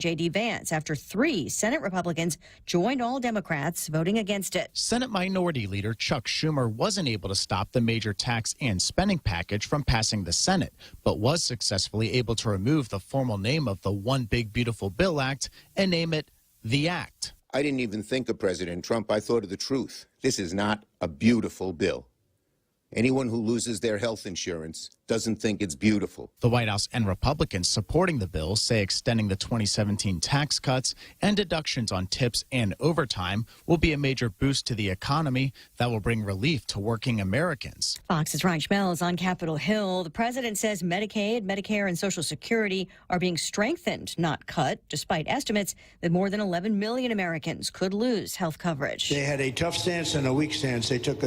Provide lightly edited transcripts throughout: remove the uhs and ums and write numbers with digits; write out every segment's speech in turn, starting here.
J.D. Vance after 3 Senate Republicans joined all Democrats voting against it. Senate Minority Leader Chuck Schumer wasn't able to stop the major tax and spending package from passing the Senate, but was successfully able to remove the formal name of the One Big Beautiful Bill Act and name it the Act. I didn't even think of President Trump. I thought of the truth. This is not a beautiful bill. Anyone who loses their health insurance doesn't think it's beautiful. The White House and Republicans supporting the bill say extending the 2017 tax cuts and deductions on tips and overtime will be a major boost to the economy that will bring relief to working Americans. Fox's Ryan Schmel is on Capitol Hill. The president says Medicaid, Medicare, and Social Security are being strengthened, not cut, despite estimates that more than 11 million Americans could lose health coverage. They had a tough stance and a weak stance. They took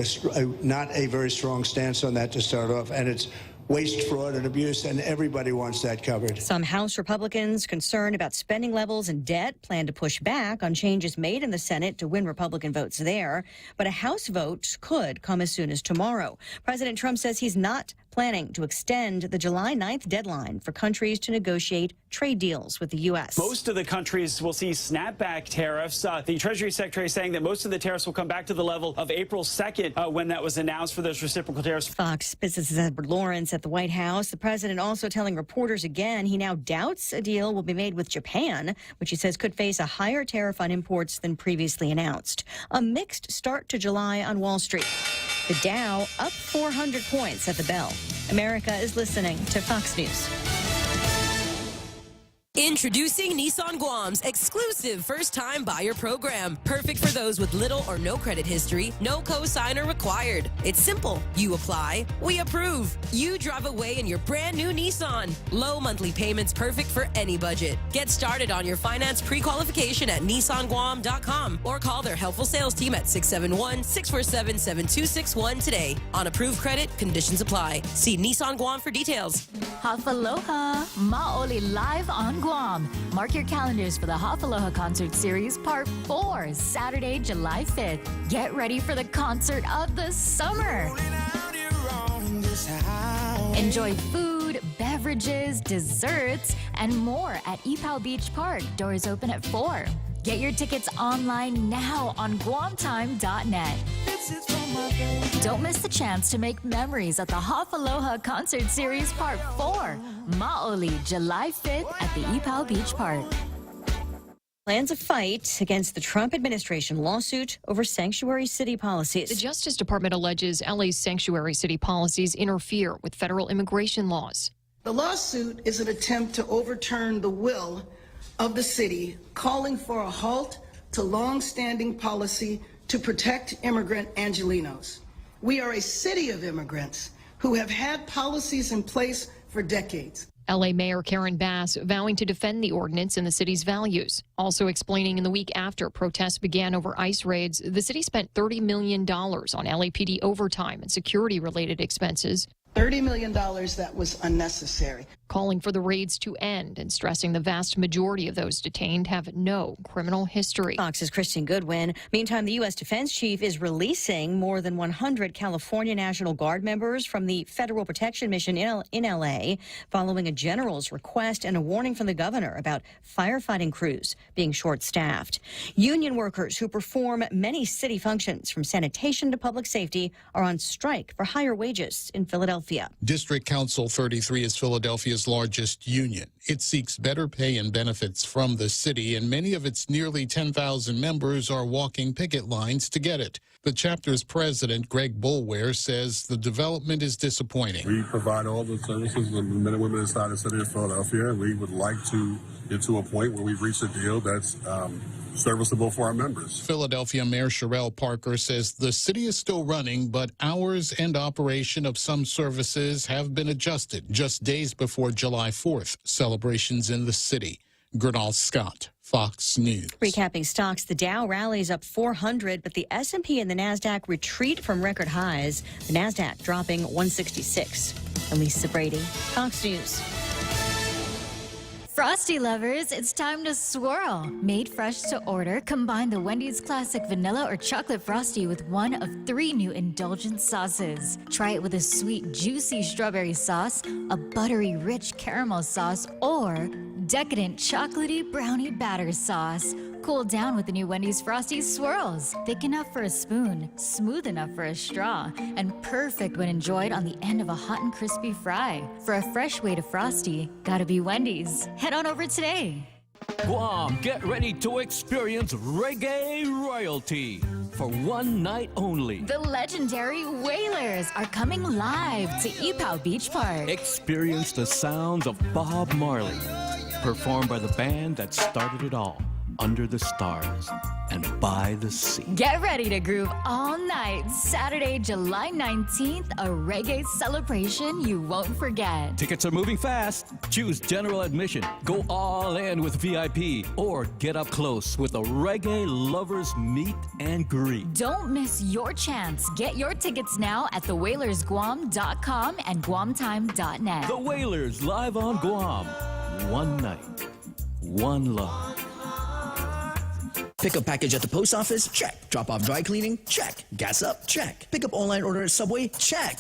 not a very strong stance on that to start off, and it's waste, fraud, and abuse, and everybody wants that covered. Some House Republicans concerned about spending levels and debt plan to push back on changes made in the Senate to win Republican votes there. But a House vote could come as soon as tomorrow. President Trump says he's not planning to extend the July 9th deadline for countries to negotiate trade deals with the U.S. Most of the countries will see snapback tariffs. The Treasury Secretary is saying that most of the tariffs will come back to the level of April 2nd when that was announced for those reciprocal tariffs. Fox Business's Edward Lawrence at the White House. The president also telling reporters again he now doubts a deal will be made with Japan, which he says could face a higher tariff on imports than previously announced. A mixed start to July on Wall Street. The Dow up 400 points at the bell. America is listening to Fox News. Introducing Nissan Guam's exclusive first-time buyer program. Perfect for those with little or no credit history, no co-signer required. It's simple. You apply, we approve. You drive away in your brand new Nissan. Low monthly payments perfect for any budget. Get started on your finance pre-qualification at nissanguam.com or call their helpful sales team at 671-647-7261 today. On approved credit, conditions apply. See Nissan Guam for details. Hafaloha, Maoli live on Guam. Mark your calendars for the Hafaloha Concert Series Part 4, Saturday, July 5th. Get ready for the concert of the summer. Enjoy food, beverages, desserts, and more at Ipao Beach Park. Doors open at 4. Get your tickets online now on guamtime.net. Don't miss the chance to make memories at the Hafaloha Concert Series Part 4, Maoli, July 5th at the Ipao Beach Park. Plans a fight against the Trump administration lawsuit over sanctuary city policies. The Justice Department alleges LA's sanctuary city policies interfere with federal immigration laws. The lawsuit is an attempt to overturn the will of the city, calling for a halt to long-standing policy to protect immigrant Angelenos. We are a city of immigrants who have had policies in place for decades. LA Mayor Karen Bass vowing to defend the ordinance and the city's values. Also explaining in the week after protests began over ICE raids, the city spent $30 million on LAPD overtime and security-related expenses. $30 million that was unnecessary. Calling for the raids to end and stressing the vast majority of those detained have no criminal history. Fox's Christian Goodwin. Meantime, the U.S. Defense Chief is releasing more than 100 California National Guard members from the Federal Protection Mission in L.A. following a general's request and a warning from the governor about firefighting crews being short-staffed. Union workers who perform many city functions, from sanitation to public safety, are on strike for higher wages in Philadelphia. District Council 33 is Philadelphia's largest union. It seeks better pay and benefits from the city, and many of its nearly 10,000 members are walking picket lines to get it. The chapter's president, Greg Boulware, says the development is disappointing. We provide all the services to the men and women inside the city of Philadelphia, and we would like to get to a point where we've reached a deal that's serviceable for our members. Philadelphia Mayor Sherelle Parker says the city is still running, but hours and operation of some services have been adjusted just days before July 4th celebrations in the city. Gernal Scott, Fox News. Recapping stocks, the Dow rallies up 400, but the S&P and the NASDAQ retreat from record highs. The NASDAQ dropping 166. Elisa Brady, Fox News. Frosty lovers, it's time to swirl. Made fresh to order, combine the Wendy's Classic Vanilla or Chocolate Frosty with one of 3 new indulgent sauces. Try it with a sweet, juicy strawberry sauce, a buttery, rich caramel sauce, or decadent, chocolatey brownie batter sauce. Cool down with the new Wendy's Frosty Swirls. Thick enough for a spoon, smooth enough for a straw, and perfect when enjoyed on the end of a hot and crispy fry. For a fresh way to Frosty, gotta be Wendy's. Head on over today. Guam, get ready to experience reggae royalty for one night only. The legendary Wailers are coming live to Ipoh Beach Park. Experience the sounds of Bob Marley, performed by the band that started it all. Under the stars and by the sea. Get ready to groove all night. Saturday, July 19th, a reggae celebration you won't forget. Tickets are moving fast. Choose general admission. Go all in with VIP or get up close with a reggae lovers meet and greet. Don't miss your chance. Get your tickets now at thewailersguam.com and guamtime.net. The Wailers live on Guam. One night, one love. Pick up package at the post office? Check. Drop off dry cleaning? Check. Gas up? Check. Pick up online order at Subway? Check.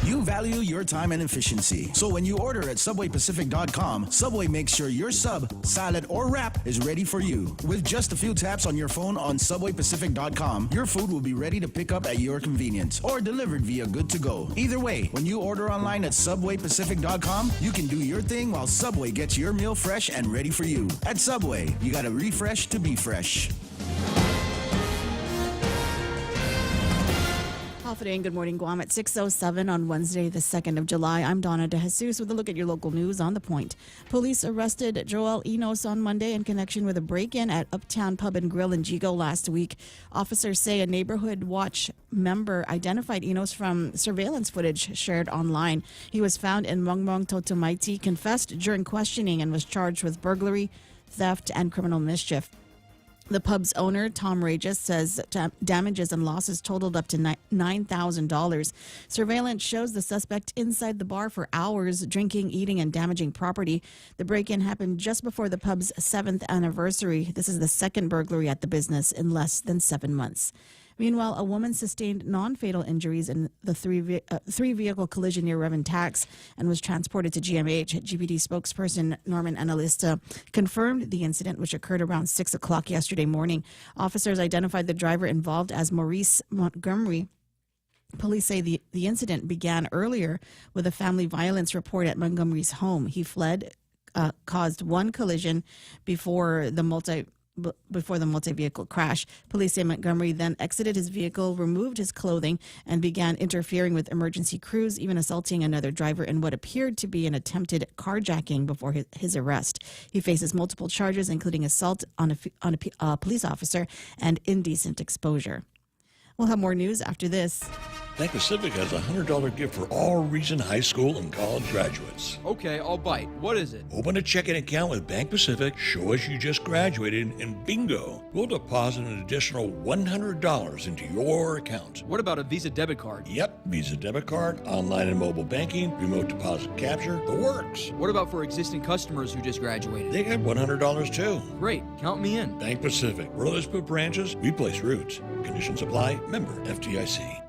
You value your time and efficiency. So when you order at SubwayPacific.com, Subway makes sure your sub, salad, or wrap is ready for you. With just a few taps on your phone on SubwayPacific.com, your food will be ready to pick up at your convenience or delivered via Good to Go. Either way, when you order online at SubwayPacific.com, you can do your thing while Subway gets your meal fresh and ready for you. At Subway, you gotta refresh to be fresh. And good morning, Guam, at 6:07 on Wednesday, the 2nd of July. I'm Donna De Jesus with a look at your local news on The Point. Police arrested Joel Enos on Monday in connection with a break-in at Uptown Pub and Grill in Jigo last week. Officers say a neighborhood watch member identified Enos from surveillance footage shared online. He was found in Mongmong, Totomaiti, confessed during questioning, and was charged with burglary, theft, and criminal mischief. The pub's owner, Tom Regis, says damages and losses totaled up to $9,000. Surveillance shows the suspect inside the bar for hours, drinking, eating, and damaging property. The break-in happened just before the pub's 7th anniversary. This is the second burglary at the business in less than 7 months. Meanwhile, a woman sustained non-fatal injuries in the three-vehicle collision near Revan Tax and was transported to GMH. GPD spokesperson Norman Analista confirmed the incident, which occurred around 6 o'clock yesterday morning. Officers identified the driver involved as Maurice Montgomery. Police say the incident began earlier with a family violence report at Montgomery's home. He fled, caused one collision before the multi-vehicle crash. Police say Montgomery then exited his vehicle, removed his clothing, and began interfering with emergency crews, even assaulting another driver in what appeared to be an attempted carjacking before his arrest. He faces multiple charges, including assault on a police officer and indecent exposure. We'll have more news after this. Bank Pacific has a $100 gift for all recent high school and college graduates. Okay, I'll bite. What is it? Open a checking account with Bank Pacific, show us you just graduated, and bingo, we'll deposit an additional $100 into your account. What about a Visa debit card? Yep, Visa debit card, online and mobile banking, remote deposit capture, the works. What about for existing customers who just graduated? They get $100 too. Great, count me in. Bank Pacific, where others put branches, we place roots. Conditions apply, member FDIC.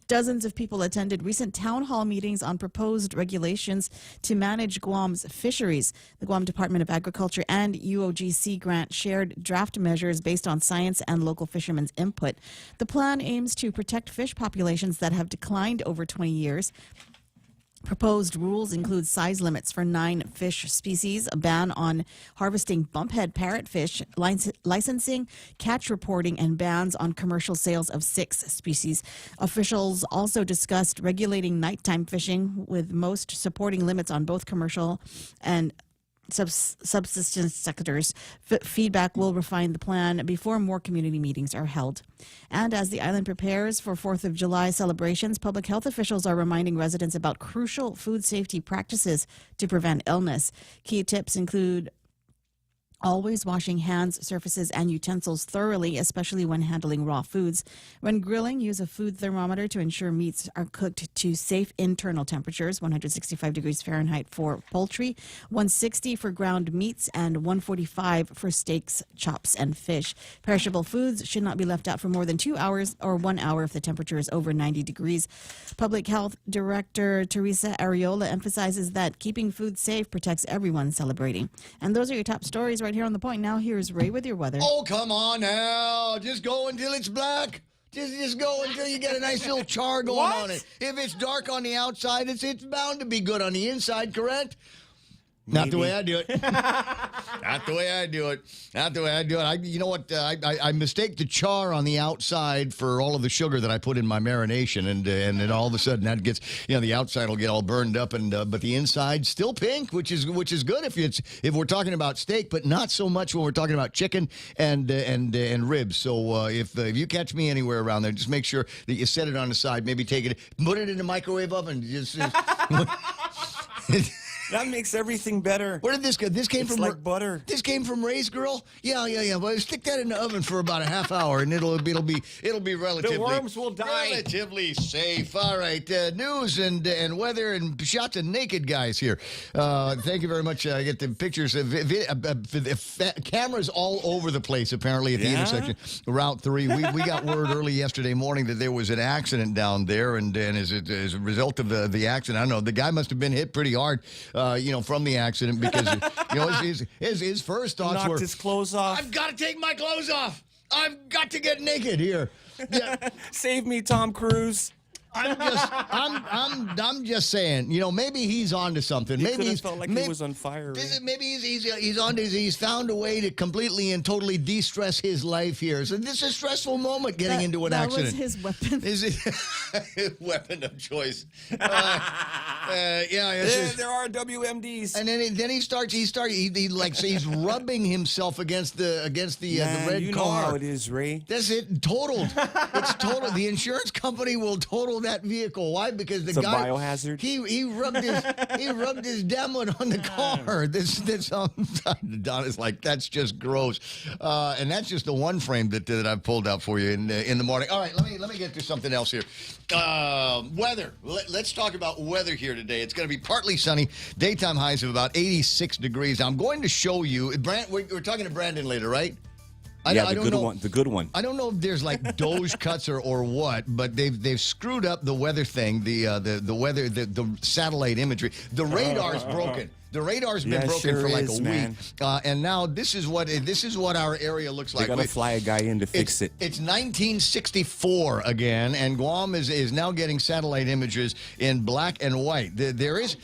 Dozens of people attended recent town hall meetings on proposed regulations to manage Guam's fisheries. The Guam Department of Agriculture and UOGC grant shared draft measures based on science and local fishermen's input. The plan aims to protect fish populations that have declined over 20 years. Proposed rules include size limits for 9 fish species, a ban on harvesting bumphead parrotfish, licensing, catch reporting, and bans on commercial sales of 6 species. Officials also discussed regulating nighttime fishing, with most supporting limits on both commercial and subsistence sectors. Feedback will refine the plan before more community meetings are held. And as the island prepares for 4th of July celebrations, public health officials are reminding residents about crucial food safety practices to prevent illness. Key tips include Always washing hands, surfaces, and utensils thoroughly, especially when handling raw foods. When grilling, use a food thermometer to ensure meats are cooked to safe internal temperatures, 165 degrees Fahrenheit for poultry, 160 for ground meats, and 145 for steaks, chops, and fish. Perishable foods should not be left out for more than 2 hours or 1 hour if the temperature is over 90 degrees. Public Health Director Teresa Arreola emphasizes that keeping food safe protects everyone celebrating. And those are your top stories right here on The Point. Now here's Ray with your weather. Oh, come on now. Just go until it's black. Just go until you get a nice little char going on it. If it's dark on the outside, it's bound to be good on the inside, correct? Not the way I do it. Not the way I do it. Not the way I do it. You know what? I mistake the char on the outside for all of the sugar that I put in my marination, and then all of a sudden that gets, the outside will get all burned up, but the inside still pink, which is good if we're talking about steak, but not so much when we're talking about chicken and ribs. So if you catch me anywhere around there, just make sure that you set it on the side. Maybe take it, put it in the microwave oven. Just That makes everything better. Where did this go? This came it's from like butter. This came from Ray's Girl. Yeah. Well, stick that in the oven for about a half hour, and it'll be relatively. The worms will die. Relatively safe. All right. News and weather and shots of naked guys here. Thank you very much. I get the pictures of cameras all over the place. Apparently at the intersection, Route 3. We got word early yesterday morning that there was an accident down there, and as a result of the accident, I don't know, the guy must have been hit pretty hard. From the accident because his first thoughts knocked were his clothes off. I've got to take my clothes off. I've got to get naked here. Yeah. Save me, Tom Cruise. I'm just saying, maybe he's onto something. Maybe he felt like he was on fire. Maybe he's on. He's found a way to completely and totally de-stress his life here. So this is a stressful moment getting into an accident. That was his weapon. Is it his weapon of choice? There are WMDs. And then he's rubbing himself against the red you car. know how it is, Ray. That's it. Totaled. It's total. The insurance company will total that vehicle. Why? Because the guy, a biohazard. He rubbed his demo on the car. This Donna's like, that's just gross. And that's just the one frame that I've pulled out for you in the morning. All right, let me get to something else here. Weather. Let's talk about weather here today. It's going to be partly sunny. Daytime highs of about 86 degrees. Now, I'm going to show you. We're talking to Brandon later, right? The good one. I don't know if there's like Doge cuts or what, but they've screwed up the weather thing, the weather, the satellite imagery. The radar's broken. The radar's been broken for like a week, and now this is what our area looks like. They gotta fly a guy in to fix it. It's 1964 again, and Guam is now getting satellite images in black and white. There's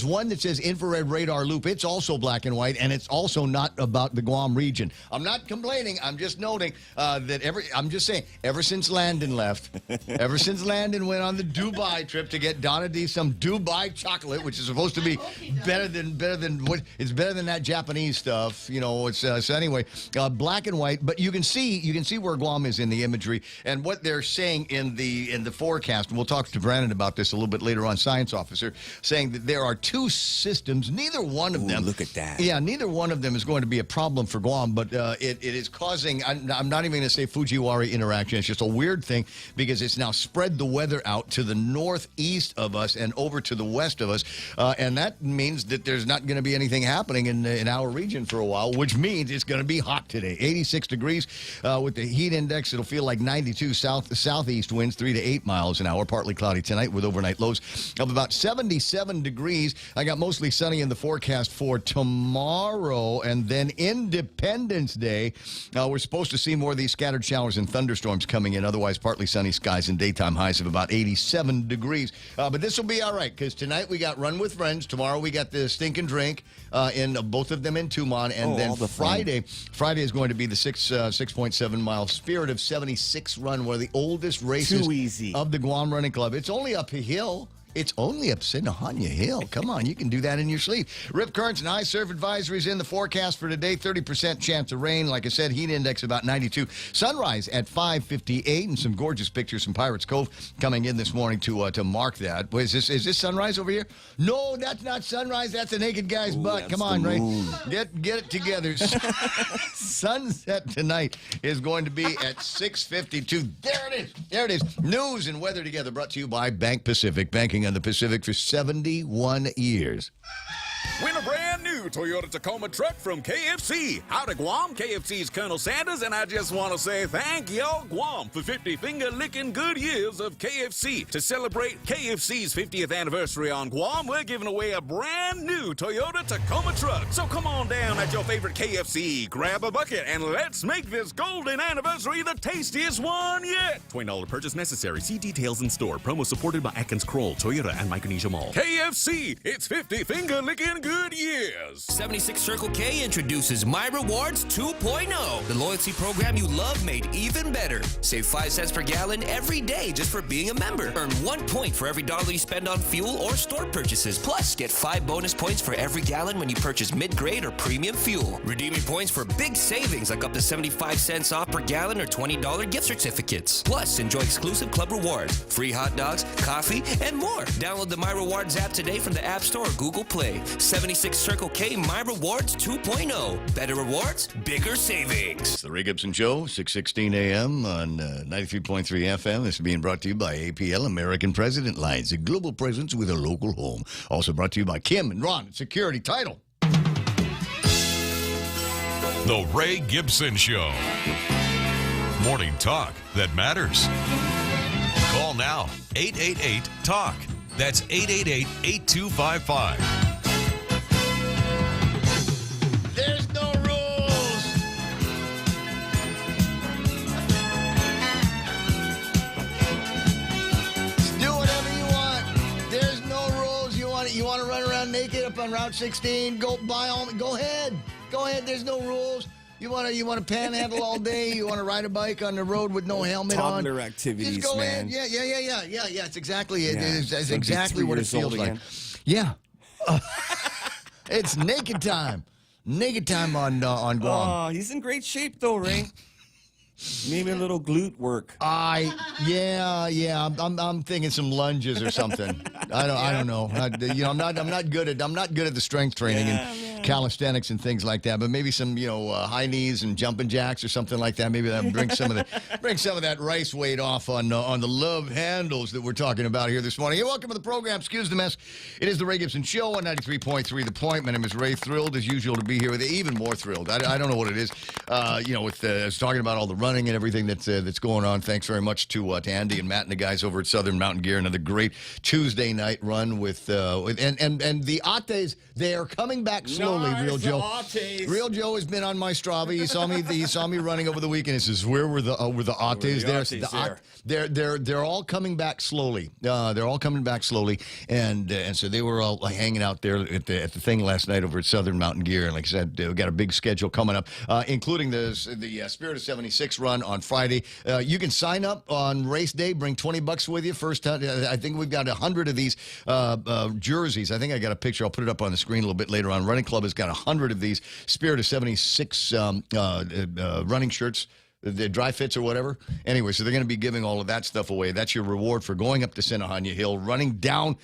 one that says infrared radar loop. It's also black and white, and it's also not about the Guam region. I'm not complaining. I'm just noting I'm just saying, ever since Landon left, ever since Landon went on the Dubai trip to get Donna D some Dubai chocolate, which is supposed to be better than that Japanese stuff, It's so anyway, black and white. But you can see where Guam is in the imagery and what they're saying in the forecast. And we'll talk to Brandon about this a little bit later on. Science officer saying that there are two systems. Neither one of them. Look at that. Yeah, neither one of them is going to be a problem for Guam, but it is causing. I'm not even going to say Fujiwara interaction. It's just a weird thing because it's now spread the weather out to the northeast of us and over to the west of us, and that means that there's not going to be anything happening in our region for a while, which means it's going to be hot today. 86 degrees with the heat index. It'll feel like 92 southeast winds, 3 to 8 miles an hour. Partly cloudy tonight with overnight lows of about 77 degrees. I got mostly sunny in the forecast for tomorrow, and then Independence Day. We're supposed to see more of these scattered showers and thunderstorms coming in. Otherwise, partly sunny skies and daytime highs of about 87 degrees. But this will be all right because tonight we got Run with Friends. Tomorrow we got the Stink and Drink in both of them in Tumon. And then Friday is going to be the 6.7 mile Spirit of 76 run, one of the oldest races of the Guam Running Club. It's only up a hill. It's only up Sinahanya Hill. Come on, you can do that in your sleep. Rip currents and high surf advisories in the forecast for today. 30% chance of rain. Like I said, heat index about 92. Sunrise at 5:58, and some gorgeous pictures from Pirates Cove coming in this morning to mark that. Wait, is this sunrise over here? No, that's not sunrise. That's a naked guy's butt. Come on, Ray. Get it together. Sunset tonight is going to be at 6:52. There it is. There it is. News and weather together, brought to you by Bank Pacific. Banking on the Pacific for 71 years. Win a brand new Toyota Tacoma truck from KFC. Howdy, Guam. KFC's Colonel Sanders, and I just want to say thank y'all, Guam, for 50 finger-licking good years of KFC. To celebrate KFC's 50th anniversary on Guam, we're giving away a brand new Toyota Tacoma truck. So come on down at your favorite KFC, grab a bucket, and let's make this golden anniversary the tastiest one yet. $20 purchase necessary. See details in store. Promo supported by Atkins Kroll, Toyota, and Micronesia Mall. KFC, it's 50 finger-licking good years. 76 Circle K introduces My Rewards 2.0, the loyalty program you love made even better. Save 5 cents per gallon every day just for being a member. Earn 1 point for every dollar you spend on fuel or store purchases. Plus, get 5 bonus points for every gallon when you purchase mid-grade or premium fuel. Redeem your points for big savings like up to 75 cents off per gallon or $20 gift certificates. Plus, enjoy exclusive club rewards, free hot dogs, coffee, and more. Download the My Rewards app today from the App Store or Google Play. 76 Circle K My Rewards 2.0. Better rewards, bigger savings. It's the Ray Gibson Show, 6:16 a.m. on 93.3 FM. This is being brought to you by APL American President Lines, a global presence with a local home. Also brought to you by Kim and Ron at Security Title. The Ray Gibson Show. Morning talk that matters. Call now, 888-TALK. That's 888-8255. There's no rules. Do whatever you want. There's no rules. You want to run around naked up on Route 16? Go ahead. Go ahead. There's no rules. You want to panhandle all day? You want to ride a bike on the road with no helmet on? Toddler activities, Just go man. in. Yeah. It's exactly it. Yeah. It's So exactly what it feels like. Yeah. It's naked time. Naked time on Guam. Oh, he's in great shape though, Ray. Maybe a little glute work. I'm thinking some lunges or something. I don't know. I'm not good at the strength training and calisthenics and things like that. But maybe some high knees and jumping jacks or something like that. Maybe that bring some of that rice weight off on the love handles that we're talking about here this morning. You're welcome to the program. Excuse the mess. It is the Ray Gibson Show on 93.3 The Point. My name is Ray. Thrilled as usual to be here with you. Even more thrilled. I don't know what it is. With us talking about all the running and everything that's going on. Thanks very much to Andy and Matt and the guys over at Southern Mountain Gear. Another great Tuesday night run with the Ates. They are coming back slowly. Nice, Real Joe. Ates. Real Joe has been on my Strava. He saw me running over the weekend. He says, "Where were the Ates there?" They're all coming back slowly. They're all coming back slowly, and so they were all hanging out there at the thing last night over at Southern Mountain Gear. And like I said, we've got a big schedule coming up, including the Spirit of 76 run on Friday. You can sign up on race day. Bring $20 with you. First time, I think we've got 100 of these jerseys. I think I got a picture. I'll put it up on the screen a little bit later on. Running Club has got 100 of these Spirit of 76 running shirts. The dry fits or whatever. Anyway, so they're going to be giving all of that stuff away. That's your reward for going up to Sinahanya Hill, running down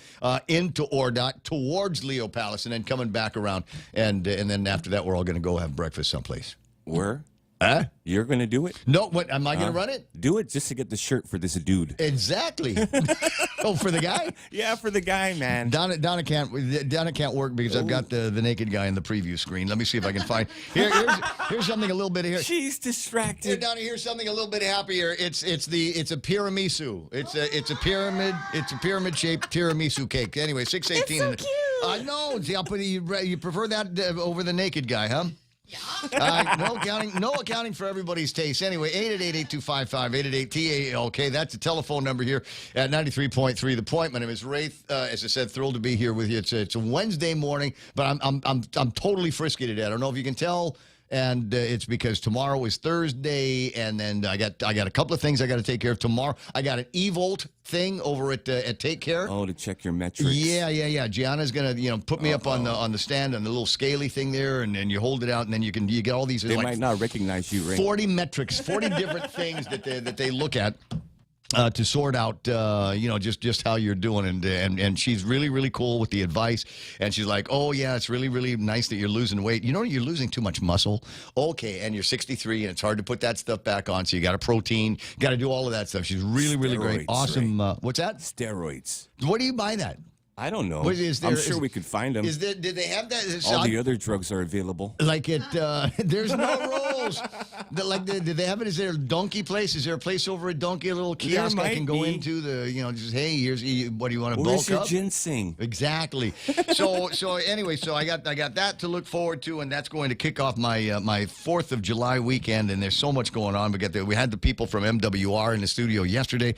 into Ordot towards Leo Palace, and then coming back around. And then after that, we're all going to go have breakfast someplace. Where? You're going to do it? No, what? Am I going to run it? Do it just to get the shirt for this dude. Exactly. Oh, for the guy? Yeah, for the guy, man. Donna can't work because I've got the naked guy in the preview screen. Let me see if I can find. Here's something a little bit here. She's distracted. Here, Donna, here's something a little bit happier. It's a tiramisu. It's a pyramid shaped tiramisu cake. Anyway, 6:18. It's so cute. I know. See, I'll put you prefer that over the naked guy, huh? No accounting for everybody's taste. Anyway, 888-8255, 888-TALK. That's the telephone number here at 93.3 The Point. My name is Ray. As I said, thrilled to be here with you. It's a Wednesday morning, but I'm totally frisky today. I don't know if you can tell. And it's because tomorrow is Thursday, and then I got a couple of things I got to take care of tomorrow. I got an E-Volt thing over at Take Care. Oh, to check your metrics. Yeah. Gianna's gonna put me up on the stand on the little scaly thing there, and then you hold it out, and then you get all these. They might not recognize you, Ray. 40 metrics, 40 different things that they look at. To sort out, just how you're doing, and she's really, really cool with the advice, and she's like, oh yeah, it's really, really nice that you're losing weight. You know, you're losing too much muscle. Okay, and you're 63, and it's hard to put that stuff back on. So you got a protein, got to do all of that stuff. She's really, really great, awesome. What's that? Steroids. Where do you buy that? I don't know. I'm sure we could find them. Did they have that? All the other drugs are available. Like there's no rules. Did they have it? Is there a Donkey place? Is there a place over at Donkey, a little kiosk I can go into? Just hey, here's what do you want to bulk Where's your up? ginseng? Exactly. So anyway, I got that to look forward to, and that's going to kick off my my 4th of July weekend. And there's so much going on. We had the people from MWR in the studio yesterday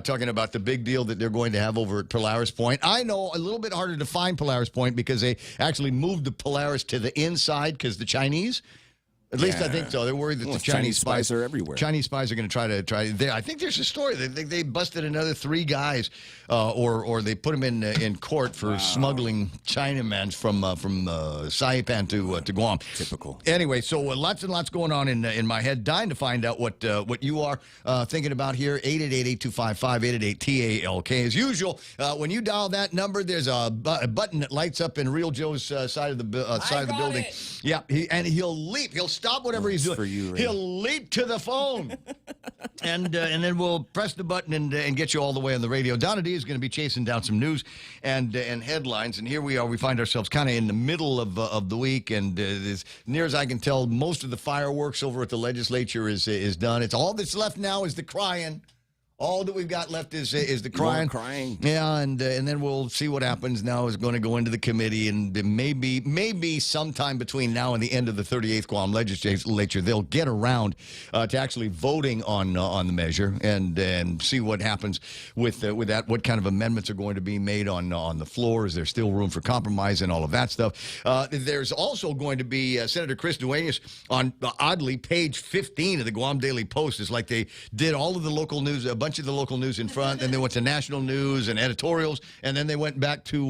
talking about the big deal that they're going to have over at Polaris Point. I know. A little bit harder to find Polaris Point because they actually moved the Polaris to the inside because the Chinese, at least I think so. They're worried that the Chinese spies are everywhere. Chinese spies are going to try. I think there's a story. They busted another 3 guys, or they put them in court for smuggling Chinamen from Saipan to Guam. Typical. Anyway, so lots and lots going on in my head. Dying to find out what you are thinking about here. 888-825-5888-TALK. As usual, when you dial that number, there's a button that lights up in Real Joe's side of the building. Yeah, he'll leap. He'll stop whatever he's doing. For you, Ray. He'll leap to the phone, and then we'll press the button and get you all the way on the radio. Donna D is going to be chasing down some news and headlines, and here we are. We find ourselves kind of in the middle of the week, and as near as I can tell, most of the fireworks over at the legislature is done. It's all that's left now is the crying. All that we've got left is the crying. More crying. Yeah, and then we'll see what happens now. Is going to go into the committee, and maybe sometime between now and the end of the 38th Guam legislature, they'll get around to actually voting on the measure and see what happens with that. What kind of amendments are going to be made on the floor? Is there still room for compromise and all of that stuff? There's also going to be Senator Chris Duenas on oddly page 15 of the Guam Daily Post. It's like they did all of the local news, a bunch of the local news in front, and they went to national news and editorials, and then they went back to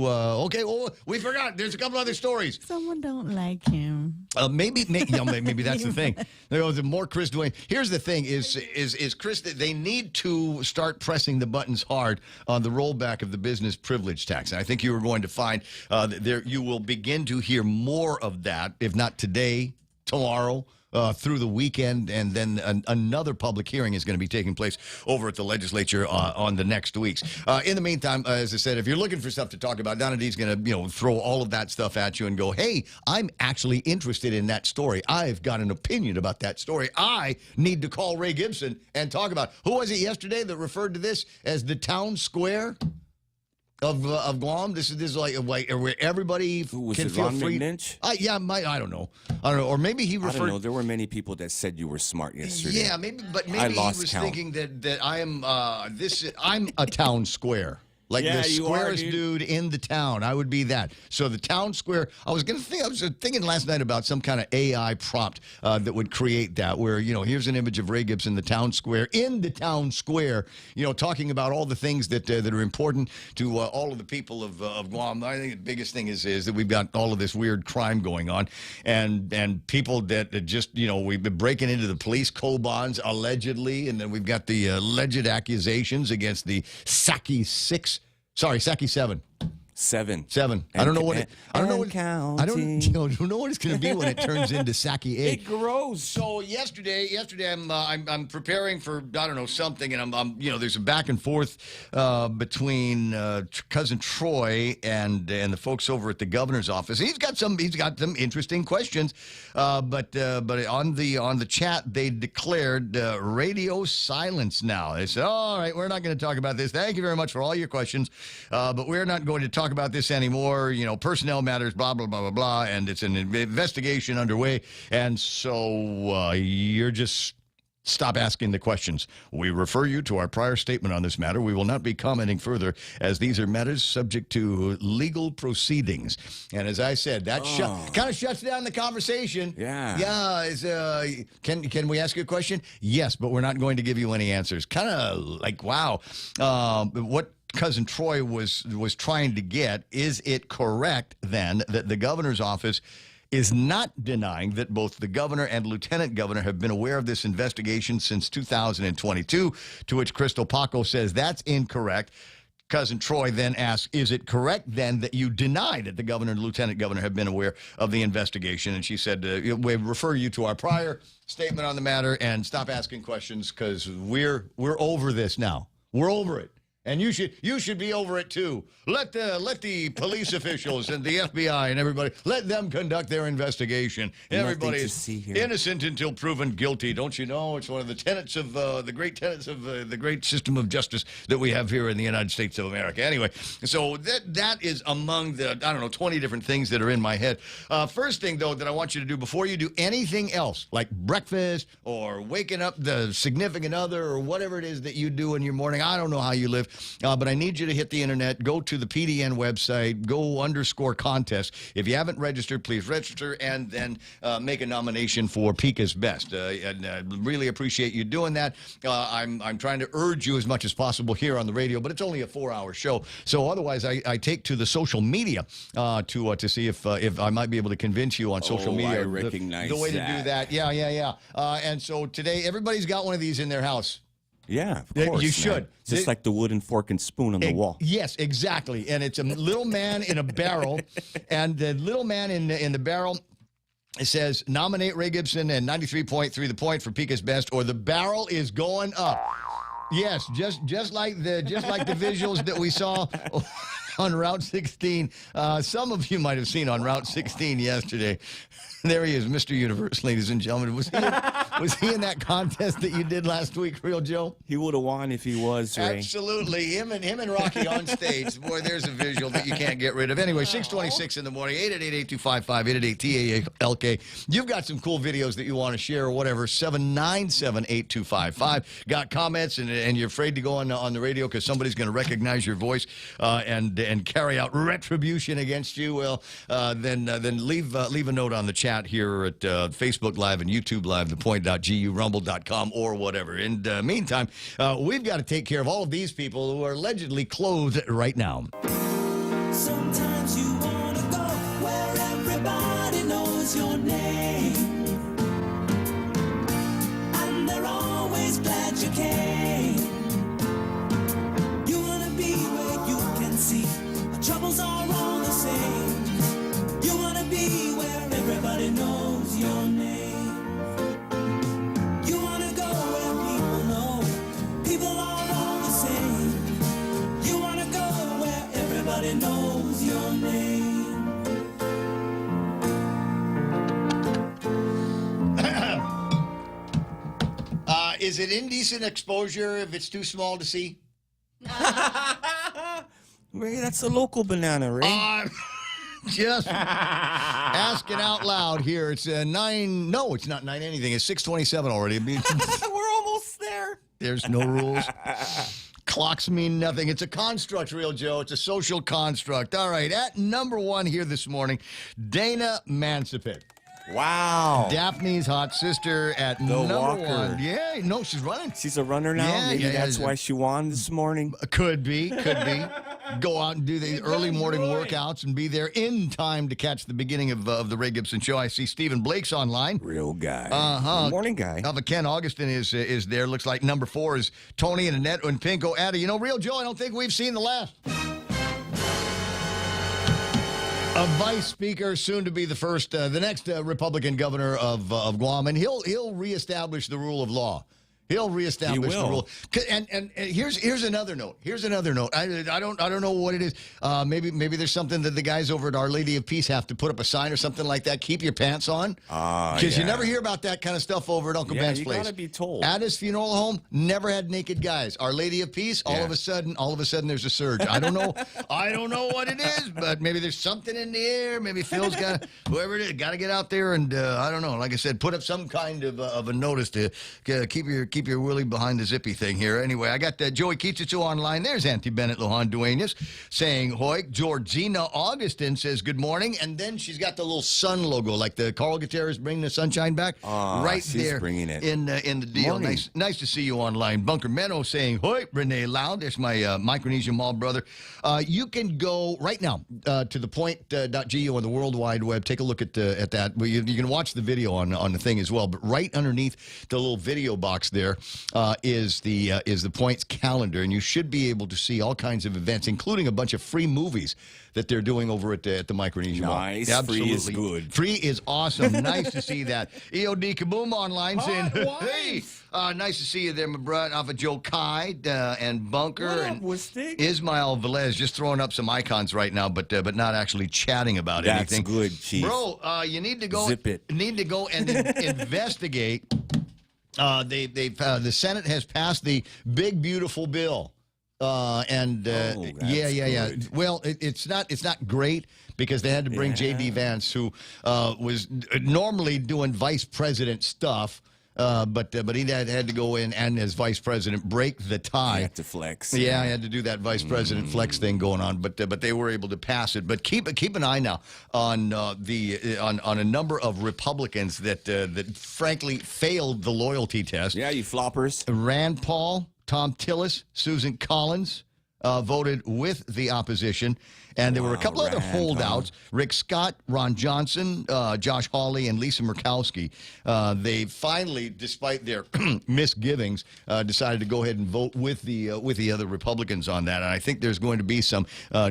we forgot. There's a couple other stories. Someone don't like him. Maybe that's the thing. There was more Chris Duane. Here's the thing: is Chris? They need to start pressing the buttons hard on the rollback of the business privilege tax. And I think you are going to find that you will begin to hear more of that, if not today, tomorrow. Through the weekend, and then another public hearing is going to be taking place over at the legislature on the next weeks. In the meantime, as I said, if you're looking for stuff to talk about, Donna D's going to throw all of that stuff at you and go, hey, I'm actually interested in that story. I've got an opinion about that story. I need to call Ray Gibson and talk about who was it yesterday that referred to this as the town square of Guam. This is like where everybody can feel free. McNinch? I don't know, or maybe he referred. I don't know. There were many people that said you were smart yesterday. Yeah, maybe he was thinking that I'm a town square. Like the squarest dude in the town. I would be that. So the town square, I was thinking last night about some kind of AI prompt that would create that, where, here's an image of Ray Gibson, the town square, in the town square, talking about all the things that are important to all of the people of Guam. I think the biggest thing is that we've got all of this weird crime going on, and people that just, we've been breaking into the police co-bonds allegedly, and then we've got the alleged accusations against the Saki 7. 7. I don't know what I don't know what counting. I don't know what it's going to be when it turns into Saki 8. It grows. So yesterday I'm preparing for something, and I'm there's a back and forth between cousin Troy and the folks over at the governor's office. He's got some interesting questions, but on the chat they declared radio silence now. They said, all right, we're not going to talk about this. Thank you very much for all your questions, but we're not going to talk about this anymore. Personnel matters, blah, blah, blah, blah, blah, and it's an investigation underway. And so you're just Stop asking the questions. We refer you to our prior statement on this matter. We will not be commenting further as these are matters subject to legal proceedings. And as I said, that kind of shuts down the conversation. Yeah. Yeah. Can we ask you a question? Yes, but we're not going to give you any answers. Kind of like, wow. What Cousin Troy was trying to get, is it correct then that the governor's office is not denying that both the governor and lieutenant governor have been aware of this investigation since 2022, to which Crystal Paco says that's incorrect. Cousin Troy then asks, is it correct then that you deny that the governor and lieutenant governor have been aware of the investigation? And she said, we refer you to our prior statement on the matter and stop asking questions because we're over this now. We're over it. And you should be over it too. Let the police officials and the FBI and everybody, let them conduct their investigation. Everybody is innocent until proven guilty. Don't you know? It's one of the tenets of the great system of justice that we have here in the United States of America. Anyway, so that is among the 20 different things that are in my head. First thing though that I want you to do before you do anything else, like breakfast or waking up the significant other or whatever it is that you do in your morning. I don't know how you live. But I need you to hit the internet, go to the PDN website, go _contest. If you haven't registered, please register and then make a nomination for Pika's Best. And really appreciate you doing that. I'm trying to urge you as much as possible here on the radio, but it's only a 4-hour show. So otherwise, I take to the social media to see if I might be able to convince you on social media. I recognize the way to do that. Yeah. And so today, everybody's got one of these in their house. Yeah, of course. You should. Just like the wooden fork and spoon on the wall. Yes, exactly. And it's a little man in a barrel. And the little man in the barrel, it says, nominate Ray Gibson and 93.3 The Point for Pika's Best, or the barrel is going up. Yes, just like the visuals that we saw on Route 16. Some of you might have seen on Route 16 yesterday. There he is, Mr. Universe, ladies and gentlemen. Was he in that contest that you did last week, Real Joe? He would have won if he was, Ray. Absolutely. Him and Rocky on stage. Boy, there's a visual that you can't get rid of. Anyway, 6:26 in the morning, 888-8255-888-TALK. You've got some cool videos that you want to share or whatever, 797-8255. Got comments and you're afraid to go on the radio because somebody's going to recognize your voice and carry out retribution against you. Well, then leave a note on the chat here at Facebook Live and YouTube Live, ThePoint.gu, Rumble.com, or whatever. In the meantime, we've got to take care of all of these people who are allegedly clothed right now. Sometimes you want to go where everybody knows your name, and they're always glad you came. You want to be where you can see the troubles are all the same. You want to be where everybody knows your name. You want to go where people know people are all the same. You want to go where everybody knows your name. Is it indecent exposure if it's too small to see? Ray, that's a local banana, Ray. Just asking out loud here. It's 9. No, it's not 9 anything. It's 6:27 already. We're almost there. There's no rules. Clocks mean nothing. It's a construct, Real Joe. It's a social construct. All right, at number 1 here this morning, Dana Mancipit. Wow. Daphne's hot sister at number Walker. 1. Yeah, no, she's running. She's a runner now? Yeah, Maybe that's why she won this morning? Could be. Go out and do the early morning workouts and be there in time to catch the beginning of the Ray Gibson show. I see Stephen Blake's online. Real guy. Uh-huh. Morning guy. Ken Augustin is there. Looks like number 4 is Tony and Annette and Pinko Addy. You know, Real Joe, I don't think we've seen the last. A vice speaker, soon to be the next Republican governor of Guam, and he'll reestablish the rule of law. He'll reestablish the rule. And here's another note. Here's another note. I don't know what it is. Maybe there's something that the guys over at Our Lady of Peace have to put up a sign or something like that. Keep your pants on. Because you never hear about that kind of stuff over at Uncle Ben's place. You gotta be told. At his funeral home, never had naked guys. Our Lady of Peace. All of a sudden, there's a surge. I don't know. I don't know what it is, but maybe there's something in the air. Maybe Phil's got whoever it is got to get out there and I don't know. Like I said, put up some kind of a notice to keep your willy behind the zippy thing here. Anyway, I got Joey Kitsu online. There's Auntie Bennett Lohan Duenas saying hoik. Georgina Augustin says good morning, and then she's got the little sun logo, like the Carl Gutierrez bringing the sunshine back, right she's there bringing it. in the deal. Nice to see you online. Bunker Menno saying hoik. Renee Loud, there's my Micronesian Mall brother. You can go right now to thepoint.gu on the World Wide Web. Take a look at that. Well, you can watch the video on the thing as well. But right underneath the little video box there is the Point's calendar, and you should be able to see all kinds of events, including a bunch of free movies that they're doing over at the Micronesian Mall. Nice. Absolutely. Free is good. Free is awesome. Nice to see that. EOD Kaboom online saying, hey, nice to see you there, my brother, off of Joe Kai and Bunker and Ismail Velez, just throwing up some icons right now, but not actually chatting about anything. That's good, Chief. Bro, you need to go. Zip it. Need to go and investigate. The Senate has passed the big beautiful bill. Yeah. Well, it's not great because they had to bring J.D. Vance, who was normally doing vice president stuff. But he had to go in and, as vice president, break the tie. He had to flex. Yeah, I had to do that vice president flex thing going on. But they were able to pass it. But keep an eye now on on a number of Republicans that frankly failed the loyalty test. Yeah, you floppers. Rand Paul, Tom Tillis, Susan Collins voted with the opposition. And there were a couple other holdouts, Rick Scott, Ron Johnson, Josh Hawley, and Lisa Murkowski. They finally, despite their misgivings, decided to go ahead and vote with the other Republicans on that. And I think there's going to be some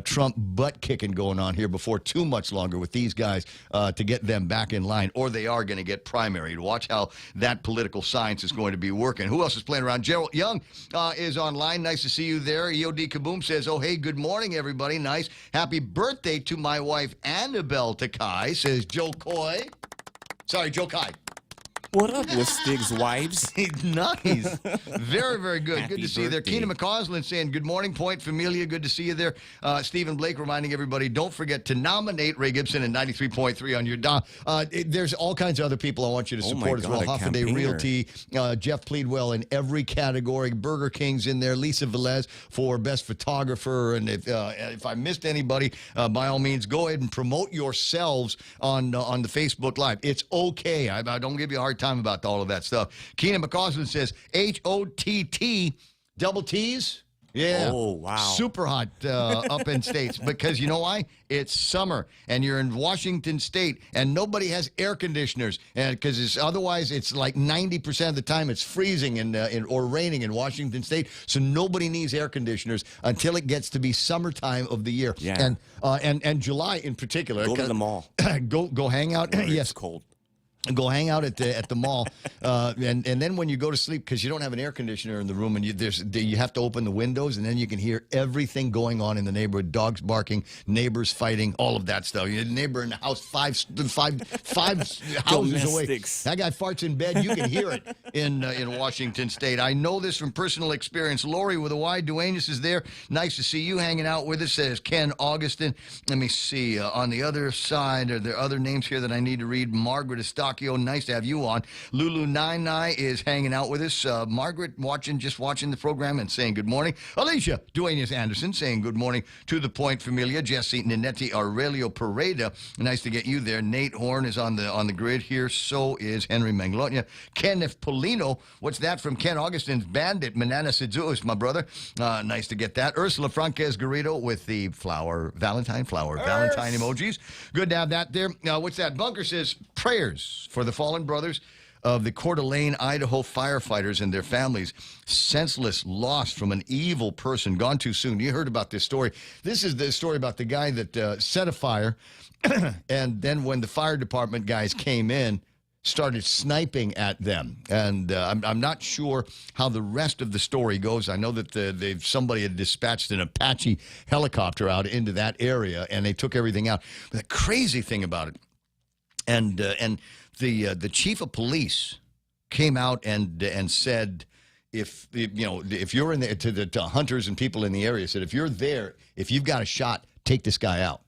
Trump butt-kicking going on here before too much longer with these guys to get them back in line, or they are going to get primaried. Watch how that political science is going to be working. Who else is playing around? Gerald Young is online. Nice to see you there. EOD Kaboom says, oh, hey, good morning, everybody. Nice. Happy birthday to my wife, Annabelle Takai, says Joe Coy. Sorry, Joe Kai. What up with Stig's wives? Nice. Very, very good. Happy Good to see you there. birthday. Keenan McCausland saying, good morning, Point Familia. Good to see you there. Stephen Blake reminding everybody, don't forget to nominate Ray Gibson in 93.3 on your dial. There's all kinds of other people I want you to support as well. Hoffaday Realty, Jeff Pleadwell in every category. Burger King's in there. Lisa Velez for Best Photographer. And if I missed anybody, by all means, go ahead and promote yourselves on the Facebook Live. It's okay. I don't give you a hard time about all of that stuff. Keenan McCausland says HOTT double T's. Yeah. Oh, wow. Super hot up in states because you know why? It's summer and you're in Washington State and nobody has air conditioners and because otherwise it's like 90% of the time it's freezing or raining in Washington State. So nobody needs air conditioners until it gets to be summertime of the year. Yeah. And July in particular. Go to the mall. Go hang out. Yes. It's cold. Go hang out at the mall, and then when you go to sleep, because you don't have an air conditioner in the room, and you have to open the windows, and then you can hear everything going on in the neighborhood: dogs barking, neighbors fighting, all of that stuff. Your neighbor in the house five houses away. That guy farts in bed. You can hear it in Washington State. I know this from personal experience. Lori with a Y. Duenas is there. Nice to see you hanging out with us. Says Ken Augustin. Let me see. On the other side, are there other names here that I need to read? Margaret Estacchio. Nice to have you on. Lulu Nine is hanging out with us. Margaret watching the program and saying good morning. Alicia Duenas Anderson saying good morning to the Point Familia. Jesse Ninetti Aurelio Pareda. Nice to get you there. Nate Horn is on the grid here. So is Henry Manglotnia. Kenneth Polino. What's that from Ken Augustin's Bandit? Manana Sidzuis, my brother. Nice to get that. Ursula Franquez Garrido with the Valentine emojis. Good to have that there. What's that? Bunker says prayers for the fallen brothers of the Coeur d'Alene, Idaho firefighters and their families. Senseless loss from an evil person, gone too soon. You heard about this story. This is the story about the guy that set a fire, and then when the fire department guys came in, started sniping at them. And I'm not sure how the rest of the story goes. I know that somebody had dispatched an Apache helicopter out into that area, and they took everything out. But the crazy thing about it, and the chief of police came out and said, if you're in there, to hunters and people in the area, said, if you're there, if you've got a shot, take this guy out.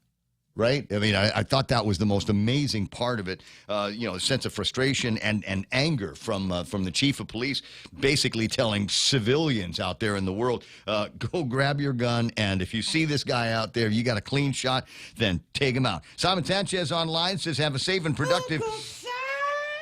Right? I mean, I thought that was the most amazing part of it. A sense of frustration and anger from the chief of police, basically telling civilians out there in the world, go grab your gun, and if you see this guy out there, you got a clean shot, then take him out. Simon Sanchez online says, have a safe and productive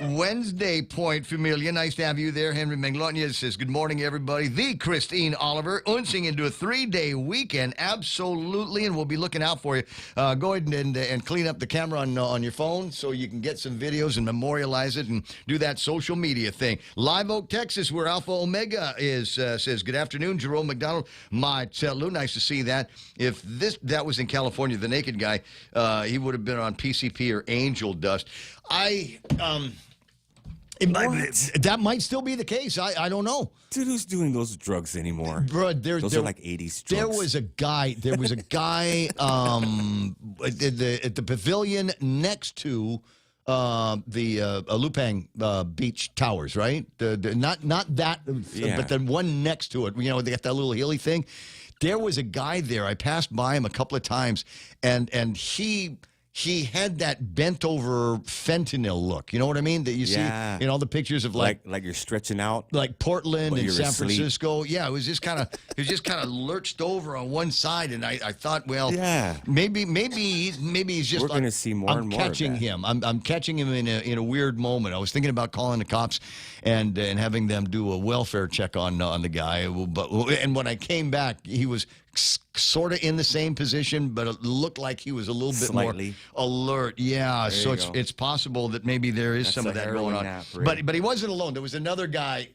Wednesday, Point Familia. Nice to have you there. Henry Manglotnia says, good morning, everybody. The Christine Oliver, unsing into a 3-day weekend. Absolutely, and we'll be looking out for you. Go ahead and clean up the camera on your phone so you can get some videos and memorialize it and do that social media thing. Live Oak, Texas, where Alpha Omega is, says, good afternoon, Jerome McDonald. My Telu, nice to see that. If that was in California, the naked guy, he would have been on PCP or Angel Dust. That might still be the case. I don't know. Dude, who's doing those drugs anymore? Bro, those are like 80s drugs. There was a guy at the pavilion next to the Lupang Beach Towers, right? Not that, but the one next to it. They got that little hilly thing. There was a guy there. I passed by him a couple of times, and he had that bent over fentanyl look. You know what I mean? That you see in all the pictures of like you're stretching out, like Portland and San asleep. Francisco. Yeah, it was just kind of lurched over on one side, and I thought, well, maybe he's just. We're going to see more and more. Catching him. I'm catching him in a weird moment. I was thinking about calling the cops and having them do a welfare check on the guy. And when I came back, he was sort of in the same position, but it looked like he was a little bit more alert. Yeah, so it's possible that maybe there is some of that going on. But he wasn't alone. There was another guy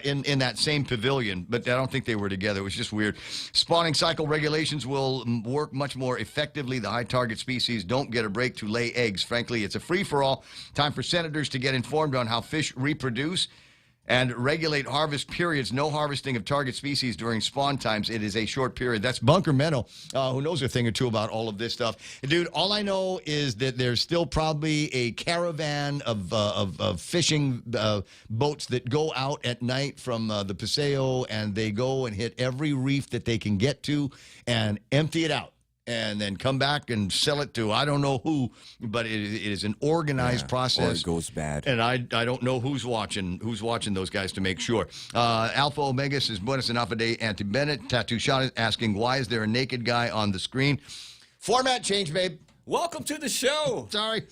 in that same pavilion, but I don't think they were together. It was just weird. Spawning cycle regulations will work much more effectively. The high target species don't get a break to lay eggs. Frankly, it's a free-for-all. Time for senators to get informed on how fish reproduce and regulate harvest periods. No harvesting of target species during spawn times. It is a short period. That's Bunker Menno, who knows a thing or two about all of this stuff. Dude, all I know is that there's still probably a caravan of fishing boats that go out at night from the Paseo, and they go and hit every reef that they can get to and empty it out. And then come back and sell it to I don't know who, but it is an organized process. Or it goes bad. And I don't know who's watching those guys to make sure. Alpha Omega says, Buenos enough a day, Auntie Bennett. Tattoo Shot is asking, why is there a naked guy on the screen? Format change, babe. Welcome to the show. Sorry.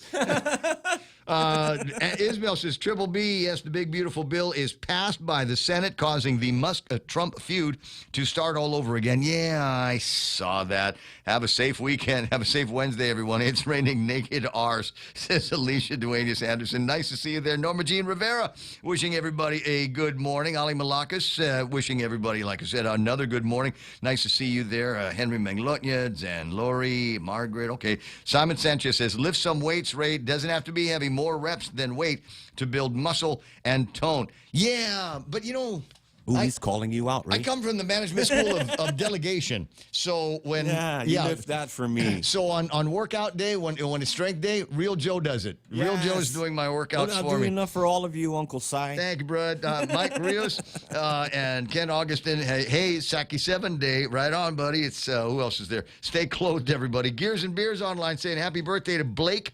Ismail says, Triple B, yes, the big beautiful bill is passed by the Senate, causing the Musk-Trump feud to start all over again. Yeah, I saw that. Have a safe weekend. Have a safe Wednesday, everyone. It's raining naked R's, says Alicia Duaneus Anderson. Nice to see you there. Norma Jean Rivera, wishing everybody a good morning. Ali Malakas, wishing everybody, like I said, another good morning. Nice to see you there. Henry Manglotnia and Lori, Margaret. Okay. Simon Sanchez says, lift some weights, Ray. Doesn't have to be heavy. More reps than weight to build muscle and tone. Yeah, but he's calling you out, right? I come from the management school of delegation. So when you lift that for me. So on workout day, when it's strength day, Real Joe does it. Yes. Real Joe is doing my workouts for me. I'm doing enough for all of you, Uncle Si. Thank you, bud. Mike Rios and Ken Augustin. Hey, Saki 7 Day. Right on, buddy. It's who else is there? Stay clothed, everybody. Gears and Beers online saying happy birthday to Blake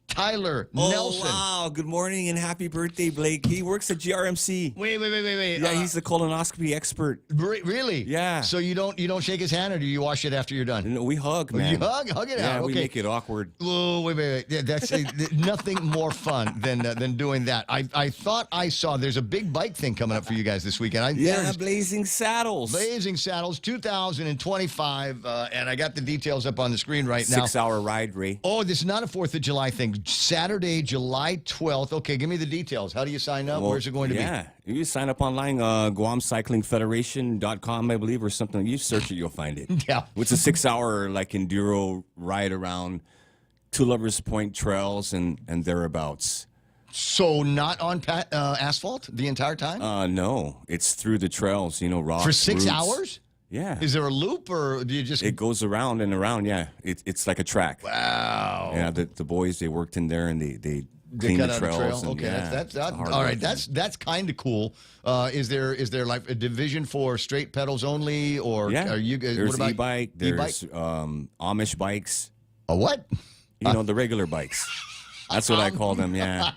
Tyler Nelson. Oh, wow. Good morning and happy birthday, Blake. He works at GRMC. Wait. Yeah, he's the colonoscopy expert. Really? Yeah. So you don't shake his hand, or do you wash it after you're done? No, we hug, man. You hug it out. Yeah, okay. we make it awkward. Oh, wait. Yeah, that's nothing more fun than doing that. I thought I saw there's a big bike thing coming up for you guys this weekend. Blazing Saddles. Blazing Saddles 2025, and I got the details up on the screen right now. 6-hour ride, Ray. Oh, this is not a 4th of July thing. Saturday, July 12th. Okay, give me the details. How do you sign up? Where's it going to be? Yeah, you sign up online, GuamCyclingFederation.com, I believe, or something. You search it, you'll find it. Yeah. It's a 6-hour enduro ride around Two Lovers Point trails and thereabouts. So not on asphalt the entire time? No, it's through the trails, rocks. For 6 roots. hours? Yeah. Is there a loop, or do you just... It goes around and around, yeah. It's like a track. Wow. Yeah, the boys, they worked in there, and they clean cut the out trails. a trail. And, Okay, yeah, that's hard all work. right. That's kind of cool. Is there like a division for straight pedals only, or Yeah. are you guys? There's What about e-bike. There's Amish bikes. A what? The regular bikes. That's what I call them, yeah.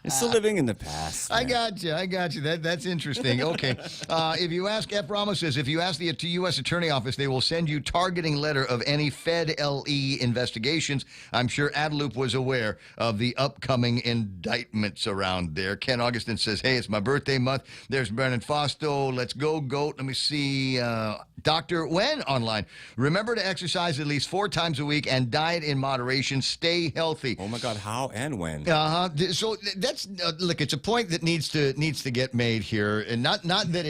It's still living in the past. I got you. That's interesting. Okay. If you ask, F. Ramos says, if you ask the U.S. Attorney Office, they will send you targeting letter of any Fed LE investigations. I'm sure Adelup was aware of the upcoming indictments around there. Ken Augustin says, hey, it's my birthday month. There's Brennan Fausto. Let's go, GOAT. Let me see. Dr. Wen online. Remember to exercise at least 4 times a week and diet in moderation. Stay healthy. Oh, my God. How and when? So that's look. It's a point that needs to get made here, and not that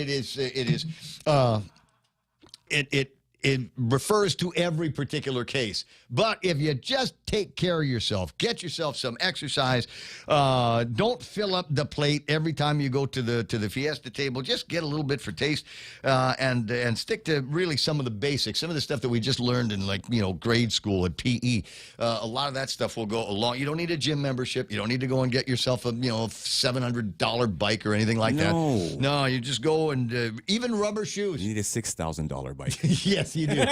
it refers to every particular case. But if you just take care of yourself, get yourself some exercise, don't fill up the plate every time you go to the fiesta table. Just get a little bit for taste, and stick to really some of the basics, some of the stuff that we just learned in grade school at PE. A lot of that stuff will go along. You don't need a gym membership. You don't need to go and get yourself a $700 bike or anything like that. No, you just go and even rubber shoes. You need a $6,000 bike. Yes, you do.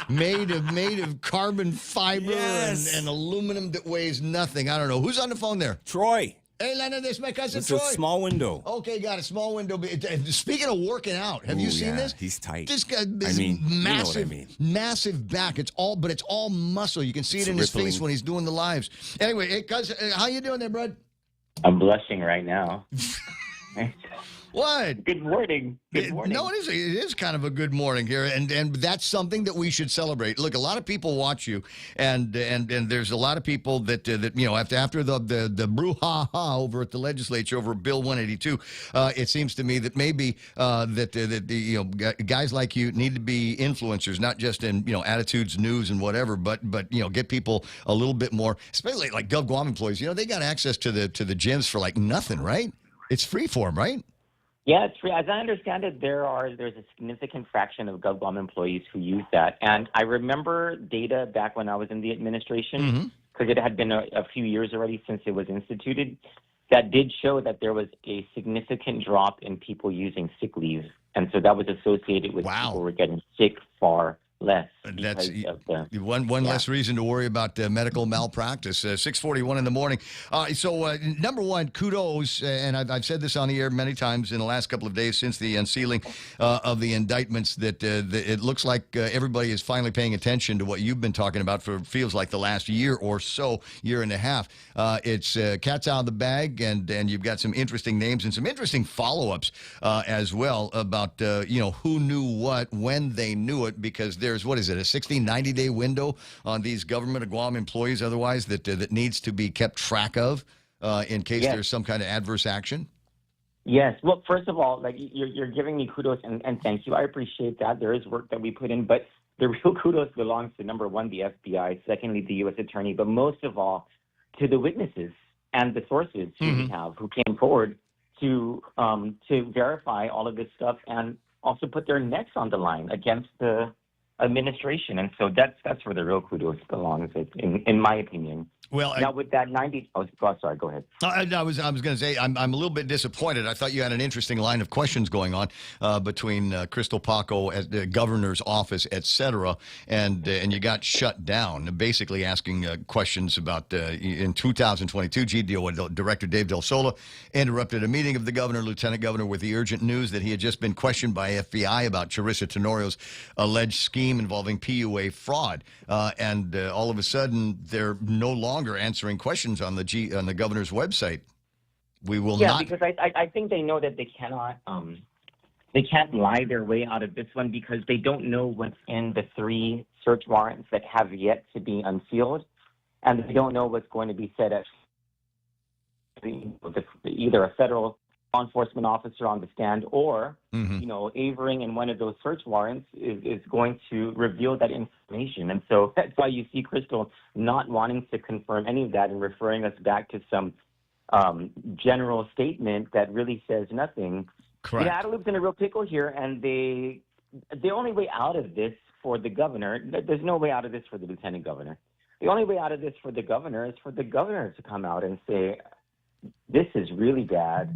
made of carbon fiber and aluminum that weighs nothing. I don't know. Who's on the phone there? Troy. Hey, Leonard, this is my cousin It's Troy. a small window. Okay, got a small window. Speaking of working out, have you seen this? He's tight. This guy, massive, you know what I mean. Massive back. It's all muscle. You can see it in his face when he's doing the lives. Anyway, hey, cousin, how you doing there, bud? I'm blushing right now. What? Good morning. Good morning. No, it is kind of a good morning here, and that's something that we should celebrate. Look, a lot of people watch you, and there's a lot of people that after the brouhaha over at the legislature over Bill 182, it seems to me that maybe that guys like you need to be influencers, not just in attitudes, news, and whatever, but get people a little bit more, especially like GovGuam employees. They got access to the gyms for like nothing, right? It's free for them, right? Yeah, it's free. As I understand it, there's a significant fraction of GovGuam employees who use that. And I remember data back when I was in the administration, because it had been a few years already since it was instituted, that did show that there was a significant drop in people using sick leave. And so that was associated with people who were getting sick far less. That's one less reason to worry about medical malpractice. 6:41 in the morning. So number one, kudos, and I've said this on the air many times in the last couple of days since the unsealing of the indictments, that it looks like everybody is finally paying attention to what you've been talking about for feels like the last year or so, year and a half. It's cat's out of the bag, and you've got some interesting names and some interesting follow-ups as well about who knew what when they knew it, because there's, what is it, a 60, 90-day window on these government of Guam employees otherwise that needs to be kept track of in case there's some kind of adverse action? Yes. Well, first of all, you're giving me kudos, and thank you. I appreciate that. There is work that we put in, but the real kudos belongs to, number one, the FBI, secondly, the U.S. Attorney, but most of all, to the witnesses and the sources who came forward to verify all of this stuff and also put their necks on the line against the administration. And so that's where the real kudos belongs, in my opinion. Well, now with that 90, sorry, go ahead. I was going to say I'm a little bit disappointed. I thought you had an interesting line of questions going on between Crystal Paco at the governor's office, et cetera, and you got shut down, basically asking questions about in 2022. GDO Director Dave Del Sola interrupted a meeting of the governor, lieutenant governor, with the urgent news that he had just been questioned by FBI about Charissa Tenorio's alleged scheme involving PUA fraud, and all of a sudden they're no longer answering questions on the governor's website. We will not. Yeah, because I think they know that they can't lie their way out of this one, because they don't know what's in the 3 search warrants that have yet to be unsealed, and they don't know what's going to be said at either a federal law enforcement officer on the stand or, Avering in one of those search warrants is going to reveal that information. And so that's why you see Crystal not wanting to confirm any of that and referring us back to some general statement that really says nothing. Correct. You know, Adelaide's in a real pickle here, and the only way out of this for the governor, there's no way out of this for the lieutenant governor. The only way out of this for the governor is for the governor to come out and say, this is really bad.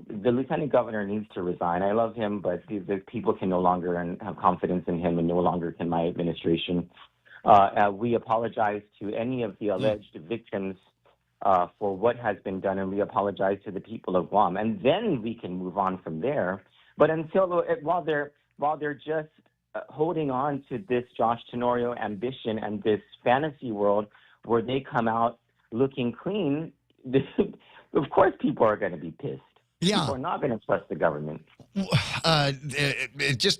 The lieutenant governor needs to resign. I love him, but the people can no longer have confidence in him, and no longer can my administration. We apologize to any of the alleged victims for what has been done, and we apologize to the people of Guam, and then we can move on from there. But while they're just holding on to this Josh Tenorio ambition and this fantasy world where they come out looking clean, of course people are going to be pissed. Yeah. People are not going to trust the government. It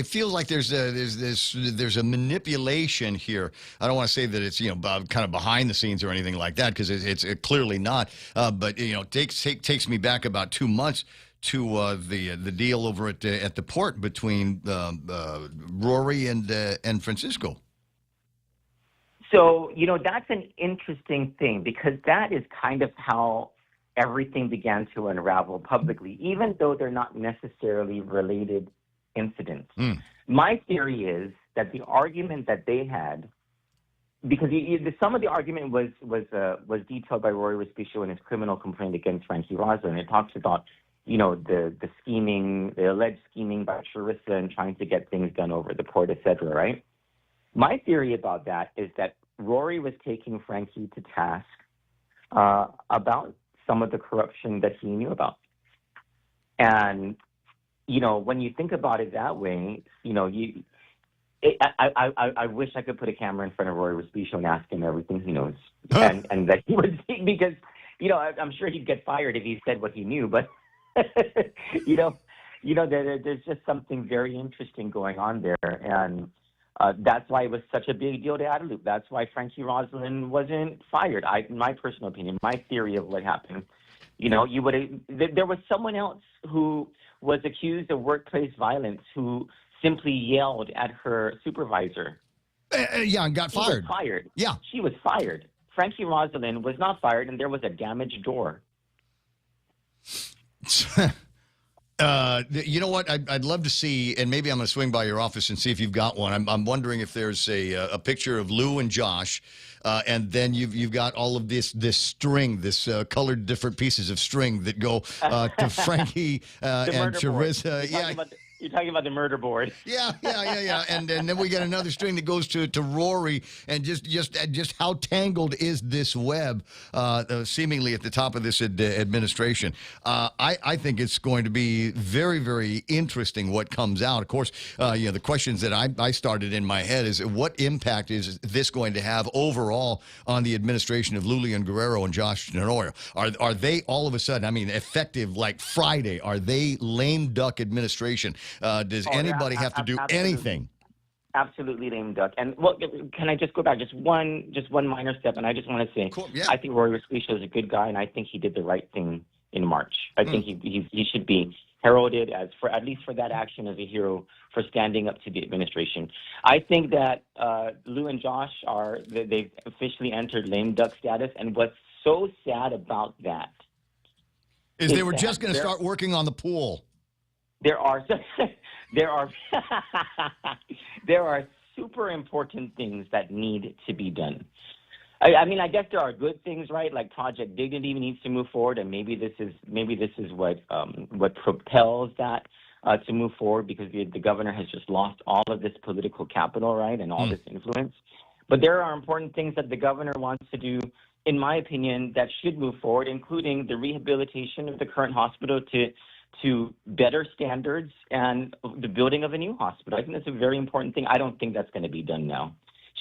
feels like there's a manipulation here. I don't want to say that it's kind of behind the scenes or anything like that, because it's clearly not. But takes me back about 2 months to the deal over at the port between Rory and Francisco. So that's an interesting thing, because that is kind of how everything began to unravel publicly, even though they're not necessarily related incidents. My theory is that the argument that they had, because some of the argument was detailed by Rory Respicio in his criminal complaint against Frankie Rosa, and it talks about the scheming, the alleged scheming by Charissa and trying to get things done over the port, et cetera, right? My theory about that is that Rory was taking Frankie to task about some of the corruption that he knew about. And, when you think about it that way, I wish I could put a camera in front of Rory Respicio and ask him everything he knows. and that he would, because, I'm sure he'd get fired if he said what he knew, but, there's just something very interesting going on there. And that's why it was such a big deal to Adelup. That's why Frankie Roslin wasn't fired. In my personal opinion, my theory of what happened, there was someone else who was accused of workplace violence who simply yelled at her supervisor. And got fired. Was fired. Yeah. She was fired. Frankie Roslin was not fired, and there was a damaged door. You know what? I'd love to see, and maybe I'm going to swing by your office and see if you've got one. I'm wondering if there's a picture of Lou and Josh, and then you've got all of this string, this colored different pieces of string that go to Frankie and Charissa. Yeah. You're talking about the murder board. Yeah. And then we got another string that goes to Rory, and just how tangled is this web, seemingly at the top of this administration. I think it's going to be very, very interesting what comes out. Of course, the questions that I started in my head is, what impact is this going to have overall on the administration of Lulian Guerrero and Josh Tenorio? Are they all of a sudden, effective like Friday, are they lame duck administration? Does anybody have to do anything? Absolutely lame duck. And can I just go back just one minor step? And I just want to say, cool. Yeah. I think Rory Respicio is a good guy, and I think he did the right thing in March. I think he should be heralded as, for at least for that action, as a hero for standing up to the administration. I think that Lou and Josh they've officially entered lame duck status, and what's so sad about that is they were just going to start working on the pool. There are super important things that need to be done. I guess there are good things, right? Like Project Dignity needs to move forward, and maybe this is what propels that to move forward, because the governor has just lost all of this political capital, right, and all this influence. But there are important things that the governor wants to do, in my opinion, that should move forward, including the rehabilitation of the current hospital to better standards and the building of a new hospital. I think that's a very important thing. I don't think that's going to be done now.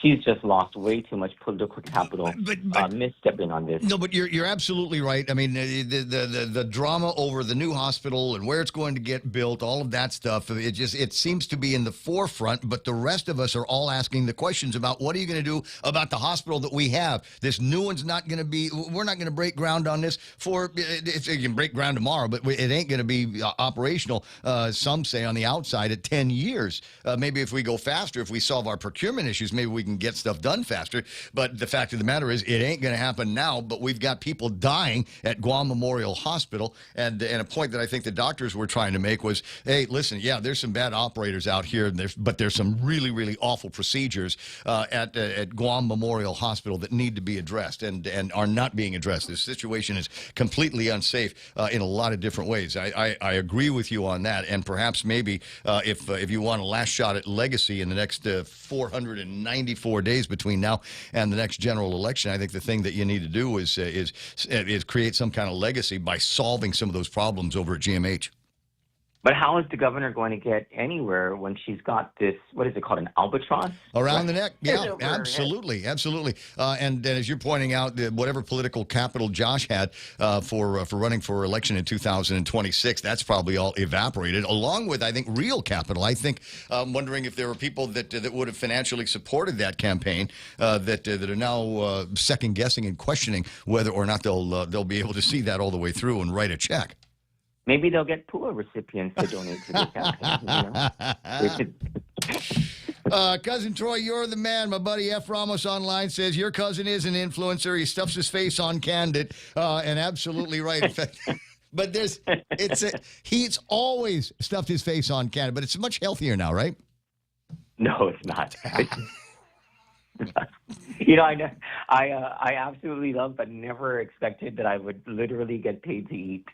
She's just lost way too much political capital, misstepping on this. No, but you're absolutely right. I mean, the drama over the new hospital and where it's going to get built, all of that stuff, it seems to be in the forefront, but the rest of us are all asking the questions about, what are you going to do about the hospital that we have? This new one's not going to be, we're not going to break ground on this you can break ground tomorrow, but it ain't going to be operational, some say on the outside, at 10 years. Maybe if we go faster, if we solve our procurement issues, maybe we can get stuff done faster. But the fact of the matter is, it ain't going to happen now. But we've got people dying at Guam Memorial Hospital. And a point that I think the doctors were trying to make was, hey, listen, yeah, there's some bad operators out here, but there's some really, really awful procedures at Guam Memorial Hospital that need to be addressed and are not being addressed. This situation is completely unsafe in a lot of different ways. I agree with you on that. And perhaps maybe if you want a last shot at legacy in the next 494 days between now and the next general election, I think the thing that you need to do is create some kind of legacy by solving some of those problems over at GMH. But how is the governor going to get anywhere when she's got this, what is it called, an albatross? Around the neck? Yeah, absolutely. And as you're pointing out, whatever political capital Josh had for running for election in 2026, that's probably all evaporated, along with, I think, real capital. I think I'm wondering if there were people that would have financially supported that campaign that are now second-guessing and questioning whether or not they'll be able to see that all the way through and write a check. Maybe they'll get PUA recipients to donate to the campaign. Cousin Troy, you're the man. My buddy F. Ramos online says your cousin is an influencer. He stuffs his face on Candid, and absolutely right. In fact, but he's always stuffed his face on Candid, but it's much healthier now, right? No, it's not. I absolutely love, but never expected that I would literally get paid to eat.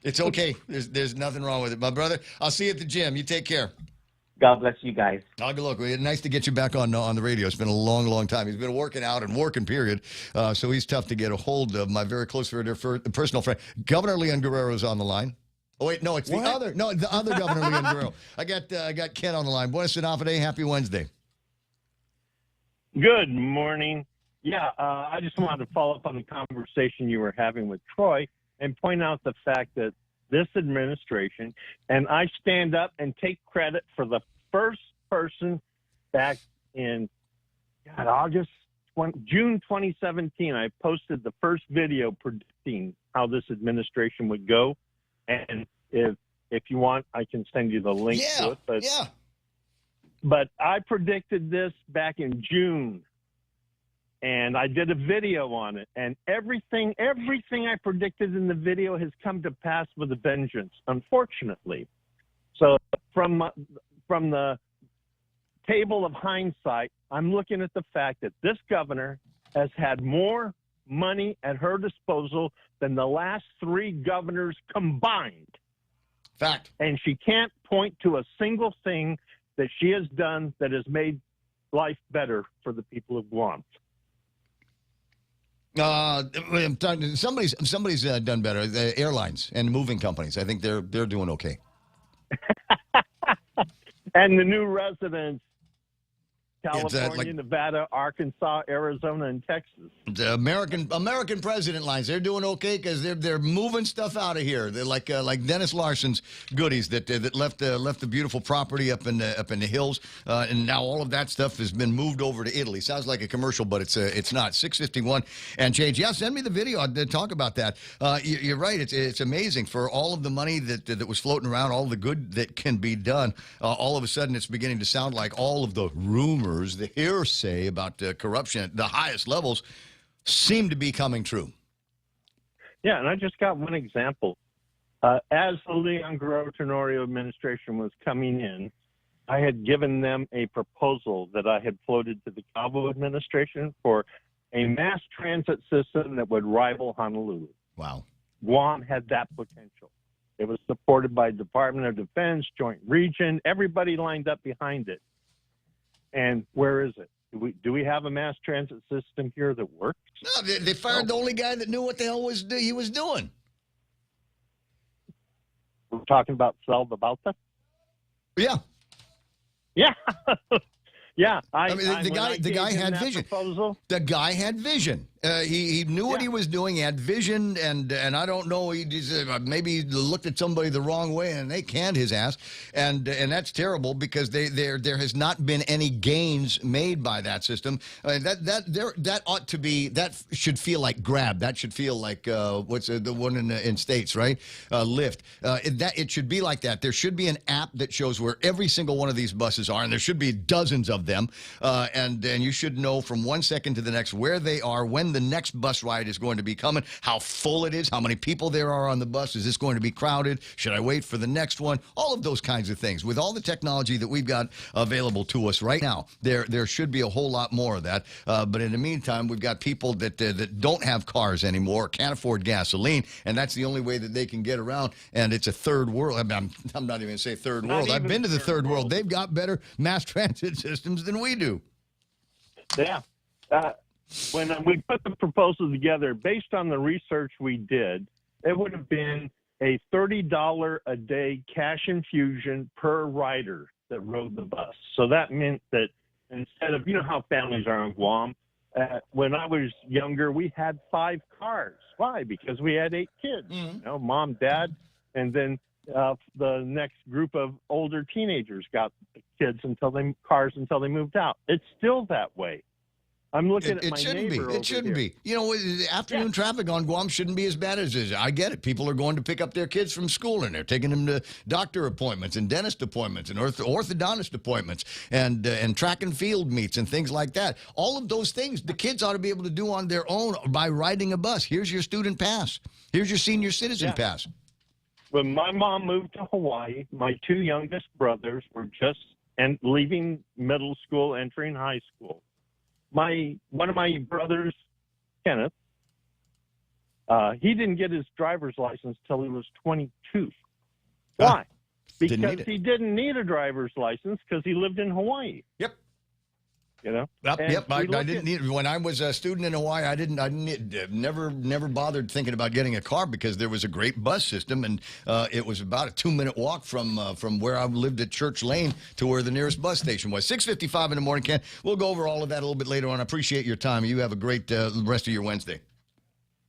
It's okay. There's nothing wrong with it. My brother, I'll see you at the gym. You take care. God bless you guys. Good luck. Nice to get you back on the radio. It's been a long, long time. He's been working out and working, period. So he's tough to get a hold of. My very close personal friend, Governor Leon Guerrero's on the line. Oh, wait, no, it's the other Governor Leon Guerrero. I got Ken on the line. Buenas noches. Happy Wednesday. Good morning. Yeah, I just wanted to follow up on the conversation you were having with Troy and point out the fact that this administration, and I stand up and take credit for the first person back in June 2017, I posted the first video predicting how this administration would go. And if you want, I can send you the link to it. But I predicted this back in June. And I did a video on it, and everything I predicted in the video has come to pass with a vengeance, unfortunately. So from the table of hindsight, I'm looking at the fact that this governor has had more money at her disposal than the last three governors combined. Fact. And she can't point to a single thing that she has done that has made life better for the people of Guam. Somebody's done better. The airlines and moving companies. I think they're doing okay. And the new residents, California, Nevada, Arkansas, Arizona, and Texas. The American president lines. They're doing okay because they're moving stuff out of here. They're like Dennis Larson's goodies that left the beautiful property up in the hills, and now all of that stuff has been moved over to Italy. Sounds like a commercial, but it's not. 651 and change. Yeah, send me the video. I'll talk about that. You're right. It's amazing for all of the money that was floating around, all the good that can be done. All of a sudden, it's beginning to sound like all of the rumors, the hearsay about corruption at the highest levels seem to be coming true. Yeah, and I just got one example. As the Leon Guerrero Tenorio administration was coming in, I had given them a proposal that I had floated to the Cabo administration for a mass transit system that would rival Honolulu. Wow. Guam had that potential. It was supported by Department of Defense, Joint Region, everybody lined up behind it. And where is it? Do we have a mass transit system here that works? No, they fired the only guy that knew what the hell he was doing. We're talking about Sal Babalta? Yeah. Yeah. Yeah. The guy had vision. Proposal, the guy had vision. He knew what he was doing. He had vision, and I don't know. He just, maybe he looked at somebody the wrong way, and they canned his ass, and that's terrible because there has not been any gains made by that system. That ought to be, that should feel like Grab. That should feel like what's the one in States, right? Lyft. It should be like that. There should be an app that shows where every single one of these buses are, and there should be dozens of them, and you should know from 1 second to the next where they are, when the next bus ride is going to be coming, how full it is, how many people there are on the bus. Is this going to be crowded? Should I wait for the next one? All of those kinds of things. With all the technology that we've got available to us right now, there should be a whole lot more of that. But in the meantime, we've got people that don't have cars anymore, can't afford gasoline, and that's the only way that they can get around. And it's a third world. I'm not even going to say third world. I've been to the third world. They've got better mass transit systems than we do. Yeah. When we put the proposal together, based on the research we did, it would have been a $30 a day cash infusion per rider that rode the bus. So that meant that instead of, you know how families are on Guam, when I was younger, we had 5 cars. Why? Because we had 8 kids, you know, mom, dad, and then the next group of older teenagers got kids until they moved out. It's still that way. I'm looking at my neighbor. It shouldn't be. You know, afternoon traffic on Guam shouldn't be as bad as it is. I get it. People are going to pick up their kids from school, and they're taking them to doctor appointments and dentist appointments and orthodontist appointments and track and field meets and things like that. All of those things the kids ought to be able to do on their own by riding a bus. Here's your student pass. Here's your senior citizen pass. When my mom moved to Hawaii, my 2 youngest brothers were just leaving middle school, entering high school. One of my brothers, Kenneth, he didn't get his driver's license till he was 22. Why? Because he didn't need a driver's license because he lived in Hawaii. Yep. You know. I didn't need. When I was a student in Hawaii, I never bothered thinking about getting a car because there was a great bus system, and it was about a 2-minute walk from where I lived at Church Lane to where the nearest bus station was. 6:55 in the morning, Ken. We'll go over all of that a little bit later on. I appreciate your time. You have a great rest of your Wednesday.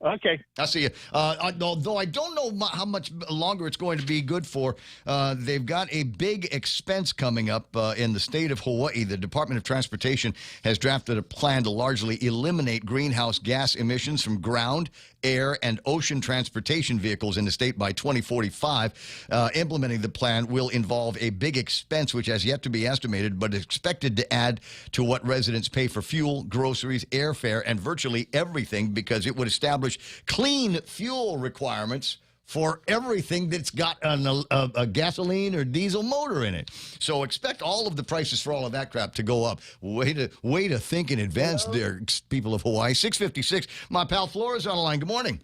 Okay. I'll see you. Although I don't know how much longer it's going to be good for, they've got a big expense coming up in the state of Hawaii. The Department of Transportation has drafted a plan to largely eliminate greenhouse gas emissions from ground, air, and ocean transportation vehicles in the state by 2045. Implementing the plan will involve a big expense, which has yet to be estimated, but is expected to add to what residents pay for fuel, groceries, airfare, and virtually everything, because it would establish clean fuel requirements for everything that's got a gasoline or diesel motor in it. So expect all of the prices for all of that crap to go up. Way to think in advance there, people of Hawaii. 6:56. My pal Flora's on the line. Good morning.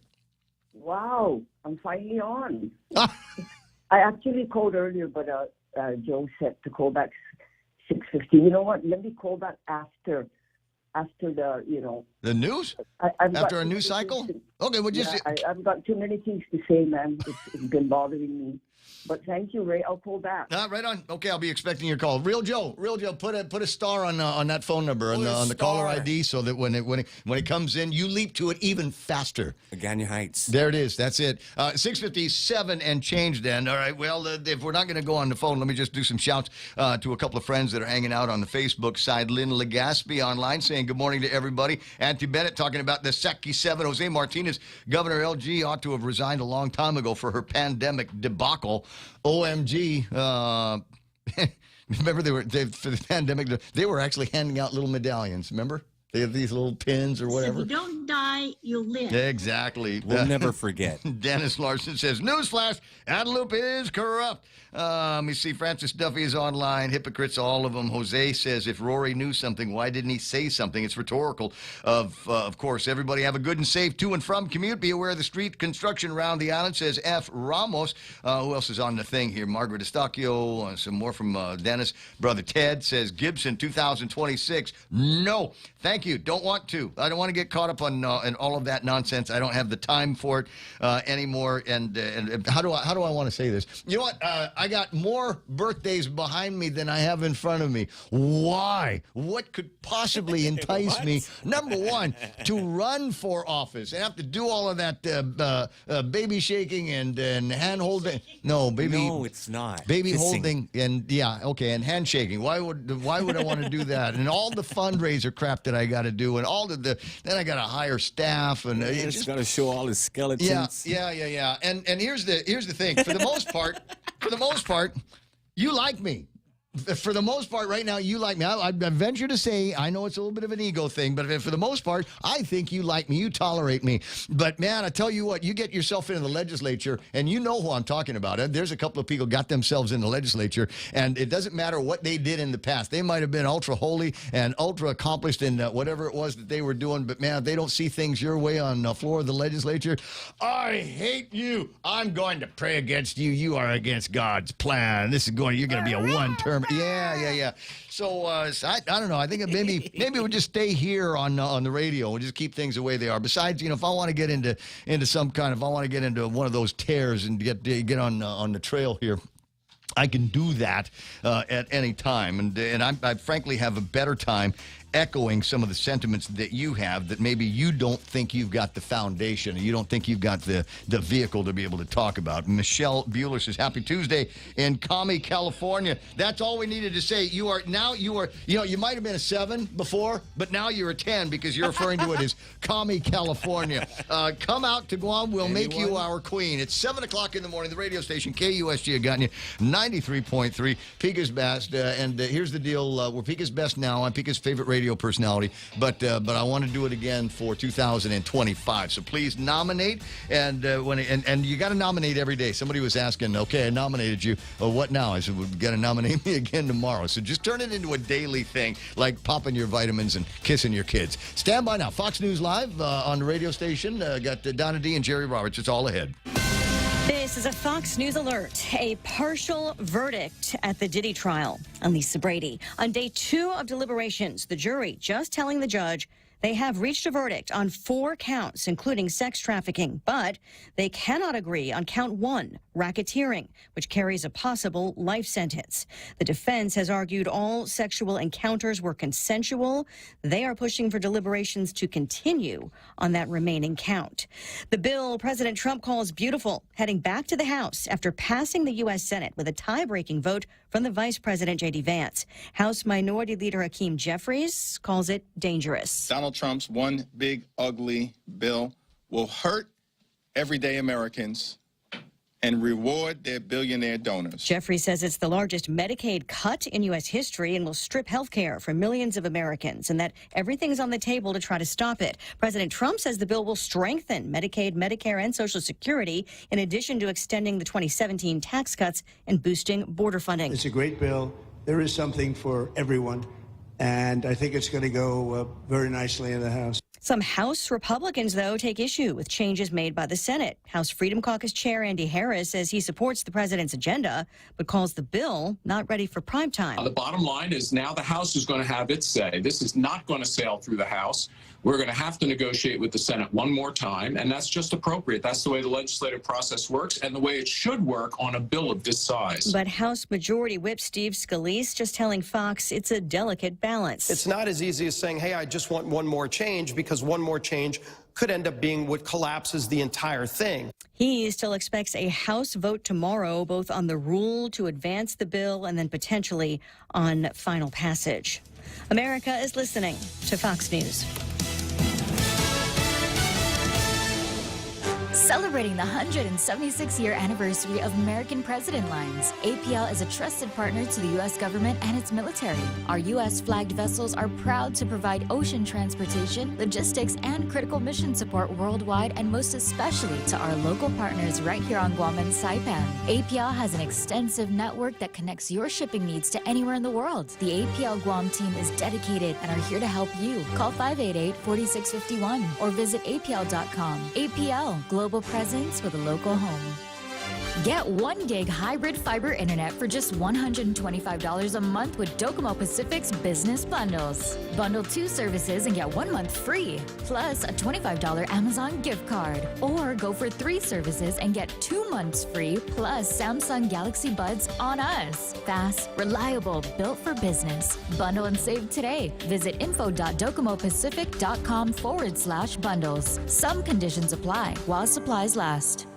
Wow, I'm finally on. I actually called earlier, but Joe said to call back 6:50. You know what? Let me call back after the, you know. The news? After a news cycle? Okay, well, just... Yeah, I've got too many things to say, man. It's been bothering me. But thank you, Ray. I'll call back. Right on. Okay, I'll be expecting your call. Real Joe, put a star on that phone number on the caller ID so that when it comes in, you leap to it even faster. Agania Heights. There it is. That's it. 6:57 and change then. All right, well, if we're not going to go on the phone, let me just do some shouts to a couple of friends that are hanging out on the Facebook side. Lynn Legaspi online saying good morning to everybody. Auntie Bennett talking about the Seki 7. Jose Martinez, Governor LG ought to have resigned a long time ago for her pandemic debacle. OMG. Remember, for the pandemic, they were actually handing out little medallions. Remember? They have these little pins or whatever. So if you don't die, you'll live. Exactly. We'll never forget. Dennis Larson says, newsflash, Adelupe is corrupt. Let me see. Francis Duffy is online. Hypocrites, all of them. Jose says, if Rory knew something, why didn't he say something? It's rhetorical. Of course, everybody have a good and safe to and from commute. Be aware of the street construction around the island, says F. Ramos. Who else is on the thing here? Margaret Estacchio. Some more from Dennis. Brother Ted says, Gibson 2026. No. Thank you. Don't want to. I don't want to get caught up on and all of that nonsense. I don't have the time for it anymore. And how do I want to say this? You know what? I got more birthdays behind me than I have in front of me. Why? What could possibly entice me? Number one, to run for office and have to do all of that baby shaking and hand holding. No, it's not. Baby Kissing. holding and and handshaking. Why would I want to do that? And all the fundraiser crap that I got to do, and all then I got to hire staff, and It's got to show all his skeletons. Yeah. And here's the thing. For the most part, you like me. For the most part, right now, you like me. I venture to say, I know it's a little bit of an ego thing, but for the most part, I think you like me. You tolerate me. But, man, I tell you what, you get yourself into the legislature, and you know who I'm talking about. There's a couple of people got themselves in the legislature, and it doesn't matter what they did in the past. They might have been ultra holy and ultra accomplished in whatever it was that they were doing, but, man, if they don't see things your way on the floor of the legislature, I hate you. I'm going to pray against you. You are against God's plan. You're going to be a one-term. Yeah. So I don't know. I think maybe we'll just stay here on the radio and just keep things the way they are. Besides, if I want to get into one of those tears and get on the trail here, I can do that at any time. And I frankly have a better time echoing some of the sentiments that you have, that maybe you don't think you've got the foundation, or you don't think you've got the vehicle to be able to talk about. Michelle Bueller says, Happy Tuesday in Commie, California. That's all we needed to say. You might have been a 7 before, but now you're a 10 because you're referring to it as Commie, California. Come out to Guam. We'll make you our queen. It's 7 o'clock in the morning. The radio station, KUSG, have gotten you 93.3, Pika's best. And here's the deal. We're Pika's best now. I'm Pika's favorite radio personality, but I want to do it again for 2025. So please nominate, and you got to nominate every day. Somebody was asking, okay, I nominated you. Well, what now? I said, well, you got to nominate me again tomorrow. So just turn it into a daily thing, like popping your vitamins and kissing your kids. Stand by now. Fox News Live on the radio station. Got Donna D and Jerry Roberts. It's all ahead. This is a Fox News alert. A partial verdict at the Diddy trial on Lisa Brady. On day 2 of deliberations, the jury just telling the judge they have reached a verdict on 4 counts, including sex trafficking, but they cannot agree on count 1, racketeering, which carries a possible life sentence. The defense has argued all sexual encounters were consensual. They are pushing for deliberations to continue on that remaining count. The bill President Trump calls beautiful, heading back to the House after passing the U.S. Senate with a tie-breaking vote from the Vice President J.D. Vance. House Minority Leader Hakeem Jeffries calls it dangerous. Donald Trump's one big ugly bill will hurt everyday Americans and reward their billionaire donors. Jeffries says it's the largest Medicaid cut in U.S. history and will strip health care from millions of Americans, and that everything's on the table to try to stop it. President Trump says the bill will strengthen Medicaid, Medicare, and Social Security, in addition to extending the 2017 tax cuts and boosting border funding. It's a great bill. There is something for everyone, and I think it's going to go very nicely in the House. Some House Republicans, though, take issue with changes made by the Senate. House Freedom Caucus Chair Andy Harris says he supports the president's agenda, but calls the bill not ready for prime time. The bottom line is now the House is going to have its say. This is not going to sail through the House. We're going to have to negotiate with the Senate one more time, and that's just appropriate. That's the way the legislative process works and the way it should work on a bill of this size. But House Majority Whip Steve Scalise just telling Fox it's a delicate balance. It's not as easy as saying, hey, I just want one more change, because one more change could end up being what collapses the entire thing. He still expects a House vote tomorrow, both on the rule to advance the bill and then potentially on final passage. America is listening to Fox News. Celebrating the 176-year anniversary of American President Lines, APL is a trusted partner to the U.S. government and its military. Our U.S.-flagged vessels are proud to provide ocean transportation, logistics, and critical mission support worldwide, and most especially to our local partners right here on Guam and Saipan. APL has an extensive network that connects your shipping needs to anywhere in the world. The APL Guam team is dedicated and are here to help you. Call 588-4651 or visit apl.com. APL, global presence with a local home. Get 1 gig hybrid fiber internet for just $125 a month with Docomo Pacific's business bundles. Bundle 2 services and get 1 month free, plus a $25 Amazon gift card. Or go for 3 services and get 2 months free, plus Samsung Galaxy Buds on us. Fast, reliable, built for business. Bundle and save today. Visit info.docomopacific.com/bundles. Some conditions apply while supplies last.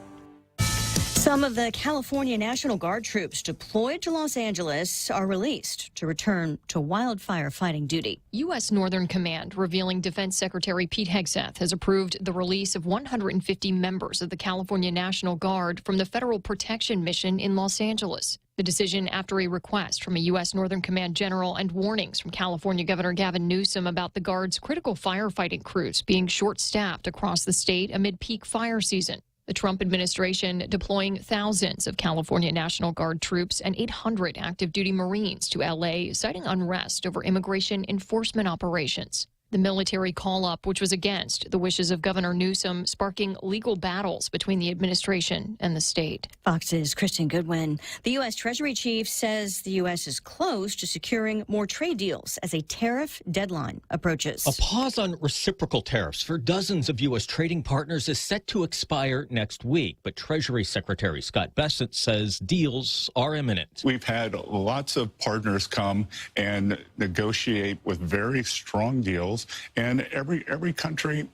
Some of the California National Guard troops deployed to Los Angeles are released to return to wildfire fighting duty. U.S. Northern Command revealing Defense Secretary Pete Hegseth has approved the release of 150 members of the California National Guard from the Federal Protection Mission in Los Angeles. The decision after a request from a U.S. Northern Command general and warnings from California Governor Gavin Newsom about the Guard's critical firefighting crews being short-staffed across the state amid peak fire season. The Trump administration deploying thousands of California National Guard troops and 800 active duty Marines to L.A., citing unrest over immigration enforcement operations. The military call-up, which was against the wishes of Governor Newsom, sparking legal battles between the administration and the state. Fox's Kristen Goodwin. The U.S. Treasury chief says the U.S. is close to securing more trade deals as a tariff deadline approaches. A pause on reciprocal tariffs for dozens of U.S. trading partners is set to expire next week, but Treasury Secretary Scott Bessent says deals are imminent. We've had lots of partners come and negotiate with very strong deals. And every country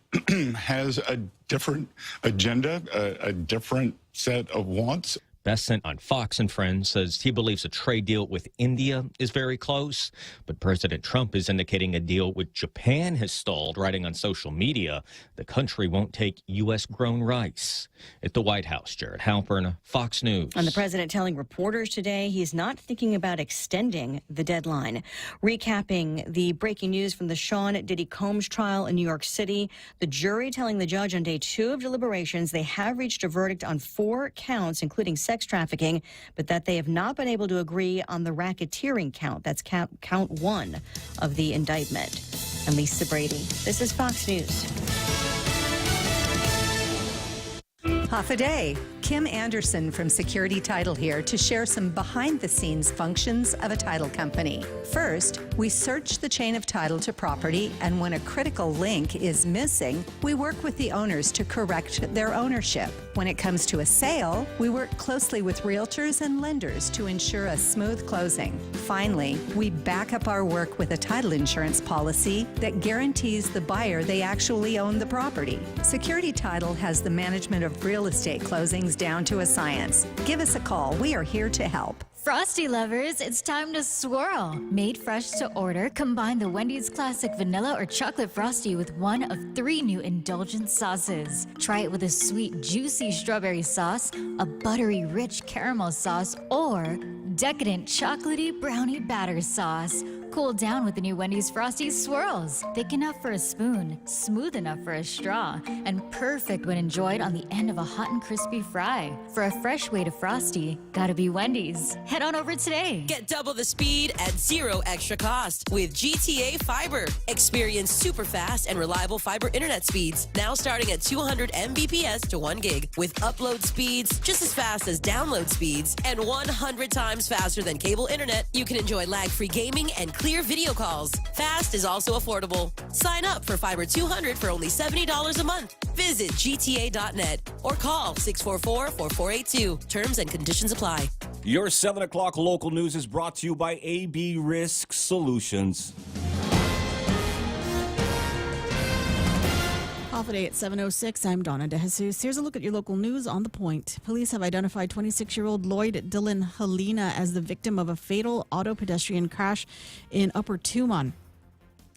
has a different agenda, a different set of wants. Bessent on Fox and Friends says he believes a trade deal with India is very close, but President Trump is indicating a deal with Japan has stalled, writing on social media the country won't take U.S.-grown rice. At the White House, Jared Halpern, Fox News. And the president telling reporters today he's not thinking about extending the deadline. Recapping the breaking news from the Sean Diddy Combs trial in New York City, the jury telling the judge on day 2 of deliberations they have reached a verdict on 4 counts, including sex trafficking, but that they have not been able to agree on the racketeering count. That's count 1 of the indictment. And Lisa Brady, this is Fox News. Half a day. Kim Anderson from Security Title here to share some behind-the-scenes functions of a title company. First, we search the chain of title to property, and when a critical link is missing, we work with the owners to correct their ownership. When it comes to a sale, we work closely with realtors and lenders to ensure a smooth closing. Finally, we back up our work with a title insurance policy that guarantees the buyer they actually own the property. Security Title has the management of real estate closings down to a science. Give us a call. We are here to help. Frosty lovers, it's time to swirl. Made fresh to order, combine the Wendy's Classic Vanilla or Chocolate Frosty with one of 3 new indulgent sauces. Try it with a sweet, juicy strawberry sauce, a buttery, rich caramel sauce, or decadent, chocolatey brownie batter sauce. Cool down with the new Wendy's Frosty Swirls. Thick enough for a spoon, smooth enough for a straw, and perfect when enjoyed on the end of a hot and crispy fry. For a fresh way to Frosty, gotta be Wendy's. Head on over today. Get double the speed at 0 extra cost with GTA Fiber. Experience super fast and reliable fiber internet speeds, now starting at 200 Mbps to 1 gig, with upload speeds just as fast as download speeds and 100 times faster than cable internet. You can enjoy lag-free gaming and clear video calls. Fast is also affordable. Sign up for Fiber 200 for only $70 a month. Visit gta.net or call 644-4482. Terms and conditions apply. Your 7 o'clock local news is brought to you by AB Risk Solutions. Off a day at 7:06, I'm Donna DeJesus. Here's a look at your local news on The Point. Police have identified 26-year-old Lloyd Dylan Helena as the victim of a fatal auto pedestrian crash in Upper Tumon.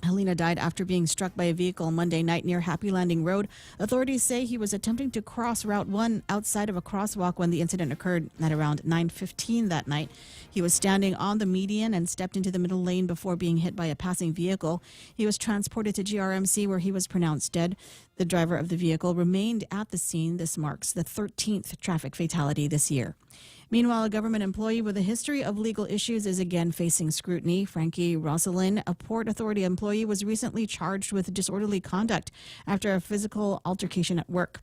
Helena died after being struck by a vehicle Monday night near Happy Landing Road. Authorities say he was attempting to cross Route 1 outside of a crosswalk when the incident occurred at around 9:15 that night. He was standing on the median and stepped into the middle lane before being hit by a passing vehicle. He was transported to GRMC where he was pronounced dead. The driver of the vehicle remained at the scene. This marks the 13th traffic fatality this year. Meanwhile, a government employee with a history of legal issues is again facing scrutiny. Frankie Rosalind, a Port Authority employee, was recently charged with disorderly conduct after a physical altercation at work.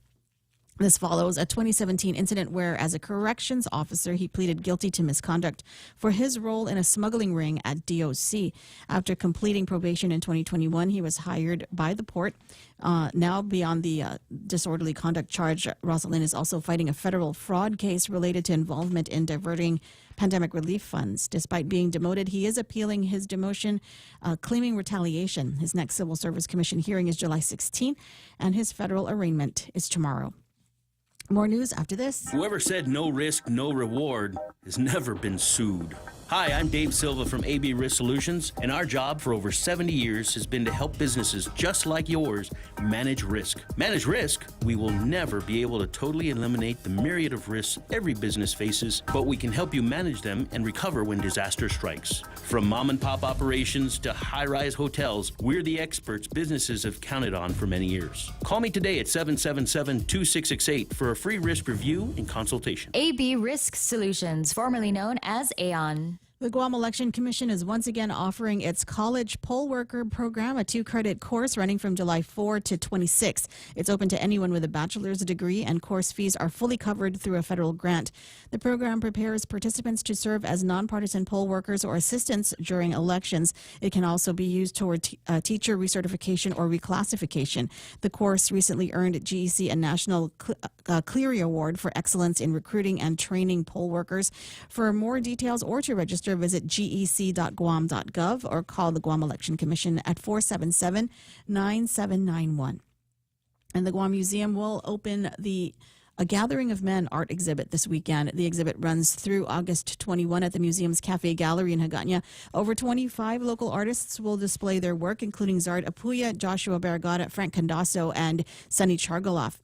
This follows a 2017 incident where, as a corrections officer, he pleaded guilty to misconduct for his role in a smuggling ring at DOC. After completing probation in 2021, he was hired by the port. Now, beyond the disorderly conduct charge, Rosalind is also fighting a federal fraud case related to involvement in diverting pandemic relief funds. Despite being demoted, he is appealing his demotion, claiming retaliation. His next Civil Service Commission hearing is July 16, and his federal arraignment is tomorrow. More news after this. Whoever said no risk, no reward has never been sued. Hi, I'm Dave Silva from AB Risk Solutions, and our job for over 70 years has been to help businesses just like yours manage risk. Manage risk? We will never be able to totally eliminate the myriad of risks every business faces, but we can help you manage them and recover when disaster strikes. From mom and pop operations to high-rise hotels, we're the experts businesses have counted on for many years. Call me today at 777-2668 for a free risk review and consultation. AB Risk Solutions, formerly known as Aon. The Guam Election Commission is once again offering its College Poll Worker program, a 2-credit course running from July 4 to 26. It's open to anyone with a bachelor's degree, and course fees are fully covered through a federal grant. The program prepares participants to serve as nonpartisan poll workers or assistants during elections. It can also be used toward teacher recertification or reclassification. The course recently earned GEC a National Cleary Award for excellence in recruiting and training poll workers. For more details or to register, visit gec.guam.gov or call the Guam Election Commission at 477-9791. And the Guam Museum will open a Gathering of Men art exhibit this weekend. The exhibit runs through August 21 at the museum's Cafe Gallery in Hagåtña. Over 25 local artists will display their work, including Zard Apuya, Joshua Barragata, Frank Candaso, and Sunny Chargoloff.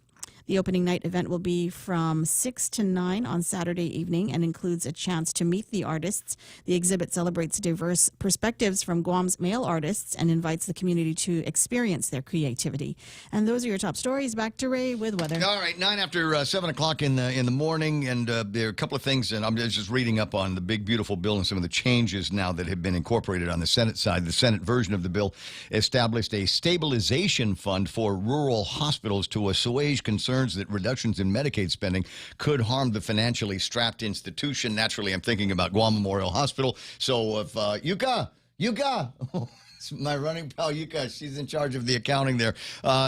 The opening night event will be from 6 to 9 on Saturday evening and includes a chance to meet the artists. The exhibit celebrates diverse perspectives from Guam's male artists and invites the community to experience their creativity. And those are your top stories. Back to Ray with weather. All right, 9 after 7 o'clock in the morning, and there are a couple of things, and I'm just reading up on the big, beautiful bill and some of the changes now that have been incorporated on the Senate side. The Senate version of the bill established a stabilization fund for rural hospitals to assuage concerns that reductions in Medicaid spending could harm the financially strapped institution. Naturally, I'm thinking about Guam Memorial Hospital. So if Yuka, my running pal Yuka, she's in charge of the accounting there.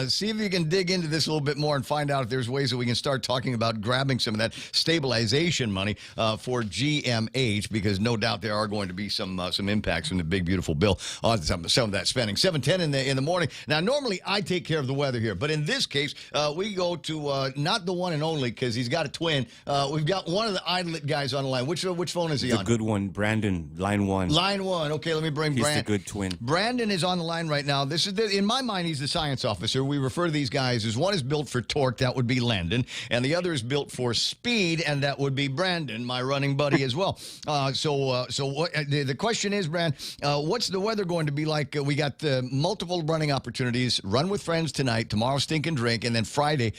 See if you can dig into this a little bit more and find out if there's ways that we can start talking about grabbing some of that stabilization money for GMH, because no doubt there are going to be some impacts from the big, beautiful bill on some of that spending. 7:10 in the morning. Now, normally I take care of the weather here, but in this case, we go to not the one and only, because he's got a twin. We've got one of the Idlet guys on the line. Which phone is he on? The good one, Brandon, line 1. Line 1. Okay, let me bring Brandon. He's the good twin. Brandon is on the line right now. This is in my mind, he's the science officer. We refer to these guys as one is built for torque, that would be Landon, and the other is built for speed, and that would be Brandon, my running buddy as well. So what, the question is, Brand, what's the weather going to be like? We got multiple running opportunities. Run with friends tonight. Tomorrow, stink and drink, and then Friday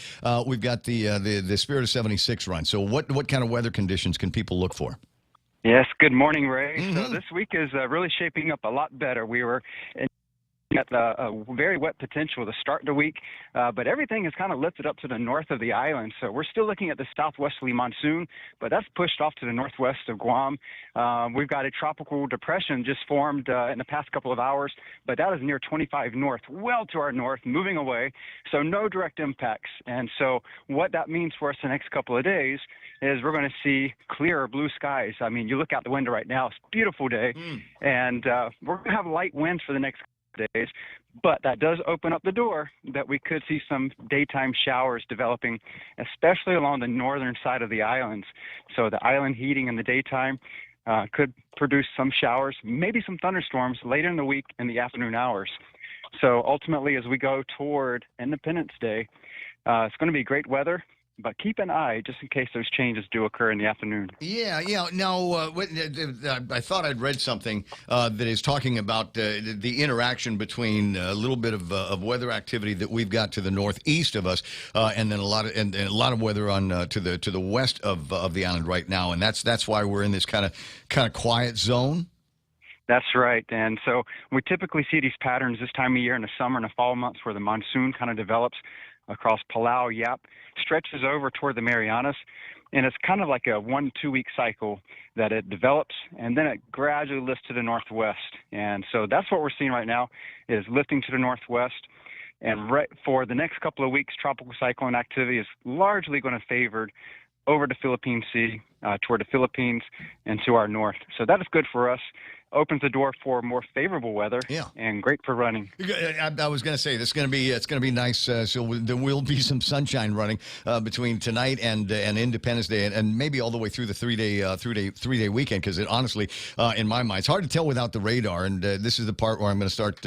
we've got the Spirit of 76 run. So what kind of weather conditions can people look for? Yes, good morning, Ray. Mm-hmm. So this week is really shaping up a lot better. We were at a very wet potential to start the week, but everything has kind of lifted up to the north of the island. So we're still looking at the southwesterly monsoon, but that's pushed off to the northwest of Guam. We've got a tropical depression just formed in the past couple of hours, but that is near 25 north, well to our north, moving away. So no direct impacts. And so what that means for us the next couple of days is we're going to see clearer blue skies. I mean, you look out the window right now, it's a beautiful day, and we're going to have light winds for the next days, but that does open up the door that we could see some daytime showers developing, especially along the northern side of the islands. So the island heating in the daytime could produce some showers, maybe some thunderstorms later in the week in the afternoon hours. So ultimately, as we go toward Independence Day, it's going to be great weather, but keep an eye just in case those changes do occur in the afternoon. Yeah. Now, I thought I'd read something that is talking about the interaction between a little bit of weather activity that we've got to the northeast of us, and then a lot of weather on to the west of the island right now, and that's why we're in this kind of quiet zone. That's right. And so we typically see these patterns this time of year in the summer and the fall months where the monsoon kind of develops. across Palau, Yap, stretches over toward the Marianas. And it's kind of like a 1-2 week cycle that it develops, and then it gradually lifts to the northwest. And so that's what we're seeing right now, is lifting to the northwest. And right for the next couple of weeks, tropical cyclone activity is largely going to favor over the Philippine Sea, toward the Philippines and to our north. So that is good for us. Opens the door for more favorable weather, and great for running. I was going to say it's going to be nice. So there will be some sunshine running between tonight and Independence Day, and maybe all the way through the three-day weekend. Because it honestly, in my mind, it's hard to tell without the radar. And this is the part where I'm going to start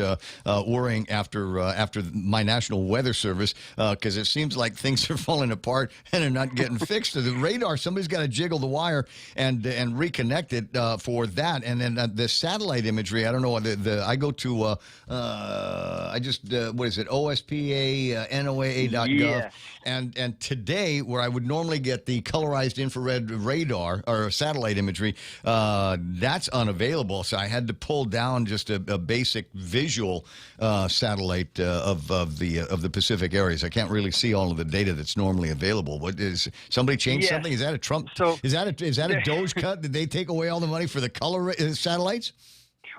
worrying after my National Weather Service, because it seems like things are falling apart and they're not getting fixed. So the radar, somebody's got to jiggle the wire and reconnect it for that, and then the satellite imagery. I don't know. I go to what is it? OSPA NOAA.gov. Yes. And today, where I would normally get the colorized infrared radar or satellite imagery, that's unavailable. So I had to pull down just a basic visual satellite of the Pacific areas. I can't really see all of the data that's normally available. What is somebody changed something? Is that a Trump? Is that a Doge cut? Did they take away all the money for the color satellites?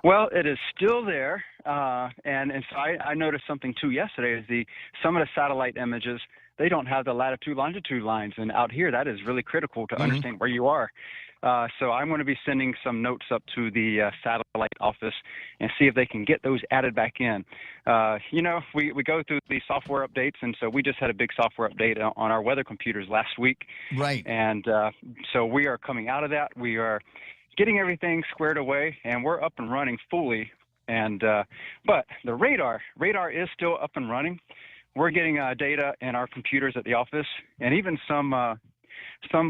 Well, it is still there, and so I noticed something too yesterday. Is some of the satellite images, they don't have the latitude longitude lines, and out here that is really critical to understand where you are. So I'm going to be sending some notes up to the satellite office and see if they can get those added back in. We go through the software updates, and so we just had a big software update on our weather computers last week. Right. And so we are coming out of that. We are getting everything squared away, and we're up and running fully. And but the radar is still up and running. We're getting data in our computers at the office, and even some of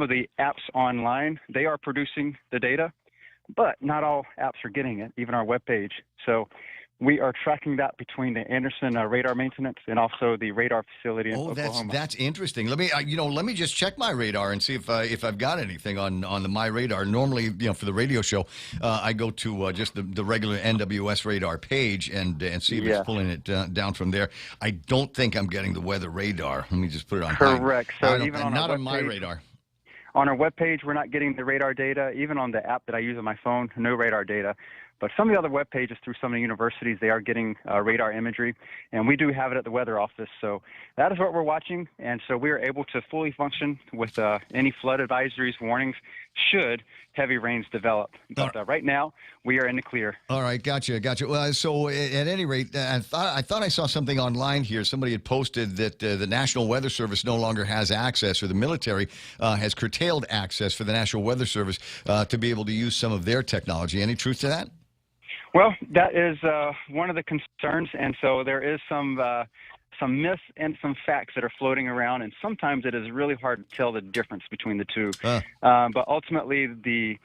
the apps online, they are producing the data, but not all apps are getting it, even our webpage. So we are tracking that between the Anderson radar maintenance and also the radar facility in Oklahoma. That's interesting. Let me just check my radar and see if I've got anything on the my radar. Normally, for the radio show, I go to just the regular NWS radar page and see if it's pulling it down from there. I don't think I'm getting the weather radar. Let me just put it on. Correct. So even on not our on my radar. On our webpage, we're not getting the radar data. Even on the app that I use on my phone, no radar data. But some of the other web pages through some of the universities, they are getting radar imagery, and we do have it at the weather office. So that is what we're watching, and so we are able to fully function with any flood advisories, warnings, should heavy rains develop. But right now, we are in the clear. All right, gotcha. Well, so at any rate, I thought I saw something online here. Somebody had posted that the National Weather Service no longer has access, or the military has curtailed access for the National Weather Service to be able to use some of their technology. Any truth to that? Well, that is one of the concerns, and so there is some myths and some facts that are floating around, and sometimes it is really hard to tell the difference between the two. But ultimately, the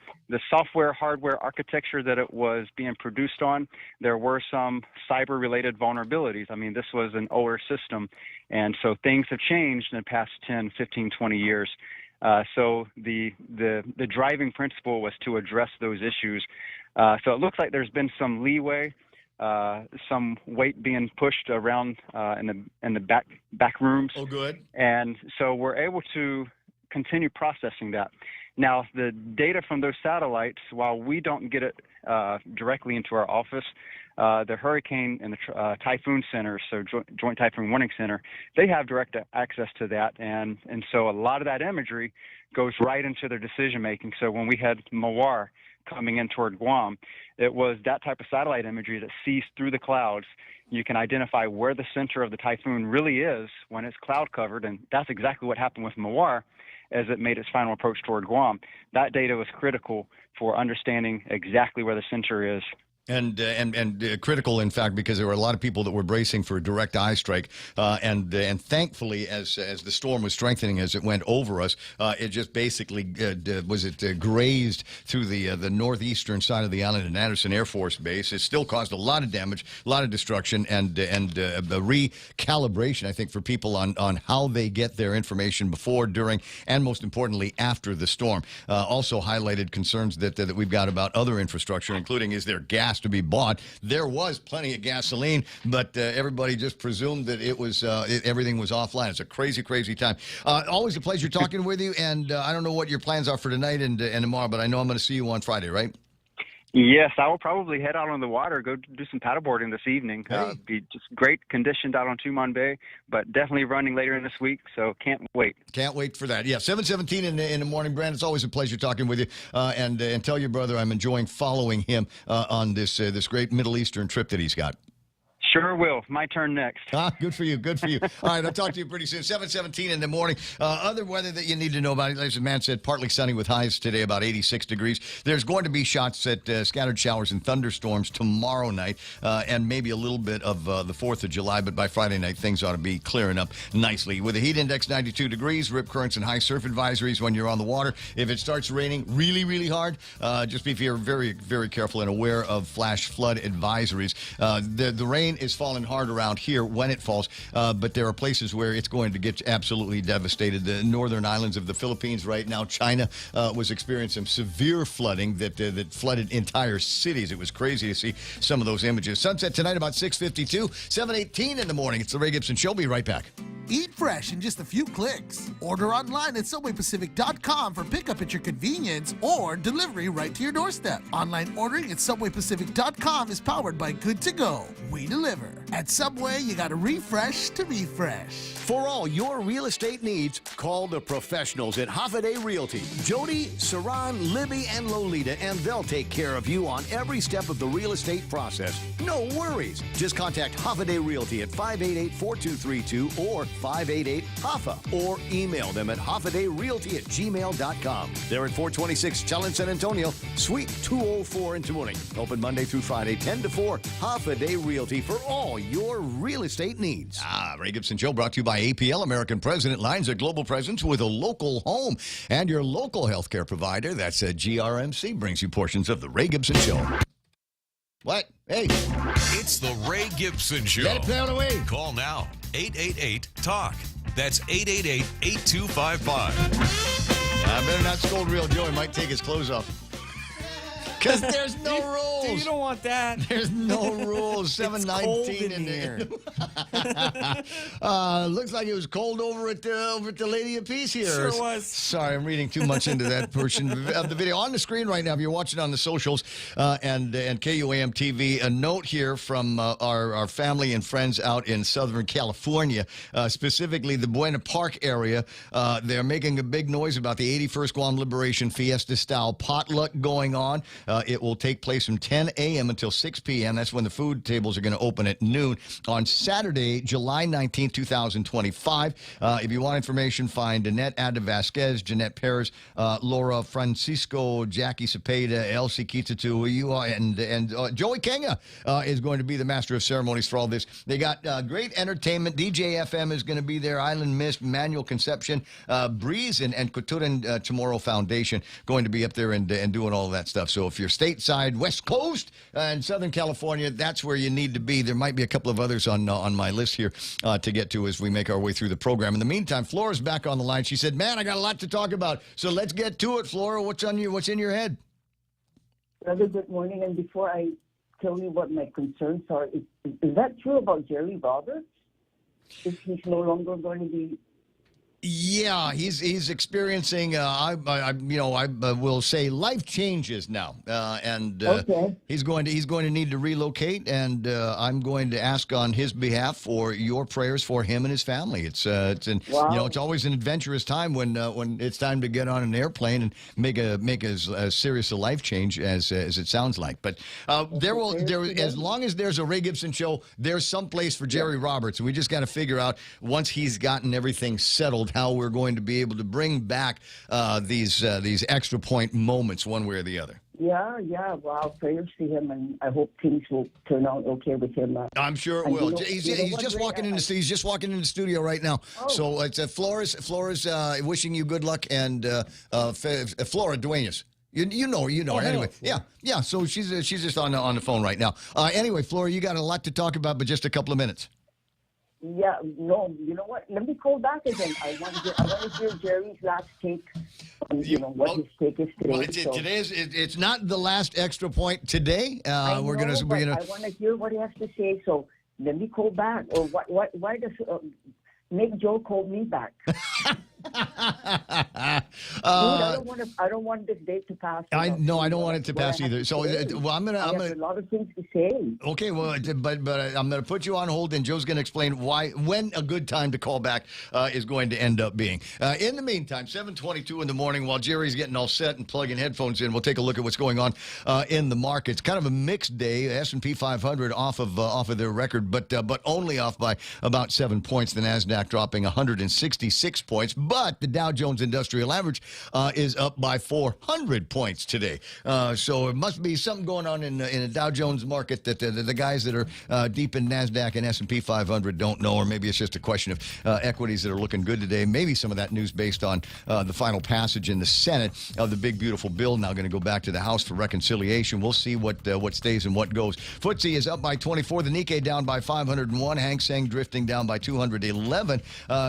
software, hardware architecture that it was being produced on, there were some cyber-related vulnerabilities. I mean, this was an older system, and so things have changed in the past 10, 15, 20 years. So the driving principle was to address those issues. So it looks like there's been some leeway, some weight being pushed around in the back rooms. Oh, good. And so we're able to continue processing that. Now, the data from those satellites, while we don't get it directly into our office, the Hurricane and the Typhoon Center, so Joint Typhoon Warning Center, they have direct access to that. And so a lot of that imagery goes right into their decision making. So when we had Mawar coming in toward Guam, it was that type of satellite imagery that sees through the clouds. You can identify where the center of the typhoon really is when it's cloud covered, and that's exactly what happened with Mawar as it made its final approach toward Guam. That data was critical for understanding exactly where the center is. And critical, in fact, because there were a lot of people that were bracing for a direct eye strike, and thankfully, as the storm was strengthening as it went over us, it just basically grazed through the northeastern side of the island in Anderson Air Force Base. It still caused a lot of damage, a lot of destruction, and a recalibration, I think, for people on how they get their information before, during, and most importantly after the storm. Also highlighted concerns that we've got about other infrastructure, including is there gas gas to be bought. There was plenty of gasoline, but everybody just presumed that it was everything was offline. It's a crazy, crazy time. Always a pleasure talking with you, and I don't know what your plans are for tonight and tomorrow, but I know I'm going to see you on Friday, right? Yes, I will probably head out on the water, go do some paddleboarding this evening. Be just great conditioned out on Tumon Bay, but definitely running later in this week, so can't wait. Can't wait for that. Yeah, 7:17 in the morning, Brand. It's always a pleasure talking with you. And tell your brother I'm enjoying following him on this great Middle Eastern trip that he's got. Sure will. My turn next. Good for you. Good for you. All right, I'll talk to you pretty soon. 7:17 in the morning. Other weather that you need to know about. As the man said, partly sunny with highs today, about 86 degrees. There's going to be shots at scattered showers and thunderstorms tomorrow night, and maybe a little bit of the 4th of July, but by Friday night, things ought to be clearing up nicely. With a heat index 92 degrees, rip currents and high surf advisories when you're on the water. If it starts raining really, really hard, just be very, very careful and aware of flash flood advisories. The rain is falling hard around here when it falls, but there are places where it's going to get absolutely devastated. The northern islands of the Philippines right now, China was experiencing severe flooding that flooded entire cities. It was crazy to see some of those images. Sunset tonight about 6:52, 7:18 in the morning. It's the Ray Gibson Show. Be right back. Eat fresh in just a few clicks. Order online at SubwayPacific.com for pickup at your convenience or delivery right to your doorstep. Online ordering at SubwayPacific.com is powered by Good to Go. We deliver. At Subway, you gotta refresh to refresh. For all your real estate needs, call the professionals at Hoffaday Realty. Jody, Saran, Libby, and Lolita, and they'll take care of you on every step of the real estate process. No worries. Just contact Hoffaday Realty at 588-4232 or 588-HOFFA or email them at hoffadayrealty@gmail.com. They're at 426 Chelon, San Antonio, Suite 204 in Tamuning. Open Monday through Friday, 10 to 4. Hoffaday Realty for all your real estate needs. Ray Gibson Show brought to you by APL, American President Lines, a global presence with a local home. And your local healthcare provider, that's GRMC, brings you portions of the Ray Gibson Show. What? Hey. It's the Ray Gibson Show. Let it play on away. Call now. 888-TALK. That's 888-8255. I better not scold Real Joe. He might take his clothes off. Because there's no rules. You don't want that. There's no rules. 7:19 in here. Looks like it was cold over at the Lady of Peace here. Sure was. Sorry, I'm reading too much into that portion of the video. On the screen right now, if you're watching on the socials and KUAM TV, a note here from our family and friends out in Southern California, specifically the Buena Park area. They're making a big noise about the 81st Guam Liberation Fiesta-style potluck going on. It will take place from 10 a.m. until 6 p.m. That's when the food tables are going to open at noon on Saturday, July 19, 2025. If you want information, find Annette Ada Vasquez, Jeanette Perez, Laura Francisco, Jackie Cepeda, Elsie Kitatu, and Joey Kenga is going to be the master of ceremonies for all this. They got great entertainment. DJ FM is going to be there. Island Mist, Manual Conception, Breeze, and Couturan Chamorro Foundation going to be up there and doing all of that stuff. So if you're stateside, West Coast, and Southern California, that's where you need to be. There might be a couple of others on my list here to get to as we make our way through the program. In the meantime, Flora's back on the line. She said, man, I got a lot to talk about. So let's get to it, Flora. What's in your head? Brother, good morning. And before I tell you what my concerns are, is that true about Jerry Roberts? If he's no longer going to be... Yeah, he's experiencing. I will say life changes now, and okay. he's going to need to relocate, and I'm going to ask on his behalf for your prayers for him and his family. It's always an adventurous time when it's time to get on an airplane and make as serious a life change as it sounds like. But as long as there's a Ray Gibson Show, there's some place for Jerry Roberts, and we just got to figure out once he's gotten everything settled how we're going to be able to bring back these extra point moments one way or the other. Yeah. Well, prayers to him, and I hope things will turn out okay with him. I'm sure it will. He's just walking into the studio right now. Oh. So it's Flora's wishing you good luck, and Flora Duenas. You know her. Anyway, yeah. So she's just on the phone right now. Anyway, Flora, you got a lot to talk about, but just a couple of minutes. Yeah, no, you know what? Let me call back again. I want to hear Jerry's last take. On, what his take is today. Well, it's not the last extra point today. We're gonna. I want to hear what he has to say. So let me call back. Or why does make Joe call me back? I don't want this date to pass. I don't want it to pass either. So, I have a lot of things to say. Okay, well, but I'm going to put you on hold, and Joe's going to explain when a good time to call back is going to end up being. In the meantime, 7:22 in the morning, while Jerry's getting all set and plugging headphones in, we'll take a look at what's going on in the markets. Kind of a mixed day. S&P 500 off of their record, but only off by about 7 points. The Nasdaq dropping 166 points, but the Dow Jones Industrial Average is up by 400 points today. So it must be something going on in the Dow Jones market that the guys that are deep in Nasdaq and S&P 500 don't know, or maybe it's just a question of equities that are looking good today. Maybe some of that news based on the final passage in the Senate of the big beautiful bill. Now going to go back to the House for reconciliation. We'll see what stays and what goes. FTSE is up by 24. The Nikkei down by 501. Hang Seng drifting down by 211.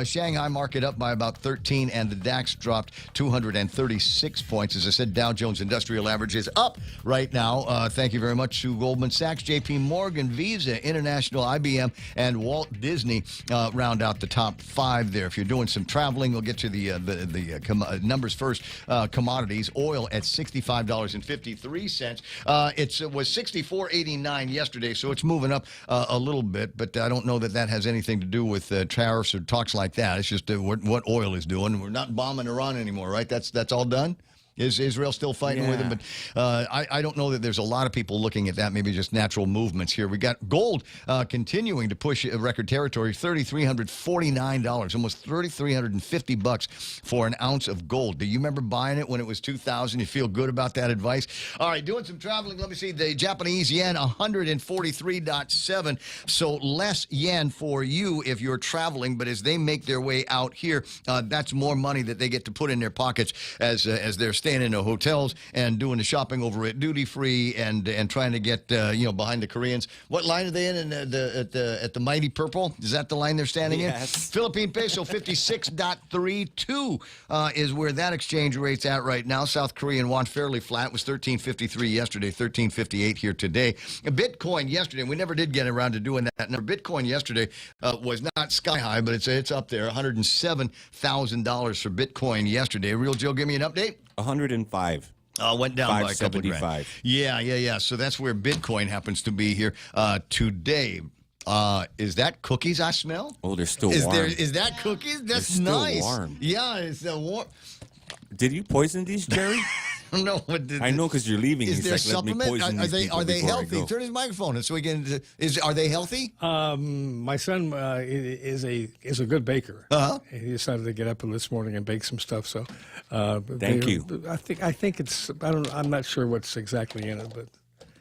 Shanghai market up by about 13, and the DAX dropped 236 points. As I said, Dow Jones Industrial Average is up right now. Thank you very much to Goldman Sachs, JP Morgan, Visa, International, IBM, and Walt Disney round out the top 5 there. If you're doing some traveling, we'll get to the numbers first. Commodities, oil at $65.53. It was $64.89 yesterday, so it's moving up a little bit, but I don't know that has anything to do with tariffs or talks like that. It's just what oil is doing. We're not bombing Iran anymore, right? That's all done? Is Israel still fighting with them? But I don't know that there's a lot of people looking at that. Maybe just natural movements here. We got gold continuing to push record territory, $3,349, almost $3,350 for an ounce of gold. Do you remember buying it when it was $2,000? You feel good about that advice? All right, doing some traveling. Let me see. The Japanese yen, 143.7. So less yen for you if you're traveling. But as they make their way out here, that's more money that they get to put in their pockets as they're staying in the hotels and doing the shopping over at duty free and trying to get behind the Koreans. What line are they in at the Mighty Purple? Is that the line they're standing in? Philippine peso 56.32 is where that exchange rate's at right now. South Korean won fairly flat. It was 13.53 yesterday, 13.58 here today. Bitcoin yesterday, we never did get around to doing that. Now, Bitcoin yesterday was not sky high, but it's up there. $107,000 for Bitcoin yesterday. Real Joe, give me an update. 105. Went down by a couple of grand. Yeah. So that's where Bitcoin happens to be here today. Is that cookies I smell? Oh, they're still warm. Is that cookies? That's they're still nice. Warm. Yeah, it's warm. Did you poison these, Jerry? No, I know because you're leaving. Is there a supplement? Are they healthy? Turn Turn his microphone so we can. Are they healthy? My son is a good baker. He decided to get up this morning and bake some stuff. So, thank you. I think it's. I'm not sure what's exactly in it, but.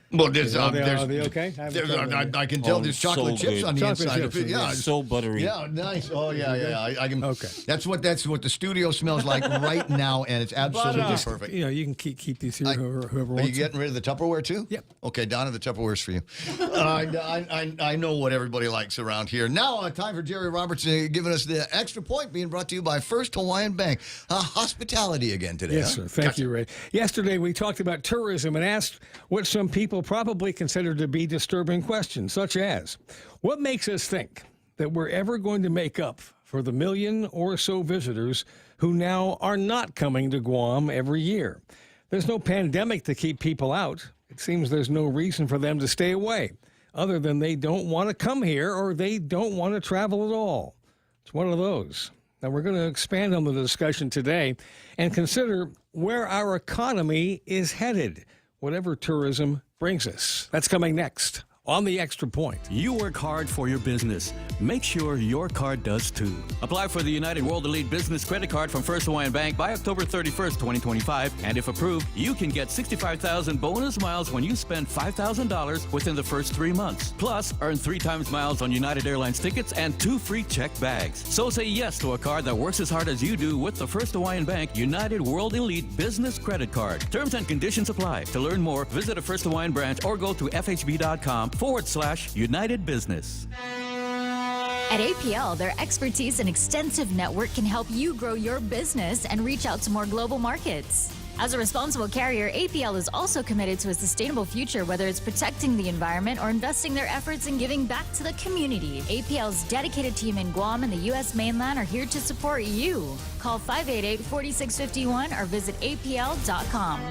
Well, are they okay? I can tell there's chocolate chips on the inside of it. Yeah, it's so buttery. Yeah, nice. Oh, yeah. I can. Okay. That's what the studio smells like right now, and it's absolutely perfect. You can keep these here. Whoever wants. Are you getting rid of the Tupperware too? Yep. Okay, Donna, the Tupperware's for you. I know what everybody likes around here. Now, time for Jerry Roberts giving us the extra point, being brought to you by First Hawaiian Bank. Hospitality again today. Yes, sir. Thank you, Ray. Yesterday we talked about tourism and asked what some people probably consider to be disturbing questions, such as, what makes us think that we're ever going to make up for the million or so visitors who now are not coming to Guam every year? There's no pandemic to keep people out. It seems there's no reason for them to stay away, other than they don't want to come here or they don't want to travel at all. It's one of those. Now, we're going to expand on the discussion today and consider where our economy is headed, whatever tourism brings us. That's coming next on The Extra Point. You work hard for your business. Make sure your card does too. Apply for the United World Elite Business Credit Card from First Hawaiian Bank by October 31st, 2025. And if approved, you can get 65,000 bonus miles when you spend $5,000 within the first 3 months. Plus, earn 3 times miles on United Airlines tickets and 2 free check bags. So say yes to a card that works as hard as you do with the First Hawaiian Bank United World Elite Business Credit Card. Terms and conditions apply. To learn more, visit a First Hawaiian branch or go to fhb.com/United Business. At APL, their expertise and extensive network can help you grow your business and reach out to more global markets. As a responsible carrier, APL is also committed to a sustainable future, whether it's protecting the environment or investing their efforts in giving back to the community. APL's dedicated team in Guam and the U.S. mainland are here to support you. Call 588-4651 or visit apl.com.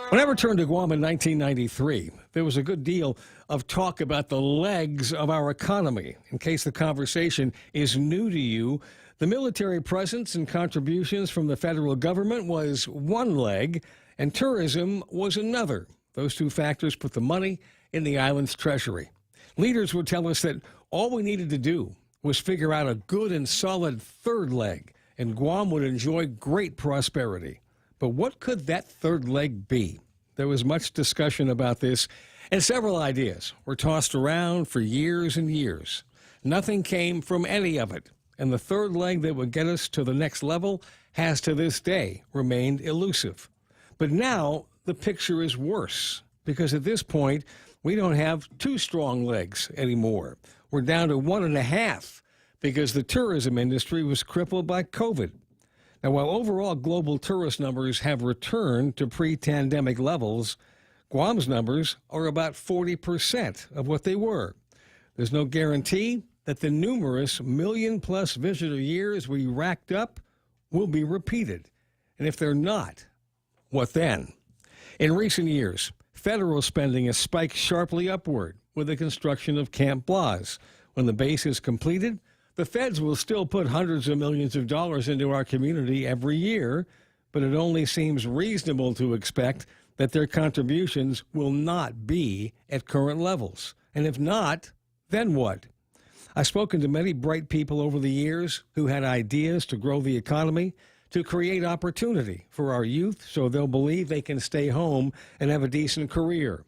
When I returned to Guam in 1993, there was a good deal of talk about the legs of our economy. In case the conversation is new to you, the military presence and contributions from the federal government was one leg, and tourism was another. Those two factors put the money in the island's treasury. Leaders would tell us that all we needed to do was figure out a good and solid third leg, and Guam would enjoy great prosperity. But what could that third leg be? There was much discussion about this, and several ideas were tossed around for years and years. Nothing came from any of it, and the third leg that would get us to the next level has to this day remained elusive. But now the picture is worse, because at this point, we don't have two strong legs anymore. We're down to 1.5 because the tourism industry was crippled by COVID. Now, while overall global tourist numbers have returned to pre-pandemic levels, Guam's numbers are about 40% of what they were. There's no guarantee that the numerous million-plus visitor years we racked up will be repeated. And if they're not, what then? In recent years, federal spending has spiked sharply upward with the construction of Camp Blas. When the base is completed, the feds will still put hundreds of millions of dollars into our community every year, but it only seems reasonable to expect that their contributions will not be at current levels. And if not, then what? I've spoken to many bright people over the years who had ideas to grow the economy, to create opportunity for our youth so they'll believe they can stay home and have a decent career.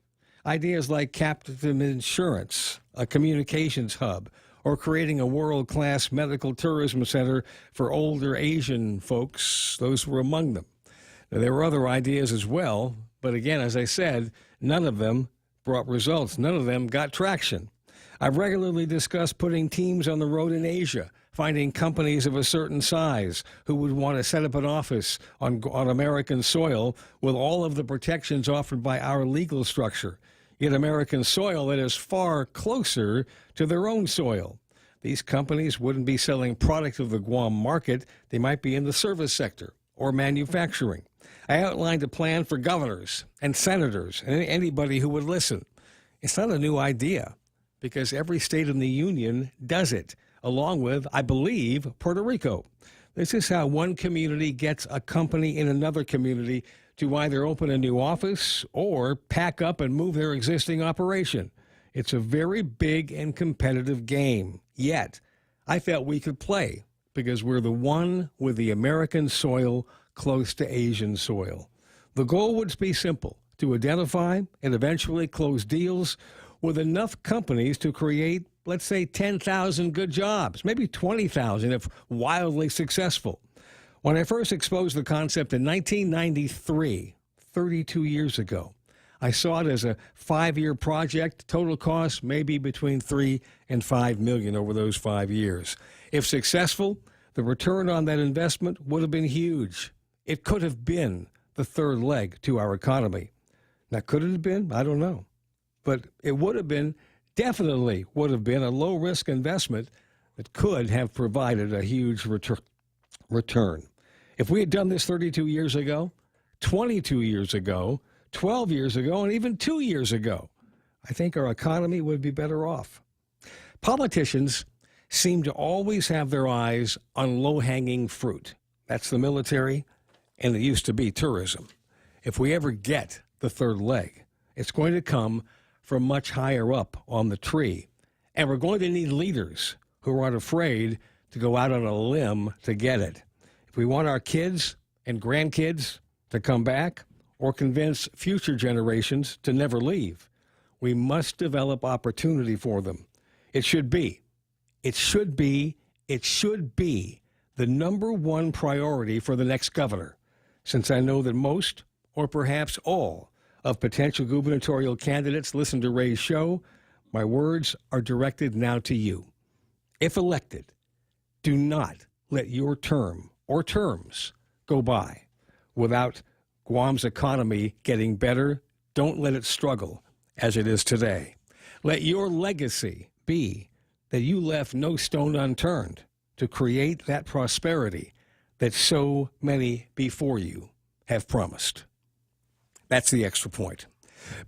Ideas like captive insurance, a communications hub, or creating a world-class medical tourism center for older Asian folks. Those were among them. Now, there were other ideas as well, but again, as I said, none of them brought results. None of them got traction. I've regularly discussed putting teams on the road in Asia, finding companies of a certain size who would want to set up an office on American soil with all of the protections offered by our legal structure, yet American soil that is far closer to their own soil. These companies wouldn't be selling product of the Guam market. They might be in the service sector or manufacturing. I outlined a plan for governors and senators and anybody who would listen. It's not a new idea, because every state in the union does it, along with, I believe, Puerto Rico. This is how one community gets a company in another community to either open a new office or pack up and move their existing operation. It's a very big and competitive game. Yet, I felt we could play because we're the one with the American soil close to Asian soil. The goal would be simple, to identify and eventually close deals with enough companies to create, let's say, 10,000 good jobs, maybe 20,000 if wildly successful. When I first exposed the concept in 1993, 32 years ago, I saw it as a 5-year project, total cost maybe between $3 and $5 million over those 5 years. If successful, the return on that investment would have been huge. It could have been the third leg to our economy. Now, could it have been? I don't know. But it would have been, definitely would have been a low-risk investment that could have provided a huge return. If we had done this 32 years ago, 22 years ago, 12 years ago, and even 2 years ago, I think our economy would be better off. Politicians seem to always have their eyes on low-hanging fruit. That's the military, and it used to be tourism. If we ever get the third leg, it's going to come from much higher up on the tree. And we're going to need leaders who aren't afraid to go out on a limb to get it. If we want our kids and grandkids to come back or convince future generations to never leave, we must develop opportunity for them. It should be the number one priority for the next governor, since I know that most, or perhaps all, of potential gubernatorial candidates listen to Ray's show. my words are directed now to you. If elected, do not let your term or terms go by without Guam's economy getting better. Don't let it struggle as it is today. Let your legacy be that you left no stone unturned to create that prosperity that so many before you have promised. That's the Extra Point.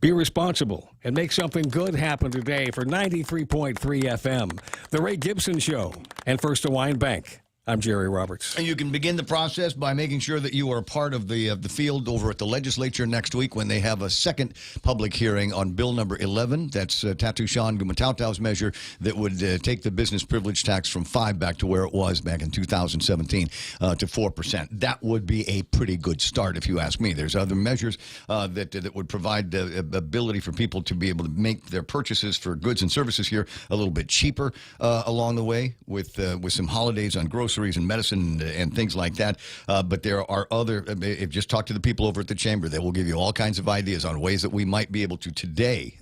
Be responsible and make something good happen today for 93.3 FM, The Ray Gibson Show, and First Hawaiian Bank. I'm Jerry Roberts. And you can begin the process by making sure that you are a part of the field over at the legislature next week when they have a second public hearing on Bill number 11. That's Tatushan Gumatautau's measure that would take the business privilege tax from 5 back to where it was back in 2017 to 4%. That would be a pretty good start, if you ask me. There's other measures that would provide the ability for people to be able to make their purchases for goods and services here a little bit cheaper along the way with some holidays on groceries and medicine and things like that. But there are other, if just talk to the people over at the chamber, they will give you all kinds of ideas on ways that we might be able to today,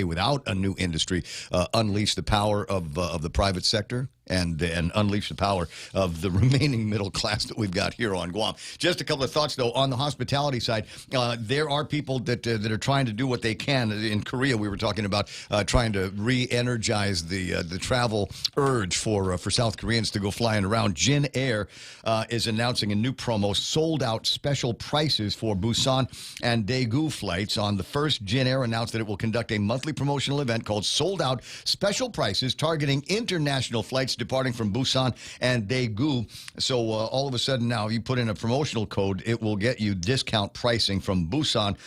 without a new industry, unleash the power of the private sector and unleash the power of the remaining middle class that we've got here on Guam. Just a couple of thoughts, though, on the hospitality side. There are people that are trying to do what they can. In Korea, we were talking about trying to re-energize the travel urge for South Koreans to go flying around. Jin Air is announcing a new promo, sold-out special prices for Busan and Daegu flights. On the first, Jin Air announced that it will conduct a monthly promotional event called Sold Out Special Prices, targeting international flights departing from Busan and Daegu. So all of a sudden now, if you put in a promotional code, it will get you discount pricing from Busan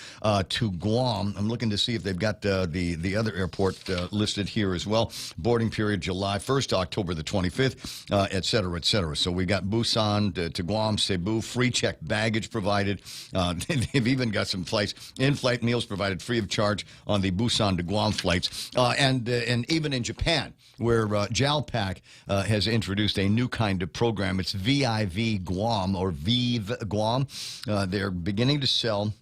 to Guam. I'm looking to see if they've got the other airport listed here as well. Boarding period July 1st to October the 25th, et cetera, et cetera. So we got Busan to Guam, Cebu, free checked baggage provided. They've even got some flights, in-flight meals provided free of charge on the Busan to Guam flights. And even in Japan, where JALPAC has introduced a new kind of program. It's VIV Guam, or VIV Guam. They're beginning to sell,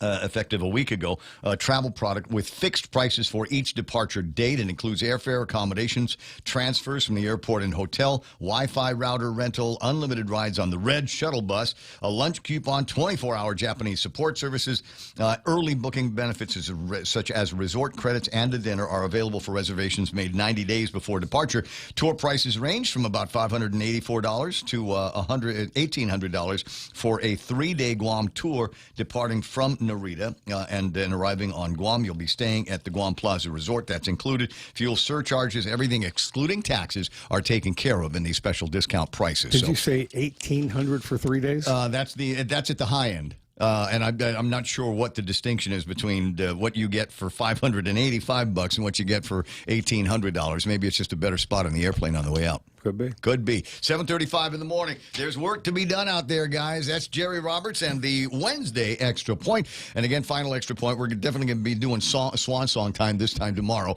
effective a week ago, a travel product with fixed prices for each departure date. It includes airfare, accommodations, transfers from the airport and hotel, Wi-Fi router rental, unlimited rides on the Red Shuttle bus, a lunch coupon, 24-hour Japanese support services. Early booking benefits such as resort credits and a dinner are available for reservations made 90 days before departure. Tour prices range from about $584 to $1,800 for a 3-day Guam tour departing from Narita and then arriving on Guam. You'll be staying at the Guam Plaza Resort. That's included. Fuel surcharges, everything excluding taxes, are taken care of in these special discount prices. Did you say $1,800 for 3 days? That's at the high end. And I'm not sure what the distinction is between what you get for $585 and what you get for $1,800. Maybe it's just a better spot on the airplane on the way out. Could be. Could be. 7:35 in the morning. There's work to be done out there, guys. That's Jerry Roberts and the Wednesday Extra Point. And again, final Extra Point. We're definitely going to be doing Swan Song time this time tomorrow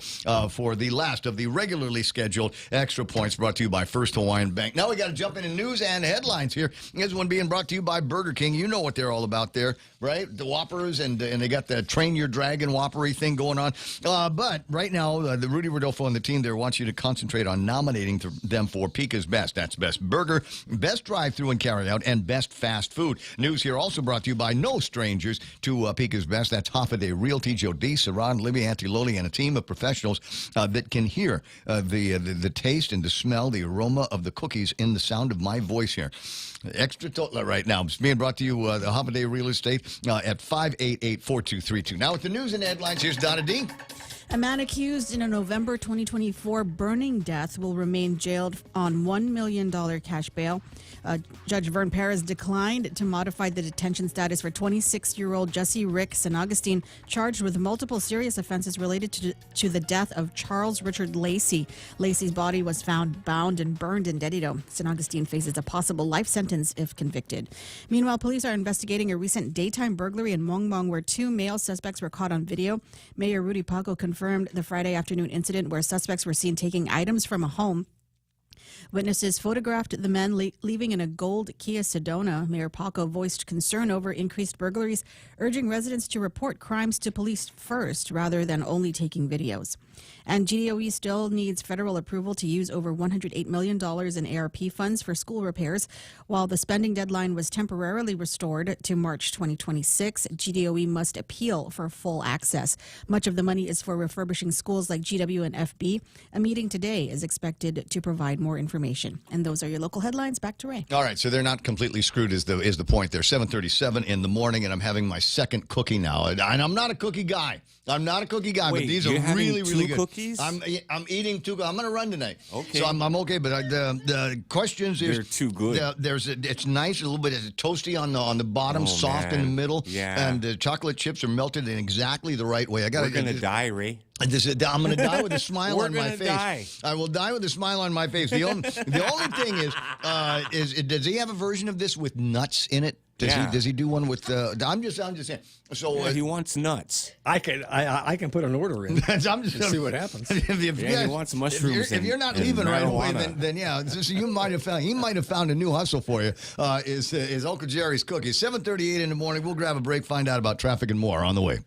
for the last of the regularly scheduled Extra Points brought to you by First Hawaiian Bank. Now we got to jump into news and headlines here. This one being brought to you by Burger King. You know what they're all about there, right? The Whoppers, and they got the Train Your Dragon Whoppery thing going on. But right now, the Rudy Rodolfo and the team there wants you to concentrate on nominating them for Pika's Best. That's Best Burger, Best Drive-Thru and Carry-Out, and Best Fast Food. News here also brought to you by no strangers to Pika's Best. That's Hafaday Realty, Jody, Saran, Libby, Auntie Loli, and a team of professionals that can hear the taste and the smell, the aroma of the cookies in the sound of my voice here. Extra Totla right now. It's being brought to you, the Hafaday Real Estate, at 588-4232. Now with the news and headlines, here's Donna D. A man accused in a November 2024 burning death will remain jailed on $1 million cash bail. Judge Vern Perez declined to modify the detention status for 26-year-old Jesse Rick San Agustin, charged with multiple serious offenses related to the death of Charles Richard Lacey. Lacey's body was found bound and burned in Dedido. San Agustin faces a possible life sentence if convicted. Meanwhile, police are investigating a recent daytime burglary in Mongmong where 2 male suspects were caught on video. Mayor Rudy Paco confirmed the Friday afternoon incident where suspects were seen taking items from a home. Witnesses photographed the men leaving in a gold Kia Sedona. Mayor Paco voiced concern over increased burglaries, urging residents to report crimes to police first rather than only taking videos. And GDOE still needs federal approval to use over $108 million in ARP funds for school repairs. While the spending deadline was temporarily restored to March 2026, GDOE must appeal for full access. Much of the money is for refurbishing schools like GW and FB. A meeting today is expected to provide more information. And those are your local headlines. Back to Ray. All right, so they're not completely screwed is the point there. 7:37 in the morning, and I'm having my second cookie now. And I'm not a cookie guy. Wait, but these are you're having really, really two good. cookies? I'm eating two. I'm going to run tonight. Okay. So I'm okay, but the questions is they're too good. It's nice, a little bit toasty on the bottom, soft in the middle. Yeah. And the chocolate chips are melted in exactly the right way. We're going to die, Ray. I'm going to die with a smile on my face. Die. I will die with a smile on my face. The only thing is does he have a version of this with nuts in it? Does he do one with? I'm just saying. So he wants nuts. I can put an order in. I'm just see what happens. He wants mushrooms. If you're not leaving right away, then yeah. So you might have found. He might have found a new hustle for you. Is Uncle Jerry's Cookies? 7:38 in the morning. We'll grab a break. Find out about traffic and more on the way.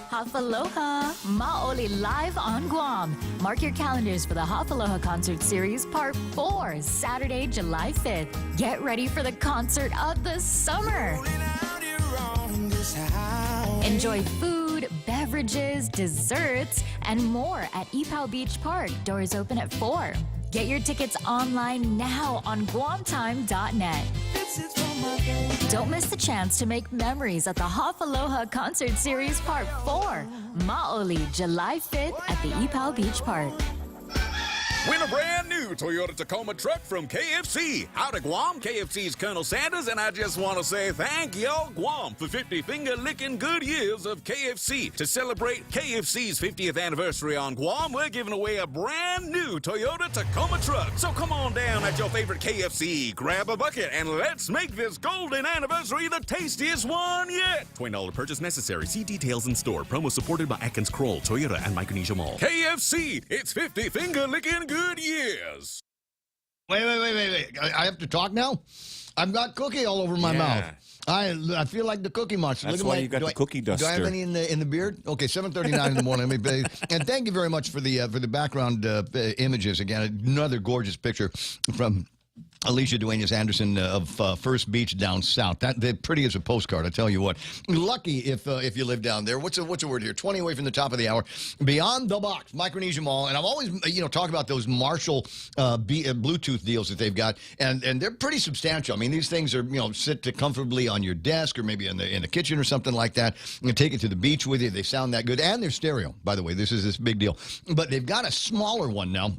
Hafaloha, Maoli live on Guam. Mark your calendars for the Hafaloha Concert Series Part 4, Saturday, July 5th. Get ready for the concert of the summer. Enjoy food, beverages, desserts, and more at Ipao Beach Park. Doors open at 4. Get your tickets online now on GuamTime.net. Don't miss the chance to make memories at the Hafaloha Concert Series Part 4, Maoli, July 5th at the Ipao Beach Park. Win a brand new Toyota Tacoma truck from KFC. Howdy, Guam. KFC's Colonel Sanders, and I just want to say thank you, Guam, for 50 finger-licking good years of KFC. To celebrate KFC's 50th anniversary on Guam, we're giving away a brand new Toyota Tacoma truck. So come on down at your favorite KFC, grab a bucket, and let's make this golden anniversary the tastiest one yet. $20 purchase necessary. See details in store. Promo supported by Atkins Kroll, Toyota, and Micronesia Mall. KFC, it's 50 finger-licking good years. Wait. I have to talk now? I've got cookie all over my mouth. I feel like the Cookie Monster. That's why you got the cookie duster. Do I have any in the beard? Okay, 7:39 in the morning. And thank you very much for the background images. Again, another gorgeous picture from Alicia Duenas-Anderson of First Beach down south. They're pretty as a postcard, I tell you what. Lucky if you live down there. What's the word here? 20 away from the top of the hour. Beyond the Box, Micronesia Mall. And I'm always, talk about those Marshall Bluetooth deals that they've got. And they're pretty substantial. I mean, these things are, sit comfortably on your desk or maybe in the kitchen or something like that. You can take it to the beach with you. They sound that good. And they're stereo, by the way. This is this big deal. But they've got a smaller one now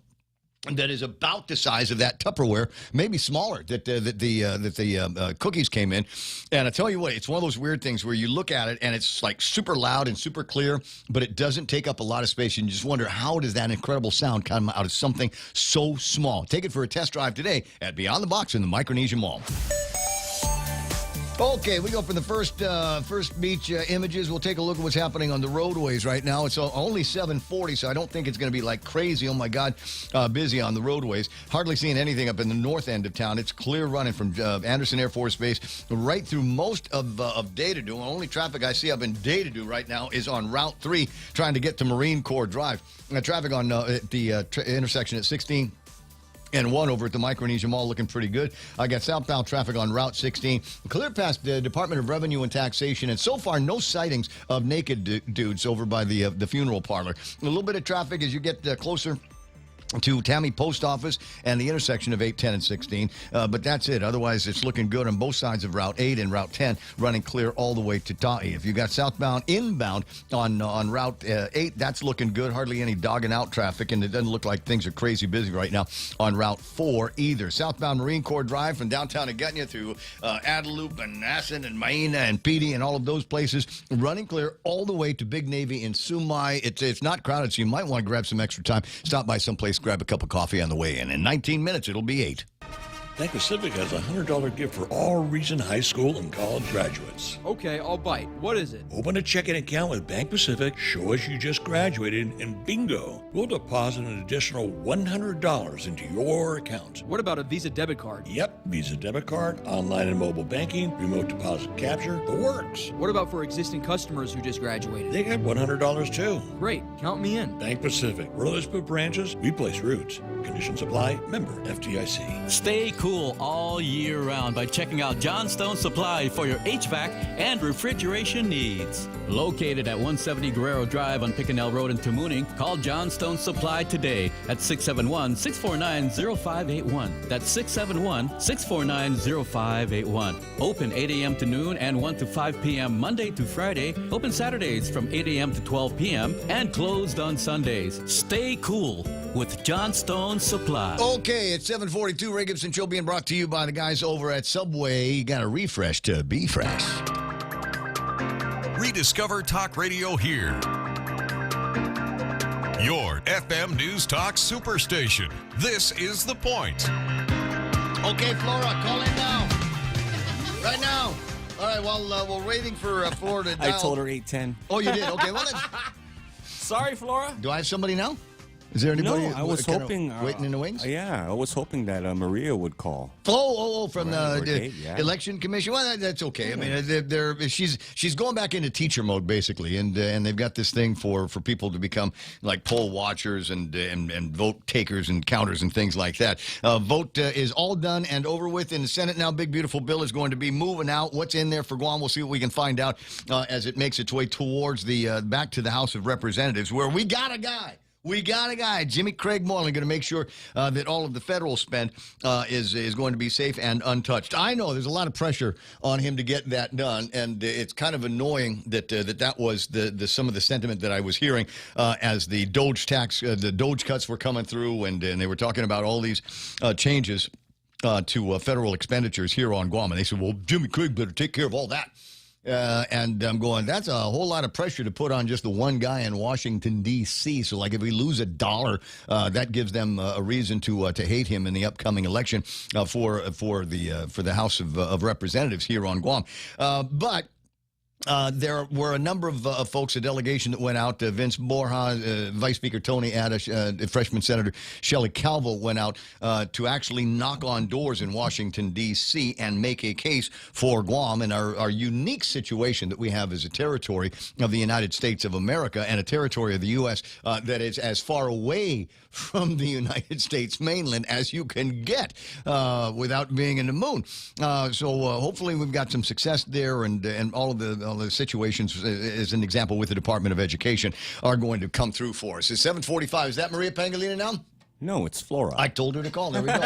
that is about the size of that Tupperware, maybe smaller, that the cookies came in. And I tell you what, it's one of those weird things where you look at it and it's like super loud and super clear, but it doesn't take up a lot of space. And you just wonder, how does that incredible sound come out of something so small? Take it for a test drive today at Beyond the Box in the Micronesia Mall. Okay, we go for the first beach images. We'll take a look at what's happening on the roadways right now. It's only 7:40, so I don't think it's going to be like crazy. Oh, my God, busy on the roadways. Hardly seeing anything up in the north end of town. It's clear running from Anderson Air Force Base right through most of Data-Do. The only traffic I see up in Data-Do right now is on Route 3 trying to get to Marine Corps Drive. Traffic on the intersection at 16. And 1 over at the Micronesia Mall looking pretty good. I got southbound traffic on Route 16. Clear past the Department of Revenue and Taxation. And so far, no sightings of naked dudes over by the funeral parlor. A little bit of traffic as you get closer to Tammy Post Office and the intersection of 8, 10, and 16. But that's it. Otherwise, it's looking good on both sides of Route 8 and Route 10, running clear all the way to Ta'i. If you got southbound inbound on Route 8, that's looking good. Hardly any dogging out traffic, and it doesn't look like things are crazy busy right now on Route 4 either. Southbound Marine Corps Drive from downtown Agutnia through Adelup and Asson and Maina and Petey and all of those places, running clear all the way to Big Navy in Sumai. It's not crowded, so you might want to grab some extra time. Stop by someplace, grab a cup of coffee on the way in. In 19 minutes, it'll be 8. Bank Pacific has a $100 gift for all recent high school and college graduates. Okay, I'll bite. What is it? Open a checking account with Bank Pacific, show us you just graduated, and bingo, we'll deposit an additional $100 into your account. What about a Visa debit card? Yep, Visa debit card, online and mobile banking, remote deposit capture, the works. What about for existing customers who just graduated? They get $100 too. Great, count me in. Bank Pacific, where others put branches, we place roots. Conditions apply, member FDIC. Stay cool all year round by checking out Johnstone Supply for your HVAC and refrigeration needs. Located at 170 Guerrero Drive on Picanell Road in Tamuning, call Johnstone Supply today at 671-649-0581. That's 671-649-0581. Open 8 a.m. to noon and 1 to 5 p.m. Monday to Friday. Open Saturdays from 8 a.m. to 12 p.m. and closed on Sundays. Stay cool with Johnstone Supply. Okay, it's 7:42. Ray Gibson Show being brought to you by the guys over at Subway. You got to refresh to be fresh. Rediscover talk radio here. Your FM News Talk Superstation. This is The Point. Okay, Flora, call in now. Right now. All right, well, we're waiting for Flora to dial. I told her 8:10. Oh, you did? Okay, well, let's... Sorry, Flora. Do I have somebody now? Is there anybody? No, I was hoping. Waiting in the wings? Yeah, I was hoping that Maria would call. From the election commission. Well, that's okay. I mean, she's going back into teacher mode basically, and they've got this thing for people to become like poll watchers and vote takers and counters and things like that. Vote is all done and over with in the Senate now. Big beautiful bill is going to be moving out. What's in there for Guam? We'll see what we can find out as it makes its way towards the back to the House of Representatives, where we got a guy. Jimmy Craig Moylan, going to make sure that all of the federal spend is going to be safe and untouched. I know there's a lot of pressure on him to get that done, and it's kind of annoying that that was the some of the sentiment that I was hearing as the Doge tax, the Doge cuts were coming through, and they were talking about all these changes to federal expenditures here on Guam, and they said, well, Jimmy Craig better take care of all that. And I'm going, that's a whole lot of pressure to put on just the one guy in Washington, D.C. So, like, if we lose $1, that gives them a reason to hate him in the upcoming election for the House of Representatives here on Guam. But there were a number of folks, a delegation that went out. Vince Borja, Vice Speaker Tony Adish, freshman Senator Shelley Calvo went out to actually knock on doors in Washington, D.C. and make a case for Guam and our unique situation that we have as a territory of the United States of America and a territory of the U.S. That is as far away from the United States mainland as you can get without being in the moon. So hopefully we've got some success there, and all of the situations, as an example with the Department of Education, are going to come through for us. It's 7:45. Is that Maria Pangolina now? No, it's Flora. I told her to call. There we go.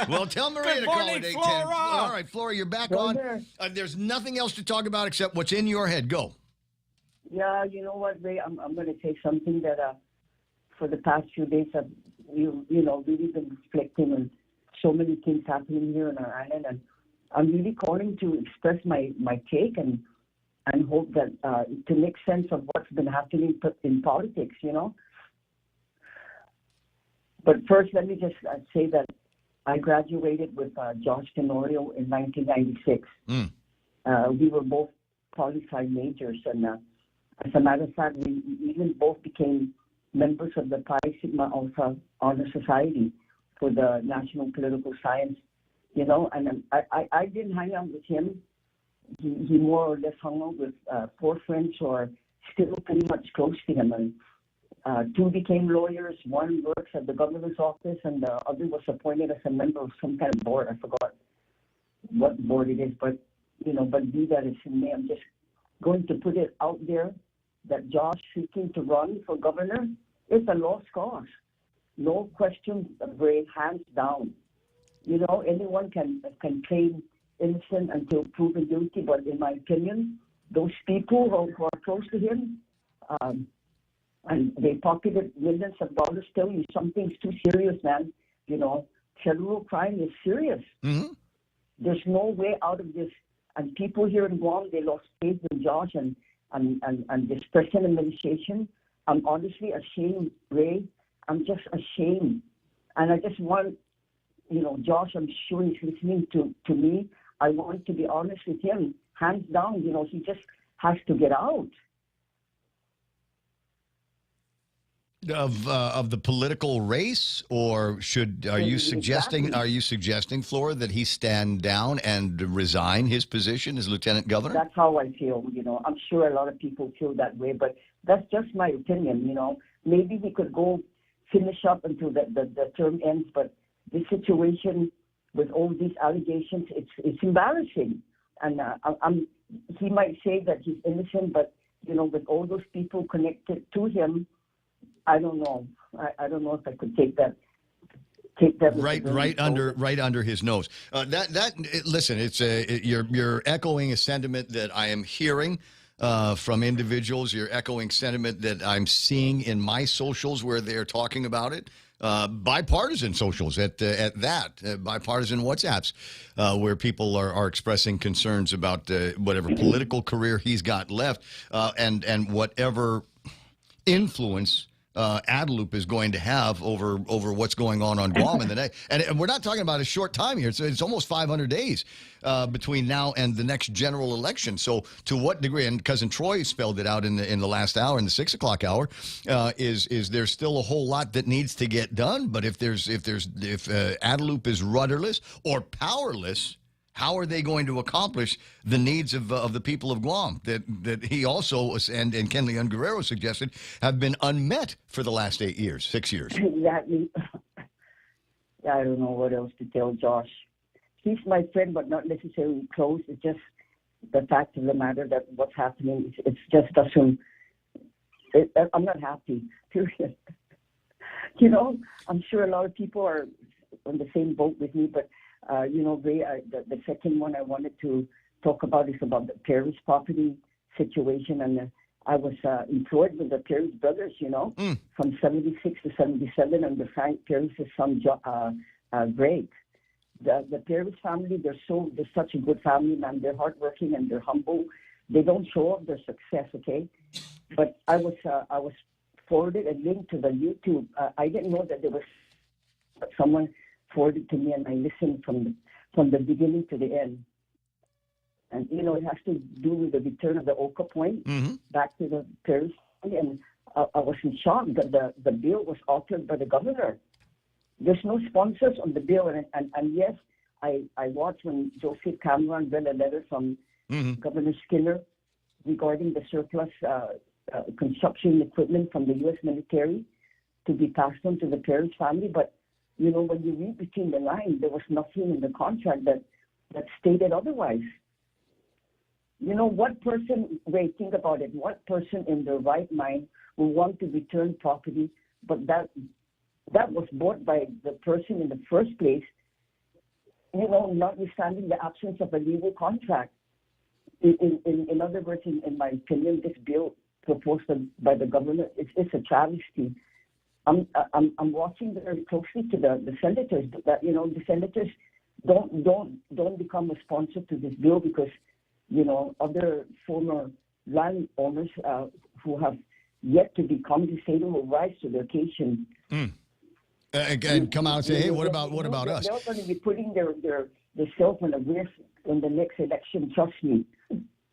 Well, tell Maria to call at 8:10. Flora. All right, Flora, you're back on. There's nothing else to talk about except what's in your head. Go. Yeah, you know what, Ray? I'm going to say something that for the past few days I've really been reflecting on so many things happening here on our island, and I'm really calling to express my take and hope that to make sense of what's been happening in politics, you know. But first, let me just say that I graduated with Josh Tenorio in 1996. We were both poli-sci majors, and as a matter of fact, we even both became members of the Pi Sigma Alpha Honor Society for the National Political Science, you know. And I didn't hang out with him. He more or less hung out with 4 friends who are still pretty much close to him. And 2 became lawyers. 1 works at the governor's office, and the other was appointed as a member of some kind of board. I forgot what board it is, but be that as it may, I'm just going to put it out there that Josh seeking to run for governor is a lost cause. No question, Ray, hands down. You know, anyone can claim innocent until proven guilty, but in my opinion, those people who are close to him, and they pocketed millions of dollars, tell you something's too serious, man. You know, federal crime is serious. Mm-hmm. There's no way out of this. And people here in Guam, they lost faith in Josh and this present administration. I'm honestly ashamed, Ray. I'm just ashamed. And I just want Josh, I'm sure he's listening to me. I want to be honest with him. Hands down, he just has to get out. Of the political race, or are you suggesting, Flora, that he stand down and resign his position as lieutenant governor? That's how I feel. I'm sure a lot of people feel that way, but that's just my opinion. Maybe we could go finish up until the term ends, but this situation with all these allegations, it's embarrassing. And he might say that he's innocent, but with all those people connected to him, I don't know. I don't know if I could take that. Right under his nose. Listen, it's you're echoing a sentiment that I am hearing from individuals. You're echoing sentiment that I'm seeing in my socials where they're talking about it. Bipartisan socials at that, bipartisan WhatsApps, where people are expressing concerns about whatever political career he's got left, and whatever influence Adelup is going to have over what's going on Guam in the next. And we're not talking about a short time here. It's almost 500 days between now and the next general election. So to what degree, and Cousin Troy spelled it out in the last hour, in the 6 o'clock hour, is there still a whole lot that needs to get done? But if Adelup is rudderless or powerless, how are they going to accomplish the needs of the people of Guam that he also and Ken Leon Guerrero suggested have been unmet for the last 6 years? Exactly. I don't know what else to tell Josh. He's my friend, but not necessarily close. It's just the fact of the matter that what's happening, it just doesn't. I'm not happy, period. I'm sure a lot of people are on the same boat with me, but Ray, the second one I wanted to talk about is about the Paris property situation. And I was employed with the Paris brothers, from 76 to 77 under Frank Paris' son, Greg. The Paris family, they're such a good family, man. They're hardworking and they're humble. They don't show off their success, okay? But I was forwarded a link to the YouTube. I didn't know that there was someone forwarded to me, and I listened from the beginning to the end. And it has to do with the return of the Oka Point back to the Paris. And I was in shock that the bill was authored by the governor. There's no sponsors on the bill, and yes, I watched when Joseph Cameron read a letter from Governor Skinner regarding the surplus construction equipment from the U.S. military to be passed on to the Paris family, but when you read between the lines, there was nothing in the contract that stated otherwise. What person, Ray, think about it, what person in their right mind will want to return property, but that was bought by the person in the first place, notwithstanding the absence of a legal contract. In other words, in my opinion, this bill proposed by the government, it's a travesty. I'm watching very closely to the senators. That the senators don't become a sponsor to this bill because other former landowners who have yet to become disabled will rise to the occasion. And come out and say, hey, what about us? They're going to be putting their self on a risk in the next election. Trust me.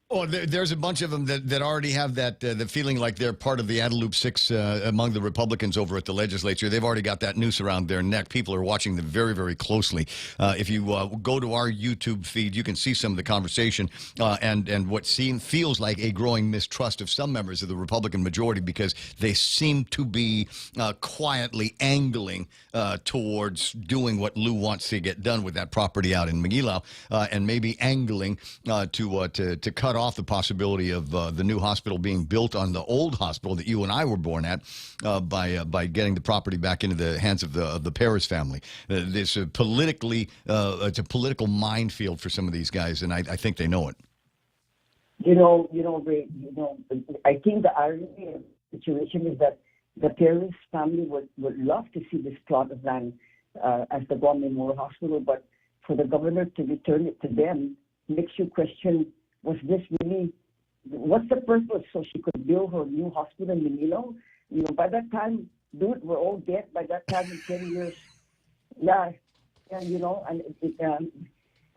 Oh, there's a bunch of them that already have that the feeling like they're part of the Adelup Six among the Republicans over at the legislature. They've already got that noose around their neck. People are watching them very, very closely. If you go to our YouTube feed, you can see some of the conversation and what feels like a growing mistrust of some members of the Republican majority because they seem to be quietly angling towards doing what Lou wants to get done with that property out in Maguilao and maybe angling to cut off the possibility of the new hospital being built on the old hospital that you and I were born at by getting the property back into the hands of the Paris family. It's a political minefield for some of these guys, and I think they know it. Ray, I think the irony of the situation is that the Paris family would love to see this plot of land as the Guam Memorial Hospital, but for the governor to return it to them makes you question, was this really, what's the purpose? So she could build her new hospital in Manila? By that time, dude, we're all dead by that time in 10 years. Yeah, And, and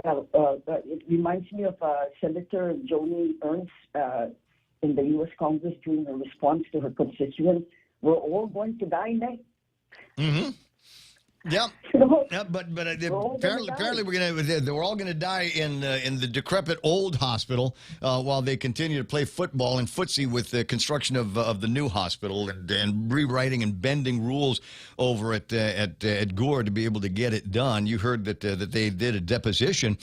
it reminds me of Senator Joni Ernst in the U.S. Congress during her response to her constituents. We're all going to die next. Mm-hmm. Yeah, but apparently we're all gonna die in the decrepit old hospital while they continue to play football and footsie with the construction of the new hospital and rewriting and bending rules over at Gore to be able to get it done. You heard that they did a deposition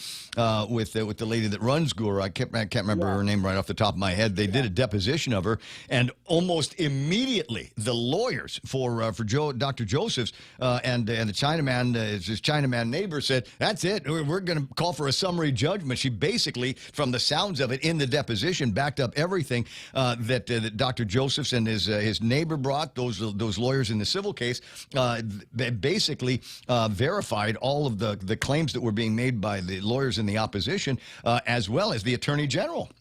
with the lady that runs Gore. I can't remember her name right off the top of my head. They did a deposition of her, and almost immediately the lawyers for Dr. Joseph's and the Chinaman, his Chinaman neighbor said, that's it. We're going to call for a summary judgment. She basically, from the sounds of it in the deposition, backed up everything that Dr. Josephs and his neighbor brought, those lawyers in the civil case, basically verified all of the claims that were being made by the lawyers in the opposition, as well as the Attorney General.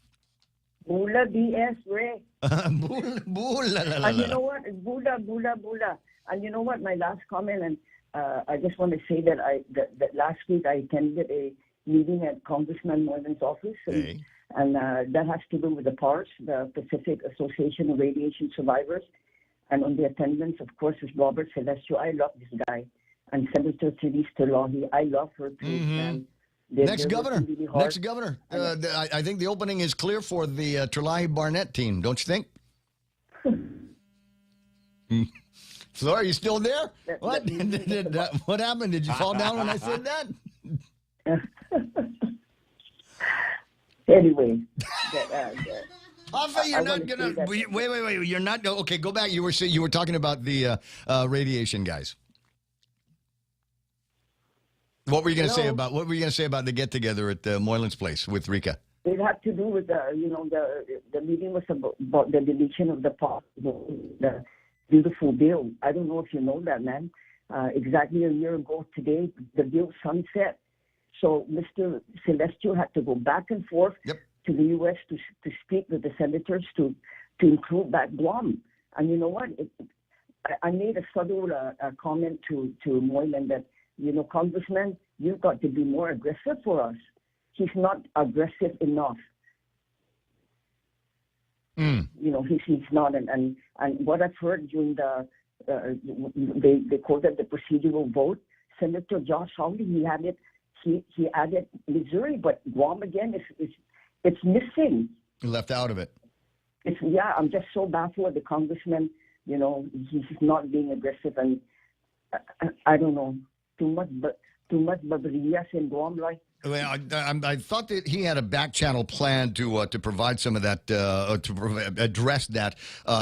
Bula BS, Ray. Bula, la, la, And you la. know what? Bula. And you know what? My last comment, and I just want to say that that last week I attended a meeting at Congressman Moylan's office, and that has to do with the PARS, the Pacific Association of Radiation Survivors. And on the attendance, of course, is Robert Celestio. I love this guy. And Senator Therese Talahi. I love her too. And Next governor. I think the opening is clear for the Terlahi Barnett team, don't you think? Flora, are you still there? What? What happened? Did you fall down when I said that? Anyway. Alpha, you're not gonna. Wait. You're not. Okay, go back. You were talking about the radiation guys. What were you going to say about the get together at Moylan's place with Rika? It had to do with the meeting was about the deletion of the beautiful bill. I don't know if you know that, man. Exactly a year ago today, the bill sunset. So Mr. Celestio had to go back and forth to the U.S. to speak with the senators to include back Guam. And you know what? I made a subtle comment to Moylan that, Congressman, you've got to be more aggressive for us. He's not aggressive enough. He's not. And what I've heard during they called it the procedural vote, Senator Josh Hawley, he added Missouri, but Guam again it's missing. Left out of it. I'm just so baffled with the congressman. He's not being aggressive, and I don't know, too much babrillas in Guam, like. Well, I thought that he had a back channel plan to provide some of that address that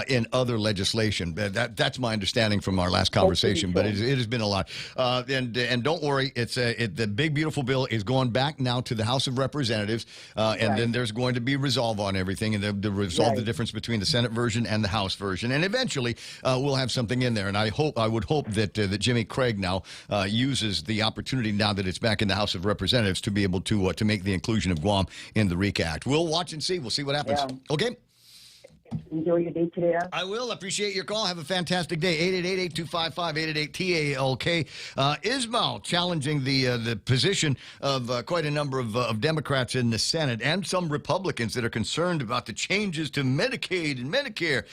in other legislation. That's my understanding from our last conversation. But it has been a lot. And don't worry, the big beautiful bill is going back now to the House of Representatives, and then there's going to be resolve on everything, and to resolve the difference between the Senate version and the House version, and eventually we'll have something in there. And I would hope that Jimmy Craig now uses the opportunity now that it's back in the House of Representatives to be able to make the inclusion of Guam in the RECA Act. We'll watch and see. We'll see what happens. Yeah. Okay? Enjoy your day today. I will. Appreciate your call. Have a fantastic day. 888-8255-888-TALK. Ismail challenging the position of quite a number of Democrats in the Senate and some Republicans that are concerned about the changes to Medicaid and Medicare.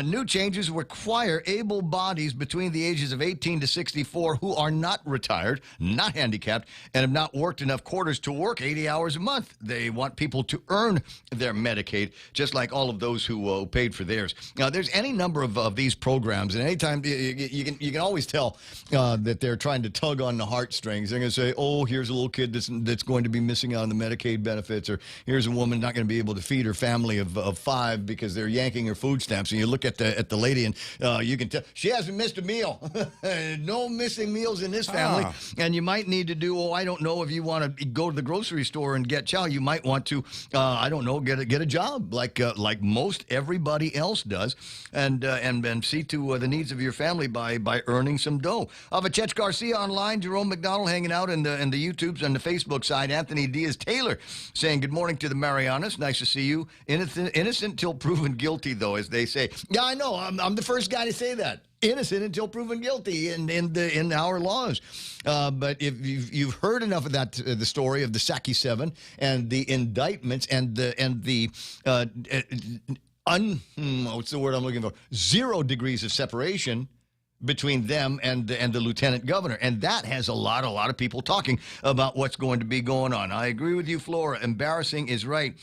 New changes require able bodies between the ages of 18 to 64 who are not retired, not handicapped, and have not worked enough quarters to work 80 hours a month. They want people to earn their Medicaid, just like all of those who paid for theirs. Now, there's any number of these programs, and anytime you can always tell that they're trying to tug on the heartstrings. They're going to say, "Oh, here's a little kid that's going to be missing out on the Medicaid benefits," or "Here's a woman not going to be able to feed her family of 5 because they're yanking her food stamps." And you look at the lady, and you can tell she hasn't missed a meal. No missing meals in this family. And you might need to do, I don't know, if you want to go to the grocery store and get chow, you might want to, I don't know, get a job like most everybody else does, and see to the needs of your family by earning some dough. Chetch Garcia online, Jerome McDonald hanging out in the YouTubes and the Facebook side, Anthony Diaz-Taylor saying good morning to the Marianas. Nice to see you. Innocent till proven guilty, though, as they say. Yeah, I know. I'm the first guy to say that. innocent until proven guilty in our laws. But if you've heard enough of that, the story of the Saki 7 and the indictments and the what's the word I'm looking for? 0 degrees of separation between them and the lieutenant governor. And that has a lot of people talking about what's going to be going on. I agree with you, Flora. Embarrassing is right.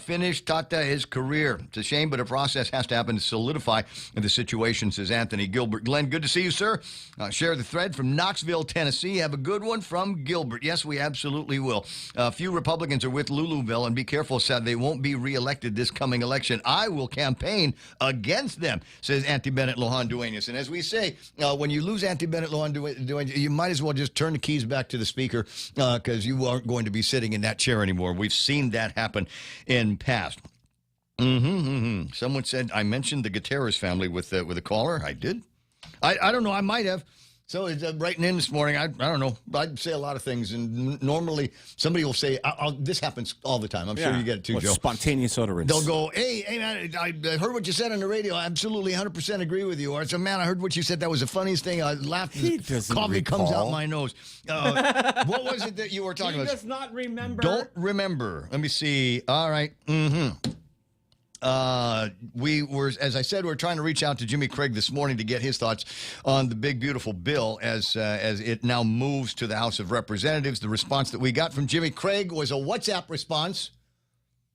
Finish Tata his career. It's a shame, but a process has to happen to solidify the situation, says Anthony Gilbert. Glenn, good to see you, sir. Share the thread from Knoxville, Tennessee. Have a good one from Gilbert. Yes, we absolutely will. A few Republicans are with Louisville, and be careful, said they won't be reelected this coming election. I will campaign against them, says Auntie Bennett Lohan Duenas. And as we say, when you lose Auntie Bennett Lohan Duenas, you might as well just turn the keys back to the speaker because you aren't going to be sitting in that chair anymore. We've seen that happen in past. Someone said I mentioned the Gutierrez family with a caller. I did. I don't know. I might have. So it's writing in this morning. I don't know. I'd say a lot of things, and normally somebody will say, this happens all the time. I'm sure you get it too, Joe. Spontaneous utterance. They'll go, hey, man, I heard what you said on the radio. I absolutely 100% agree with you. Or it's man, I heard what you said. That was the funniest thing. I laughed. Coffee comes out my nose. What was it that you were talking about? He does not remember. Don't remember. Let me see. All right. We were, as I said, we're trying to reach out to Jimmy Craig this morning to get his thoughts on the big, beautiful bill as it now moves to the House of Representatives. The response that we got from Jimmy Craig was a WhatsApp response.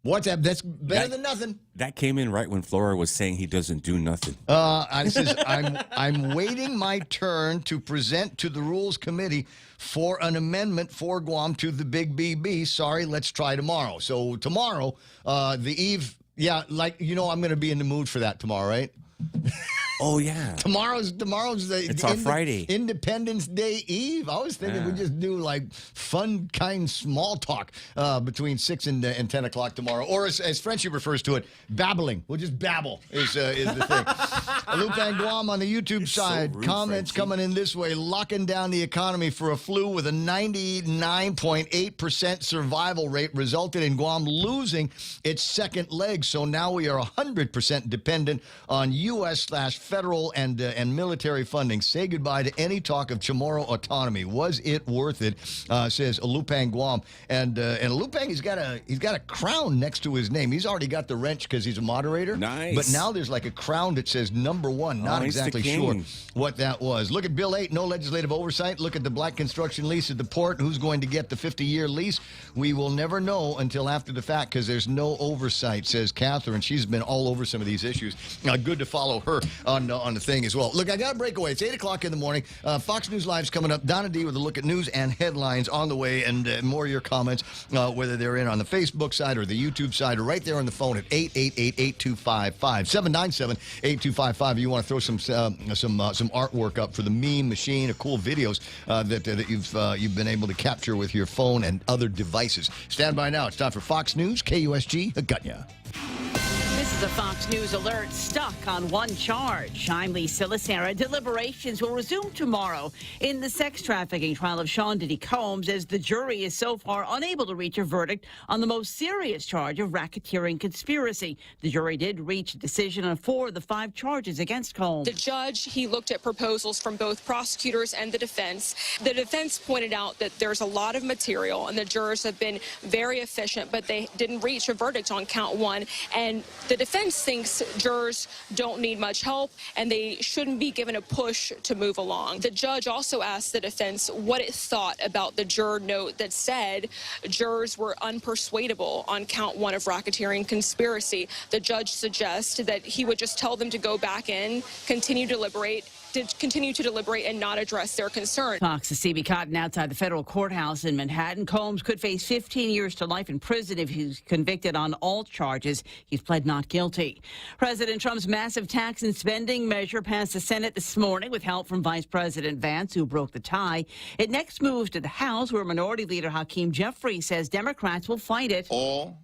WhatsApp, that's better than nothing. That came in right when Flora was saying he doesn't do nothing. I says, I'm waiting my turn to present to the Rules Committee for an amendment for Guam to the Big BB. Sorry, let's try tomorrow. So tomorrow, the eve... Yeah, I'm going to be in the mood for that tomorrow, right? Oh, yeah. Tomorrow's It's our Friday. Independence Day Eve. I was thinking we just do like fun, kind, small talk between 6 and 10 o'clock tomorrow. Or as Frenchie refers to it, babbling. We'll just babble is the thing. Lupang Guam on the YouTube side. rude, Comments Frenchie. coming in this way. Locking down the economy for a flu with a 99.8% survival rate resulted in Guam losing its second leg. So now we are 100% dependent on U.S./federal and military funding. Say goodbye to any talk of Chamorro autonomy. Was it worth it? Says Lupang Guam. And Lupang, he's got a crown next to his name. He's already got the wrench because he's a moderator. Nice. But now there's like a crown that says #1. Not he's the exactly king. sure what that was. Look at Bill 8, no legislative oversight. Look at the black construction lease at the port. Who's going to get the 50-year lease? We will never know until after the fact because there's no oversight, says Catherine. She's been all over some of these issues. Good to follow her on the thing as well. Look, I got a breakaway. It's 8 o'clock in the morning. Fox News Live's coming up. Donna D with a look at news and headlines on the way, and more of your comments, whether they're in on the Facebook side or the YouTube side or right there on the phone at 888-8255. 797-8255. You want to throw some artwork up for the meme machine, or cool videos that you've been able to capture with your phone and other devices. Stand by now. It's time for Fox News, KUSG, Agutya. This is a Fox News alert. Stuck on one charge. I'm Lisa Lacera. Deliberations will resume tomorrow in the sex trafficking trial of Sean Diddy Combs, as the jury is so far unable to reach a verdict on the most serious charge of racketeering conspiracy. The jury did reach a decision on 4 of the 5 charges against Combs. The judge, he looked at proposals from both prosecutors and the defense. The defense pointed out that there's a lot of material and the jurors have been very efficient, but they didn't reach a verdict on count 1. And the defense thinks jurors don't need much help and they shouldn't be given a push to move along. The judge also asked the defense what it thought about the juror note that said jurors were unpersuadable on count 1 of racketeering conspiracy. The judge suggests that he would just tell them to go back in, continue to deliberate and not address their concern. Fox's CB Cotton outside the federal courthouse in Manhattan. Combs could face 15 years to life in prison if he's convicted on all charges. He's pled not guilty. President Trump's massive tax and spending measure passed the Senate this morning with help from Vice President Vance, who broke the tie. It next moves to the House, where Minority Leader Hakeem Jeffrey says Democrats will fight it. All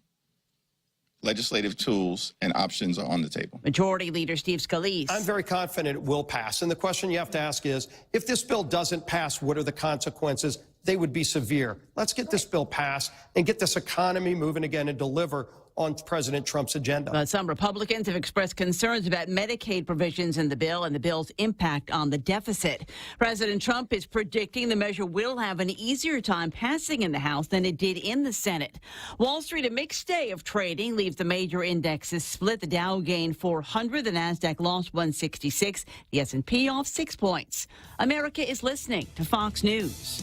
legislative tools and options are on the table. Majority Leader Steve Scalise. I'm very confident it will pass. And the question you have to ask is, if this bill doesn't pass, what are the consequences? They would be severe. Let's get this bill passed and get this economy moving again and deliver on President Trump's agenda. But some Republicans have expressed concerns about Medicaid provisions in the bill and the bill's impact on the deficit. President Trump is predicting the measure will have an easier time passing in the House than it did in the Senate. Wall Street, a mixed day of trading, leaves the major indexes split. The Dow gained 400, the Nasdaq lost 166, the S&P off 6 points. America is listening to Fox News.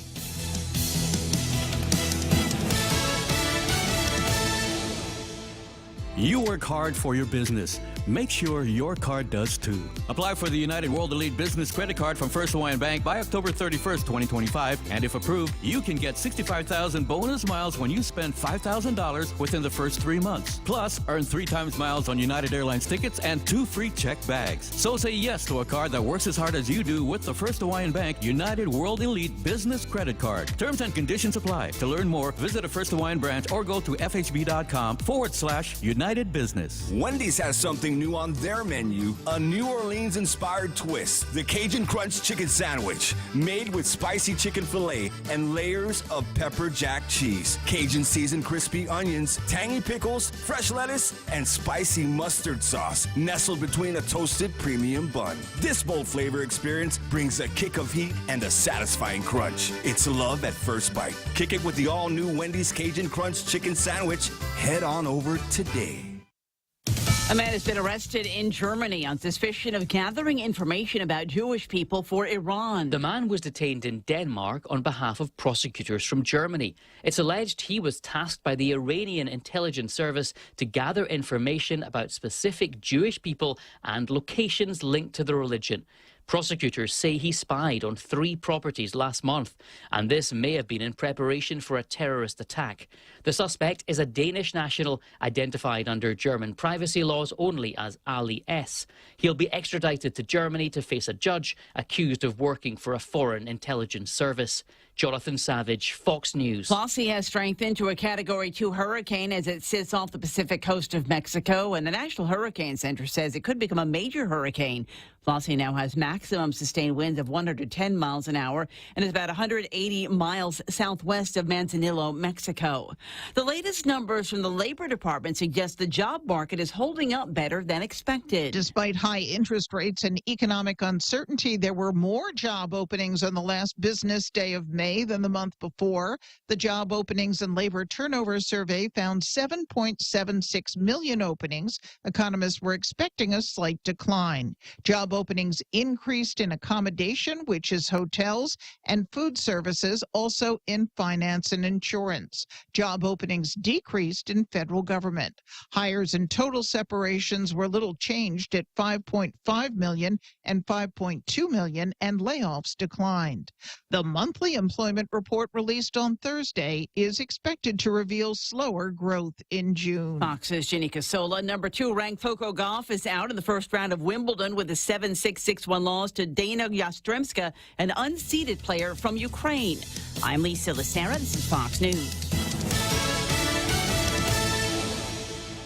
You work hard for your business. Make sure your card does too. Apply for the United World Elite Business Credit Card from First Hawaiian Bank by October 31st, 2025. And if approved, you can get 65,000 bonus miles when you spend $5,000 within the first 3 months. Plus, earn 3 times miles on United Airlines tickets and 2 free check bags. So say yes to a card that works as hard as you do with the First Hawaiian Bank United World Elite Business Credit Card. Terms and conditions apply. To learn more, visit a First Hawaiian branch or go to fhb.com/United Business. Wendy's has something new on their menu, a New Orleans-inspired twist, the Cajun Crunch Chicken Sandwich, made with spicy chicken filet and layers of pepper jack cheese, Cajun seasoned crispy onions, tangy pickles, fresh lettuce, and spicy mustard sauce, nestled between a toasted premium bun. This bold flavor experience brings a kick of heat and a satisfying crunch. It's love at first bite. Kick it with the all-new Wendy's Cajun Crunch Chicken Sandwich. Head on over today. A man has been arrested in Germany on suspicion of gathering information about Jewish people for Iran. The man was detained in Denmark on behalf of prosecutors from Germany. It's alleged he was tasked by the Iranian intelligence service to gather information about specific Jewish people and locations linked to their religion. Prosecutors say he spied on 3 properties last month, and this may have been in preparation for a terrorist attack. The suspect is a Danish national identified under German privacy laws only as Ali S. He'll be extradited to Germany to face a judge accused of working for a foreign intelligence service. Jonathan Savage, Fox News. Flossie has strengthened to a Category 2 hurricane as it sits off the Pacific coast of Mexico, and the National Hurricane Center says it could become a major hurricane. Flossie now has maximum sustained winds of 110 miles an hour and is about 180 miles southwest of Manzanillo, Mexico. The latest numbers from the Labor Department suggest the job market is holding up better than expected. Despite high interest rates and economic uncertainty, there were more job openings on the last business day of May than the month before. The Job Openings and Labor Turnover Survey found 7.76 million openings. Economists were expecting a slight decline. Job openings increased in accommodation, which is hotels, and food services, also in finance and insurance. Job openings decreased in federal government. Hires and total separations were little changed at 5.5 million and 5.2 million, and layoffs declined. The monthly employment report released on Thursday is expected to reveal slower growth in June. Fox's Ginny Casola. Number 2 ranked Foco Golf is out in the first round of Wimbledon with a 7-6-6-1 loss to Dana Yastremska, an unseeded player from Ukraine. I'm Lisa Lacera. This is Fox News.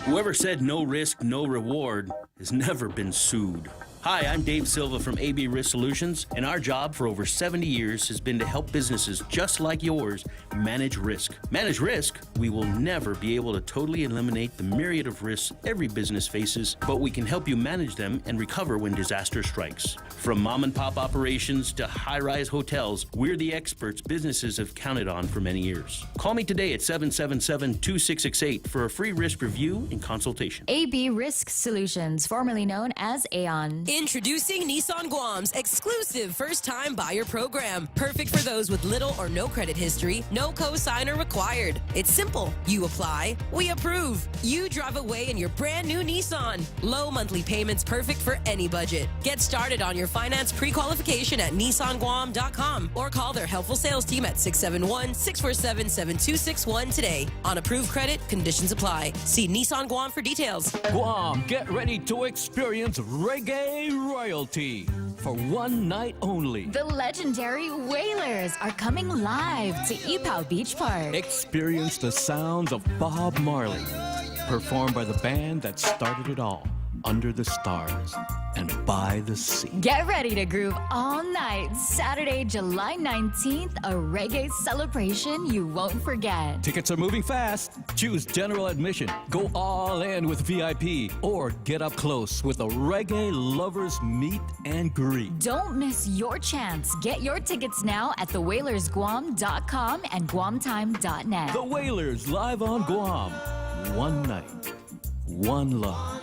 Whoever said no risk, no reward has never been sued. Hi, I'm Dave Silva from AB Risk Solutions, and our job for over 70 years has been to help businesses just like yours manage risk. Manage risk? We will never be able to totally eliminate the myriad of risks every business faces, but we can help you manage them and recover when disaster strikes. From mom-and-pop operations to high-rise hotels, we're the experts businesses have counted on for many years. Call me today at 777-2668 for a free risk review and consultation. AB Risk Solutions, formerly known as Aon. Introducing Nissan Guam's exclusive first-time buyer program. Perfect for those with little or no credit history, no co-signer required. It's simple. You apply, we approve. You drive away in your brand new Nissan. Low monthly payments, perfect for any budget. Get started on your finance pre-qualification at nissanguam.com or call their helpful sales team at 671-647-7261 today. On approved credit, conditions apply. See Nissan Guam for details. Guam, get ready to experience reggae royalty for one night only. The legendary Wailers are coming live to Ipoh Beach Park. Experience the sounds of Bob Marley, performed by the band that started it all. under the stars and by the sea. Get ready to groove all night. Saturday, July 19th, a reggae celebration you won't forget. Tickets are moving fast. Choose general admission, go all in with VIP, or get up close with a reggae lovers meet and greet. Don't miss your chance. Get your tickets now at thewhalersguam.com and guamtime.net. The Whalers live on Guam. One night, one love.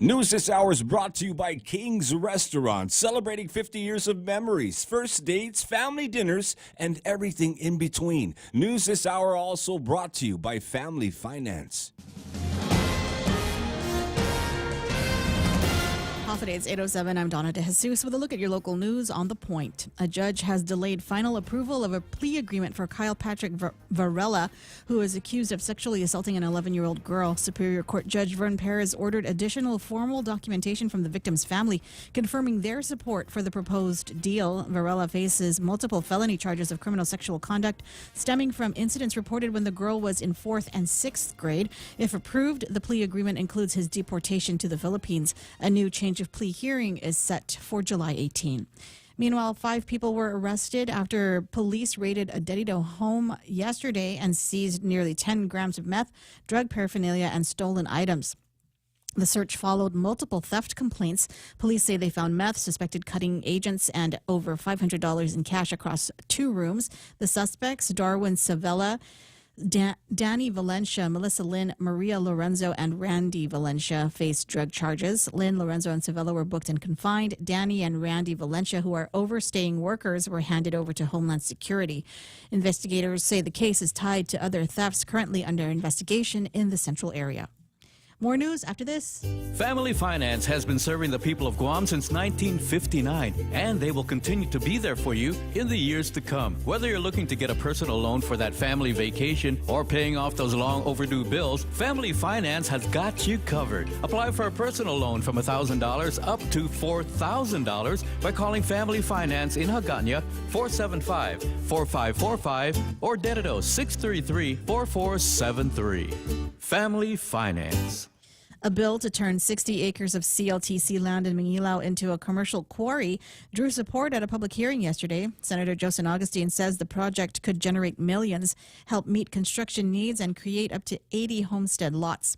News this hour is brought to you by King's Restaurant, celebrating 50 years of memories, first dates, family dinners, and everything in between. News this hour also brought to you by Family Finance. Off at 8:07, I'm Donna De Jesus with a look at your local news on The Point. A judge has delayed final approval of a plea agreement for Kyle Patrick Varela, who is accused of sexually assaulting an 11-year-old girl. Superior Court Judge Vern Perez ordered additional formal documentation from the victim's family, confirming their support for the proposed deal. Varela faces multiple felony charges of criminal sexual conduct stemming from incidents reported when the girl was in 4th and 6th grade. If approved, the plea agreement includes his deportation to the Philippines. A new change of plea hearing is set for July 18. Meanwhile, 5 people were arrested after police raided a Dedido home yesterday and seized nearly 10 grams of meth, drug paraphernalia, and stolen items. The search followed multiple theft complaints. Police say they found meth, suspected cutting agents, and over $500 in cash across 2 rooms. The suspects, Darwin Savella, Danny Valencia, Melissa Lynn, Maria Lorenzo, and Randy Valencia faced drug charges. Lynn, Lorenzo, and Savella were booked and confined. Danny and Randy Valencia, who are overstaying workers, were handed over to Homeland Security. Investigators say the case is tied to other thefts currently under investigation in the central area. More news after this. Family Finance has been serving the people of Guam since 1959, and they will continue to be there for you in the years to come. Whether you're looking to get a personal loan for that family vacation or paying off those long overdue bills, Family Finance has got you covered. Apply for a personal loan from $1,000 up to $4,000 by calling Family Finance in Hagåtña 475-4545 or Dedido 633-4473. Family Finance. A bill to turn 60 acres of CLTC land in Mangilao into a commercial quarry drew support at a public hearing yesterday. Senator Josen Augustine says the project could generate millions, help meet construction needs, and create up to 80 homestead lots.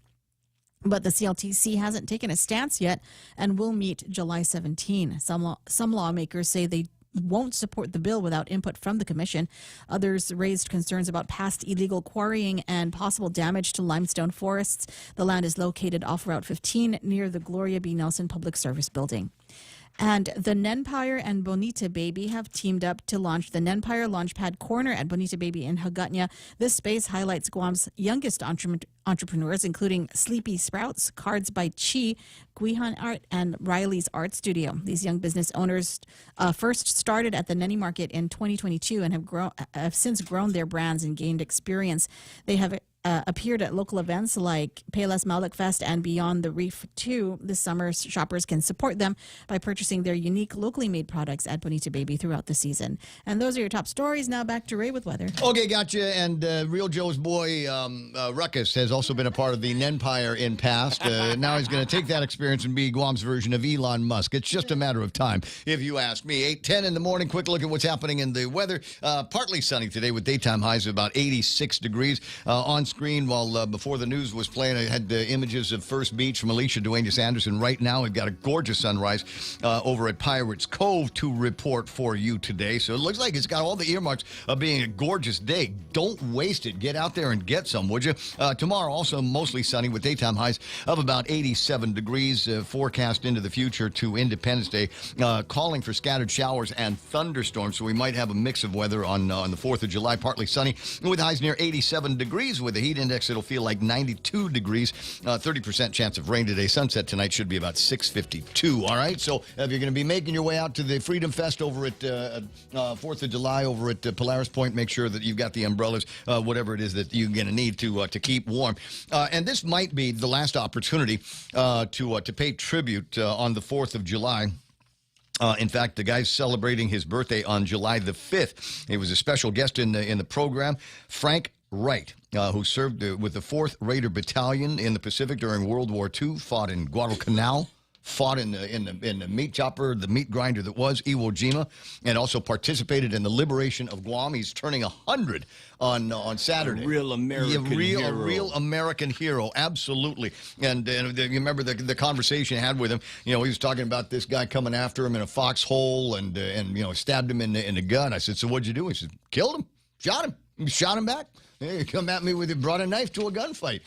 But the CLTC hasn't taken a stance yet and will meet July 17. Some lawmakers say they won't support the bill without input from the commission. Others raised concerns about past illegal quarrying and possible damage to limestone forests. The land is located off Route 15 near the Gloria B. Nelson Public Service Building. And the Nenpire and Bonita Baby have teamed up to launch the Nenpire Launchpad Corner at Bonita Baby in Hagåtña. This space highlights Guam's youngest entrepreneurs, including Sleepy Sprouts, Cards by Chi, Guihan Art, and Riley's Art Studio. These young business owners first started at the Nenny Market in 2022 and have since grown their brands and gained experience. They have appeared at local events like Payless Maulik Fest and Beyond the Reef 2. This summer, shoppers can support them by purchasing their unique locally made products at Bonita Baby throughout the season. And those are your top stories. Now back to Ray with weather. Okay, gotcha. And Real Joe's boy, Ruckus, has also been a part of the Nenpire in past. Now he's going to take that experience and be Guam's version of Elon Musk. It's just a matter of time, if you ask me. 8:10 in the morning. Quick look at what's happening in the weather. Partly sunny today with daytime highs of about 86 degrees. On screen, while before the news was playing, I had images of First Beach from Alicia Duenas Anderson. Right now, we've got a gorgeous sunrise over at Pirates Cove to report for you today. So it looks like it's got all the earmarks of being a gorgeous day. Don't waste it. Get out there and get some, would you? Tomorrow, also mostly sunny with daytime highs of about 87 degrees. Forecast into the future to Independence Day, calling for scattered showers and thunderstorms. So we might have a mix of weather on the 4th of July. Partly sunny with highs near 87 degrees with a heat index. It'll feel like 92 degrees. 30% chance of rain today. Sunset tonight should be about 6:52. All right. So if you're going to be making your way out to the Freedom Fest over at 4th of July over at Polaris Point, make sure that you've got the umbrellas, whatever it is that you're going to need to keep warm. And this might be the last opportunity to pay tribute on the 4th of July. In fact, the guy's celebrating his birthday on July the 5th. He was a special guest in the program. Frank Wright, who served with the 4th Raider Battalion in the Pacific during World War II, fought in Guadalcanal, fought in the meat chopper, the meat grinder that was Iwo Jima, and also participated in the liberation of Guam. He's turning 100 on Saturday. A real American hero. A real American hero, absolutely. And you remember the conversation I had with him. You know, he was talking about this guy coming after him in a foxhole and you know, stabbed him in the gut. I said, so what'd you do? He said, killed him, shot him back. Hey, you come at me with it, brought a knife to a gunfight.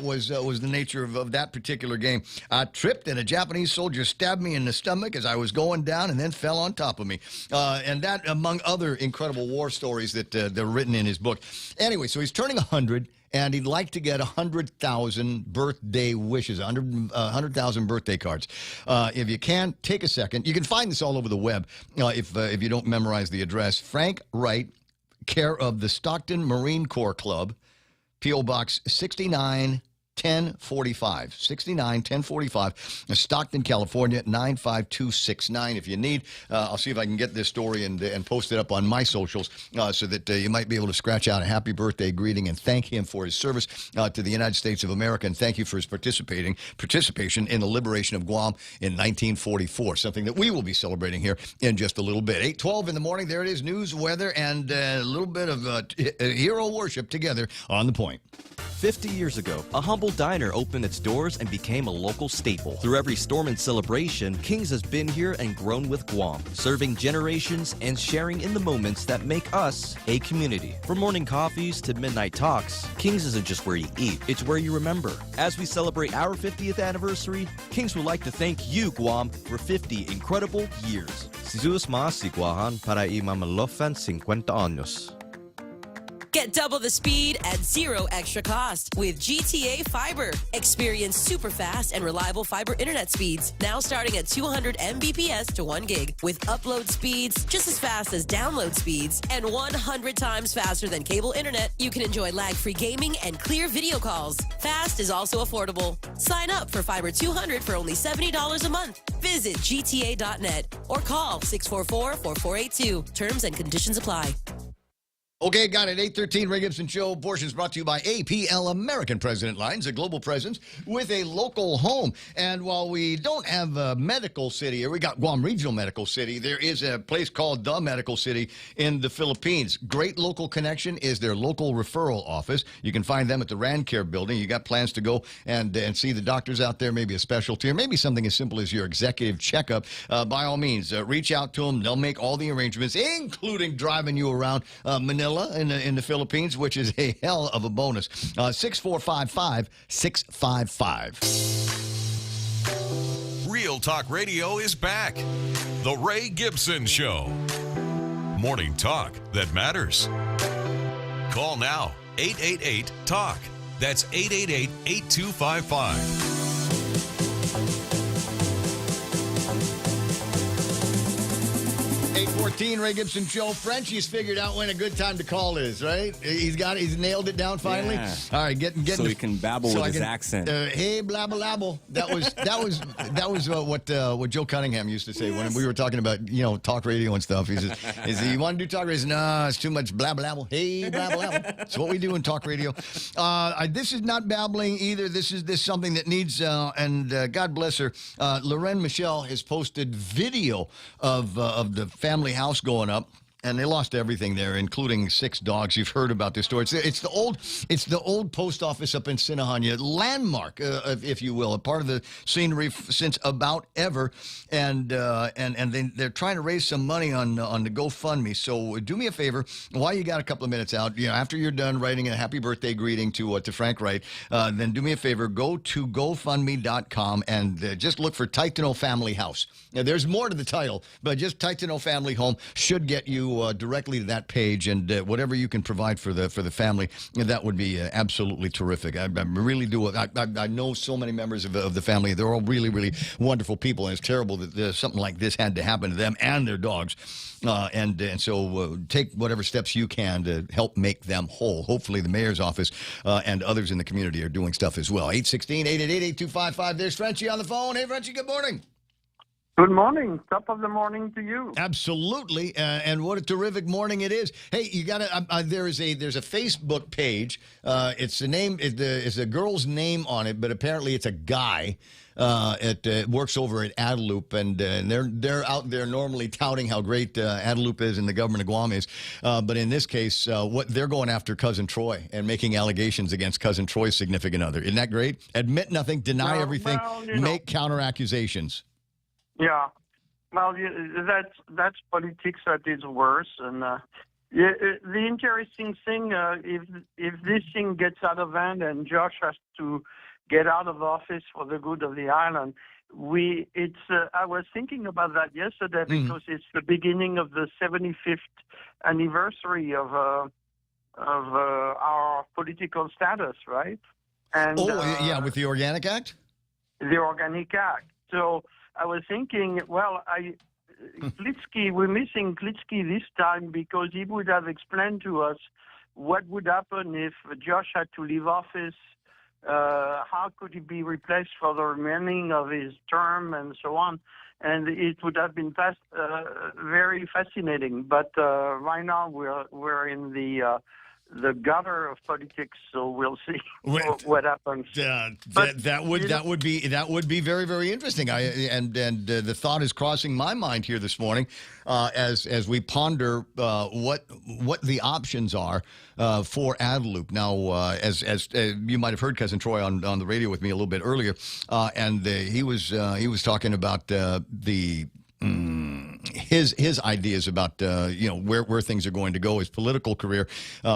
Was the nature of that particular game. I tripped and a Japanese soldier stabbed me in the stomach as I was going down and then fell on top of me. And that, among other incredible war stories that they're written in his book. Anyway, so he's turning 100. And he'd like to get 100,000 birthday wishes, 100,000 birthday cards. If you can, take a second. You can find this all over the web if you don't memorize the address. Frank Wright, care of the Stockton Marine Corps Club, P.O. Box 691045. 691045, Stockton, California, 95269. If you need, I'll see if I can get this story and post it up on my socials so that you might be able to scratch out a happy birthday greeting and thank him for his service to the United States of America, and thank you for his participation in the liberation of Guam in 1944, something that we will be celebrating here in just a little bit. 8:12 in the morning, there it is, news, weather, and a little bit of hero worship together on The Point. 50 years ago, a humble diner opened its doors and became a local staple. Through every storm and celebration, King's has been here and grown with Guam, serving generations and sharing in the moments that make us a community. From morning coffees to midnight talks, King's isn't just where you eat, it's where you remember. As we celebrate our 50th anniversary, King's would like to thank you, Guam, for 50 incredible years. Si Zeus maasigwahan para imamalofan 50 años. Get double the speed at zero extra cost with GTA Fiber. Experience super fast and reliable fiber internet speeds, now starting at 200 Mbps to 1 gig, with upload speeds just as fast as download speeds and 100 times faster than cable internet. You can enjoy lag-free gaming and clear video calls. Fast is also affordable. Sign up for Fiber 200 for only $70 a month. Visit gta.net or call 644-4482. Terms and conditions apply. Okay, got it. 8:13, Ray Gibson Show. Portions brought to you by APL American President Lines, a global presence with a local home. And while we don't have a medical city here, we got Guam Regional Medical City. There is a place called The Medical City in the Philippines. Great local connection is their local referral office. You can find them at the RandCare building. You got plans to go and see the doctors out there, maybe a specialty, or maybe something as simple as your executive checkup. By all means, reach out to them. They'll make all the arrangements, including driving you around Manila in the Philippines, which is a hell of a bonus. 645-5655. Real Talk Radio is back. The Ray Gibson Show. Morning talk that matters. Call now, 888-TALK. That's 888-8255. 8:14, Ray Gibson Show. Frenchie's figured out when a good time to call is, right? He's nailed it down finally. Yeah. All right, getting so he can babble with his accent. Hey, blabble labble. That was what Joe Cunningham used to say when we were talking about talk radio and stuff. He says, "You want to do talk radio?" No, it's too much blabble labble. Hey, blabble labble. That's what we do in talk radio. This is not babbling either. This is something that needs and God bless her. Loren Michelle has posted video of the family house going up, and they lost everything there, including 6 dogs. You've heard about this story. It's the old post office up in Sinahanya, landmark, if you will, a part of the scenery since about ever. And they're trying to raise some money on the GoFundMe. So do me a favor, while you got a couple of minutes out, after you're done writing a happy birthday greeting to Frank Wright, then do me a favor, go to GoFundMe.com and just look for Taitano Family House. Now, there's more to the title, but just Taitano Family Home should get you directly to that page, and whatever you can provide for the family, that would be absolutely terrific. I really do. I know so many members of the family. They're all really, really wonderful people, and it's terrible that something like this had to happen to them and their dogs. And so take whatever steps you can to help make them whole. Hopefully the mayor's office and others in the community are doing stuff as well. 816-888-8255. There's Frenchie on the phone. Hey, Frenchie, good morning. Good morning. Top of the morning to you. Absolutely, and what a terrific morning it is. Hey, you got to. There's a Facebook page. It's a name. It's a girl's name on it, but apparently it's a guy. It works over at Adelup, and they're out there normally touting how great Adelup is and the government of Guam is. But in this case, what they're going after Cousin Troy and making allegations against Cousin Troy's significant other. Isn't that great? Admit nothing, deny everything, make counter accusations. Yeah, well, that's politics at its worst, and the interesting thing, if this thing gets out of hand and Josh has to get out of office for the good of the island, I was thinking about that yesterday because it's the beginning of the 75th anniversary of our political status, right? And with the Organic Act. The Organic Act. So I was thinking, well, we're missing Klitsky this time because he would have explained to us what would happen if Josh had to leave office, how could he be replaced for the remaining of his term and so on. And it would have been very fascinating. But right now we're in the gutter of politics, so we'll see what happens. That would be very, very interesting. The thought is crossing my mind here this morning as we ponder what the options are for Adelup. Now, as you might have heard Cousin Troy on the radio with me a little bit earlier, and he was talking about his ideas about where things are going to go. His political career,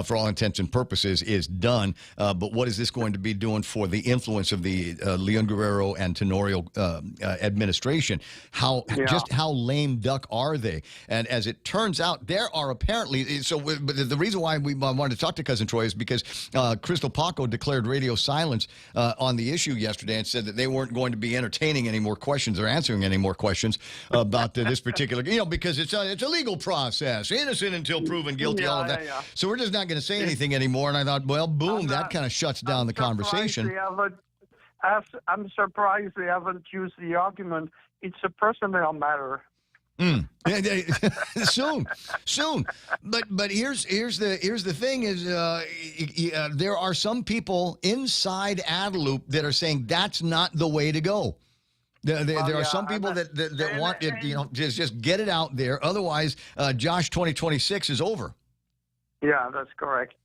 for all intents and purposes, is done. But what is this going to be doing for the influence of the Leon Guerrero and Tenorio administration? Just how lame duck are they? And as it turns out, there are apparently But the reason why we wanted to talk to Cousin Troy is because Crystal Paco declared radio silence on the issue yesterday and said that they weren't going to be entertaining any more questions or answering any more questions about this particular, because it's a legal process, innocent until proven guilty, all of that. Yeah. So we're just not going to say anything anymore. And I thought, well, boom, that kind of shuts down the conversation. I'm surprised they haven't used the argument. It's a personnel matter. Soon. But here's the thing is there are some people inside Adelup that are saying that's not the way to go. There are some people that want it, just get it out there. Otherwise, Josh 2026 is over. Yeah, that's correct.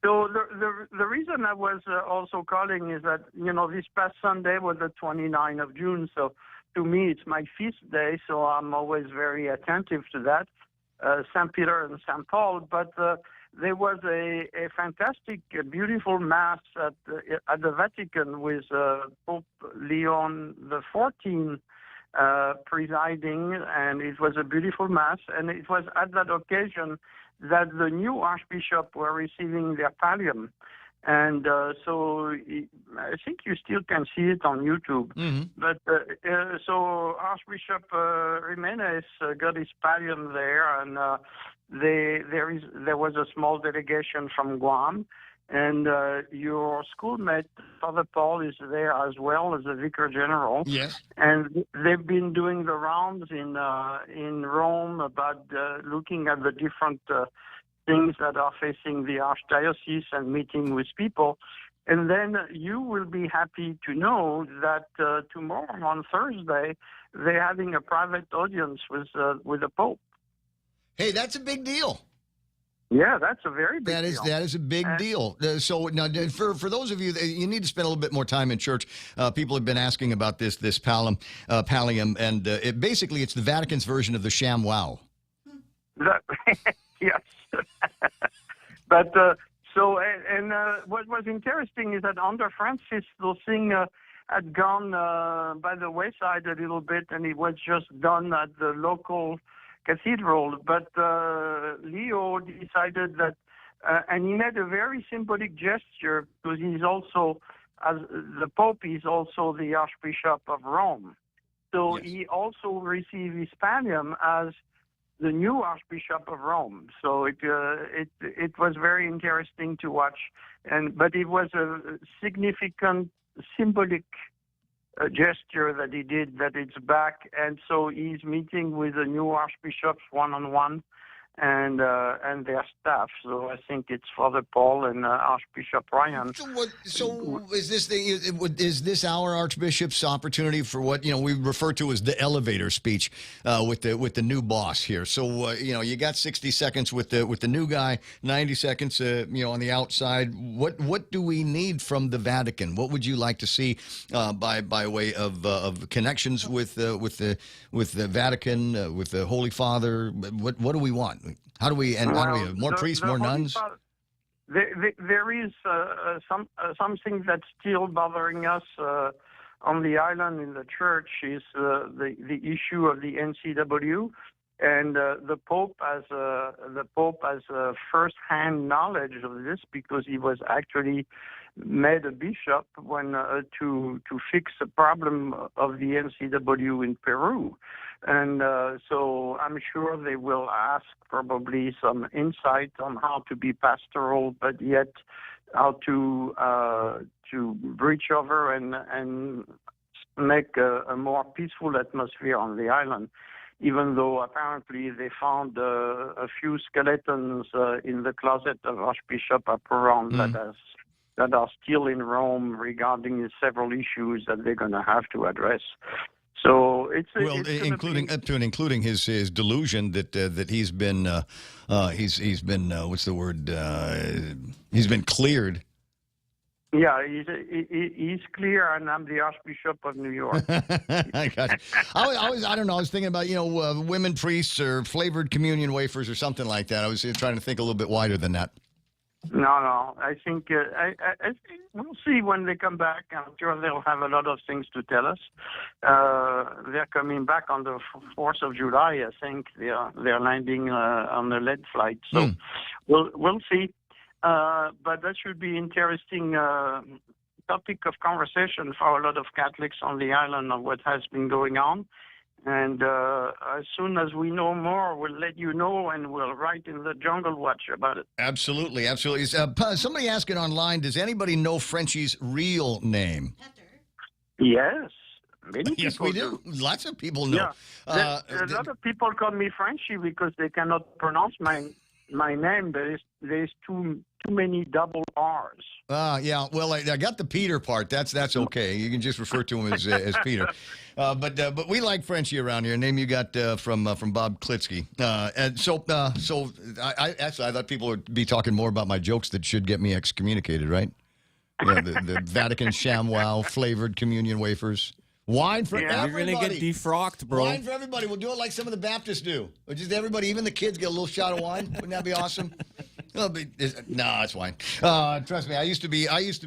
So the reason I was also calling is that, this past Sunday was the 29th of June. So to me, it's my feast day. So I'm always very attentive to that, St. Peter and St. Paul. But there was a fantastic, beautiful mass at the Vatican with Pope Leon XIV presiding, and it was a beautiful mass. And it was at that occasion that the new archbishop were receiving their pallium. And so I think you still can see it on YouTube. Mm-hmm. But so Archbishop Jimenez got his pallium there, and there was a small delegation from Guam, and your schoolmate Father Paul is there as well as the Vicar General. Yes, and they've been doing the rounds in Rome about looking at the different things that are facing the archdiocese and meeting with people. And then you will be happy to know that tomorrow on Thursday they're having a private audience with the Pope. Hey, that's a big deal. Yeah, that's a very big deal. That is a big deal. So now, for those of you, you need to spend a little bit more time in church. People have been asking about this pallium, and basically it's the Vatican's version of the ShamWow. Yes. But what was interesting is that under Francis, the thing had gone by the wayside a little bit, and it was just done at the local cathedral. But Leo decided that, and he made a very symbolic gesture because he's also, as the Pope, is also the Archbishop of Rome. So yes, he also received his pallium as the new Archbishop of Rome. So it was very interesting to watch, but it was a significant symbolic gesture that he did, that it's back. And so he's meeting with the new archbishops one-on-one and their staff. So I think it's Father Paul and Archbishop Ryan. So is this our Archbishop's opportunity for what we refer to as the elevator speech with the new boss here? So you got 60 seconds with the new guy, 90 seconds on the outside. What do we need from the Vatican? What would you like to see by way of connections with the Vatican, with the Holy Father? What do we want? How do we have more priests, more nuns? There is something that's still bothering us on the island in the church is the issue of the NCW, and the Pope has first-hand knowledge of this because he was actually made a bishop when to fix the problem of the NCW in Peru. And so I'm sure they will ask probably some insight on how to be pastoral, but yet how to bridge over and make a more peaceful atmosphere on the island. Even though apparently they found a few skeletons in the closet of Archbishop Aperon that are still in Rome regarding several issues that they're going to have to address. So including his delusion that he's been what's the word? He's been cleared. Yeah, he's clear, and I'm the Archbishop of New York. I got you. I don't know. I was thinking about women priests or flavored communion wafers or something like that. I was trying to think a little bit wider than that. No. I think we'll see when they come back. I'm sure they'll have a lot of things to tell us. They're coming back on the 4th of July. I think they're landing on a lead flight. So we'll see. But that should be interesting topic of conversation for a lot of Catholics on the island of what has been going on. And as soon as we know more, we'll let you know, and we'll write in the Jungle Watch about it. Absolutely. Somebody asking online, does anybody know Frenchie's real name? Yes. Many yes, people we do. Lots of people know. Yeah. A lot of people call me Frenchie because they cannot pronounce my name. There's too many double R's. Yeah. Well, I got the Peter part. That's okay. You can just refer to him as Peter. But we like Frenchie around here. A name you got from Bob Klitsky. And so I thought people would be talking more about my jokes that should get me excommunicated, right? Yeah, the Vatican ShamWow flavored communion wafers. Wine for everybody. You're going to get defrocked, bro. Wine for everybody. We'll do it like some of the Baptists do. Or just everybody, even the kids, get a little shot of wine. Wouldn't that be awesome? No, it's wine. Trust me, I used to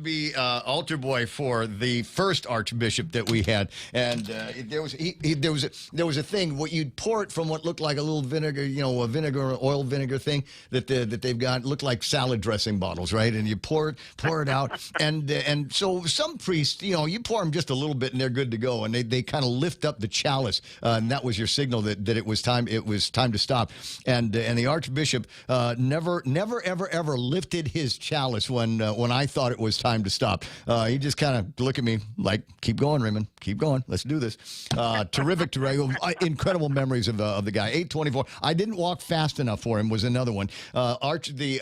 be altar boy for the first archbishop that we had, and there was a thing. What you'd pour it from what looked like a little vinegar, a oil vinegar thing that they've got, looked like salad dressing bottles, right? And you pour it out, and so some priests, you pour them just a little bit and they're good to go, and they kind of lift up the chalice, and that was your signal that it was time to stop, and the archbishop never ever lifted his chalice when I thought it was time to stop. He just kind of looked at me like, keep going, Raymond, keep going, let's do this. Terrific, incredible memories of the guy. 824. I didn't walk fast enough for him was another one. The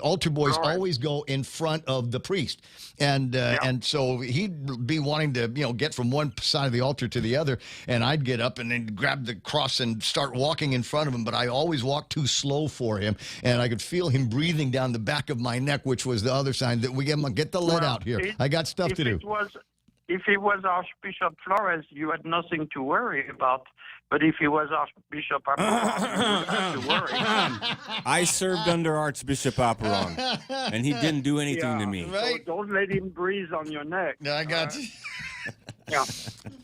altar boys always go in front of the priest, and so he'd be wanting to get from one side of the altar to the other, and I'd get up and then grab the cross and start walking in front of him, but I always walked too slow for him, and I could feel him breathing down the back of my neck, which was the other sign that we get the lead out here. I got stuff to do. If it was Archbishop Flores, you had nothing to worry about. But if he was Archbishop Aperon, you would have to worry. I served under Archbishop Aperon, and he didn't do anything to me. Right? So don't let him breathe on your neck. I got you. Yeah.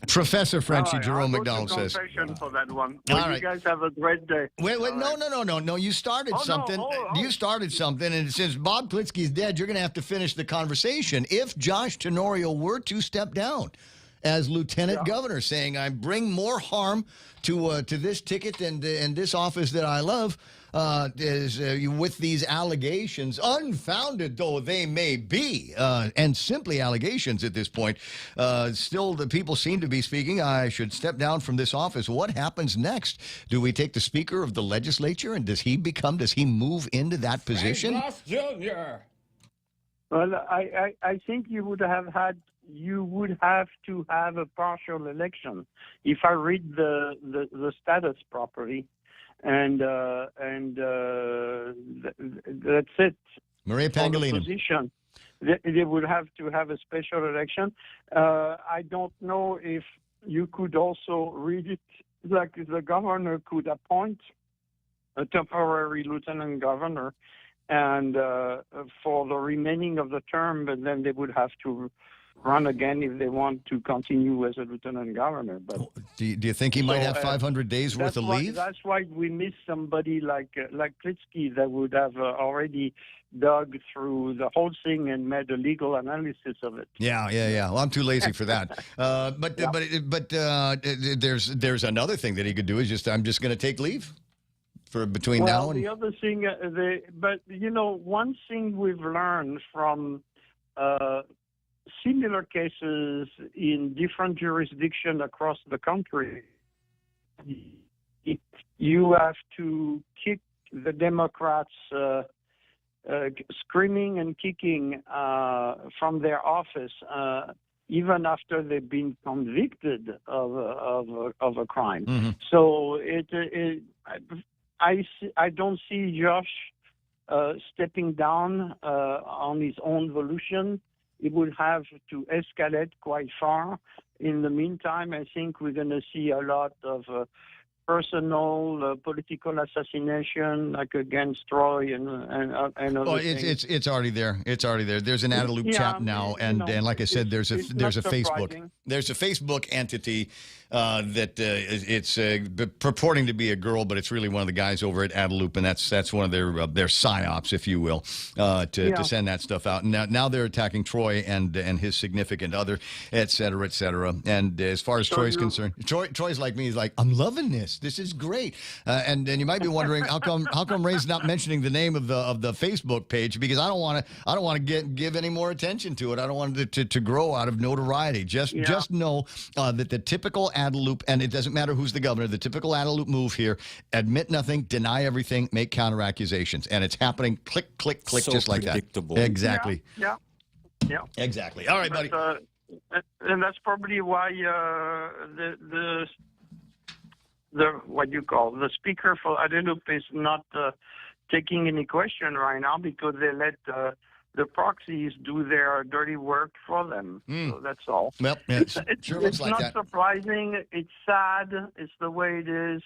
Professor Frenchie, Right, Jerome I'll McDonald go to says. confession for that one. All Well, right. You guys have a great day. Wait, no. You started something. You started something, and since Bob Klitsky's dead, you're going to have to finish the conversation. If Josh Tenorio were to step down, as lieutenant governor, saying, I bring more harm to this ticket and this office that I love with these allegations, unfounded though they may be, and simply allegations at this point. Still, the people seem to be speaking. I should step down from this office. What happens next? Do we take the Speaker of the Legislature, and does he move into that position? Jr. Well, I think you would have to have a partial election. If I read the status properly, and that's it. Maria Pangilinan. Position. They would have to have a special election. I don't know if you could also read it like the governor could appoint a temporary lieutenant governor, and for the remaining of the term, but then they would have to run again if they want to continue as a lieutenant governor. But do you think he might have 500 days worth of leave? That's why we miss somebody like Klitsky that would have already dug through the whole thing and made a legal analysis of it. Yeah. Well, I'm too lazy for that. But there's another thing that he could do is I'm just going to take leave for between now and. The other thing, one thing we've learned from similar cases in different jurisdictions across the country, you have to kick the Democrats screaming and kicking from their office, even after they've been convicted of a crime. Mm-hmm. So I don't see Josh stepping down on his own volition. It would have to escalate quite far. In the meantime, I think we're going to see a lot of personal political assassination, like against Troy and other things. It's already there. It's already there. There's an Adelup chat now, and like I said, there's a Facebook. There's a Facebook entity that it's purporting to be a girl, but it's really one of the guys over at Adelup, and that's one of their psyops, if you will, to send that stuff out. And now they're attacking Troy and his significant other, et cetera, et cetera. And as far as Troy's concerned, Troy's like me. He's like, I'm loving this. This is great. And you might be wondering how come Ray's not mentioning the name of the Facebook page, because I don't want to give any more attention to it. I don't want it to grow out of notoriety. Just know that the typical Adelup, and it doesn't matter who's the governor, the typical Adelup move here: admit nothing, deny everything, make counter accusations, and it's happening. Click, click, click, so just like predictable. that. Exactly. Yeah. Exactly. All right, buddy. And that's probably why the what you call the speaker for Adelup is not taking any question right now, because they let the proxies do their dirty work for them. So that's all. Well, it's sure looks like not that. surprising. It's sad. It's the way it is,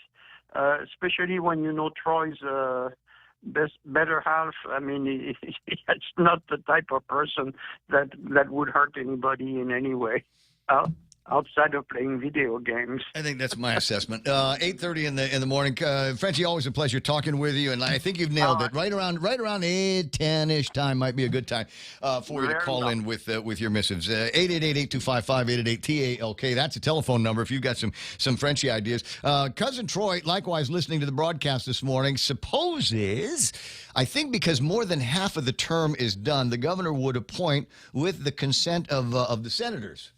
especially when you know Troy's better half. I mean, it's not the type of person that would hurt anybody in any way. Outside of playing video games. I think that's my assessment. 8:30 in the morning. Frenchie, always a pleasure talking with you, and I think you've nailed it. Right around 8:10-ish time might be a good time for you to call in with your missives. 888-825-888-TALK. That's a telephone number if you've got some Frenchie ideas. Cousin Troy, likewise listening to the broadcast this morning, supposes, I think because more than half of the term is done, the governor would appoint with the consent of the senators.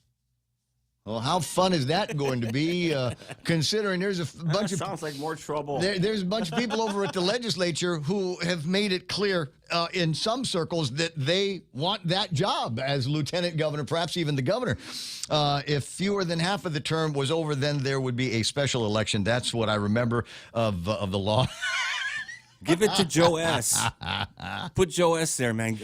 Well, how fun is that going to be, considering there's a bunch of... Sounds like more trouble. There's a bunch of people over at the legislature who have made it clear in some circles that they want that job as lieutenant governor, perhaps even the governor. If fewer than half of the term was over, then there would be a special election. That's what I remember of the law. Give it to Joe S. Put Joe S. there, man,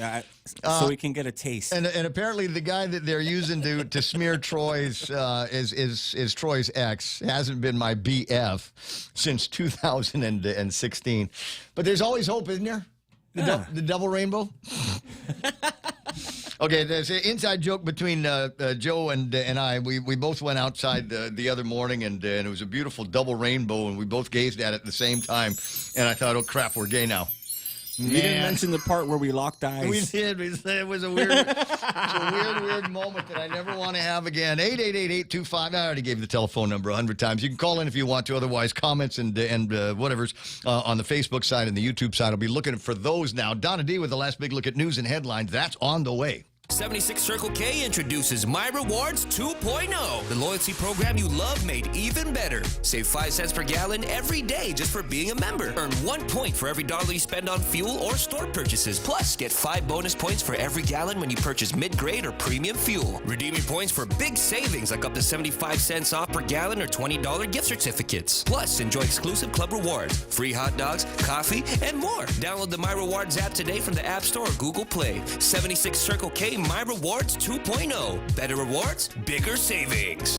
so he can get a taste. And apparently the guy that they're using to smear Troy's is Troy's ex. Hasn't been my BF since 2016. But there's always hope, isn't there? The double rainbow. Okay, there's an inside joke between Joe and I. We both went outside the other morning, and it was a beautiful double rainbow, and we both gazed at it at the same time. And I thought, oh, crap, we're gay now. You didn't mention the part where we locked eyes. We did. It was a weird, weird moment that I never want to have again. 888-825. I already gave the telephone number 100 times. You can call in if you want to. Otherwise, comments and whatever's on the Facebook side and the YouTube side. I'll be looking for those now. Donna D with the last big look at news and headlines. That's on the way. 76 Circle K introduces My Rewards 2.0, the loyalty program you love made even better. Save 5 cents per gallon every day just for being a member. Earn 1 point for every dollar you spend on fuel or store purchases. Plus, get 5 bonus points for every gallon when you purchase mid-grade or premium fuel. Redeem your points for big savings like up to 75 cents off per gallon or $20 gift certificates. Plus, enjoy exclusive club rewards, free hot dogs, coffee, and more. Download the My Rewards app today from the App Store or Google Play. 76 Circle K My Rewards 2.0. Better rewards, bigger savings.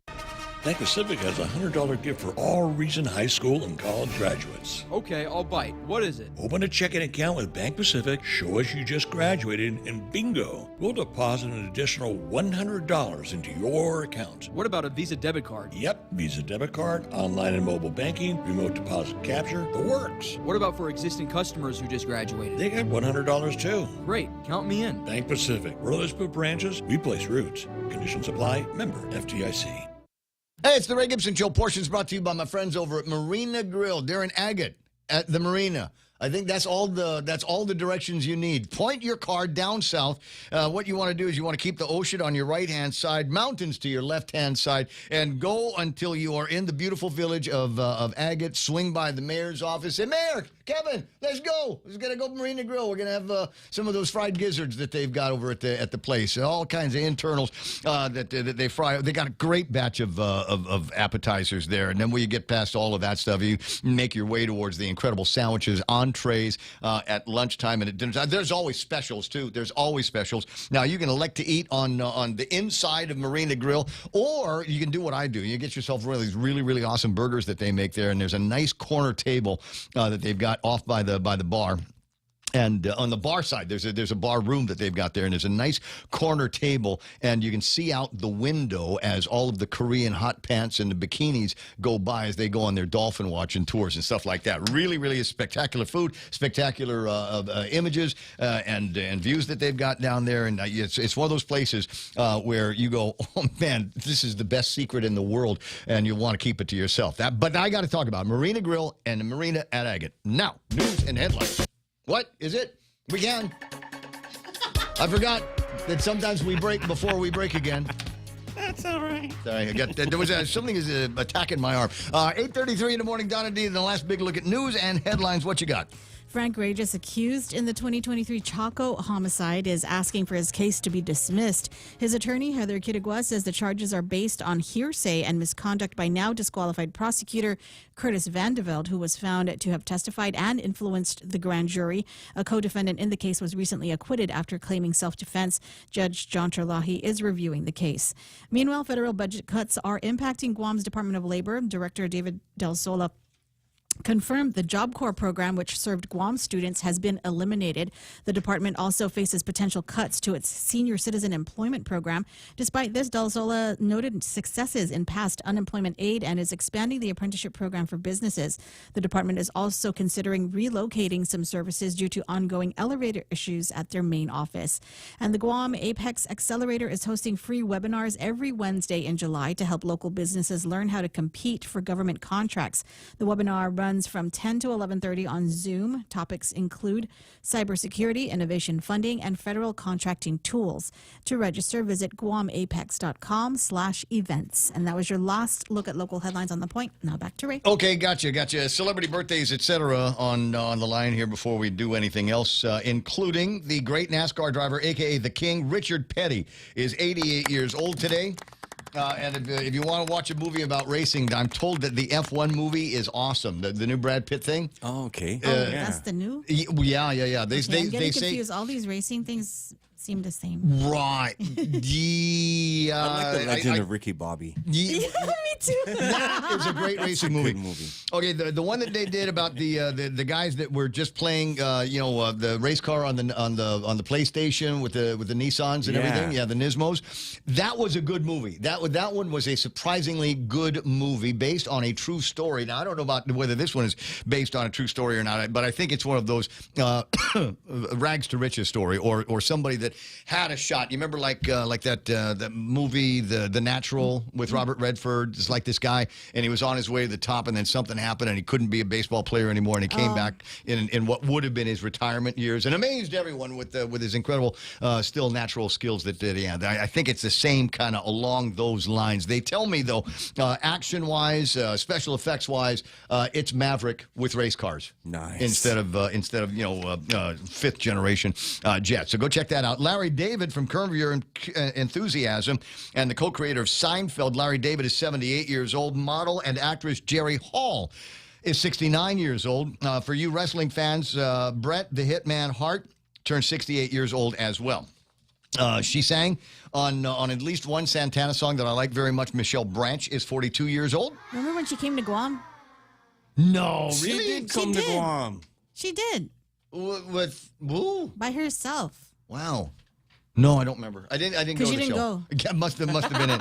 Bank Pacific has a $100 gift for all recent high school and college graduates. Okay, I'll bite. What is it? Open a checking account with Bank Pacific, show us you just graduated, and bingo, we'll deposit an additional $100 into your account. What about a Visa debit card? Yep, Visa debit card, online and mobile banking, remote deposit capture, the works. What about for existing customers who just graduated? They got $100 too. Great, count me in. Bank Pacific, where others put branches, we place roots. Conditions apply, member FDIC. Hey, it's the Ray Gibson Show. Portions brought to you by my friends over at Marina Grill. They're in Agate at the Marina. I think that's all the directions you need. Point your car down south. What you want to do is you want to keep the ocean on your right-hand side, mountains to your left-hand side, and go until you are in the beautiful village of Agate. Swing by the mayor's office. Say, Mayor, Kevin, let's go. We're going to go to Marina Grill. We're going to have some of those fried gizzards that they've got over at the place. All kinds of internals that they fry. They got a great batch of appetizers there. And then when you get past all of that stuff, you make your way towards the incredible sandwiches, entrees at lunchtime and at dinner time. There's always specials, too. There's always specials. Now, you can elect to eat on the inside of Marina Grill, or you can do what I do. You get yourself one of these really, really awesome burgers that they make there, and there's a nice corner table that they've got off by the bar. And on the bar side, there's a bar room that they've got there, and there's a nice corner table, and you can see out the window as all of the Korean hot pants and the bikinis go by as they go on their dolphin watching tours and stuff like that. Really, really is spectacular food, spectacular images and views that they've got down there, and it's one of those places where you go, oh man, this is the best secret in the world, and you'll want to keep it to yourself. But I got to talk about Marina Grill and the Marina at Agate. Now, news and headlines. What is it? We can. I forgot that sometimes we break before we break again. That's all right. Sorry, there was something is attacking my arm. 8:33 in the morning, Donna D. And the last big look at news and headlines. What you got? Frank Regis, accused in the 2023 Chaco homicide, is asking for his case to be dismissed. His attorney, Heather Kittigwa, says the charges are based on hearsay and misconduct by now disqualified prosecutor Curtis Vandeveld, who was found to have testified and influenced the grand jury. A co-defendant in the case was recently acquitted after claiming self-defense. Judge John Terlahi is reviewing the case. Meanwhile, federal budget cuts are impacting Guam's Department of Labor. Director David Del Sola confirmed the Job Corps program, which served Guam students, has been eliminated. The department also faces potential cuts to its senior citizen employment program. Despite this, Del Sola noted successes in past unemployment aid and is expanding the apprenticeship program for businesses. The department is also considering relocating some services due to ongoing elevator issues at their main office. And the Guam Apex Accelerator is hosting free webinars every Wednesday in July to help local businesses learn how to compete for government contracts. The webinar runs from 10 to 11:30 on Zoom. Topics include cybersecurity, innovation funding, and federal contracting tools. To register, visit guamapex.com/events. And that was your last look at local headlines on The Point. Now back to Ray. Okay, gotcha. Celebrity birthdays, etc. on the line here before we do anything else, including the great NASCAR driver, a.k.a. the King, Richard Petty, is 88 years old today. And if you want to watch a movie about racing, I'm told that the F1 movie is awesome. The new Brad Pitt thing. Oh, okay. That's the new? Yeah. I'm getting confused. All these racing things seem the same. Right. Yeah. I like the Legend of Ricky Bobby. Yeah, me too. That is a great racing movie. Good movie. Okay, the one that they did about the guys that were just playing, the race car on the PlayStation with the Nissans and everything. Yeah, the Nismos. That was a good movie. That one was a surprisingly good movie based on a true story. Now I don't know about whether this one is based on a true story or not, but I think it's one of those rags to riches story or somebody that had a shot. You remember like that movie The Natural with Robert Redford? It's like this guy, and he was on his way to the top, and then something happened, and he couldn't be a baseball player anymore, and he came back in what would have been his retirement years, and amazed everyone with his incredible still natural skills that he had. I think it's the same kind of along those lines. They tell me though, action-wise, special effects-wise, it's Maverick with race cars. Nice. Instead of fifth generation jets. So go check that out. Larry David from Curb Your Enthusiasm and the co-creator of Seinfeld. Larry David is 78 years old. Model and actress Jerry Hall is 69 years old. For you wrestling fans, Bret the Hitman Hart turned 68 years old as well. She sang on at least one Santana song that I like very much. Michelle Branch is 42 years old. Remember when she came to Guam? No, She really? did come to Guam. She did. With who? By herself. Wow. No, I don't remember. I didn't go to the show. you didn't go. Yeah, must have been it.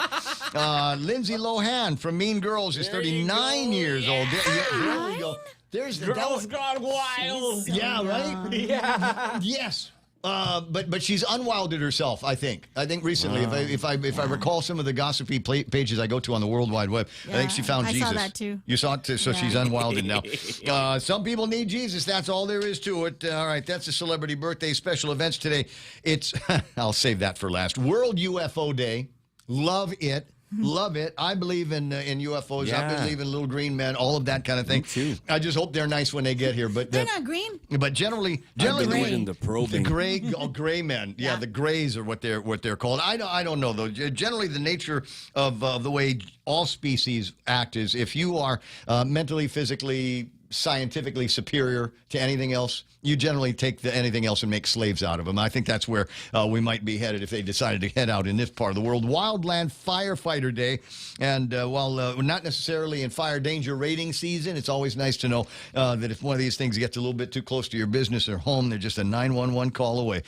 Lindsay Lohan from Mean Girls is 39 years old. There we go. There's the Girls Gone Wild. Yeah, right? Yeah. Yes. But she's unwilded herself, I think. I think recently, if I recall some of the gossipy pages I go to on the World Wide Web, I think she found Jesus. I saw that too. You saw it too, so she's unwilded now. Some people need Jesus. That's all there is to it. All right, that's a celebrity birthday special events today. It's I'll save that for last. World UFO Day. Love it. Love it. I believe in UFOs. Yeah. I believe in little green men, all of that kind of thing. Me too. I just hope they're nice when they get here. But They're not green. But generally, I believe in the probing. the gray men. Yeah, the grays are what they're called. I don't know though. Generally, the nature of the way all species act is if you are mentally, physically, scientifically superior to anything else, you generally take anything else and make slaves out of them. I think that's where we might be headed if they decided to head out in this part of the world. Wildland Firefighter Day. And while we're not necessarily in fire danger rating season, it's always nice to know that if one of these things gets a little bit too close to your business or home, they're just a 911 call away.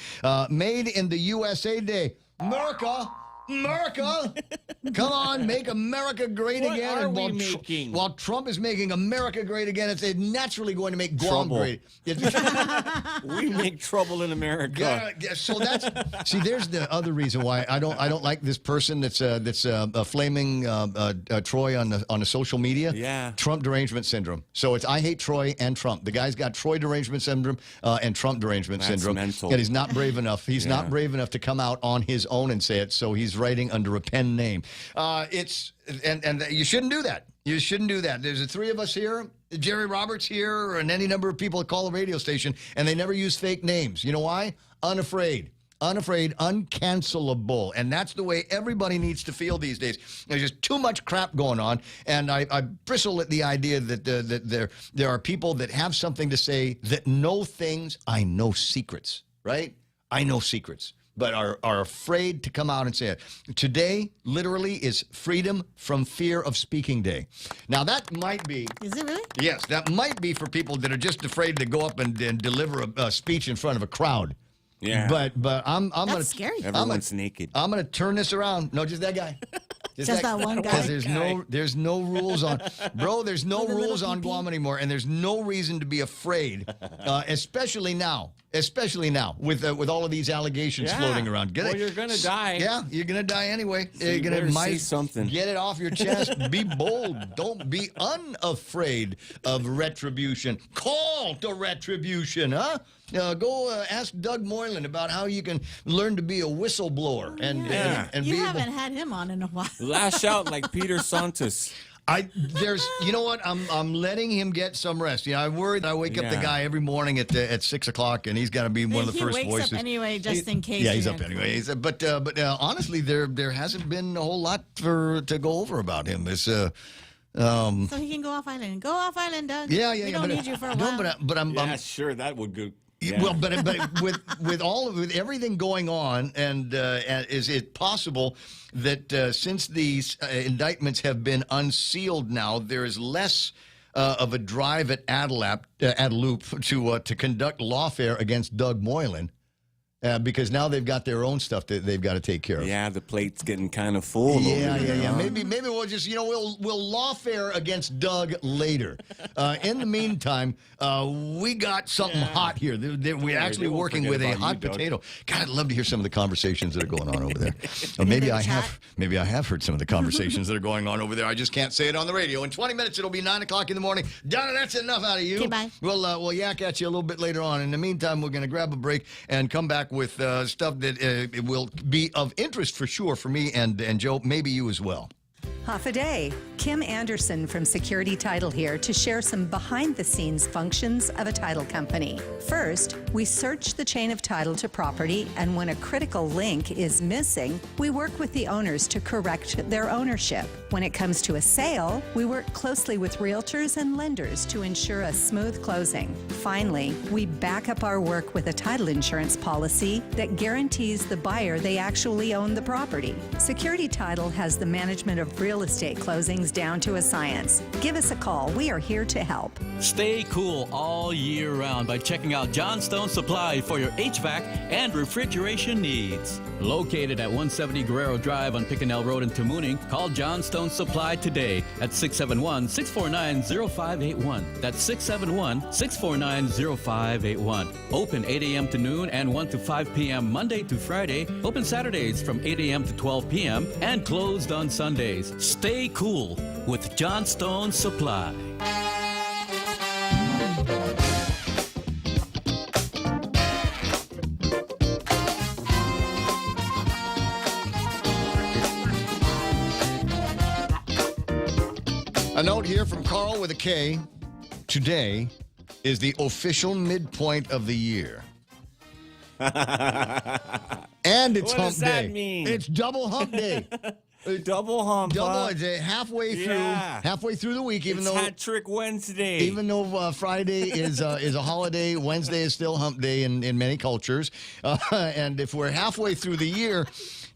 Made in the USA Day. America! Come on, make America great again. What are we making? While Trump is making America great again, it's naturally going to make Guam great. We make trouble in America. Yeah, so there's the other reason why I don't like this person that's flaming Troy on the social media. Yeah. Trump derangement syndrome. So it's I hate Troy and Trump. The guy's got Troy derangement syndrome and Trump derangement syndrome. Mental. And he's not brave enough. He's not brave enough to come out on his own and say it. So he's writing under a pen name. And you shouldn't do that. You shouldn't do that. There's the three of us here, Jerry Roberts here, and any number of people that call the radio station, and they never use fake names. You know why? Unafraid, uncancelable. And that's the way everybody needs to feel these days. There's just too much crap going on, and I bristle at the idea that there are people that have something to say that know things. I know secrets, right? I know secrets, but are afraid to come out and say it. Today, literally, is Freedom from Fear of Speaking Day. Now, that might be... Is it really? Yes, that might be for people that are just afraid to go up and deliver a speech in front of a crowd. Yeah. But I'm gonna scary. Everyone's naked. I'm gonna turn this around. No, just that guy. Just that one guy. 'Cause there's no rules on, bro. There's no rules on Guam anymore, and there's no reason to be afraid, especially now with all of these allegations floating around. You're gonna die. Yeah, you're gonna die anyway. So you better say something. Get it off your chest. Be bold. Don't be unafraid of retribution. Call to retribution, huh? Go ask Doug Moylan about how you can learn to be a whistleblower and You be haven't had him on in a while. Lash out like Peter Santos. You know what? I'm letting him get some rest. You know, I'm worried that I wake up the guy every morning at 6 o'clock, and he's got to be one of the first voices. He voices. wakes up anyway, just in case. Yeah, he's up anyway. But honestly, there hasn't been a whole lot to go over about him. It's so he can go off island. Go off island, Doug. Yeah. We don't need you for a while. No, but I'm sure, that would go. Yeah. Well, but with everything going on, and is it possible that since these indictments have been unsealed now, there is less of a drive at Adeloop to conduct lawfare against Doug Moylan? Because now they've got their own stuff that they've got to take care of. Yeah, the plate's getting kind of full. Yeah. Maybe we'll just we'll lawfare against Doug later. In the meantime, we got something hot here. We're actually working with a hot potato. God, I'd love to hear some of the conversations that are going on over there. Or maybe I have heard some of the conversations that are going on over there. I just can't say it on the radio. In 20 minutes, it'll be 9 o'clock in the morning. Donna, that's enough out of you. Okay, bye. We'll yak at you a little bit later on. In the meantime, we're going to grab a break and come back with stuff that it will be of interest for sure for me and Joe, maybe you as well. Half a day. Kim Anderson from Security Title here to share some behind-the-scenes functions of a title company. First, we search the chain of title to property, and when a critical link is missing, we work with the owners to correct their ownership. When it comes to a sale, we work closely with realtors and lenders to ensure a smooth closing. Finally, we back up our work with a title insurance policy that guarantees the buyer they actually own the property. Security Title has the management of real estate closings down to a science. Give us a call. We are here to help. Stay cool all year round by checking out Johnstone Supply for your HVAC and refrigeration needs. Located at 170 Guerrero Drive on Picanell Road in Tamuning, call Johnstone Supply today at 671-649-0581. That's 671-649-0581. Open 8 a.m. to noon and 1 to 5 p.m. Monday to Friday. Open Saturdays from 8 a.m. to 12 p.m. and closed on Sundays. Stay cool with Johnstone Supply. A note here from Carl with a K. Today is the official midpoint of the year. And it's What hump does that day. mean? It's double hump day. Double hump. It's halfway through the week. Even it's though Hat Trick Wednesday. Even though Friday is a holiday, Wednesday is still hump day in many cultures. And if we're halfway through the year,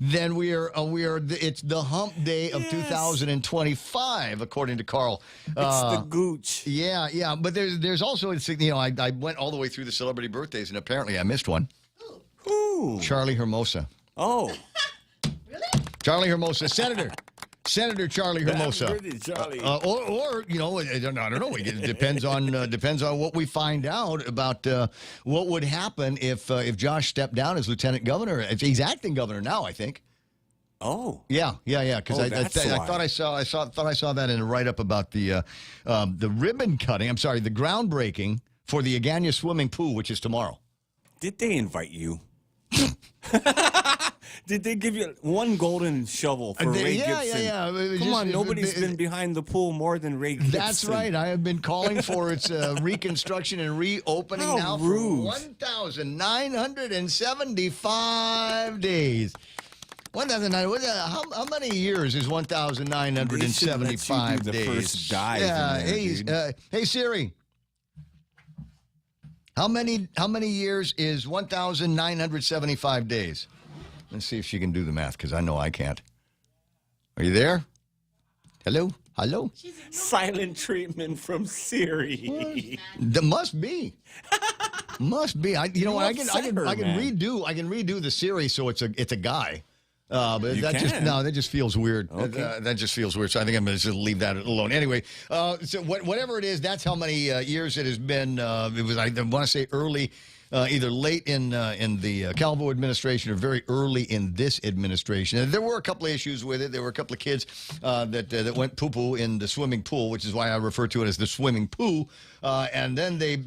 then it's the hump day of 2025, according to Carl. It's the gooch. Yeah. But there's also, I went all the way through the celebrity birthdays, and apparently I missed one. Who? Charlie Hermosa. Oh. Charlie Hermosa, Senator Charlie Hermosa. Charlie. I don't know. It depends on what we find out about what would happen if Josh stepped down as lieutenant governor. He's acting governor now, I think. Oh. Yeah. Because I thought I saw that in a write-up about the ribbon cutting. I'm sorry, the groundbreaking for the Agana swimming pool, which is tomorrow. Did they invite you? Did they give you one golden shovel for Ray Gibson? Yeah. Come on, nobody's been behind the pool more than Ray Gibson. That's right. I have been calling for its reconstruction and reopening now for 1,975 days. 1,900. How many years is 1,975 days? The first dive. Yeah. There, Hey Siri. How many years is 1,975 days? Let's see if she can do the math, because I know I can't. Are you there? Hello? Silent treatment from Siri. That must be. I can redo the Siri so it's a guy. But that just feels weird. Okay. That just feels weird. So I think I'm going to just leave that alone. Anyway, so whatever it is, that's how many years it has been. It was, I want to say, early, either late in the Calvo administration or very early in this administration. And there were a couple of issues with it. There were a couple of kids that went poo-poo in the swimming pool, which is why I refer to it as the swimming pool. And then they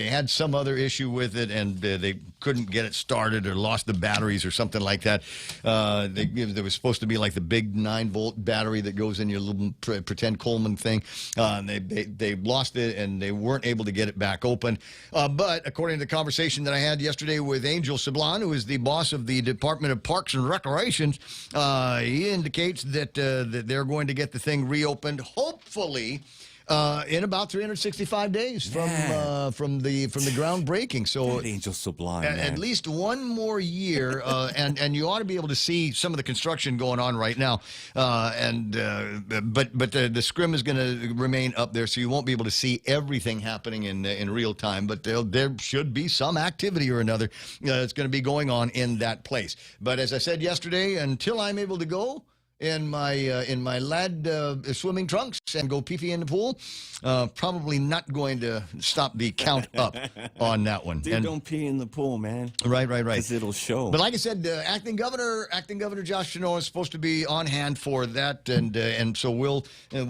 had some other issue with it, and they couldn't get it started or lost the batteries or something like that. There was supposed to be like the big 9-volt battery that goes in your little pretend Coleman thing. And they lost it, and they weren't able to get it back open. But according to the conversation that I had yesterday with Angel Sablan, who is the boss of the Department of Parks and Recreations, he indicates that they're going to get the thing reopened, hopefully In about 365 days from the groundbreaking. So that Angel Sublime, at least one more year, and you ought to be able to see some of the construction going on right now. But the scrim is going to remain up there, so you won't be able to see everything happening in real time. But there should be some activity or another that's going to be going on in that place. But as I said yesterday, until I'm able to go in my lad swimming trunks and go pee-pee in the pool, probably not going to stop the count up on that one. Dude, don't pee in the pool, man. Right. Because it'll show. But like I said, acting governor Josh Chenoa is supposed to be on hand for that, and so we'll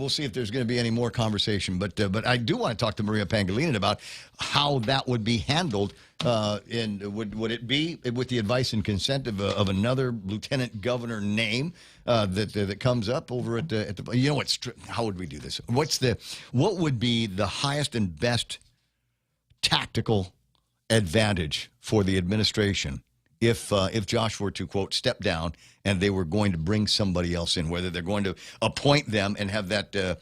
see if there's going to be any more conversation. But I do want to talk to Maria Pangilinan about how that would be handled. Would it be with the advice and consent of another lieutenant governor name that comes up over at the you know what's how would we do this? What would be the highest and best tactical advantage for the administration if Josh were to, quote, step down and they were going to bring somebody else in, whether they're going to appoint them and have that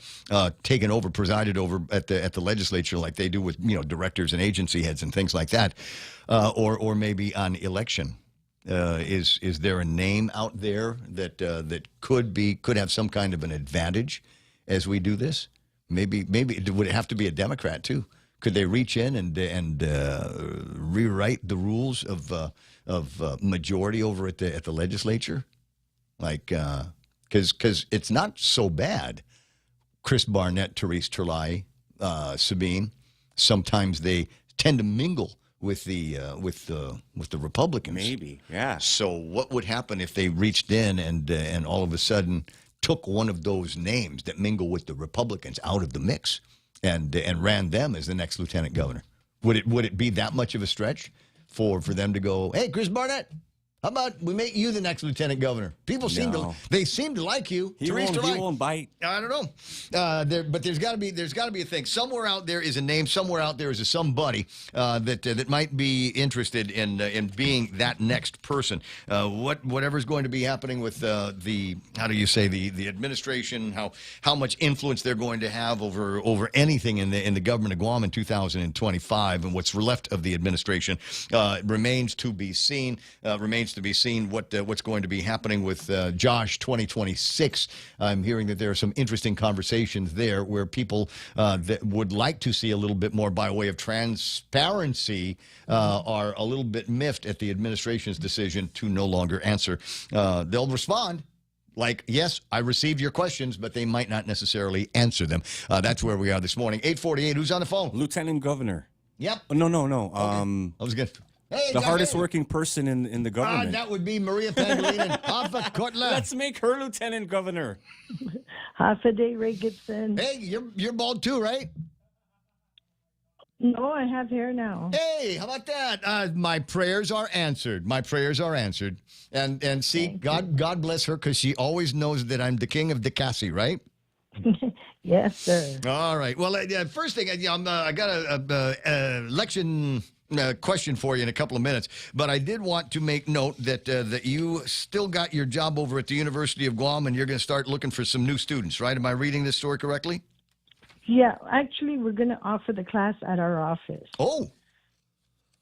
taken over, presided over at the legislature like they do with, directors and agency heads and things like that, or maybe on election. Is there a name out there that could have some kind of an advantage as we do this? Maybe would it have to be a Democrat too? Could they reach in and rewrite the rules of majority over at the legislature? Like, because it's not so bad. Chris Barnett, Therese Terlai, Sabine. Sometimes they tend to mingle with the Republicans. Maybe, yeah. So what would happen if they reached in and all of a sudden took one of those names that mingle with the Republicans out of the mix and ran them as the next lieutenant governor? Would it be that much of a stretch for them to go, hey, Chris Barnett, how about we make you the next lieutenant governor? People seem to like you. He won't bite. I don't know. But there's got to be a thing. Somewhere out there is a name. Somewhere out there is a somebody that might be interested in being that next person. Whatever's going to be happening with the administration, how much influence they're going to have over anything in the government of Guam in 2025, and what's left of the administration remains to be seen. Remains to be seen what's going to be happening with Josh 2026. I'm hearing that there are some interesting conversations there where people that would like to see a little bit more by way of transparency are a little bit miffed at the administration's decision to no longer answer. They'll respond like, yes, I received your questions, but they might not necessarily answer them. That's where we are this morning. 8:48. Who's on the phone? Lieutenant Governor. Yep. Oh, no. Okay. I was good. Hey, the hardest working person in the government. That would be Maria Pangilinan. Let's make her lieutenant governor. Half a day, Ray Gibson. Hey, you're bald too, right? No, I have hair now. Hey, how about that? My prayers are answered. My prayers are answered. And see, God bless her, because she always knows that I'm the king of Decassi, right? Yes, sir. All right. Well, first thing, I got a election question for you in a couple of minutes, but I did want to make note that you still got your job over at the University of Guam, and you're going to start looking for some new students, right? Am I reading this story correctly? Yeah, actually, we're going to offer the class at our office. Oh.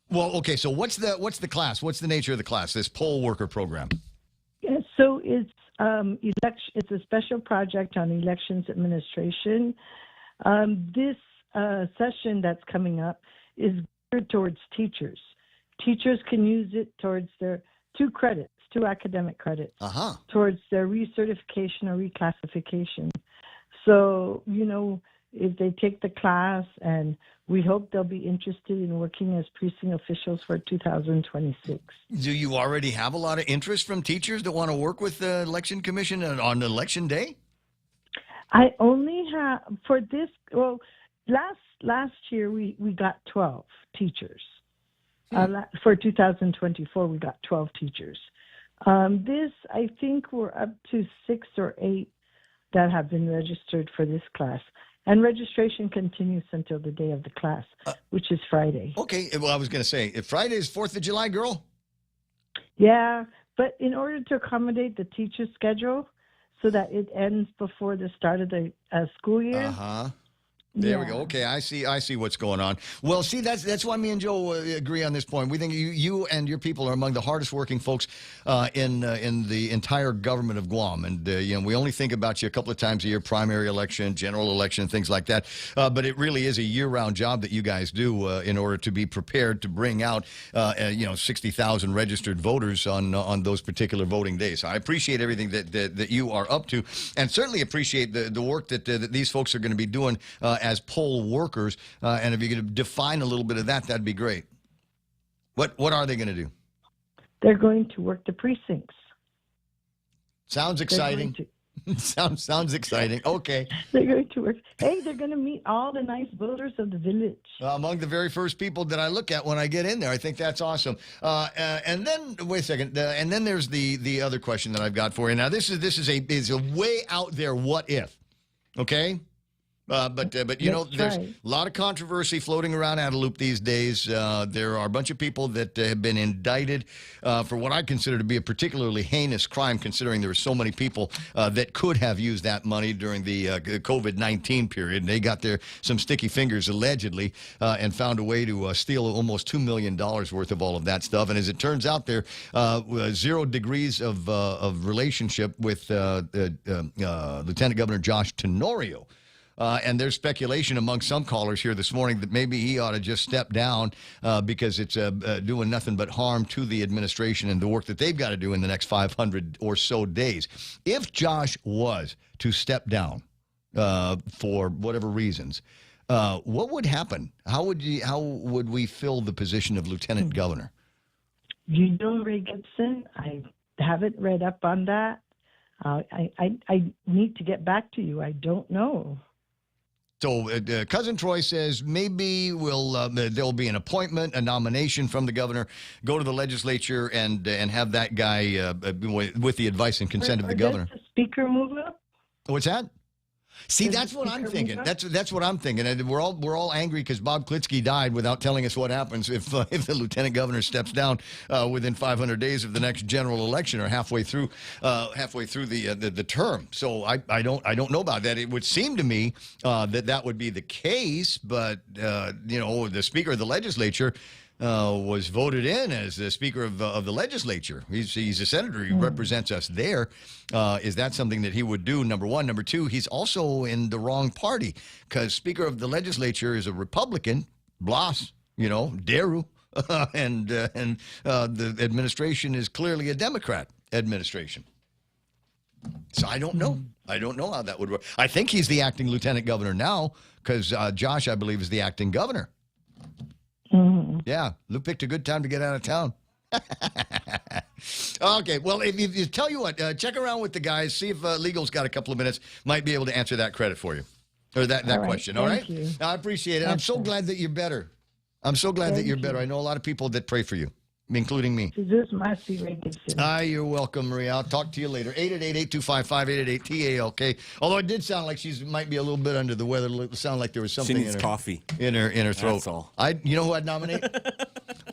Well, okay. So what's the class? What's the nature of the class? This poll worker program. Yeah, so it's it's a special project on elections administration. This session that's coming up is geared towards teachers. Teachers can use it towards their two academic credits, towards their recertification or reclassification. So, if they take the class, and we hope they'll be interested in working as precinct officials for 2026. Do you already have a lot of interest from teachers that want to work with the Election Commission on election day? I only have, for this, well, last year we got 12 teachers. For 2024, we got 12 teachers. This, I think we're up to 6 or 8 that have been registered for this class. And registration continues until the day of the class, which is Friday. Okay. Well, I was going to say, if Friday is 4th of July, girl? Yeah, but in order to accommodate the teacher's schedule so that it ends before the start of the school year, There we go. Okay, I see what's going on. Well, see, that's why me and Joe agree on this point. We think you and your people are among the hardest working folks in the entire government of Guam, and we only think about you a couple of times a year, primary election, general election, things like that. But it really is a year-round job that you guys do in order to be prepared to bring out 60,000 registered voters on those particular voting days. So I appreciate everything that you are up to, and certainly appreciate the work that these folks are going to be doing as poll workers, and if you could define a little bit of that, that'd be great. What are they going to do? They're going to work the precincts. Sounds exciting. Sounds exciting. Okay. They're going to work. Hey, they're going to meet all the nice voters of the village. Among the very first people that I look at when I get in there. I think that's awesome. And then, wait a second. And then there's the other question that I've got for you. Now, this is a way out there what if. Okay? But there's a lot of controversy floating around Adelup these days. There are a bunch of people that have been indicted for what I consider to be a particularly heinous crime, considering there were so many people that could have used that money during the COVID-19 period. And they got some sticky fingers, allegedly, and found a way to steal almost $2 million worth of all of that stuff. And as it turns out, there 0 degrees of relationship with Lieutenant Governor Josh Tenorio. And there's speculation among some callers here this morning that maybe he ought to just step down because it's doing nothing but harm to the administration and the work that they've got to do in the next 500 or so days. If Josh was to step down for whatever reasons, what would happen? How would we fill the position of lieutenant governor? You know, Ray Gibson, I haven't read up on that. I need to get back to you. I don't know. So Cousin Troy says maybe there'll be an appointment, a nomination from the governor, go to the legislature and have that guy with the advice and consent of the governor. Does the speaker move up? What's that? See, that's what I'm thinking. That's what I'm thinking. And we're all angry because Bob Klitsky died without telling us what happens if the lieutenant governor steps down within 500 days of the next general election or halfway through the term. So I don't know about that. It would seem to me that would be the case, but the speaker of the legislature was voted in as the speaker of the legislature. He's a senator. He represents us there. Is that something that he would do, number one? Number two, he's also in the wrong party because speaker of the legislature is a Republican, Blas, Daru, and the administration is clearly a Democrat administration. So I don't know. I don't know how that would work. I think he's the acting lieutenant governor now because Josh, I believe, is the acting governor. Yeah, Lou picked a good time to get out of town. Okay, well, if you tell you what, check around with the guys, see if Legal's got a couple of minutes, might be able to answer that credit for you, or that question. All right, you. I appreciate it. I'm so glad that you're better. I'm so glad that you're better. I know a lot of people that pray for you, including me. You're welcome, Maria. I'll talk to you later. 888-825-5888-TALK. Although it did sound like she might be a little bit under the weather. It sounded like there was something she needs coffee in her throat. That's all. You know who I'd nominate?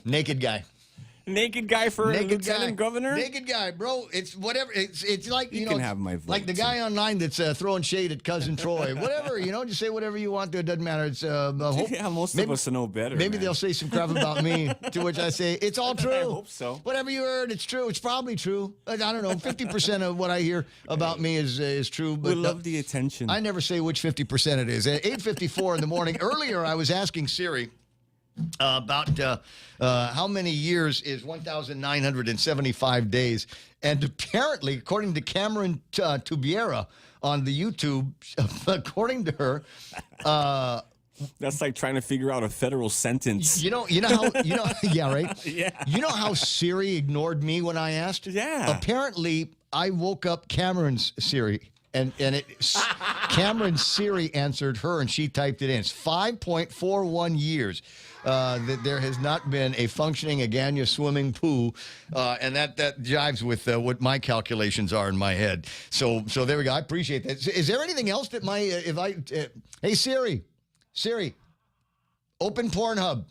Naked guy. Naked guy for lieutenant governor? Naked guy, bro. It's whatever. It's like, you can have my vote. Like the guy online that's throwing shade at Cousin Troy. Whatever, just say whatever you want to. It doesn't matter. It's most of us know better. Maybe they'll say some crap about me, to which I say, it's all true. I hope so. Whatever you heard, it's true. It's probably true. I don't know. 50% of what I hear about me is true. But we love the attention. I never say which 50% it is. At 8:54 in the morning. Earlier, I was asking Siri about how many years is 1,975 days. And apparently, according to Cameron Tubiera on the YouTube, according to her, that's like trying to figure out a federal sentence. Yeah, right? Yeah. You know how Siri ignored me when I asked? Yeah. Apparently, I woke up Cameron's Siri. And Cameron's Siri answered her, and she typed it in. It's 5.41 years that there has not been a functioning Agana swimming pool, and that jives with what my calculations are in my head. So there we go. I appreciate that. Is there anything else that hey Siri, open Pornhub.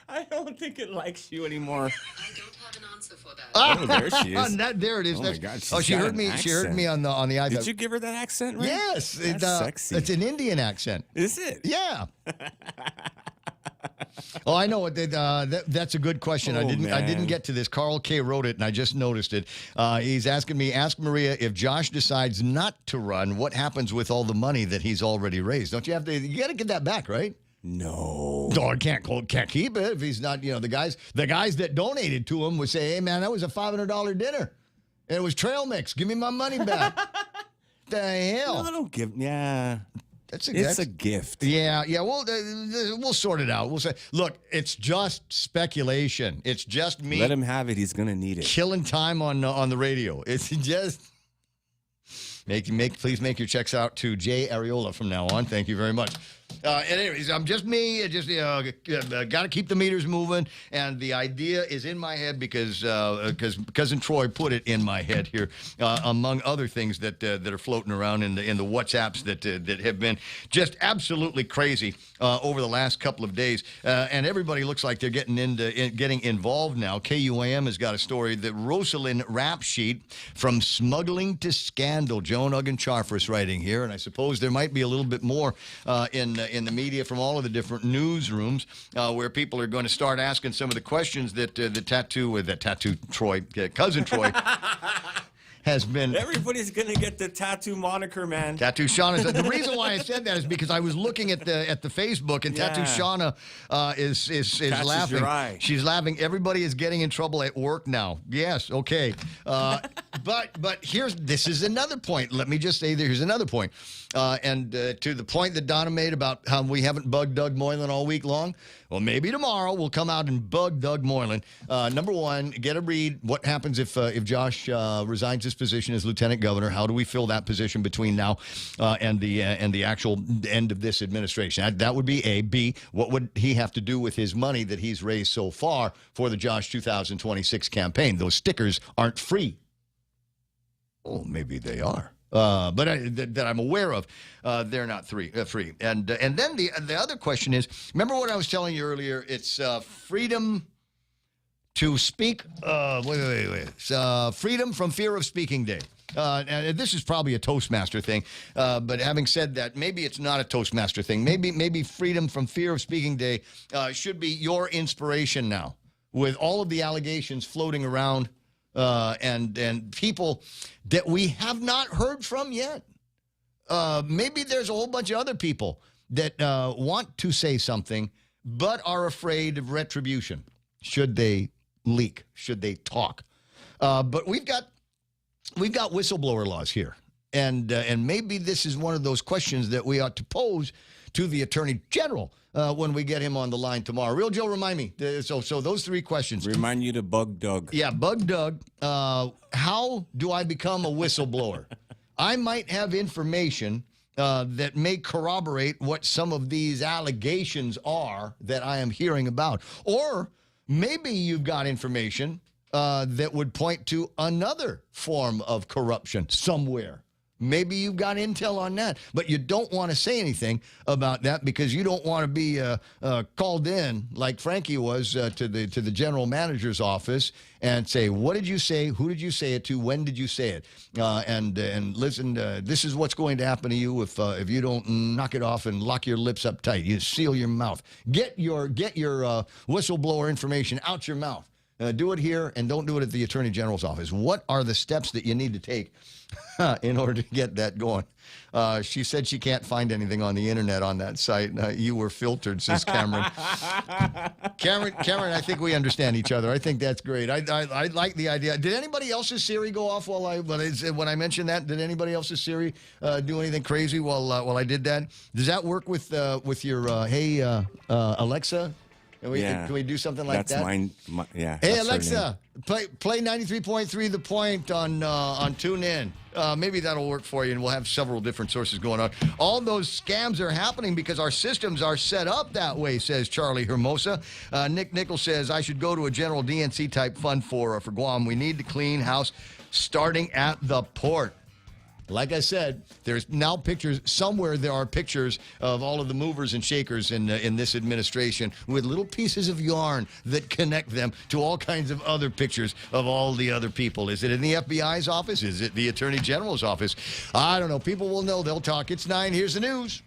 I don't think it likes you anymore. I don't have an answer for that. Oh, there she is. There it is. Oh, my God. She heard me. She heard me on the iPad. Did you give her that accent, right? Yes. That's sexy. It's an Indian accent. Is it? Yeah. Oh, I know. That's a good question. Oh, I didn't man. get to this. Carl K. wrote it, and I just noticed it. He's asking me, ask Maria, if Josh decides not to run, what happens with all the money that he's already raised? Don't you have to? You got to get that back, right? No. Oh, I can't keep it if he's not. The guys that donated to him would say, "Hey, man, that was a $500 dinner. And it was trail mix. Give me my money back." The hell? No, I don't give. Yeah. It's a gift. Yeah. We'll sort it out. We'll say, look, it's just speculation. It's just me. Let him have it. He's gonna need it. Killing time on the radio. It's just please make your checks out to Jay Areola from now on. Thank you very much. Anyways, I'm just me. I just got to keep the meters moving, and the idea is in my head because cousin Troy put it in my head here, among other things that are floating around in the WhatsApps that have been just absolutely crazy over the last couple of days, and everybody looks like they're getting involved now. KUAM has got a story that Rosalind rap sheet from smuggling to scandal. Joan Uggan-Charfris writing here, and I suppose there might be a little bit more in the media from all of the different newsrooms where people are going to start asking some of the questions that cousin Troy has been. Everybody's gonna get the tattoo moniker, man. Tattoo Shauna. The reason why I said that is because I was looking at the Facebook, and Tattoo Shauna is laughing. Your eye. She's laughing. Everybody is getting in trouble at work now. Yes, okay. But this is another point. Let me just say here's another point. And to the point that Donna made about how we haven't bugged Doug Moylan all week long. Well, maybe tomorrow we'll come out and bug Doug Moylan. Number one, get a read. What happens if Josh resigns his position as lieutenant governor? How do we fill that position between now and the actual end of this administration? That would be A. B, what would he have to do with his money that he's raised so far for the Josh 2026 campaign? Those stickers aren't free. Oh, maybe they are. But that I'm aware of, they're not free. And then the other question is, remember what I was telling you earlier? It's freedom to speak. Wait. It's freedom from fear of speaking day. And this is probably a Toastmaster thing. But having said that, maybe it's not a Toastmaster thing. Maybe freedom from fear of speaking day should be your inspiration now, with all of the allegations floating around. And people that we have not heard from yet. Maybe there's a whole bunch of other people that want to say something but are afraid of retribution. Should they leak? Should they talk? But we've got whistleblower laws here, and maybe this is one of those questions that we ought to pose to the Attorney General when we get him on the line tomorrow. Real Joe, remind me. So those three questions. Remind you to bug Doug. Yeah, bug Doug. How do I become a whistleblower? I might have information that may corroborate what some of these allegations are that I am hearing about. Or maybe you've got information that would point to another form of corruption somewhere. Maybe you've got intel on that, but you don't want to say anything about that because you don't want to be called in like Frankie was to the general manager's office and say, "What did you say? Who did you say it to? When did you say it?" And listen, this is what's going to happen to you if you don't knock it off and lock your lips up tight. You seal your mouth. Get your whistleblower information out your mouth. Do it here and don't do it at the Attorney General's office. What are the steps that you need to take in order to get that going? She said she can't find anything on the internet on that site. You were filtered, says Cameron. Cameron, I think we understand each other. I think that's great. I like the idea. Did anybody else's Siri go off when I mentioned that? Did anybody else's Siri do anything crazy while I did that? Does that work with your hey Alexa? Can we do something like that? That's mine. Yeah. Hey Alexa, play 93.3 The Point on TuneIn. Maybe that'll work for you, and we'll have several different sources going on. All those scams are happening because our systems are set up that way, says Charlie Hermosa. Nick Nichols says, I should go to a general DNC type fund for Guam. We need to clean house starting at the port. Like I said, there's now pictures. Somewhere there are pictures of all of the movers and shakers in this administration with little pieces of yarn that connect them to all kinds of other pictures of all the other people. Is it in the FBI's office? Is it the Attorney General's office? I don't know. People will know. They'll talk. It's 9. Here's the news.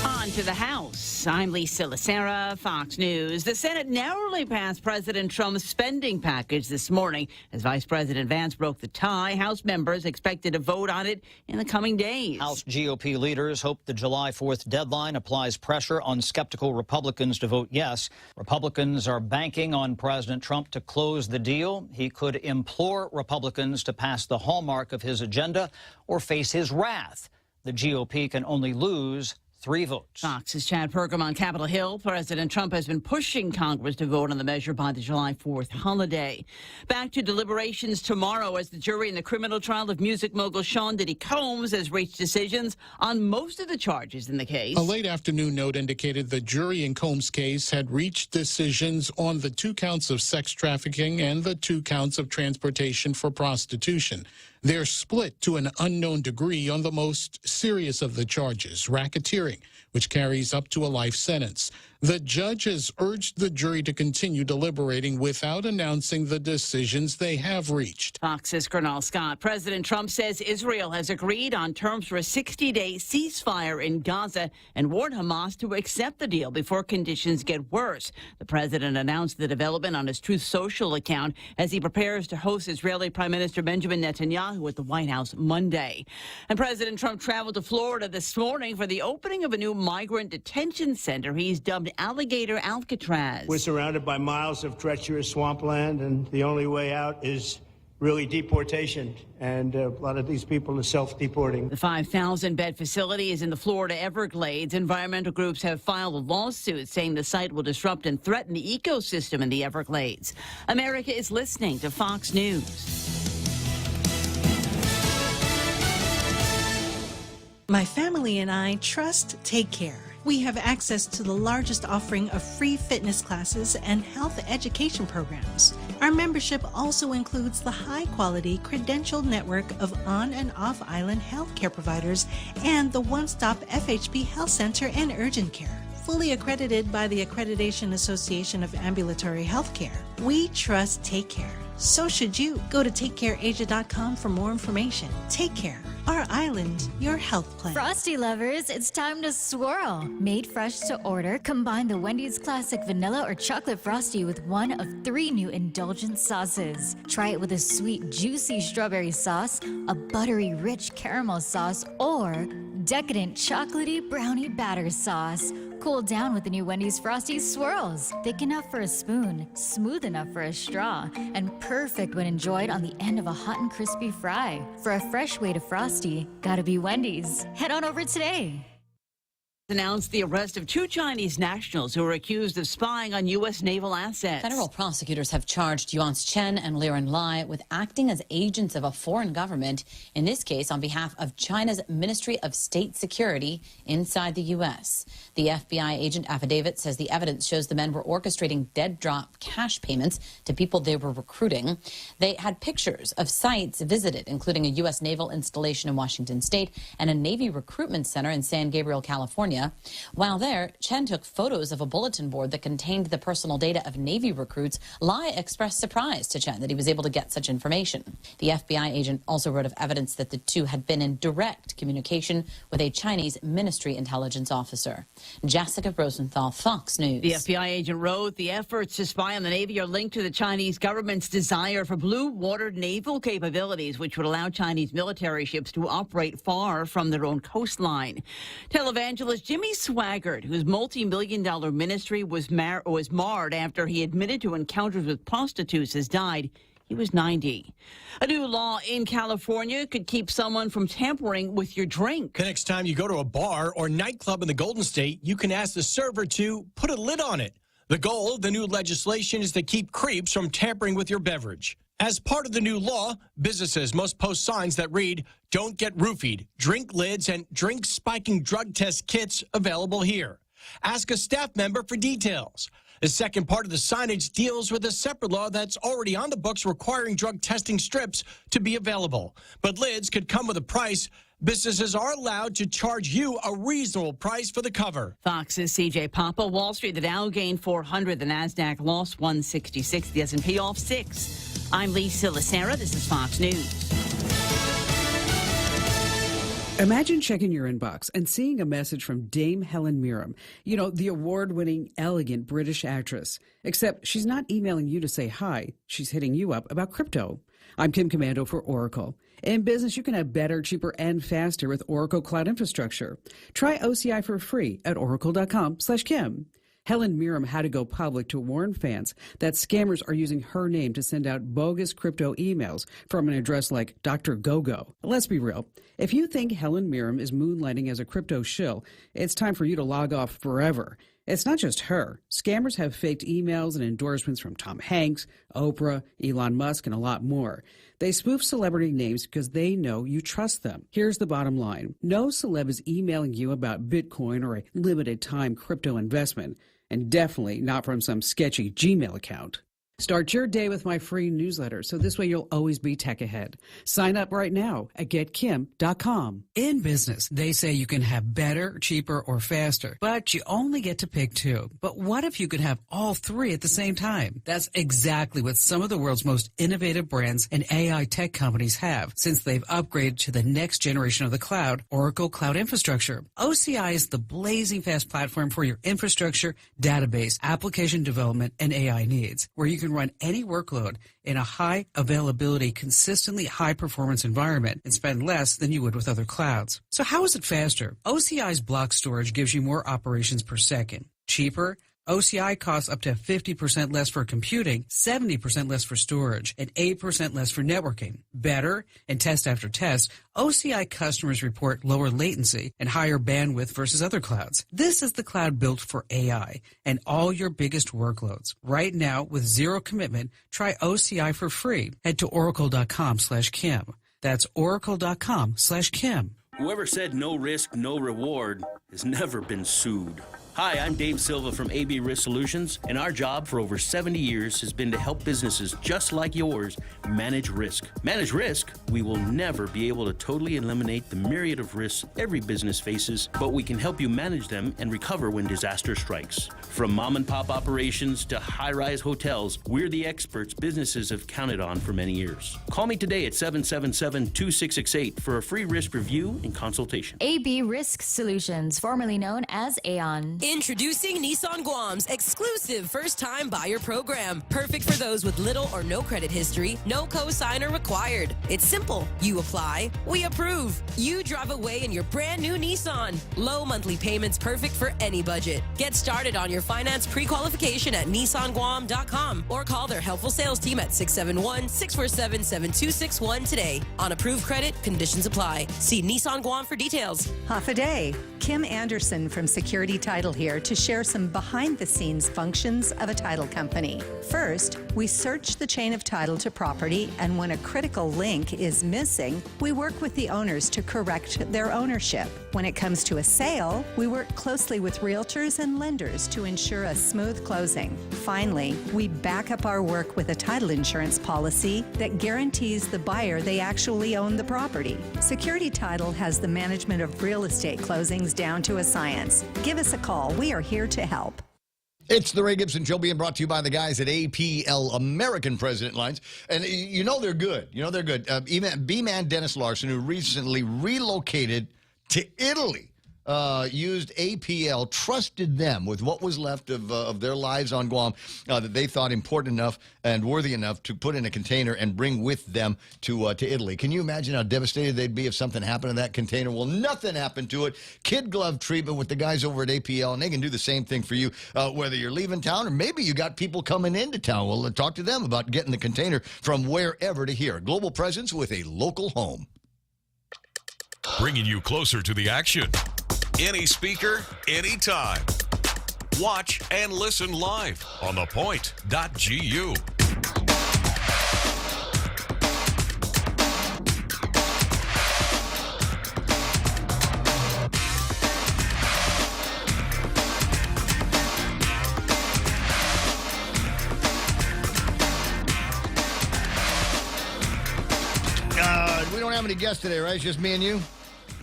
On to the House. I'm Lisa Lacera, Fox News. The Senate narrowly passed President Trump's spending package this morning. As Vice President Vance broke the tie, House members expected to vote on it in the coming days. House GOP leaders hope the July 4th deadline applies pressure on skeptical Republicans to vote yes. Republicans are banking on President Trump to close the deal. He could implore Republicans to pass the hallmark of his agenda or face his wrath. The GOP can only lose 3 votes. Fox's Chad Perkam on Capitol Hill. President Trump has been pushing Congress to vote on the measure by the July 4th holiday. Back to deliberations tomorrow as the jury in the criminal trial of music mogul Sean Diddy Combs has reached decisions on most of the charges in the case. A late afternoon note indicated the jury in Combs' case had reached decisions on the 2 counts of sex trafficking and the 2 counts of transportation for prostitution. They're split to an unknown degree on the most serious of the charges, racketeering, which carries up to a life sentence. The judge has urged the jury to continue deliberating without announcing the decisions they have reached. Fox's Colonel Scott. President Trump says Israel has agreed on terms for a 60-day ceasefire in Gaza and warned Hamas to accept the deal before conditions get worse. The president announced the development on his Truth Social account as he prepares to host Israeli Prime Minister Benjamin Netanyahu at the White House Monday. And President Trump traveled to Florida this morning for the opening of a new migrant detention center he's dubbed Alligator Alcatraz. We're surrounded by miles of treacherous swampland, and the only way out is really deportation. And a lot of these people are self-deporting. The 5,000-bed facility is in the Florida Everglades. Environmental groups have filed a lawsuit saying the site will disrupt and threaten the ecosystem in the Everglades. America is listening to Fox News. My family and I trust Take Care. We have access to the largest offering of free fitness classes and health education programs. Our membership also includes the high-quality credentialed network of on- and off-island healthcare providers and the one-stop FHP Health Center and Urgent Care. Fully accredited by the Accreditation Association of Ambulatory Healthcare. We trust Take Care. So should you. Go to TakeCareAsia.com for more information. Take Care. Our island, your health plan. Frosty lovers, it's time to swirl. Made fresh to order, combine the Wendy's Classic Vanilla or Chocolate Frosty with one of 3 new indulgent sauces. Try it with a sweet, juicy strawberry sauce, a buttery, rich caramel sauce, or decadent, chocolatey brownie batter sauce. Cool down with the new Wendy's Frosty Swirls. Thick enough for a spoon, smooth enough for a straw, and perfect when enjoyed on the end of a hot and crispy fry. For a fresh way to Frosty, gotta be Wendy's. Head on over today. Announced the arrest of 2 Chinese nationals who were accused of spying on U.S. naval assets. Federal prosecutors have charged Yuan Chen and Liren Lai with acting as agents of a foreign government, in this case on behalf of China's Ministry of State Security inside the U.S. The FBI agent affidavit says the evidence shows the men were orchestrating dead-drop cash payments to people they were recruiting. They had pictures of sites visited, including a U.S. naval installation in Washington state and a Navy recruitment center in San Gabriel, California. While there, Chen took photos of a bulletin board that contained the personal data of Navy recruits. Lai expressed surprise to Chen that he was able to get such information. The FBI agent also wrote of evidence that the 2 had been in direct communication with a Chinese military intelligence officer. Jessica Rosenthal, Fox News. The FBI agent wrote, the efforts to spy on the Navy are linked to the Chinese government's desire for blue water naval capabilities, which would allow Chinese military ships to operate far from their own coastline. Televangelist Jimmy Swaggart, whose multi-million-dollar ministry was marred after he admitted to encounters with prostitutes, has died. He was 90. A new law in California could keep someone from tampering with your drink. The next time you go to a bar or nightclub in the Golden State, you can ask the server to put a lid on it. The goal of the new legislation is to keep creeps from tampering with your beverage. As part of the new law, businesses must post signs that read, "Don't get roofied, drink lids, and drink spiking drug test kits available here." Ask a staff member for details. The second part of the signage deals with a separate law that's already on the books requiring drug testing strips to be available. But lids could come with a price. Businesses are allowed to charge you a reasonable price for the cover. Fox's CJ Papa. Wall Street, the Dow gained 400. The NASDAQ lost 166. The S&P off 6. I'm Lisa Lacera. This is Fox News. Imagine checking your inbox and seeing a message from Dame Helen Mirren, you know, the award-winning, elegant British actress. Except she's not emailing you to say hi. She's hitting you up about crypto. I'm Kim Commando for Oracle. In business, you can have better, cheaper, and faster with Oracle Cloud Infrastructure. Try OCI for free at oracle.com/Kim. Helen Mirren had to go public to warn fans that scammers are using her name to send out bogus crypto emails from an address like Dr. GoGo. Let's be real. If you think Helen Mirren is moonlighting as a crypto shill, it's time for you to log off forever. It's not just her. Scammers have faked emails and endorsements from Tom Hanks, Oprah, Elon Musk, and a lot more. They spoof celebrity names because they know you trust them. Here's the bottom line. No celeb is emailing you about Bitcoin or a limited time crypto investment, and definitely not from some sketchy Gmail account. Start your day with my free newsletter, so this way you'll always be tech ahead. Sign up right now at getkim.com. In business, they say you can have better, cheaper, or faster, but you only get to pick two. But what if you could have all three at the same time? That's exactly what some of the world's most innovative brands and AI tech companies have, since they've upgraded to the next generation of the cloud, Oracle Cloud Infrastructure. OCI is the blazing fast platform for your infrastructure, database, application development, and AI needs, where you can run any workload in a high availability, consistently high performance environment and spend less than you would with other clouds. So how is it faster? OCI's block storage gives you more operations per second. Cheaper? OCI costs up to 50% less for computing, 70% less for storage, and 8% less for networking. Better? And test after test, OCI customers report lower latency and higher bandwidth versus other clouds. This is the cloud built for AI and all your biggest workloads. Right now, with zero commitment, try OCI for free. Head to oracle.com/Kim. That's oracle.com/Kim. Whoever said no risk, no reward has never been sued. Hi, I'm Dave Silva from AB Risk Solutions, and our job for over 70 years has been to help businesses just like yours manage risk. Manage risk? We will never be able to totally eliminate the myriad of risks every business faces, but we can help you manage them and recover when disaster strikes. From mom and pop operations to high-rise hotels, we're the experts businesses have counted on for many years. Call me today at 777-2668 for a free risk review and consultation. AB Risk Solutions, formerly known as Aon. Introducing Nissan Guam's exclusive first-time buyer program. Perfect for those with little or no credit history, no co-signer required. It's simple. You apply, we approve. You drive away in your brand new Nissan. Low monthly payments perfect for any budget. Get started on your finance pre-qualification at nissanguam.com or call their helpful sales team at 671-647-7261 today. On approved credit, conditions apply. See Nissan Guam for details. Half a day. Kim Anderson from Security Title here to share some behind-the-scenes functions of a title company. First, we search the chain of title to property, and when a critical link is missing, we work with the owners to correct their ownership. When it comes to a sale, we work closely with realtors and lenders to ensure a smooth closing. Finally, we back up our work with a title insurance policy that guarantees the buyer they actually own the property. Security Title has the management of real estate closings down to a science. Give us a call. We are here to help. It's the Ray Gibson Show, being brought to you by the guys at APL American President Lines. And you know they're good. You know they're good. B-Man Dennis Larson, who recently relocated to Italy, used APL, trusted them with what was left of their lives on Guam that they thought important enough and worthy enough to put in a container and bring with them to Italy. Can you imagine how devastated they'd be if something happened to that container? Well, nothing happened to it. Kid glove treatment with the guys over at APL, and they can do the same thing for you, whether you're leaving town or maybe you got people coming into town. Well, talk to them about getting the container from wherever to here. Global presence with a local home. Bringing you closer to the action. Any speaker, anytime. Watch and listen live on ThePOINT.gu. have any guests today, right? It's just me and you?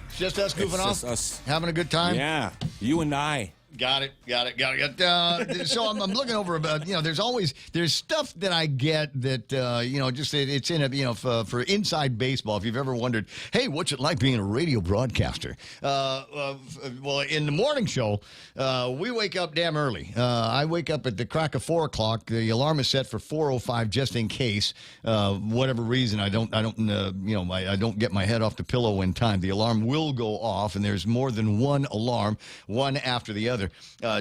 It's just us goofing off? Just us. Having a good time? Yeah, you and I. Got it. So I'm looking over about, there's stuff that I get that, it's in a, for inside baseball. If you've ever wondered, hey, what's it like being a radio broadcaster? Well, in the morning show, we wake up damn early. I wake up at the crack of 4 o'clock. The alarm is set for 4:05 just in case, whatever reason, I don't get my head off the pillow in time. The alarm will go off, and there's more than one alarm, one after the other.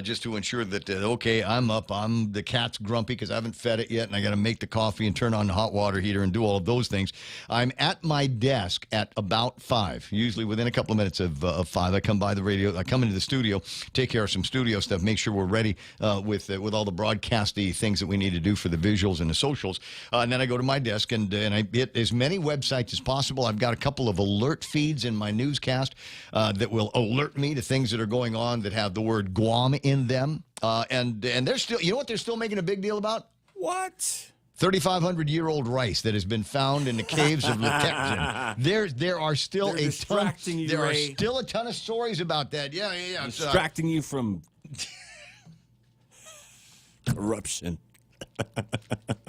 Just to ensure that, okay, I'm up. The cat's grumpy because I haven't fed it yet, and I got to make the coffee and turn on the hot water heater and do all of those things. I'm at my desk at about 5, usually within a couple of minutes of 5. I come by the radio. I come into the studio, take care of some studio stuff, make sure we're ready with all the broadcasty things that we need to do for the visuals and the socials. And then I go to my desk, and I hit as many websites as possible. I've got a couple of alert feeds in my newscast that will alert me to things that are going on that have the word Guam in them, and they're still, you know what they're still making a big deal about? What? 3,500-year-old rice that has been found in the caves of Lekechen. There are still a ton. There are still a ton of stories about that. Yeah. Distracting you from corruption.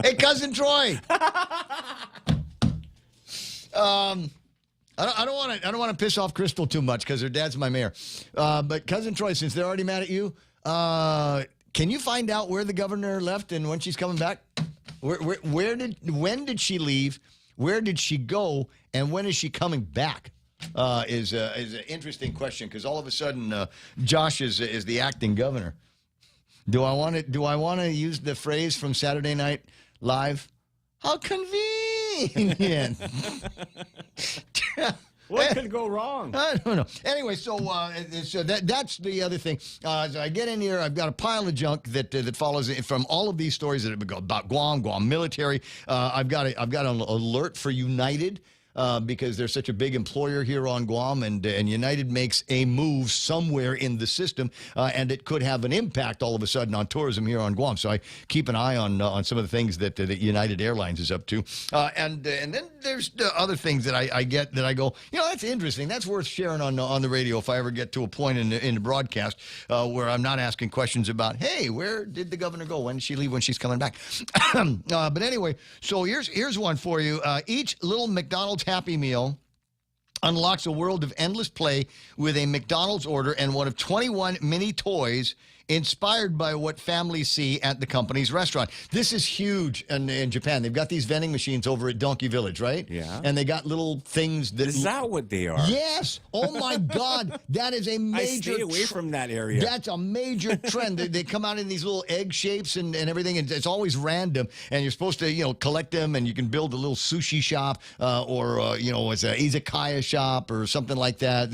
Hey, cousin Troy. I don't want to piss off Crystal too much because her dad's my mayor. But cousin Troy, since they're already mad at you, can you find out where the governor left and when she's coming back? When did she leave? Where did she go? And when is she coming back? Is an interesting question because all of a sudden Josh is the acting governor. Do I want to use the phrase from Saturday Night Live? How convenient. What could go wrong? I don't know. Anyway, so that's the other thing. As I get in here, I've got a pile of junk that follows from all of these stories that have been about Guam military. I've got an alert for United. Because they're such a big employer here on Guam, and United makes a move somewhere in the system, and it could have an impact all of a sudden on tourism here on Guam. So I keep an eye on some of the things that United Airlines is up to, and then there's the other things that I get that I go, that's interesting. That's worth sharing on the radio if I ever get to a point in the broadcast where I'm not asking questions about, hey, where did the governor go? When did she leave? When she's coming back? But anyway, so here's one for you. Each little McDonald's Happy Meal unlocks a world of endless play with a McDonald's order and one of 21 mini toys inspired by what families see at the company's restaurant. This is huge in Japan. They've got these vending machines over at Donkey Village, right? Yeah. And they got little things that... Is that what they are? Yes. Oh, my God. That is a major... I stay away from that area. That's a major trend. They come out in these little egg shapes and everything, and it's always random. And you're supposed to, collect them, and you can build a little sushi shop or it's an izakaya shop or something like that.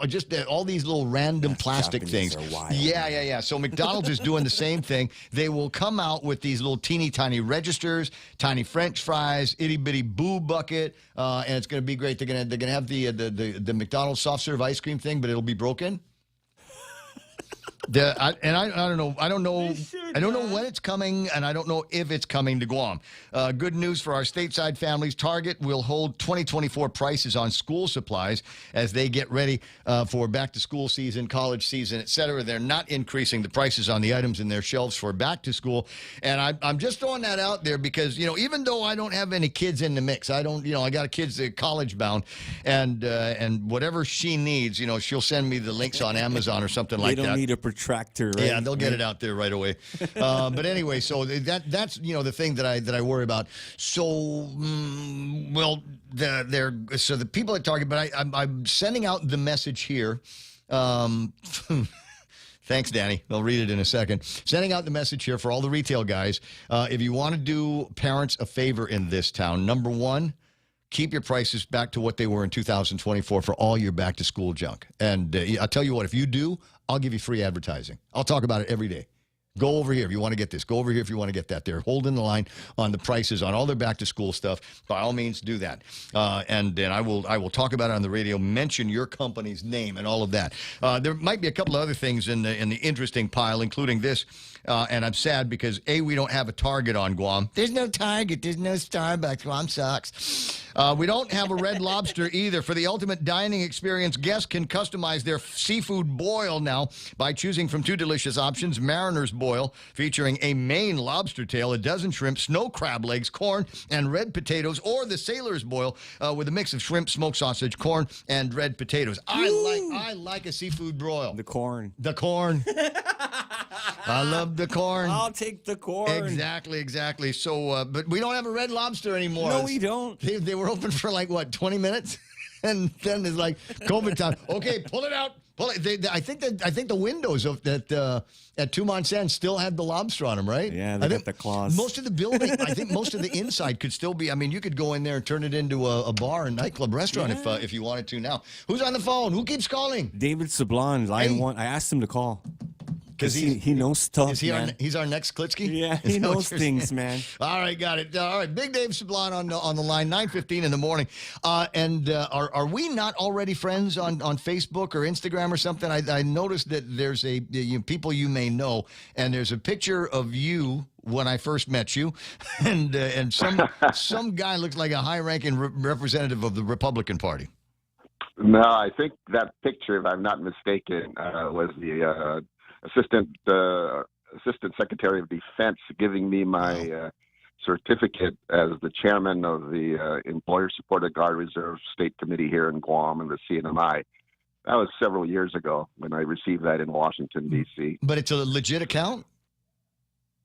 Just all these little random plastic Japanese things. Are wild. Yeah. So McDonald's is doing the same thing. They will come out with these little teeny tiny registers, tiny French fries, itty bitty boo bucket, and it's going to be great. They're going to have the McDonald's soft serve ice cream thing, but it'll be broken. I don't know when it's coming, and I don't know if it's coming to Guam. Good news for our stateside families. Target will hold 2024 prices on school supplies as they get ready for back-to-school season, college season, etc. They're not increasing the prices on the items in their shelves for back-to-school. And I'm just throwing that out there because, even though I don't have any kids in the mix, I got kids that are college-bound, and whatever she needs, she'll send me the links on Amazon or something like that. They don't need a protractor, right? Yeah, they'll get it out there right away. But anyway, so that's the thing that I worry about. So the people at Target, but I'm sending out the message here. Thanks, Danny. I'll read it in a second. Sending out the message here for all the retail guys. If you want to do parents a favor in this town, number one, keep your prices back to what they were in 2024 for all your back-to-school junk. And I'll tell you what, if you do, I'll give you free advertising. I'll talk about it every day. Go over here if you want to get this. Go over here if you want to get that. They're holding the line on the prices on all their back-to-school stuff. By all means, do that. And I will talk about it on the radio, mention your company's name and all of that. There might be a couple of other things in the interesting pile, including this. And I'm sad because, A, we don't have a Target on Guam. There's no Target. There's no Starbucks. Guam sucks. We don't have a Red Lobster either. For the ultimate dining experience, guests can customize their seafood boil now by choosing from 2 delicious options. Mariner's Boil, featuring a Maine lobster tail, a dozen shrimp, snow crab legs, corn, and red potatoes, or the Sailor's Boil with a mix of shrimp, smoked sausage, corn, and red potatoes. I like a seafood broil. The corn. The corn. I love the corn. I'll take the corn. Exactly. So, but we don't have a Red Lobster anymore. No, we don't. They were open for like, what, 20 minutes? And then it's like COVID time. Okay, pull it out. Pull it. I think the windows of that at Tumont Sands still had the lobster on them, right? Yeah, they got the claws. Most of the building, I think most of the inside could still be. I mean, you could go in there and turn it into a bar and nightclub restaurant if you wanted to now. Who's on the phone? Who keeps calling? David Sablon, line 1. I asked him to call. Because he knows stuff, man. He's our next Klitsky? Yeah, he knows things, man. All right, got it. All right, Big Dave Sablon on the line, 9:15 in the morning. And are we not already friends on Facebook or Instagram or something? I noticed that there's people you may know, and there's a picture of you when I first met you, and some guy looks like a high-ranking representative of the Republican Party. No, I think that picture, if I'm not mistaken, was the Assistant Secretary of Defense giving me my certificate as the chairman of the Employer-Supported Guard Reserve State Committee here in Guam and the CNMI. That was several years ago when I received that in Washington, D.C. But it's a legit account?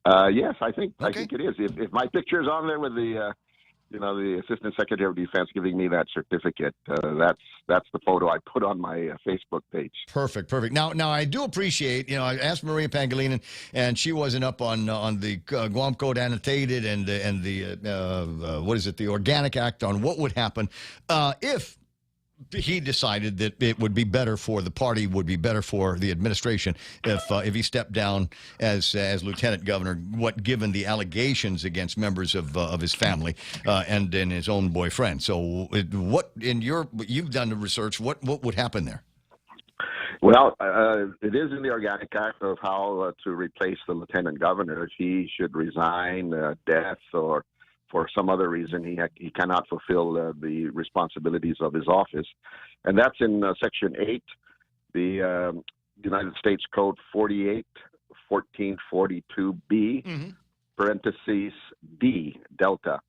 Yes, I think it is. If my picture is on there with the Assistant Secretary of Defense giving me that certificate, that's the photo I put on my Facebook page. Perfect. Now I do appreciate, I asked Maria Pangilinan, and she wasn't up on the Guam Code Annotated and the what is it, the Organic Act on what would happen if he decided that it would be better for the party, would be better for the administration if he stepped down as lieutenant governor. Given the allegations against members of his family and his own boyfriend. So, you've done the research. What would happen there? Well, it is in the Organic Act of how to replace the lieutenant governor if he should resign, death, or for some other reason he cannot fulfill the responsibilities of his office. And that's in Section 8, the United States Code 1442B, parentheses D, Delta.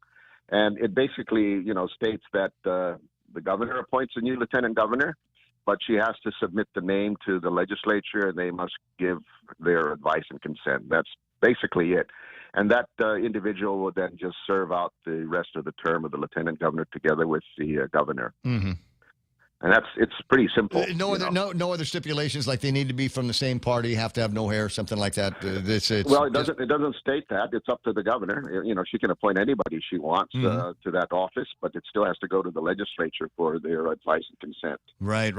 And it basically, states that the governor appoints a new lieutenant governor, but she has to submit the name to the legislature, and they must give their advice and consent. That's basically it. And that individual would then just serve out the rest of the term of the lieutenant governor together with the governor. Mm-hmm. And it's pretty simple. No other stipulations, like they need to be from the same party, have to have no hair, something like that. Well, it doesn't state that. It's up to the governor. She can appoint anybody she wants to that office, but it still has to go to the legislature for their advice and consent. Right.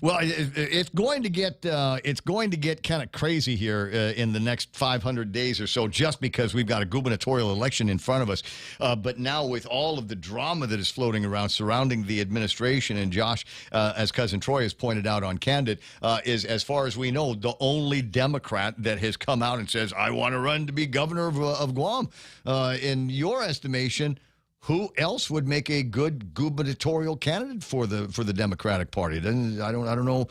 Well, it's going to get kind of crazy here in the next 500 days or so, just because we've got a gubernatorial election in front of us. But now with all of the drama that is floating around surrounding the administration, and Josh, as Cousin Troy has pointed out on Candid, is, as far as we know, the only Democrat that has come out and says, I want to run to be governor of Guam. In your estimation, who else would make a good gubernatorial candidate for the Democratic Party? I don't know,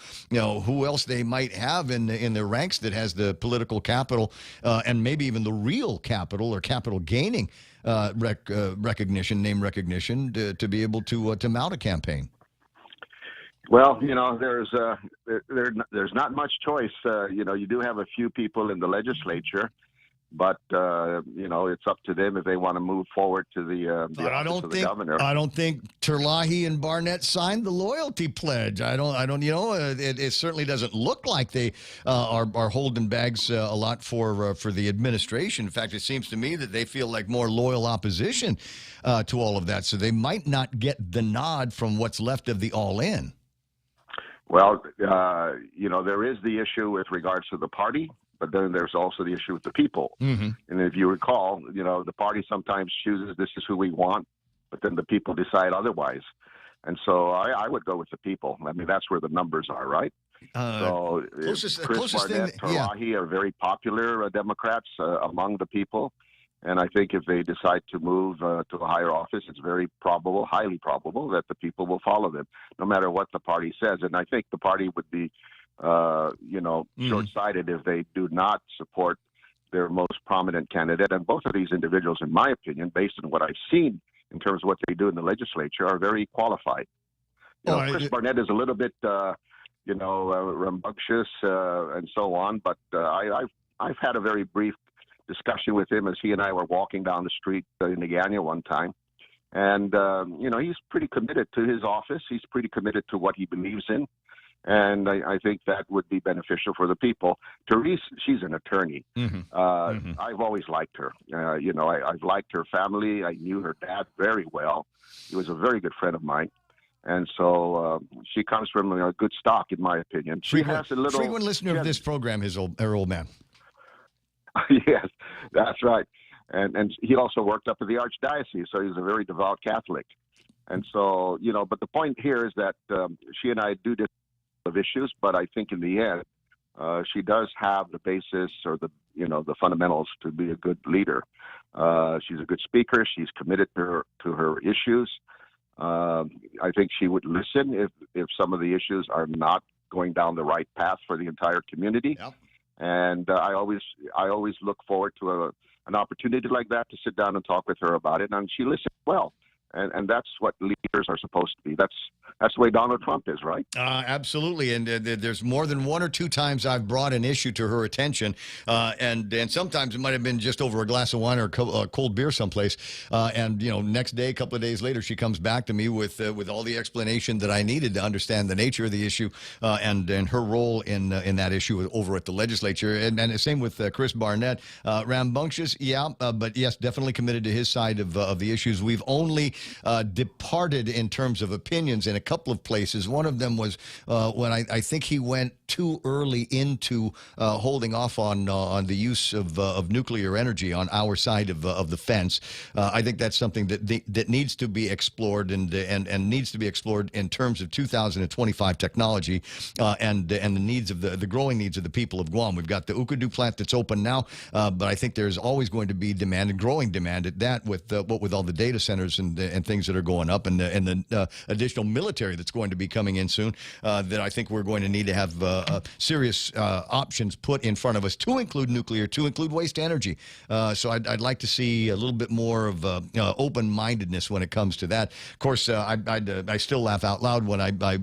who else they might have in their ranks that has the political capital and maybe even the real capital or capital gaining recognition, name recognition, to be able to mount a campaign. Well, there's not much choice. You do have a few people in the legislature, but it's up to them if they want to move forward to the office of the governor. I don't think Terlahi and Barnett signed the loyalty pledge. I don't. It certainly doesn't look like they are holding bags a lot for the administration. In fact, it seems to me that they feel like more loyal opposition to all of that. So they might not get the nod from what's left of the All-In. Well, there is the issue with regards to the party, but then there's also the issue with the people. Mm-hmm. And if you recall, the party sometimes chooses this is who we want, but then the people decide otherwise. And so I would go with the people. I mean, that's where the numbers are, right? Chris Barnett, Terlahi are very popular Democrats among the people. And I think if they decide to move to a higher office, it's very probable, highly probable, that the people will follow them, no matter what the party says. And I think the party would be, short-sighted if they do not support their most prominent candidate. And both of these individuals, in my opinion, based on what I've seen in terms of what they do in the legislature, are very qualified. Chris Barnett is a little bit, rambunctious and so on, but I've had a very brief discussion with him as he and I were walking down the street in Neganya one time. And, he's pretty committed to his office. He's pretty committed to what he believes in. And I think that would be beneficial for the people. Therese, she's an attorney. I've always liked her. I've liked her family. I knew her dad very well. He was a very good friend of mine. And so she comes from a good stock, in my opinion. She has a little frequent listener of this program, her old man. Yes, that's right. And he also worked up at the Archdiocese, so he's a very devout Catholic. And so, but the point here is that she and I do different of issues, but I think in the end, she does have the basis or the fundamentals to be a good leader. She's a good speaker. She's committed to her issues. I think she would listen if some of the issues are not going down the right path for the entire community. Yep. And I always look forward to an opportunity like that to sit down and talk with her about it. And she listens well. And that's what leaders are supposed to be. That's the way Donald Trump is, right? Absolutely. And there's more than one or two times I've brought an issue to her attention, and sometimes it might have been just over a glass of wine or a cold beer someplace. And next day, a couple of days later, she comes back to me with all the explanation that I needed to understand the nature of the issue and her role in that issue over at the legislature. And the same with Chris Barnett. Rambunctious, yeah, but yes, definitely committed to his side of the issues. We've only departed in terms of opinions in a couple of places. One of them was when I think he went too early into holding off on the use of nuclear energy on our side of the fence. I think that's something that needs to be explored and needs to be explored in terms of 2025 technology and the needs of the growing needs of the people of Guam. We've got the Ukadu plant that's open now, but I think there's always going to be demand and growing demand at that with all the data centers and things that are going up and the additional military that's going to be coming in soon, that I think we're going to need to have serious options put in front of us to include nuclear, to include waste energy. So I'd like to see a little bit more of open-mindedness when it comes to that. Of course, I still laugh out loud when I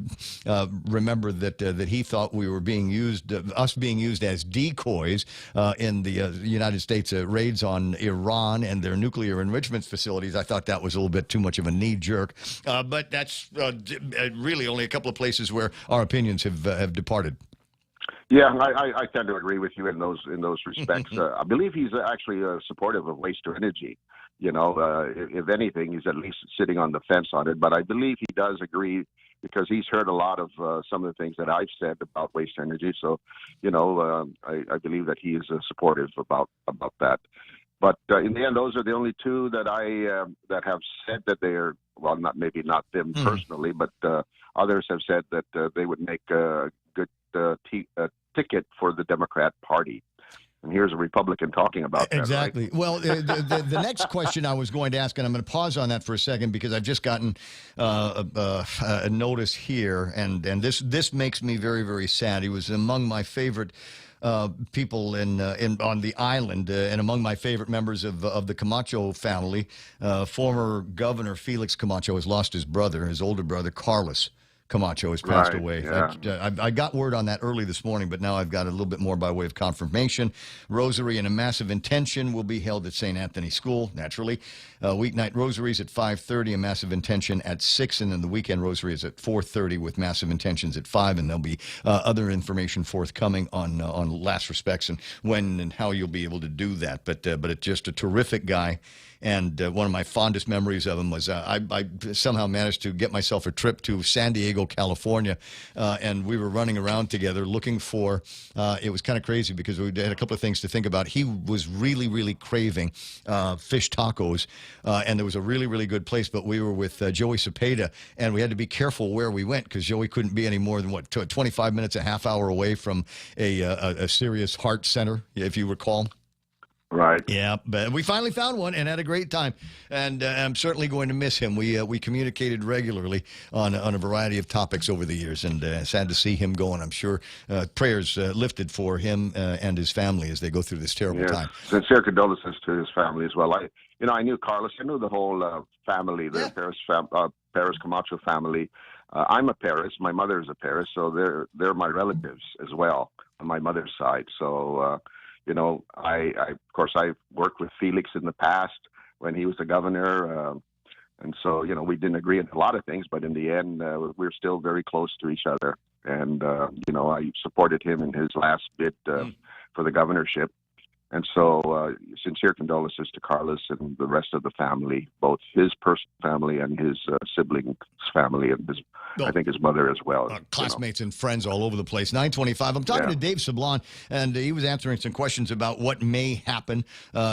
remember that he thought we were being used, us being used as decoys in the United States raids on Iran and their nuclear enrichment facilities. I thought that was a little bit too much of a knee jerk, but that's really only a couple of places where our opinions have departed. Yeah, I tend to agree with you in those respects. I believe he's actually supportive of waste to energy. If anything, he's at least sitting on the fence on it. But I believe he does agree because he's heard a lot of some of the things that I've said about waste energy. So, I believe that he is supportive about that. But in the end, those are the only two that that have said that they are, well, not them personally, but others have said that they would make a good ticket for the Democrat Party. And here's a Republican talking about that. Exactly. Right? Well, the next question I was going to ask, and I'm going to pause on that for a second because I've just gotten a notice here, and this makes me very, very sad. He was among my favorite people on the island, and among my favorite members of the Camacho family. Former Governor Felix Camacho has lost his brother, his older brother, Carlos Camacho, has passed away. Yeah. I got word on that early this morning, but now I've got a little bit more by way of confirmation. Rosary and a massive intention will be held at St. Anthony School, naturally. Weeknight rosaries at 5:30, a massive intention at 6, and then the weekend rosary is at 4:30 with massive intentions at 5, and there'll be other information forthcoming on last respects and when and how you'll be able to do that. But it's just a terrific guy. And one of my fondest memories of him was I somehow managed to get myself a trip to San Diego, California, and we were running around together looking for, it was kind of crazy because we had a couple of things to think about. He was really, really craving fish tacos, and there was a really, really good place, but we were with Joey Cepeda, and we had to be careful where we went because Joey couldn't be any more than, 25 minutes, a half hour away from a serious heart center, if you recall. Right. Yeah, but we finally found one and had a great time, and I'm certainly going to miss him. We communicated regularly on a variety of topics over the years, and sad to see him go. And I'm sure prayers lifted for him and his family as they go through this terrible time. Sincere condolences to his family as well. I knew Carlos. I knew the whole family, the Perez Camacho family. I'm a Perez. My mother is a Perez, so they're my relatives as well on my mother's side. So. Of course, I worked with Felix in the past when he was the governor. And so, we didn't agree on a lot of things, but in the end, we're still very close to each other. And, I supported him in his last bid for the governorship. And so, sincere condolences to Carlos and the rest of the family, both his personal family and his siblings' family, and I think his mother as well. Classmates and friends all over the place. 9:25. I'm talking to Dave Sablon, and he was answering some questions about what may happen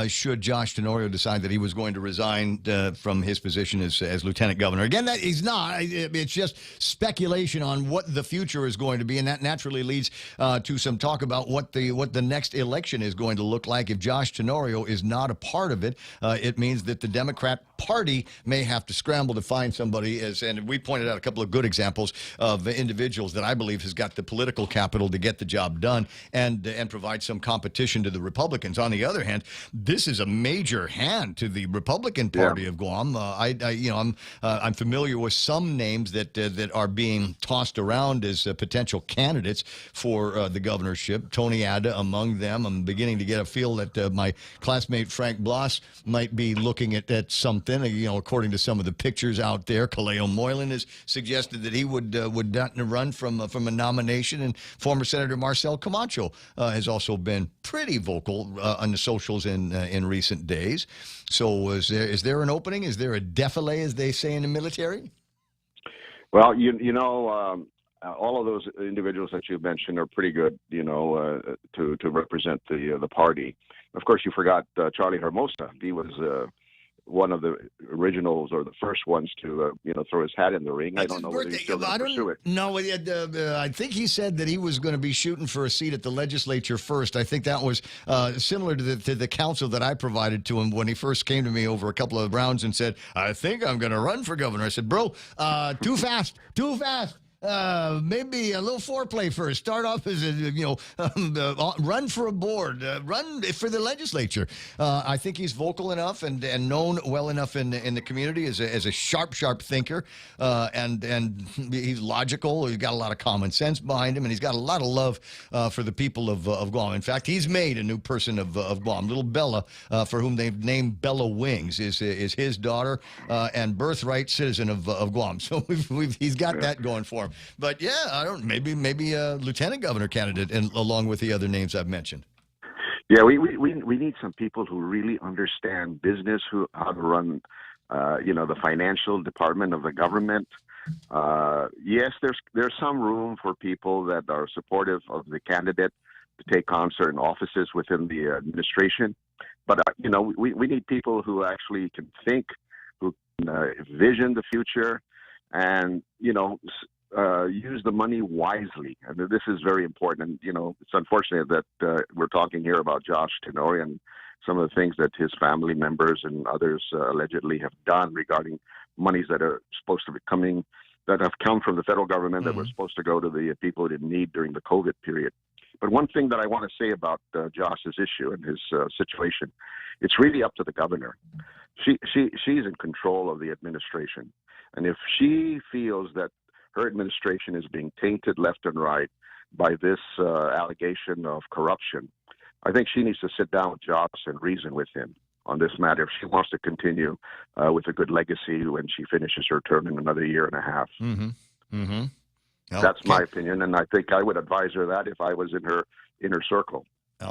should Josh Tenorio decide that he was going to resign from his position as lieutenant governor. Again, that he's not. It's just speculation on what the future is going to be, and that naturally leads to some talk about what the next election is going to look like. If Josh Tenorio is not a part of it, it means that the Democrat Party may have to scramble to find somebody, and we pointed out a couple of good examples of individuals that I believe has got the political capital to get the job done and provide some competition to the Republicans. On the other hand, this is a major hand to the Republican Party of Guam. I'm familiar with some names that are being tossed around as potential candidates for the governorship. Tony Ada among them. I'm beginning to get a feel that my classmate Frank Blas might be looking at something. According to some of the pictures out there, Kaleo Moylan has suggested that he would not run from a nomination, and former Senator Marcel Camacho has also been pretty vocal on the socials in recent days. So is there an opening? Is there a défilé, as they say in the military? Well, all of those individuals that you mentioned are pretty good, to represent the party. Of course, you forgot Charlie Hermosa. He was one of the originals or the first ones to throw his hat in the ring. I don't know whether he's still going to pursue it. No, I think he said that he was going to be shooting for a seat at the legislature first. I think that was similar to the counsel that I provided to him when he first came to me over a couple of rounds and said, "I think I'm going to run for governor." I said, "Bro, too fast. Maybe a little foreplay first. Start off as run for a board, run for the legislature." I think he's vocal enough and known well enough in the community as a sharp thinker, and he's logical. He's got a lot of common sense behind him, and he's got a lot of love for the people of Guam. In fact, he's made a new person of Guam. Little Bella, for whom they've named Bella Wings, is his daughter and birthright citizen of Guam. So he's got that going for him. But maybe a lieutenant governor candidate, and along with the other names I've mentioned. Yeah, we need some people who really understand business, how to run, the financial department of the government. Yes, there's some room for people that are supportive of the candidate to take on certain offices within the administration, but we need people who actually can think, who can vision the future, and use the money wisely. I mean, this is very important. And, it's unfortunate that we're talking here about Josh Tenorio and some of the things that his family members and others allegedly have done regarding monies that are supposed to be that have come from the federal government that were supposed to go to the people who didn't need during the COVID period. But one thing that I want to say about Josh's issue and his situation, it's really up to the governor. She's in control of the administration. And if she feels that her administration is being tainted left and right by this allegation of corruption, I think she needs to sit down with Josh and reason with him on this matter if she wants to continue with a good legacy when she finishes her term in another year and a half. That's my opinion, and I think I would advise her that if I was in her inner circle.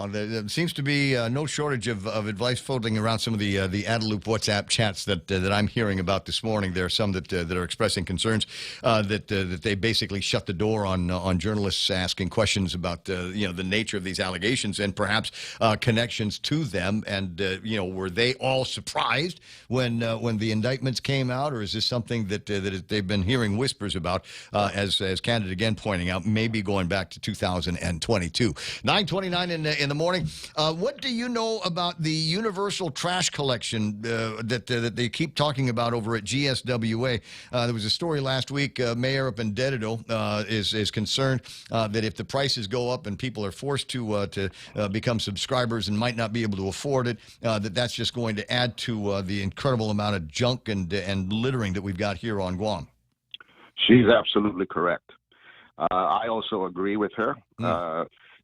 There seems to be no shortage of advice floating around some of the Adeloop WhatsApp chats that I'm hearing about this morning. There are some that are expressing concerns that they basically shut the door on journalists asking questions about the nature of these allegations and perhaps connections to them. And were they all surprised when the indictments came out, or is this something that they've been hearing whispers about? As Candid again pointing out, maybe going back to 2022. 9:29 in in the morning. What do you know about the universal trash collection that they keep talking about over at GSWA? There was a story last week. Mayor up in Dedido is concerned that if the prices go up and people are forced to become subscribers and might not be able to afford it, that's just going to add to the incredible amount of junk and littering that we've got here on Guam. She's absolutely correct. I also agree with her.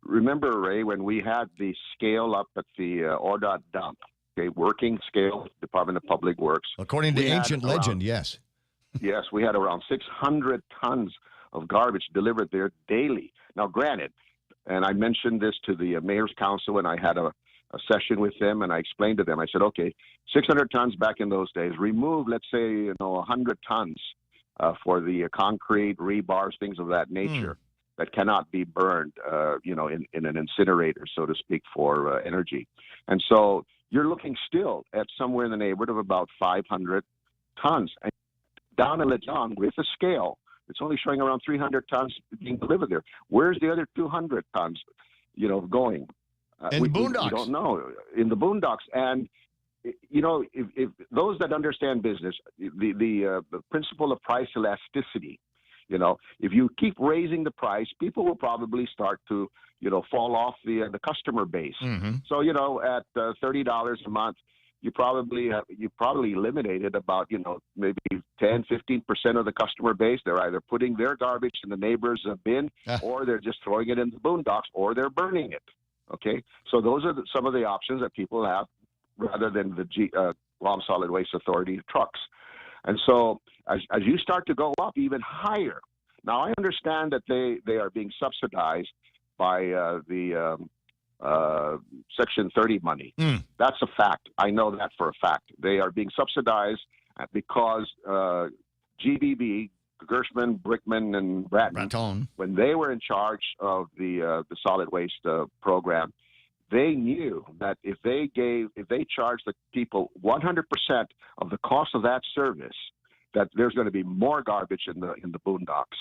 Remember, Ray, when we had the scale up at the ORDOT dump, okay, working scale, Department of Public Works. According to ancient legend, yes. Yes, we had around 600 tons of garbage delivered there daily. Now, granted, and I mentioned this to the Mayor's Council, and I had a session with them, and I explained to them, I said, okay, 600 tons back in those days, remove, let's say, 100 tons for the concrete, rebars, things of that nature that cannot be burned, in an incinerator, so to speak, for energy. And so you're looking still at somewhere in the neighborhood of about 500 tons. And down in Lejong, with the scale, it's only showing around 300 tons being delivered there. Where's the other 200 tons, going? In the boondocks. We don't know. In the boondocks. And, if those that understand business, the principle of price elasticity, if you keep raising the price, people will probably start to, fall off the customer base. So, at $30 a month, you probably eliminated about, maybe 10, 15% of the customer base. They're either putting their garbage in the neighbor's bin, or they're just throwing it in the boondocks, or they're burning it. Okay, so those are some of the options that people have rather than the Guam Solid Waste Authority trucks. And so as you start to go up even higher, now I understand that they are being subsidized by the Section 30 money. That's a fact. I know that for a fact. They are being subsidized because GBB, Gershman, Brickman, and Bratton, when they were in charge of the solid waste program, they knew that if they charged the people 100% of the cost of that service, that there's going to be more garbage in the boondocks.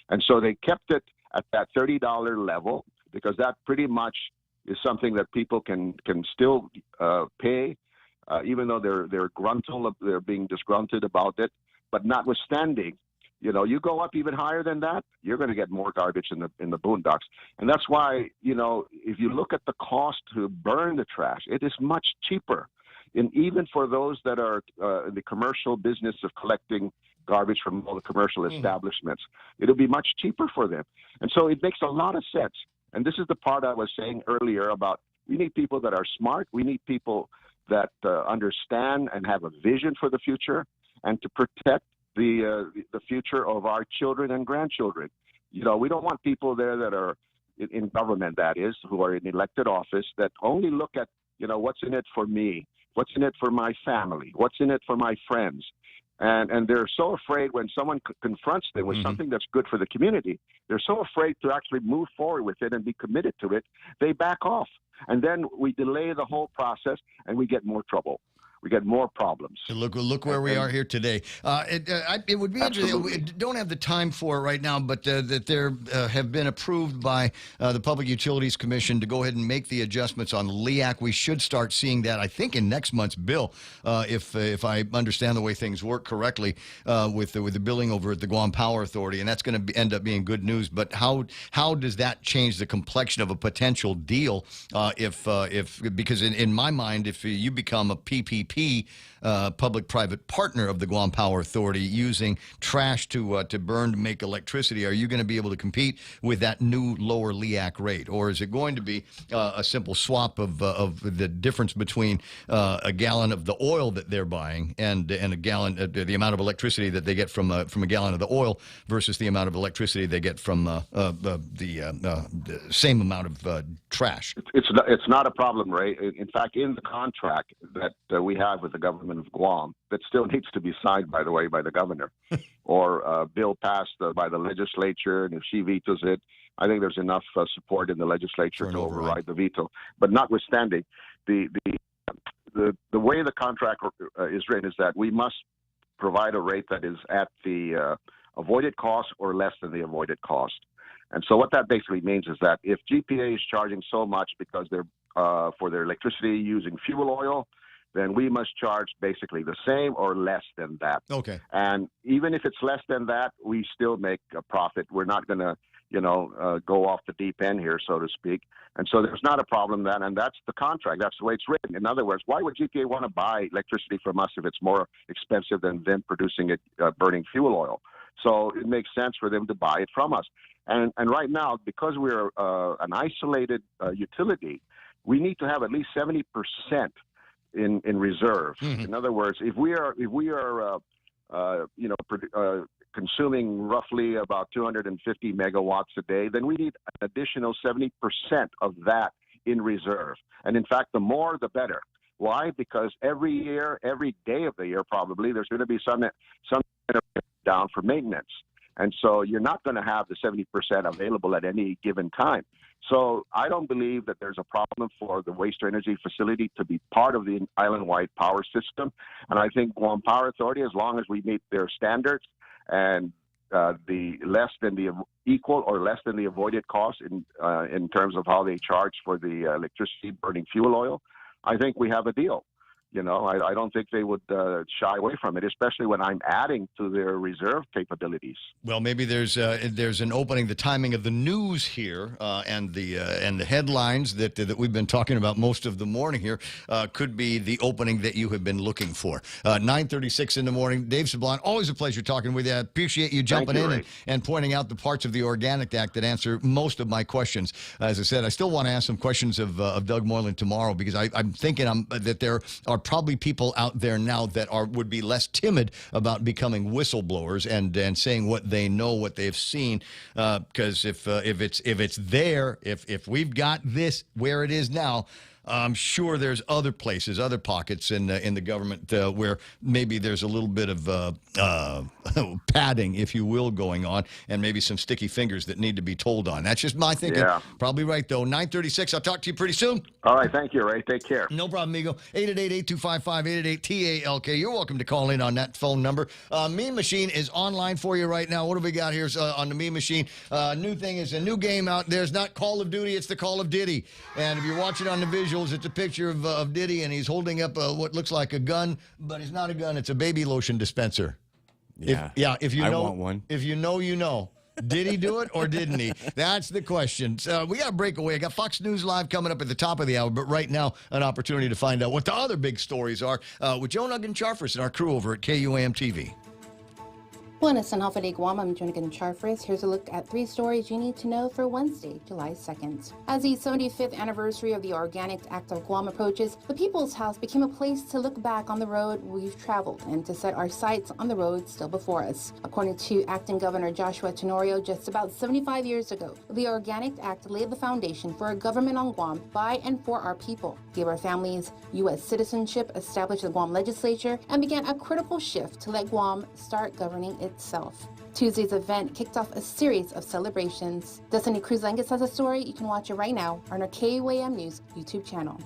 And so they kept it at that $30 level, because that pretty much is something that people can still pay, even though they're being disgruntled about it. But notwithstanding, you go up even higher than that, you're going to get more garbage in the boondocks. And that's why, if you look at the cost to burn the trash, it is much cheaper. And even for those that are in the commercial business of collecting garbage from all the commercial establishments, it'll be much cheaper for them. And so it makes a lot of sense. And this is the part I was saying earlier about we need people that are smart. We need people that understand and have a vision for the future and to protect the future of our children and grandchildren. We don't want people there that are in government, that is, who are in elected office, that only look at, what's in it for me, what's in it for my family, what's in it for my friends. And they're so afraid when someone confronts them with something that's good for the community, they're so afraid to actually move forward with it and be committed to it, they back off. And then we delay the whole process and we get more trouble. We get more problems. Look where we are here today. It would be interesting. We don't have the time for it right now, but that there have been approved by the Public Utilities Commission to go ahead and make the adjustments on LEAC. We should start seeing that, I think, in next month's bill, if I understand the way things work correctly, with the billing over at the Guam Power Authority, and that's going to end up being good news. But how does that change the complexion of a potential deal? Because in my mind, if you become a PPP, public-private partner of the Guam Power Authority, using trash to burn to make electricity, are you going to be able to compete with that new lower LEAC rate? Or is it going to be a simple swap of the difference between a gallon of the oil that they're buying and a gallon, the amount of electricity that they get from a gallon of the oil versus the amount of electricity they get from the same amount of trash? It's not a problem, Ray. In fact, in the contract that we have with the government of Guam, that still needs to be signed, by the way, by the governor, or a bill passed by the legislature, and if she vetoes it, I think there's enough support in the legislature to override the veto. But notwithstanding, the way the contract is written is that we must provide a rate that is at the avoided cost or less than the avoided cost. And so what that basically means is that if GPA is charging so much because they're for their electricity using fuel oil, then we must charge basically the same or less than that. Okay. And even if it's less than that, we still make a profit. We're not going to, go off the deep end here, so to speak. And so there's not a problem then, and that's the contract. That's the way it's written. In other words, why would GPA want to buy electricity from us if it's more expensive than them producing it burning fuel oil? So it makes sense for them to buy it from us. And right now, because we're an isolated utility, we need to have at least 70% in reserve. Mm-hmm. In other words, if we are consuming roughly about 250 megawatts a day, then we need an additional 70% of that in reserve. And in fact, the more, the better. Why? Because every year, every day of the year, probably there's going to be some down for maintenance. And so you're not going to have the 70% available at any given time. So I don't believe that there's a problem for the waste-to-energy facility to be part of the island-wide power system. And I think Guam Power Authority, as long as we meet their standards and the less than the equal or less than the avoided cost in terms of how they charge for the electricity burning fuel oil, I think we have a deal. I don't think they would shy away from it, especially when I'm adding to their reserve capabilities. Well, maybe there's an opening. The timing of the news here and the headlines that we've been talking about most of the morning here could be the opening that you have been looking for. 9:36 in the morning. Dave Sablon, always a pleasure talking with you. I appreciate you jumping in and pointing out the parts of the Organic Act that answer most of my questions. As I said, I still want to ask some questions of Doug Moylan tomorrow because I'm thinking that there are probably people out there now that would be less timid about becoming whistleblowers and saying what they know, what they've seen. Because if it's there, if we've got this where it is now, I'm sure there's other places, other pockets in the government where maybe there's a little bit of padding, if you will, going on, and maybe some sticky fingers that need to be told on. That's just my thinking. Yeah. Probably right, though. 9:36. I'll talk to you pretty soon. All right. Thank you, Ray. Take care. No problem, amigo. 888-825-5888-TALK. You're welcome to call in on that phone number. Meme Machine is online for you right now. What have we got here on the Meme Machine? New thing is a new game out. There's not Call of Duty. It's the Call of Diddy. And if you're watching on the visuals, it's a picture of Diddy, and he's holding up what looks like a gun, but it's not a gun. It's a baby lotion dispenser. Yeah. If you I know, want one. If you know, you know. Did he do it or didn't he? That's the question. So we got to break away. I got Fox News Live coming up at the top of the hour, but right now, an opportunity to find out what the other big stories are with Joan Uggan-Charfris and our crew over at KUAM TV. Buenas and Halfa de Guam, I'm Junigan Charfris. Here's a look at 3 stories you need to know for Wednesday, July 2nd. As the 75th anniversary of the Organic Act of Guam approaches, the People's House became a place to look back on the road we've traveled and to set our sights on the road still before us. According to Acting Governor Joshua Tenorio, just about 75 years ago, the Organic Act laid the foundation for a government on Guam by and for our people, gave our families U.S. citizenship, established the Guam legislature, and began a critical shift to let Guam start governing itself. Tuesday's event kicked off a series of celebrations. Destiny Cruz-Lenges has a story. You can watch it right now on our KUAM News YouTube channel.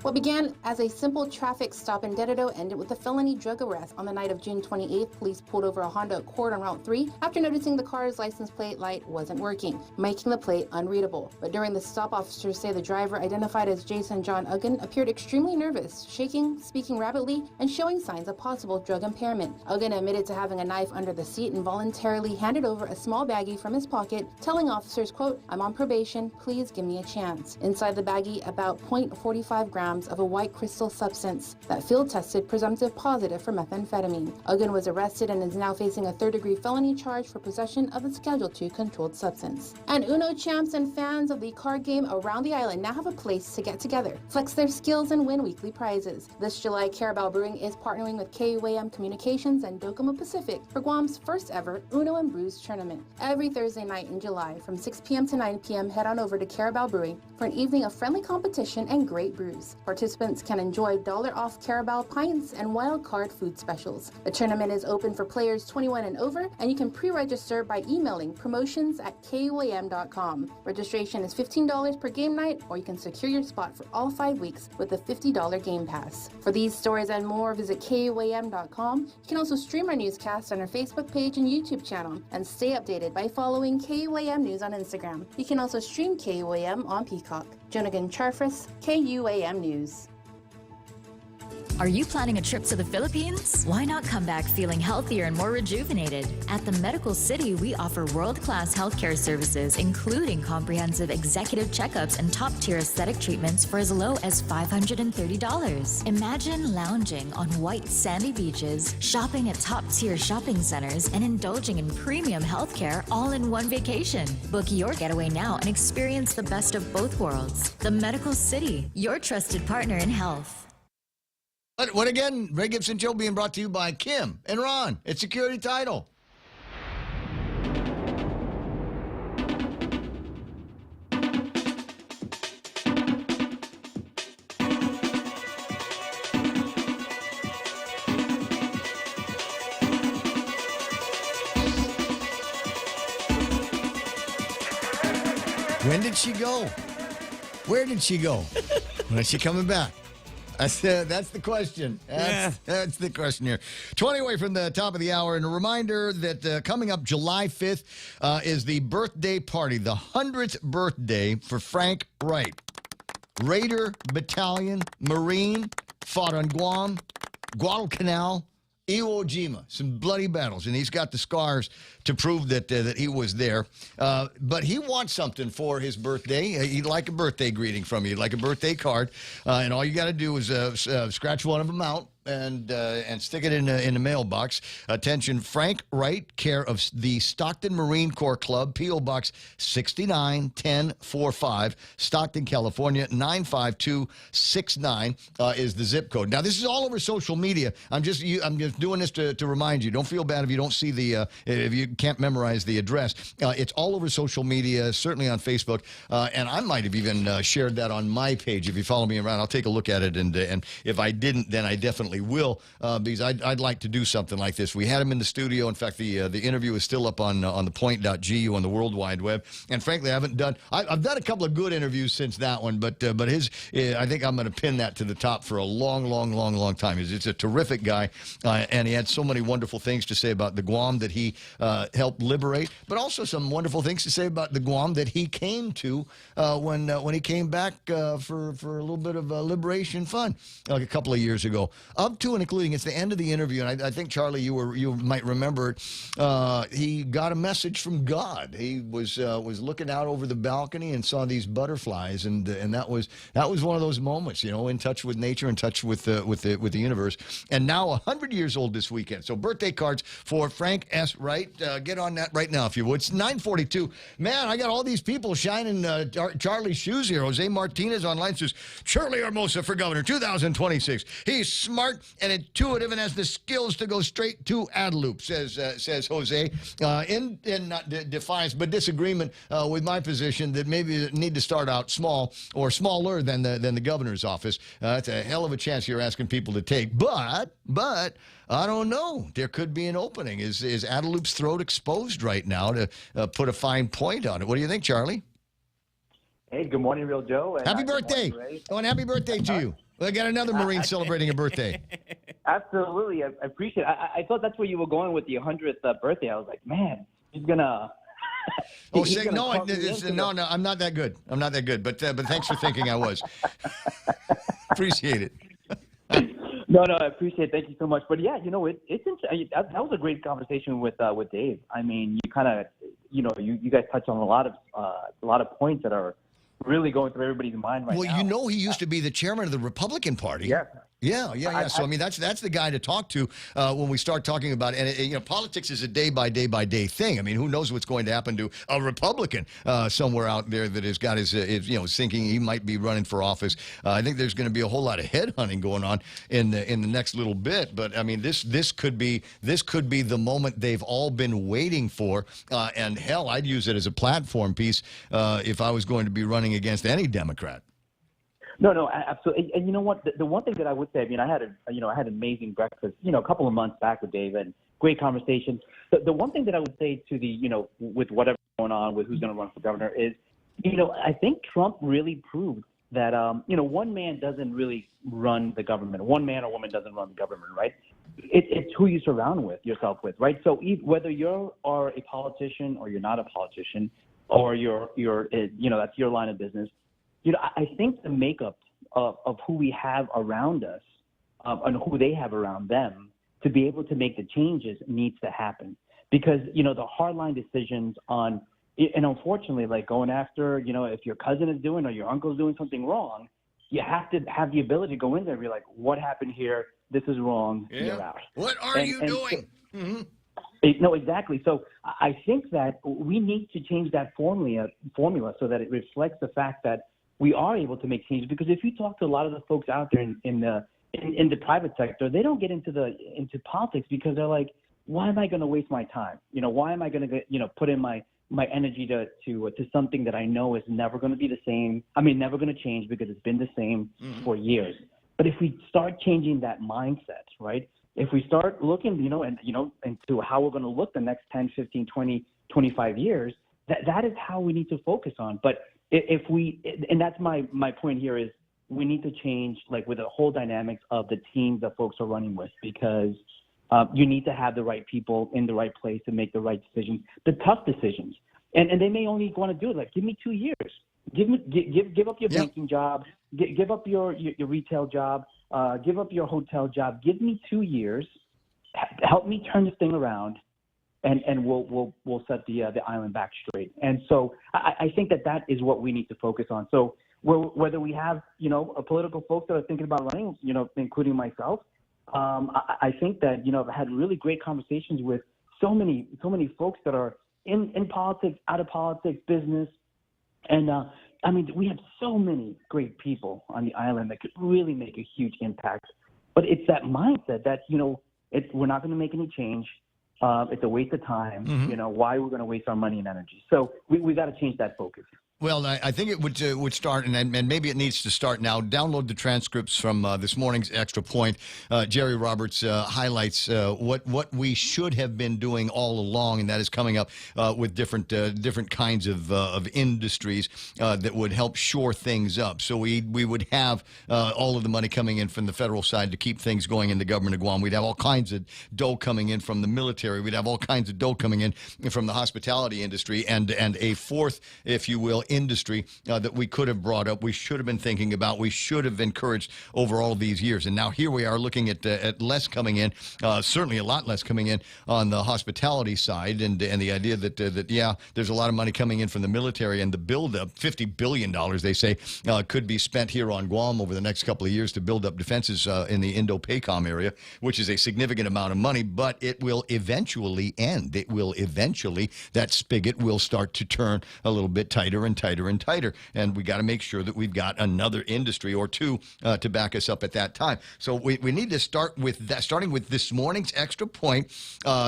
What began as a simple traffic stop in Dededo ended with a felony drug arrest. On the night of June 28th, police pulled over a Honda Accord on Route 3 after noticing the car's license plate light wasn't working, making the plate unreadable. But during the stop, officers say the driver, identified as Jason John Uggan, appeared extremely nervous, shaking, speaking rapidly, and showing signs of possible drug impairment. Uggan admitted to having a knife under the seat and voluntarily handed over a small baggie from his pocket, telling officers, quote, "I'm on probation, please give me a chance." Inside the baggie, about 0.45 grams of a white crystal substance that field tested presumptive positive for methamphetamine. Uggan was arrested and is now facing a 3rd-degree felony charge for possession of a Schedule II controlled substance. And Uno champs and fans of the card game around the island now have a place to get together, flex their skills, and win weekly prizes. This July, Carabao Brewing is partnering with KUAM Communications and Docomo Pacific for Guam's first ever Uno and Brews tournament. Every Thursday night in July from 6 p.m. to 9 p.m., head on over to Carabao Brewing for an evening of friendly competition and great brews. Participants can enjoy $off Carabao pints and wild card food specials. The tournament is open for players 21 and over, and you can pre-register by emailing promotions@kuam.com. Registration is $15 per game night, or you can secure your spot for all 5 weeks with a $50 game pass. For these stories and more, visit kuam.com. You can also stream our newscast on our Facebook page and YouTube channel, and stay updated by following KUAM News on Instagram. You can also stream KUAM on Peacock. Jonagan Charfris, KUAM News. Are you planning a trip to the Philippines? Why not come back feeling healthier and more rejuvenated? At the Medical City, we offer world-class healthcare services, including comprehensive executive checkups and top-tier aesthetic treatments for as low as $530. Imagine lounging on white sandy beaches, shopping at top-tier shopping centers, and indulging in premium healthcare all in one vacation. Book your getaway now and experience the best of both worlds. The Medical City, your trusted partner in health. What again? Ray Gibson Show being brought to you by Kim and Ron at Security Title. When did she go? Where did she go? When is she coming back? That's the question. That's the question here. 20 away from the top of the hour. And a reminder that coming up July 5th is the birthday party, the 100th birthday for Frank Wright. Raider Battalion, Marine, fought on Guam, Guadalcanal, Iwo Jima, some bloody battles, and he's got the scars to prove that that he was there. But he wants something for his birthday. He'd like a birthday greeting from you, like a birthday card, and all you got to do is scratch one of them out and stick it in the mailbox. Attention, Frank Wright, care of the Stockton Marine Corps Club, P.O. Box 691045, Stockton, California 95269 is the zip code. Now, this is all over social media. I'm just doing this to remind you. Don't feel bad if you don't see if you can't memorize the address. It's all over social media, certainly on Facebook, and I might have even shared that on my page. If you follow me around, I'll take a look at it, and if I didn't, then I definitely will, because I'd like to do something like this. We had him in the studio. In fact, the interview is still up on ThePOINT.gu on the World Wide Web. And frankly, I've done a couple of good interviews since that one, but his I think I'm going to pin that to the top for a long time. It's a terrific guy, and he had so many wonderful things to say about the Guam that he helped liberate, but also some wonderful things to say about the Guam that he came to when he came back for a little bit of liberation fun like a couple of years ago. Up to and including, it's the end of the interview, and I think, Charlie, you might remember it. He got a message from God. He was looking out over the balcony and saw these butterflies, and that was one of those moments, in touch with nature, in touch with the universe. And now 100 years old this weekend. So birthday cards for Frank S. Wright. Get on that right now if you would. It's 9:42. Man, I got all these people shining Charlie's shoes here. Jose Martinez online says Charlie Hermosa for governor 2026. He's smart and intuitive and has the skills to go straight to Adelup, says Jose, in not defiance but disagreement with my position that maybe it need to start out small or smaller than the governor's office. That's a hell of a chance you're asking people to take, but I don't know. There could be an opening. Is Adelup's throat exposed right now to put a fine point on it? What do you think, Charlie? Hey, good morning, Real Joe. Happy birthday. Oh, and happy birthday to you. I got another Marine celebrating a birthday. Absolutely. I appreciate it. I thought that's where you were going with the 100th birthday. I was like, man, he's going to... No, I'm not that good. I'm not that good. But thanks for thinking I was. Appreciate it. No, I appreciate it. Thank you so much. But yeah, that was a great conversation with Dave. I mean, you kind of, you guys touched on a lot of points that are really going through everybody's mind right now. Well, he used to be the chairman of the Republican Party. Yeah. Yeah. So, I mean, that's the guy to talk to when we start talking about it. And, politics is a day-by-day thing. I mean, who knows what's going to happen to a Republican somewhere out there that has got his thinking he might be running for office. I think there's going to be a whole lot of headhunting going on in the next little bit. But, I mean, this could be the moment they've all been waiting for. And, hell, I'd use it as a platform piece if I was going to be running against any Democrat. No, absolutely. And you know what? The one thing that I would say, I mean, I had an amazing breakfast, a couple of months back with Dave, and great conversation. The one thing that I would say to with whatever's going on with who's going to run for governor is, I think Trump really proved that, one man doesn't really run the government. One man or woman doesn't run the government, right? It's who you surround yourself with, right? So whether you are a politician or you're not a politician, or you're that's your line of business, I think the makeup of who we have around us and who they have around them to be able to make the changes needs to happen. Because, the hardline decisions on, and unfortunately, like going after, if your cousin is doing or your uncle's doing something wrong, you have to have the ability to go in there and be like, what happened here? This is wrong. Yeah. You're out. What are you doing? No, exactly. So I think that we need to change that formula so that it reflects the fact that we are able to make changes. Because if you talk to a lot of the folks out there in the private sector, they don't get into politics because they're like, why am I going to waste my time? Why am I going to put in my energy to something that I know is never going to be the same? I mean, never going to change because it's been the same for years. But if we start changing that mindset, right? If we start looking, into how we're going to look the next 10, 15, 20, 25 years, that is how we need to focus on. But and that's my point here is we need to change, like, with the whole dynamics of the teams that folks are running with, because you need to have the right people in the right place to make the right decisions, the tough decisions. And they may only want to do it like, give me 2 years. Give up your banking job, give up your retail job, give up your hotel job. Give me 2 years. Help me turn this thing around, and we'll set the island back straight. And so I think that is what we need to focus on. So whether we have a political folks that are thinking about running, including myself, I think that I've had really great conversations with so many folks that are in politics, out of politics, business. And I mean, we have so many great people on the island that could really make a huge impact. But it's that mindset that, we're not going to make any change. It's a waste of time. Why we're going to waste our money and energy. So we got to change that focus. Well, I think it would start, and maybe it needs to start now. Download the transcripts from this morning's Extra Point. Jerry Roberts highlights what we should have been doing all along, and that is coming up with different kinds of industries that would help shore things up. So we would have all of the money coming in from the federal side to keep things going in the government of Guam. We'd have all kinds of dough coming in from the military. We'd have all kinds of dough coming in from the hospitality industry, and a fourth, if you will, industry that we could have brought up, we should have been thinking about, we should have encouraged over all these years. And now here we are looking at less coming in, certainly a lot less coming in on the hospitality side, and the idea that there's a lot of money coming in from the military, and the buildup, $50 billion, they say, could be spent here on Guam over the next couple of years to build up defenses in the Indo-PACOM area, which is a significant amount of money, but it will eventually end. It will eventually, that spigot will start to turn a little bit tighter and tighter and tighter, and we got to make sure that we've got another industry or two to back us up at that time. So we need to start with that, starting with this morning's Extra Point,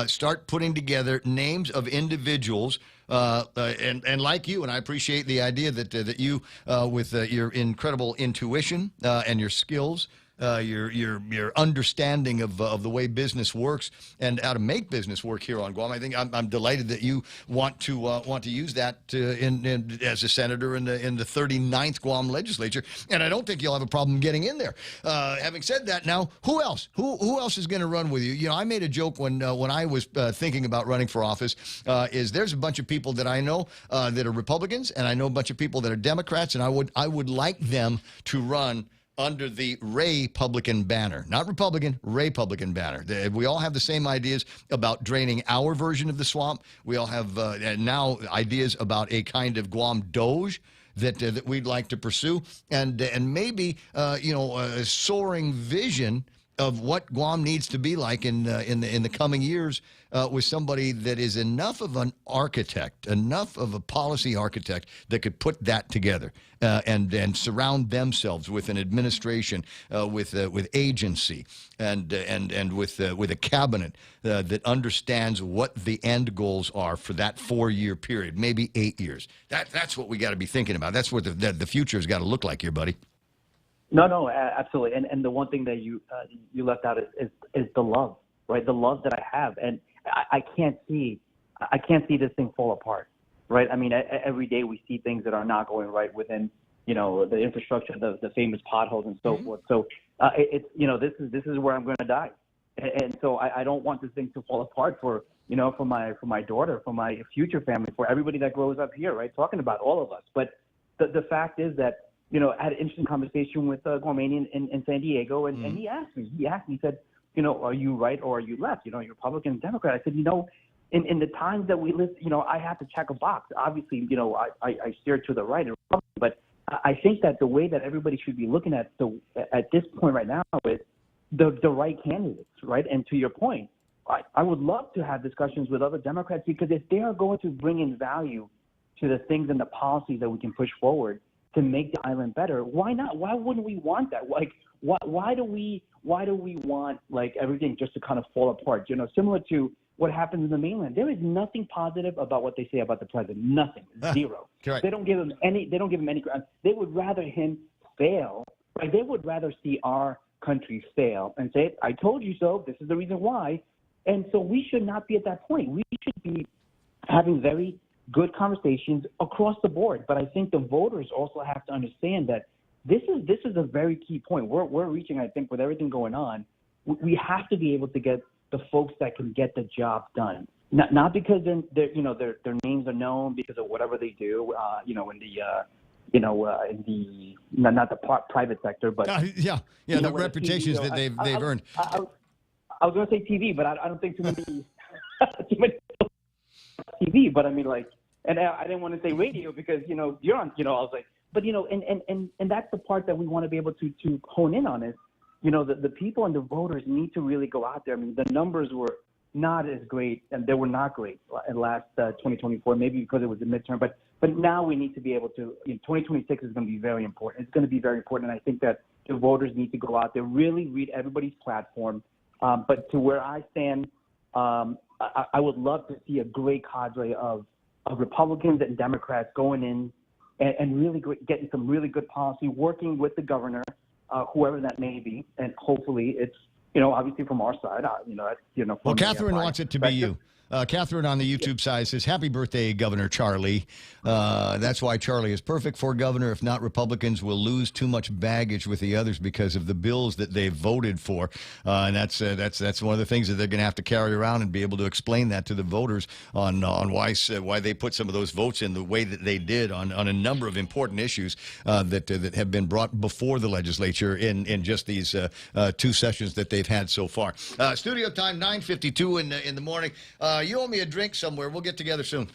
start putting together names of individuals and like you, and I appreciate the idea that you with your incredible intuition and your skills, your understanding of the way business works and how to make business work here on Guam. I think I'm delighted that you want to use that as a senator in the 39th Guam legislature, and I don't think you'll have a problem getting in there. Having said that, now who else? Who else is going to run with you? I made a joke when I was thinking about running for office. Is there's a bunch of people that I know that are Republicans, and I know a bunch of people that are Democrats, and I would like them to run under the Ray-Publican banner. Not Republican, Ray-Publican banner. We all have the same ideas about draining our version of the swamp. We all have now ideas about a kind of Guam Doge that we'd like to pursue, and maybe a soaring vision of what Guam needs to be like in the coming years, with somebody that is enough of an architect, enough of a policy architect that could put that together and surround themselves with an administration, with agency, and with a cabinet that understands what the end goals are for that 4-year period, maybe 8 years. That's what we got to be thinking about. That's what the future has got to look like here, buddy. No, absolutely. And the one thing that you left out is the love, right? The love that I have, and I can't see this thing fall apart, right? I mean, every day we see things that are not going right within, the infrastructure, the famous potholes and so forth. So it's this is where I'm going to die, and so I don't want this thing to fall apart for my daughter, for my future family, for everybody that grows up here, right? Talking about all of us, but the fact is that. I had an interesting conversation with Gormanian in San Diego, and he asked me, he said, are you right or are you left? You're Republican and Democrat. I said, in the times that we live, I have to check a box. Obviously, I steer to the right, but I think that the way that everybody should be looking at this point right now is the right candidates, right? And to your point, I would love to have discussions with other Democrats, because if they are going to bring in value to the things and the policies that we can push forward to make the island better, why not? Why wouldn't we want that? Like, why do we want like everything just to kind of fall apart? Similar to what happens in the mainland. There is nothing positive about what they say about the president. Nothing. Zero. Correct. They don't give him any ground. They would rather him fail. Right? They would rather see our country fail and say, "I told you so. This is the reason why." And so we should not be at that point. We should be having very good conversations across the board. But I think the voters also have to understand that this is a very key point. We're reaching, I think, with everything going on, we have to be able to get the folks that can get the job done. Not because their names are known because of whatever they do, in the not the private sector, but the reputations that they've earned. I was going to say TV, but I don't think too many TV. But I mean, like. And I didn't want to say radio because, you're on, I was like, but, and that's the part that we want to be able to hone in on is, the people and the voters need to really go out there. I mean, the numbers were not as great, and they were not great in last 2024, maybe because it was a midterm. But now we need to be able to, 2026 is going to be very important. It's going to be very important. And I think that the voters need to go out there, really read everybody's platform. But to where I stand, I would love to see a great cadre of Republicans and Democrats going in and really getting some really good policy, working with the governor, whoever that may be, and hopefully it's obviously from our side. Well, Catherine wants it to be you. Catherine on the YouTube side says, "Happy birthday, Governor Charlie. That's why Charlie is perfect for governor. If not, Republicans will lose too much baggage with the others because of the bills that they voted for." And that's one of the things that they're going to have to carry around and be able to explain that to the voters on why they put some of those votes in the way that they did on a number of important issues that have been brought before the legislature in just these 2 sessions that they've had so far. Studio time 9:52 in the morning. You owe me a drink somewhere. We'll get together soon.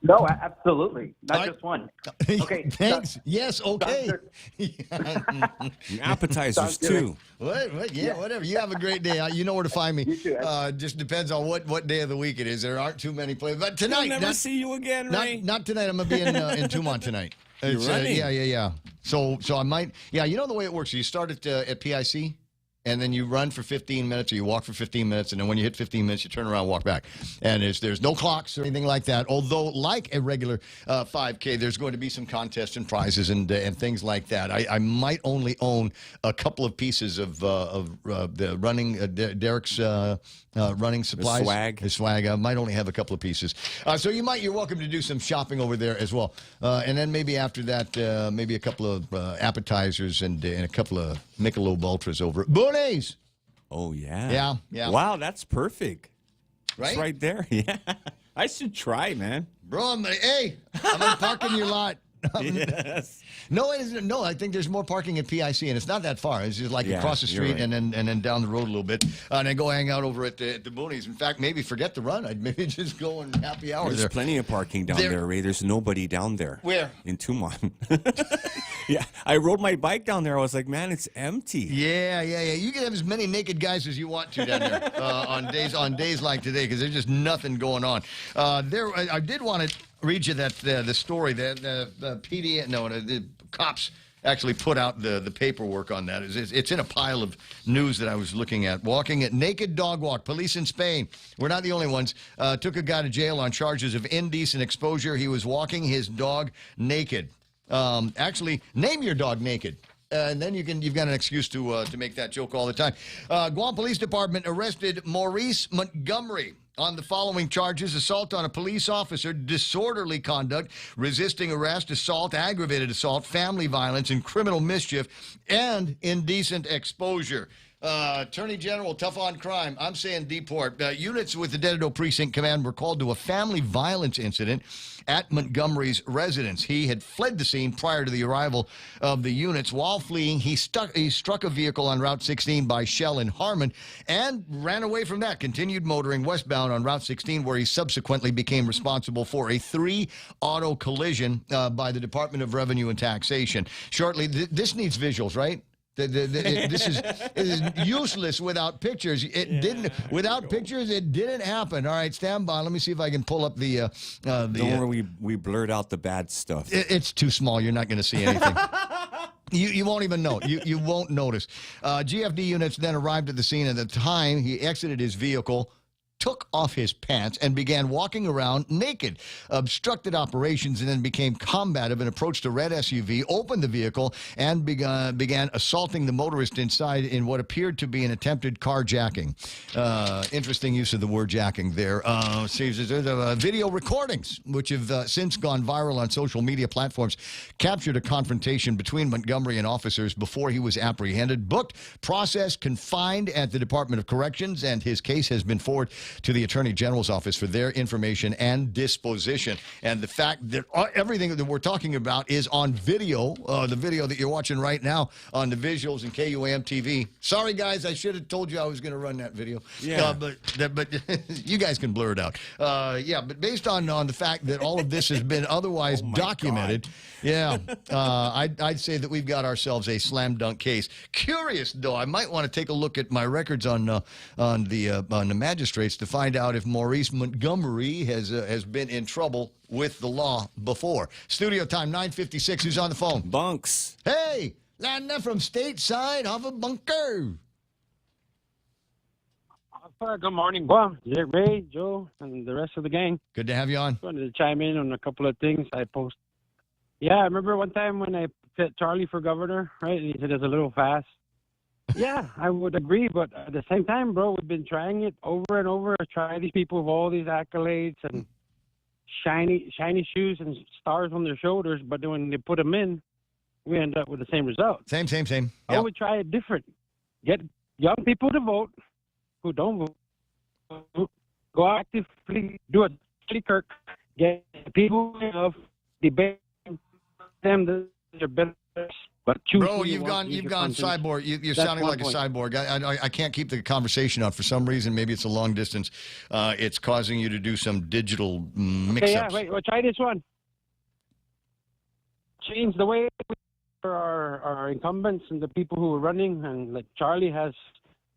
No, absolutely. Not just one. Okay. Thanks. Yes, okay. Appetizers, too. Yeah, whatever. You have a great day. You know where to find me. You too. Just depends on what day of the week it is. There aren't too many places. But tonight. I'll never see you again, Ray. Not tonight. I'm going to be in Tumont tonight. You're running? Yeah. So I might. Yeah, you know the way it works. You start at PIC. And then you run for 15 minutes or you walk for 15 minutes, and then when you hit 15 minutes, you turn around and walk back. And there's no clocks or anything like that, although like a regular 5K, there's going to be some contests and prizes and things like that. I might only own a couple of pieces of the running, Derek's running supplies. His swag. I might only have a couple of pieces. So you're welcome to do some shopping over there as well. And then maybe after that, maybe a couple of appetizers and a couple of Michelob Ultras over at Booney's. Oh, yeah. Yeah. Wow, that's perfect. Right? It's right there. Yeah. I should try, man. Bro, I'm going to park in your lot. Yes. No, it isn't. No, I think there's more parking at PIC, and it's not that far. It's just like across the street right. and then down the road a little bit, and then go hang out over at the Boonies. In fact, maybe forget the run. I'd maybe just go and happy hour There's there. plenty of parking down there, Ray. There's nobody down there. Where? In Tumont. Yeah, I rode my bike down there. I was like, man, it's empty. Yeah. You can have as many naked guys as you want to down there on days like today because there's just nothing going on. I did want to read you that the story that the cops actually put out the paperwork on that. It's in a pile of news that I was looking at. Walking at naked dog walk. Police in Spain, we're not the only ones, took a guy to jail on charges of indecent exposure. He was walking his dog naked. Actually, name your dog naked. And then you've got an excuse to make that joke all the time. Guam Police Department arrested Maurice Montgomery on the following charges: assault on a police officer, disorderly conduct, resisting arrest, assault, aggravated assault, family violence, and criminal mischief, and indecent exposure. Attorney General, tough on crime. I'm saying deport. Units with the Dededo Precinct Command were called to a family violence incident at Montgomery's residence. He had fled the scene prior to the arrival of the units. While fleeing, he struck a vehicle on Route 16 by Shell in Harmon and ran away from that, continued motoring westbound on Route 16, where he subsequently became responsible for a 3-auto collision by the Department of Revenue and Taxation. Shortly, this needs visuals, right? This is useless without pictures. Without pictures, it didn't happen. All right, stand by. Let me see if I can pull up the Don't worry, we blurred out the bad stuff. It's too small. You're not going to see anything. You won't even know. You won't notice. GFD units then arrived at the scene. At the time, he exited his vehicle, took off his pants, and began walking around naked, obstructed operations, and then became combative and approached a red SUV, opened the vehicle, and began assaulting the motorist inside in what appeared to be an attempted carjacking. Interesting use of the word jacking there. Video recordings, which have since gone viral on social media platforms, captured a confrontation between Montgomery and officers before he was apprehended, booked, processed, confined at the Department of Corrections, and his case has been forwarded to the Attorney General's office for their information and disposition. And the fact that everything that we're talking about is on video, the video that you're watching right now on the visuals and KUAM TV. Sorry, guys, I should have told you I was going to run that video. Yeah. But you guys can blur it out. But based on the fact that all of this has been otherwise documented, I'd say that we've got ourselves a slam dunk case. Curious, though, I might want to take a look at my records on the magistrates to find out if Maurice Montgomery has been in trouble with the law before. Studio time, 9:56. Who's on the phone? Bunks. Hey, Lana from stateside off a bunker. Good morning, Guam. Ray, Joe, and the rest of the gang. Good to have you on. Wanted to chime in on a couple of things I post. Yeah, I remember one time when I put Charlie for governor, right? And he said it's a little fast. Yeah, I would agree, but at the same time, bro, we've been trying it over and over. Try these people with all these accolades and shiny shoes and stars on their shoulders, but then when they put them in, we end up with the same result. Same. I would try it different. Get young people to vote who don't vote. Go actively do a Kirk. Get people of debate them that they're better. But bro, you've gone cyborg. You're sounding like a cyborg. I can't keep the conversation up for some reason. Maybe it's a long distance. It's causing you to do some digital mix-ups. Wait. Well, try this one. Change the way for our incumbents and the people who are running. And like Charlie has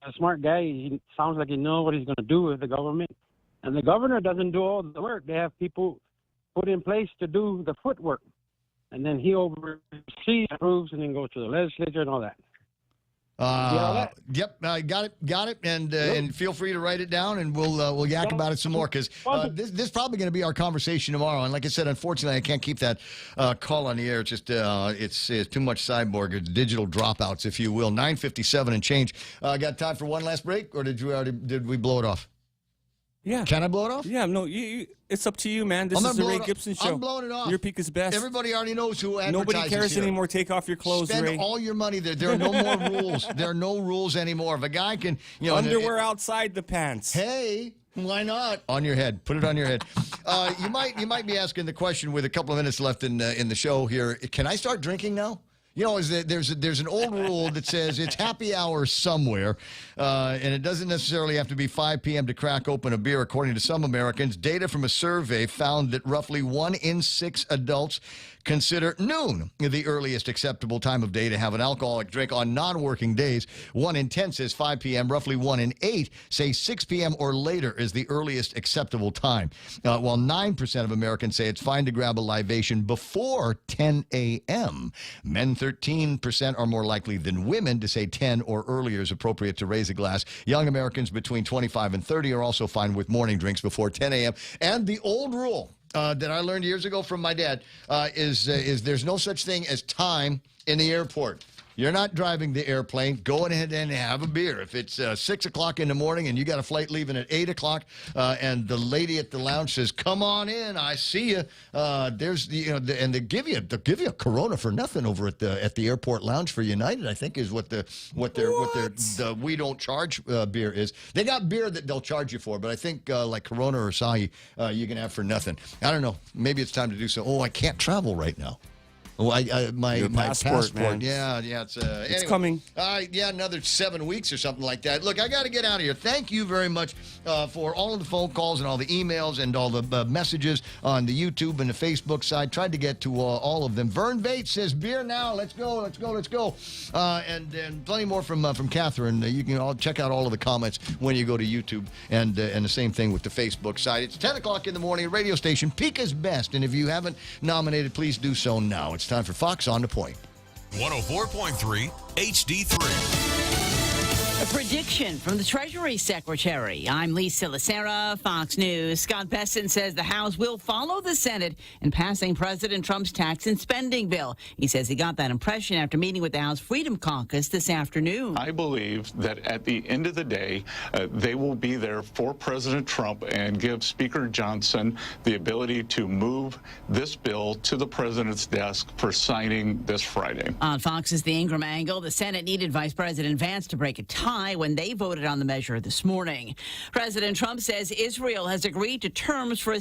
a smart guy. He sounds like he knows what he's going to do with the government. And the governor doesn't do all the work. They have people put in place to do the footwork. And then he oversees, approves, and then goes to the legislature and all that. Yep, got it, and feel free to write it down, and we'll yak about it some more, because this is probably going to be our conversation tomorrow. And like I said, unfortunately, I can't keep that call on the air. It's just it's too much cyborg. It's digital dropouts, if you will. 9:57 and change. Got time for one last break, or did we blow it off? Yeah. Can I blow it off? Yeah, no, it's up to you, man. This is the Ray Gibson Show. I'm blowing it off. Your peak is best. Everybody already knows who advertises. Nobody cares anymore. Take off your clothes, Spend Ray. all your money there. There are no more rules. There are no rules anymore. If a guy can, underwear outside the pants. Hey, why not? On your head. Put it on your head. You might be asking the question with a couple of minutes left in the show here. Can I start drinking now? You know, there's an old rule that says it's happy hour somewhere, and it doesn't necessarily have to be 5 p.m. to crack open a beer, according to some Americans. Data from a survey found that roughly 1 in 6 adults consider noon the earliest acceptable time of day to have an alcoholic drink on non-working days. 1 in 10 says 5 p.m. Roughly 1 in 8 say 6 p.m. or later is the earliest acceptable time, while 9% of Americans say it's fine to grab a libation before 10 a.m. Men 13% are more likely than women to say 10 or earlier is appropriate to raise a glass. Young Americans between 25 and 30 are also fine with morning drinks before 10 a.m. And the old rule that I learned years ago from my dad is there's no such thing as time in the airport. You're not driving the airplane. Go ahead and have a beer. If it's 6 o'clock in the morning and you got a flight leaving at 8 o'clock, and the lady at the lounge says, "Come on in, I see you." There's and they give you a Corona for nothing over at the airport lounge for United. I think is what their we don't charge beer is. They got beer that they'll charge you for, but I think like Corona or Asahi, you can have for nothing. I don't know. Maybe it's time to do so. Oh, I can't travel right now. Oh, my passport. Man. Yeah, it's anyway. Coming. Yeah, another 7 weeks or something like that. Look, I got to get out of here. Thank you very much for all of the phone calls and all the emails and all the messages on the YouTube and the Facebook side. Tried to get to all of them. Vern Bates says, "Beer now. Let's go. And plenty more from Catherine. You can all check out all of the comments when you go to YouTube, and the same thing with the Facebook side. It's 10 o'clock in the morning. Radio station Pika's Best, and if you haven't nominated, please do so now. It's time for Fox on the Point. 104.3 HD3. A prediction from the Treasury Secretary. I'm Lisa Lacera, Fox News. Scott Besson says the House will follow the Senate in passing President Trump's tax and spending bill. He says he got that impression after meeting with the House Freedom Caucus this afternoon. I believe that at the end of the day, they will be there for President Trump and give Speaker Johnson the ability to move this bill to the president's desk for signing this Friday. On Fox's The Ingram Angle, the Senate needed Vice President Vance to break a tie when they voted on the measure this morning. President Trump says Israel has agreed to terms for a